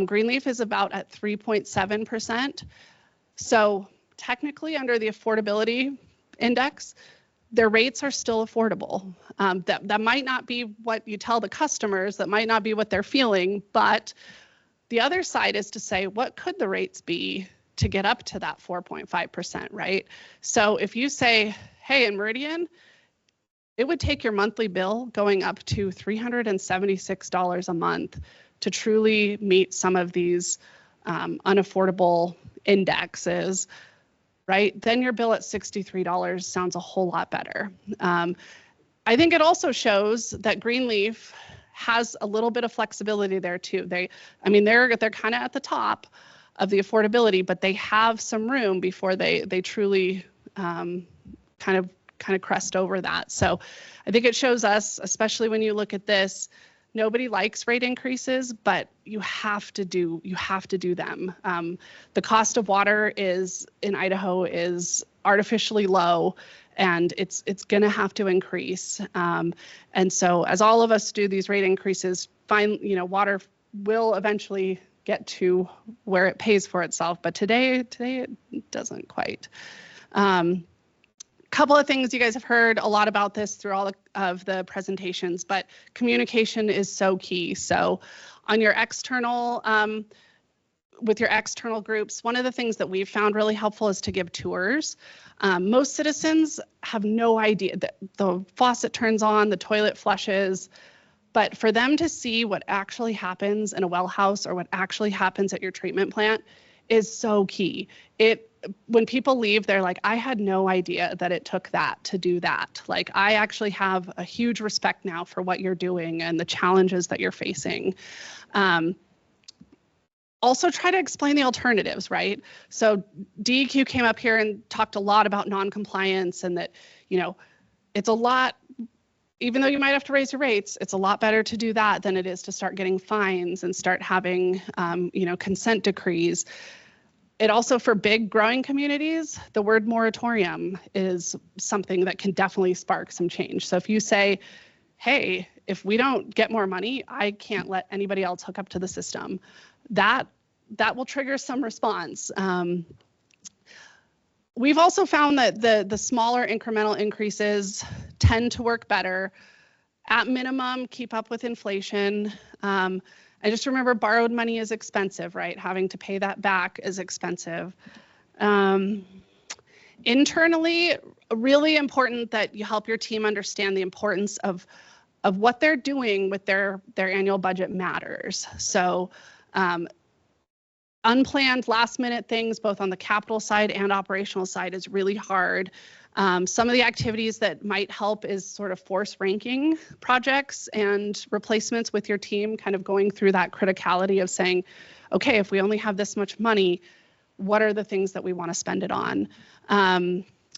Greenleaf is about at 3.7%. So technically under the affordability index, their rates are still affordable. That might not be what you tell the customers, that might not be what they're feeling, but the other side is to say, what could the rates be to get up to that 4.5%, right? So if you say, hey, in Meridian, it would take your monthly bill going up to $376 a month to truly meet some of these unaffordable indexes, right? Then your bill at $63 sounds a whole lot better. I think it also shows that Greenleaf has a little bit of flexibility there too. They're kind of at the top of the affordability, but they have some room before they truly kind of crest over that. So I think it shows us, especially when you look at this, nobody likes rate increases, but you have to do them. The cost of water in Idaho is artificially low, and it's going to have to increase. And so as all of us do these rate increases, water will eventually get to where it pays for itself. But today it doesn't quite. Couple of things you guys have heard a lot about this through all of the presentations, but communication is so key. So on your external, with your external groups, one of the things that we've found really helpful is to give tours. Most citizens have no idea that the faucet turns on, the toilet flushes, but for them to see what actually happens in a well house or what actually happens at your treatment plant is so key. When people leave, they're like, I had no idea that it took that to do that. Like, I actually have a huge respect now for what you're doing and the challenges that you're facing. Also try to explain the alternatives, right? So DEQ came up here and talked a lot about non-compliance and that, it's a lot, even though you might have to raise your rates, it's a lot better to do that than it is to start getting fines and start having, consent decrees. It also, for big growing communities, the word moratorium is something that can definitely spark some change. So if you say, hey, if we don't get more money, I can't let anybody else hook up to the system, that will trigger some response. We've also found that the smaller incremental increases tend to work better. At minimum, keep up with inflation. I just remember borrowed money is expensive, right? Having to pay that back is expensive. Internally, really important that you help your team understand the importance of what they're doing with their annual budget matters. So unplanned last minute things, both on the capital side and operational side, is really hard. Some of the activities that might help is sort of force ranking projects and replacements with your team, kind of going through that criticality of saying, okay, if we only have this much money, what are the things that we want to spend it on?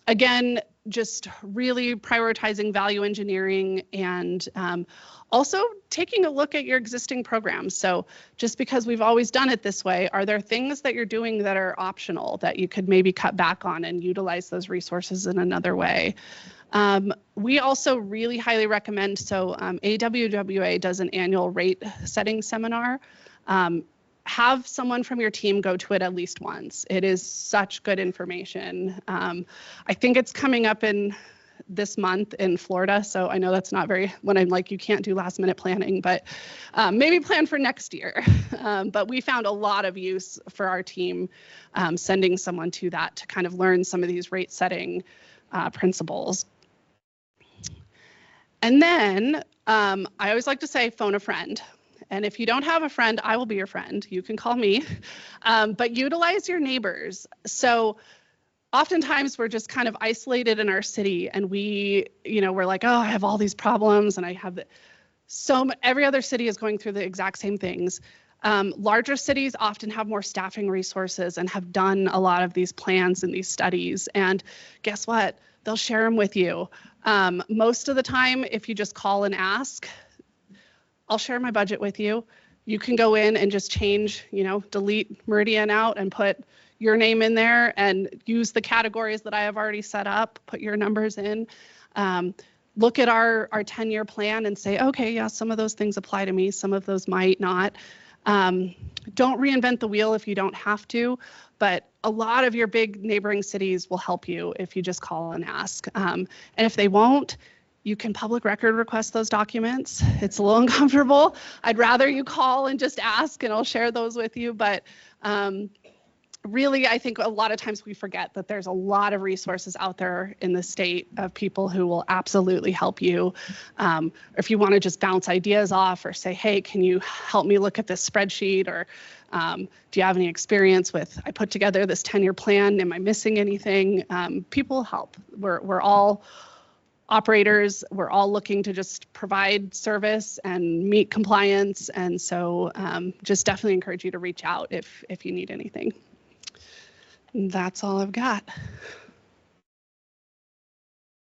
Again, just really prioritizing value engineering and also taking a look at your existing programs. So just because we've always done it this way, are there things that you're doing that are optional that you could maybe cut back on and utilize those resources in another way? We also really highly recommend, so AWWA does an annual rate setting seminar. Have someone from your team go to it at least once. It is such good information. I think it's coming up in this month in Florida, so I know that's not very, when I'm like, you can't do last minute planning, but maybe plan for next year. But we found a lot of use for our team sending someone to that to kind of learn some of these rate setting principles. And then I always like to say, phone a friend. And if you don't have a friend, I will be your friend. You can call me, but utilize your neighbors. So oftentimes we're just kind of isolated in our city and we're like, oh, I have all these problems and I have every other city is going through the exact same things. Larger cities often have more staffing resources and have done a lot of these plans and these studies. And guess what? They'll share them with you. Most of the time, if you just call and ask, I'll share my budget with you. You can go in and just change, delete MaryAnna out and put your name in there and use the categories that I have already set up, put your numbers in. Look at our 10-year plan and say, okay, yeah, some of those things apply to me, some of those might not. Don't reinvent the wheel if you don't have to, but a lot of your big neighboring cities will help you if you just call and ask. And if they won't, you can public record request those documents. It's a little uncomfortable. I'd rather you call and just ask and I'll share those with you. But really, I think a lot of times we forget that there's a lot of resources out there in the state of people who will absolutely help you. Or if you want to just bounce ideas off or say, hey, can you help me look at this spreadsheet? Or do you have any experience with, I put together this 10-year plan, am I missing anything? People help. We're all operators, we're all looking to just provide service and meet compliance. And so just definitely encourage you to reach out if you need anything. And that's all I've got.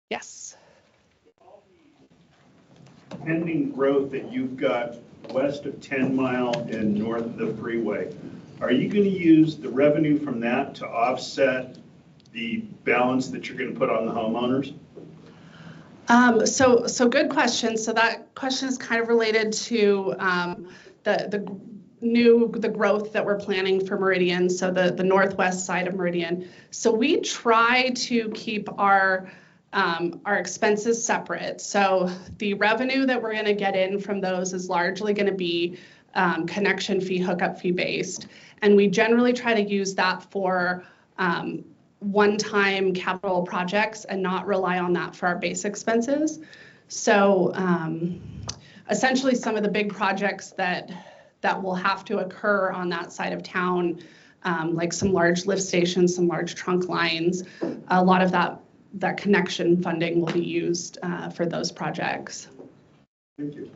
Yes. Pending growth that you've got west of 10 Mile and north of the freeway, are you going to use the revenue from that to offset the balance that you're going to put on the homeowners? So good question. So that question is kind of related to the growth that we're planning for Meridian, so the northwest side of Meridian. So we try to keep our expenses separate. So the revenue that we're going to get in from those is largely going to be connection fee, hookup fee based, and we generally try to use that for one-time capital projects and not rely on that for our base expenses. So essentially some of the big projects that will have to occur on that side of town, like some large lift stations, some large trunk lines, a lot of that connection funding will be used for those projects. Thank you.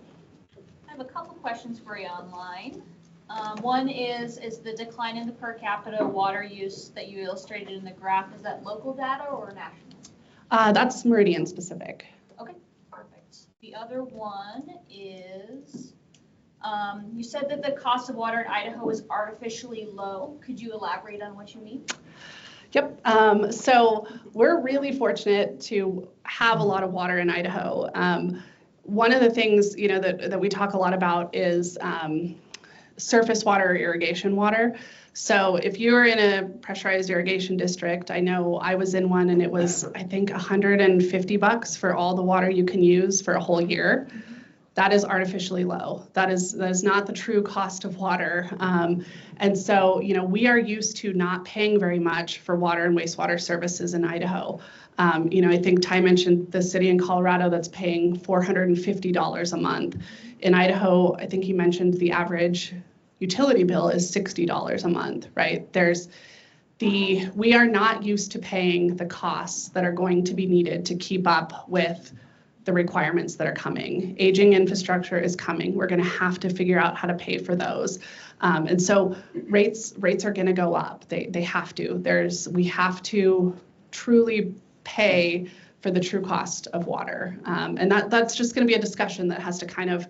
I have a couple questions for you online. One is the decline in the per capita water use that you illustrated in the graph, is that local data or national? That's Meridian specific. Okay, perfect. The other one is, you said that the cost of water in Idaho is artificially low. Could you elaborate on what you mean? Yep. So we're really fortunate to have a lot of water in Idaho. One of the things that we talk a lot about is surface water or irrigation water. So if you're in a pressurized irrigation district, I know I was in one and it was, I think, $150 for all the water you can use for a whole year. That is artificially low. That is not the true cost of water. And so, we are used to not paying very much for water and wastewater services in Idaho. I think Ty mentioned the city in Colorado that's paying $450 a month. In Idaho, I think he mentioned the average utility bill is $60 a month, right? We are not used to paying the costs that are going to be needed to keep up with the requirements that are coming. Aging infrastructure is coming. We're going to have to figure out how to pay for those. And so rates are going to go up. They have to. We have to truly pay for the true cost of water. And that's just going to be a discussion that has to kind of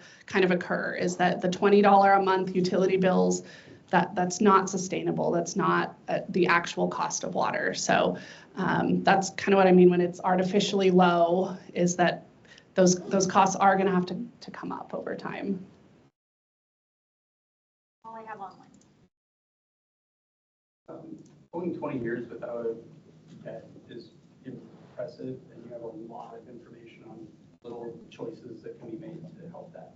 occur, is that the $20 a month utility bills, that's not sustainable. That's not the actual cost of water. So that's kind of what I mean when it's artificially low, is that those costs are going to have to come up over time. All I have online. Going 20 years without a debt is impressive, and you have a lot of information on little choices that can be made to help that.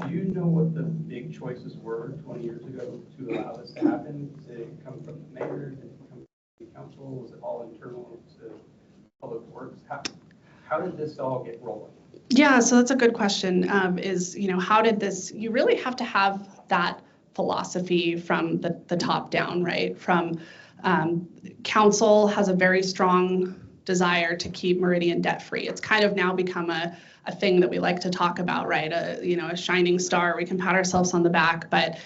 Do you know what the big choices were 20 years ago to allow this to happen? Did it come from the mayor? Did it come from the council? Was it all internal to public works? How did this all get rolling? Yeah, so that's a good question. How did this? You really have to have that philosophy from the top down, right? From council has a very strong desire to keep Meridian debt free. It's kind of now become a thing that we like to talk about, right? A shining star. We can pat ourselves on the back, but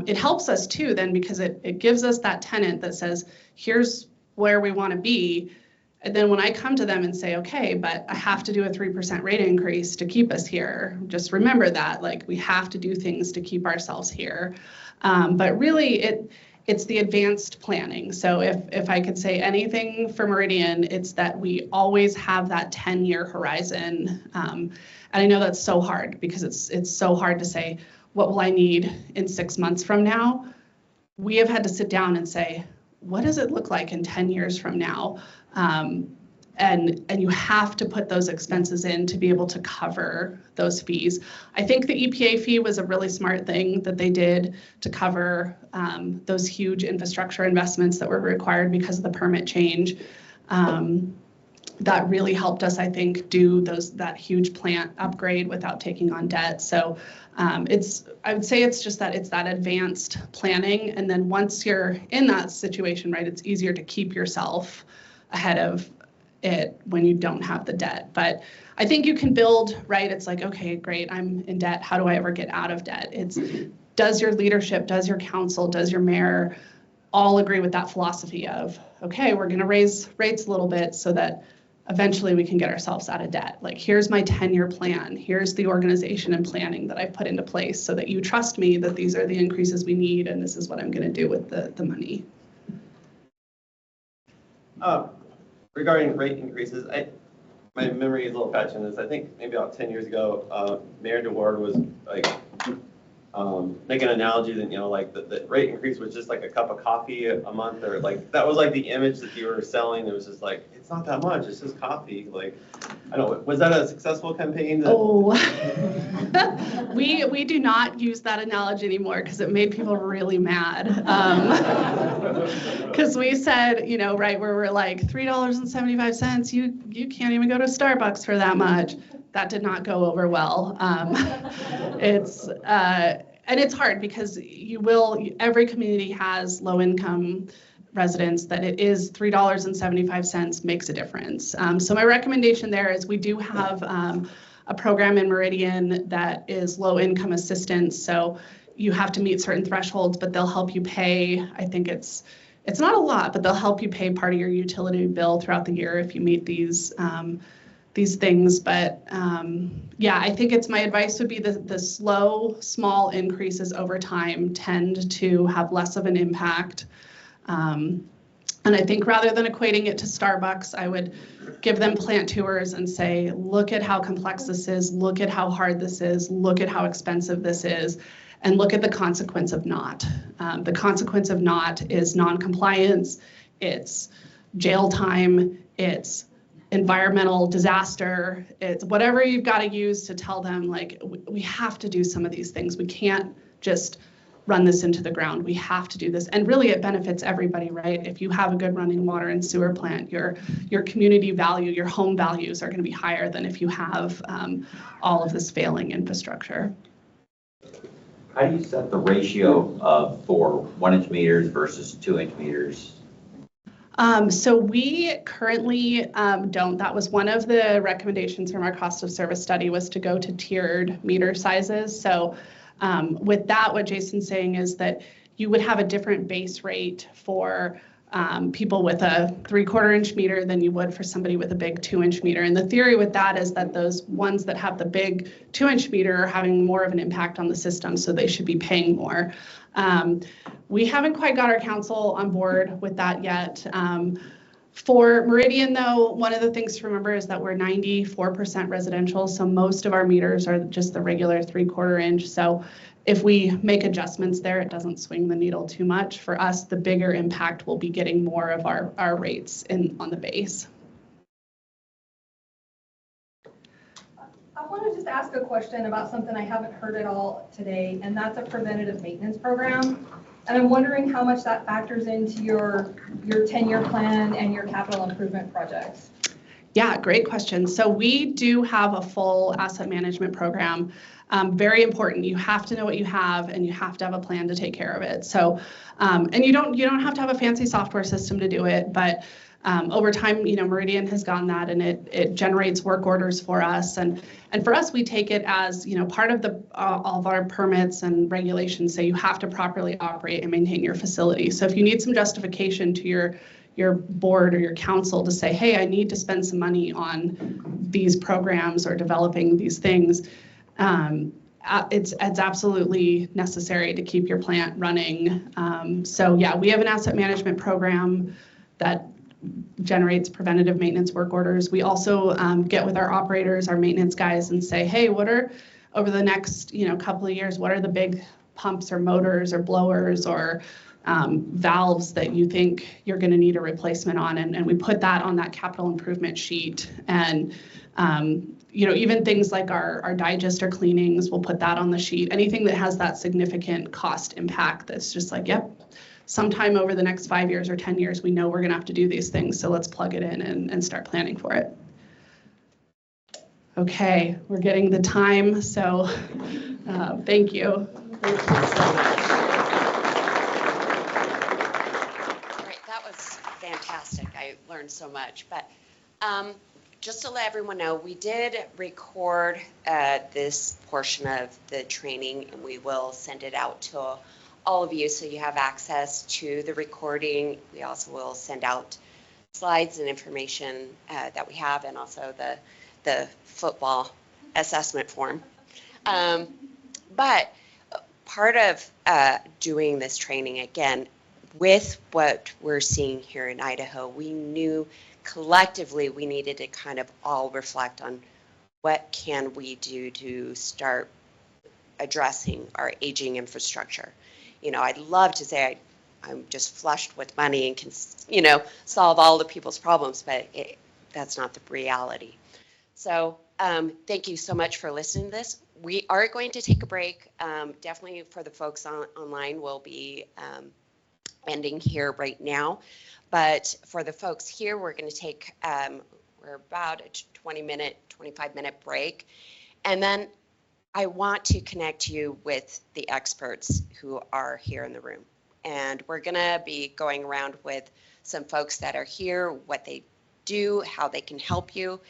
it helps us too then, because it gives us that tenant that says, here's where we want to be. And then when I come to them and say, okay, but I have to do a 3% rate increase to keep us here, just remember that, like, we have to do things to keep ourselves here. But really, it's the advanced planning. So if I could say anything for Meridian, it's that we always have that 10-year horizon. And I know that's so hard, because it's so hard to say, what will I need in 6 months from now? We have had to sit down and say, what does it look like in 10 years from now? And you have to put those expenses in to be able to cover those fees. I think the EPA fee was a really smart thing that they did to cover those huge infrastructure investments that were required because of the permit change. That really helped us, I think, do that huge plant upgrade without taking on debt. So I would say it's just that it's that advanced planning. And then once you're in that situation, right, it's easier to keep yourself ahead of it when you don't have the debt. But I think you can build, right? It's like, okay, great, I'm in debt. How do I ever get out of debt? It's, does your leadership, does your council, does your mayor all agree with that philosophy of, okay, we're going to raise rates a little bit so that eventually we can get ourselves out of debt. Like, here's my 10-year plan. Here's the organization and planning that I've put into place so that you trust me that these are the increases we need and this is what I'm going to do with the money. Regarding rate increases, my memory is a little patchy on this. I think maybe about 10 years ago, Mayor DeWard was like make an analogy that, like the rate increase was just like a cup of coffee a month, or like that was like the image that you were selling. It was just like, it's not that much, it's just coffee. Like, I don't know, was that a successful campaign? We do not use that analogy anymore because it made people really mad. Because we said, right, where we're like $3.75, you can't even go to Starbucks for that much. That did not go over well. And it's hard because every community has low income residents that it is $3.75 makes a difference. So my recommendation there is we do have a program in Meridian that is low income assistance. So you have to meet certain thresholds, but they'll help you pay. I think it's not a lot, but they'll help you pay part of your utility bill throughout the year if you meet these things. But yeah, I think my advice would be the slow, small increases over time tend to have less of an impact. And I think rather than equating it to Starbucks, I would give them plant tours and say, look at how complex this is, look at how hard this is, look at how expensive this is, and look at the consequence of not. The consequence of not is non-compliance, it's jail time, it's environmental disaster, it's whatever you've got to use to tell them, like, we have to do some of these things. We can't just run this into the ground. We have to do this. And really it benefits everybody, right? If you have a good running water and sewer plant, your community value, your home values are going to be higher than if you have all of this failing infrastructure. How do you set the ratio for 1-inch meters versus 2-inch meters? So we currently don't. That was one of the recommendations from our cost of service study, was to go to tiered meter sizes. So with that, what Jason's saying is that you would have a different base rate for people with a 3/4 inch meter than you would for somebody with a big 2-inch meter. And the theory with that is that those ones that have the big 2-inch meter are having more of an impact on the system, so they should be paying more. We haven't quite got our council on board with that yet. For Meridian, though, one of the things to remember is that we're 94% residential, so most of our meters are just the regular 3/4 inch. So if we make adjustments there, it doesn't swing the needle too much. For us, the bigger impact will be getting more of our rates on the base. I want to just ask a question about something I haven't heard at all today, and that's a preventative maintenance program. And I'm wondering how much that factors into your 10-year plan and your capital improvement projects. Yeah, great question. So we do have a full asset management program. Very important. You have to know what you have, and you have to have a plan to take care of it. So, and you don't have to have a fancy software system to do it, but over time, Meridian has gotten that, and it generates work orders for us. And for us, we take it as, part of all of our permits and regulations say you have to properly operate and maintain your facility. So if you need some justification to your board or your council to say, hey, I need to spend some money on these programs or developing these things, it's absolutely necessary to keep your plant running. So yeah, we have an asset management program that generates preventative maintenance work orders. We also get with our operators, our maintenance guys, and say, hey, what are, over the next couple of years, what are the big pumps or motors or blowers or valves that you think you're going to need a replacement on? And we put that on that capital improvement sheet. And even things like our digester cleanings, we'll put that on the sheet. Anything that has that significant cost impact that's just like, yep, sometime over the next 5 years or 10 years, we know we're going to have to do these things. So let's plug it in and start planning for it. Okay, we're getting the time. So thank you. Thank you so much. Great, that was fantastic. I learned so much. But just to let everyone know, we did record this portion of the training, and we will send it out to all of you so you have access to the recording. We also will send out slides and information that we have, and also the football assessment form. But part of doing this training, again, with what we're seeing here in Idaho, we knew collectively we needed to kind of all reflect on what can we do to start addressing our aging infrastructure. I'd love to say I'm just flushed with money and can, solve all the people's problems, but that's not the reality. So thank you so much for listening to this. We are going to take a break. Definitely for the folks online, we'll be ending here right now. But for the folks here, we're going to take, we're about a 25-minute break. And then I want to connect you with the experts who are here in the room. And we're going to be going around with some folks that are here, what they do, how they can help you.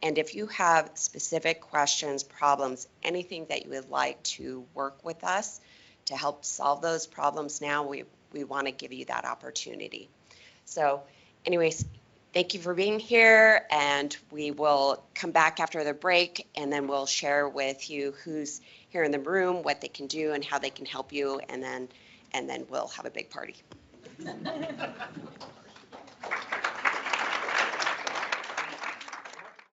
And if you have specific questions, problems, anything that you would like to work with us to help solve those problems now, we want to give you that opportunity. So anyways, thank you for being here, and we will come back after the break, and then we'll share with you who's here in the room, what they can do, and how they can help you, and then we'll have a big party.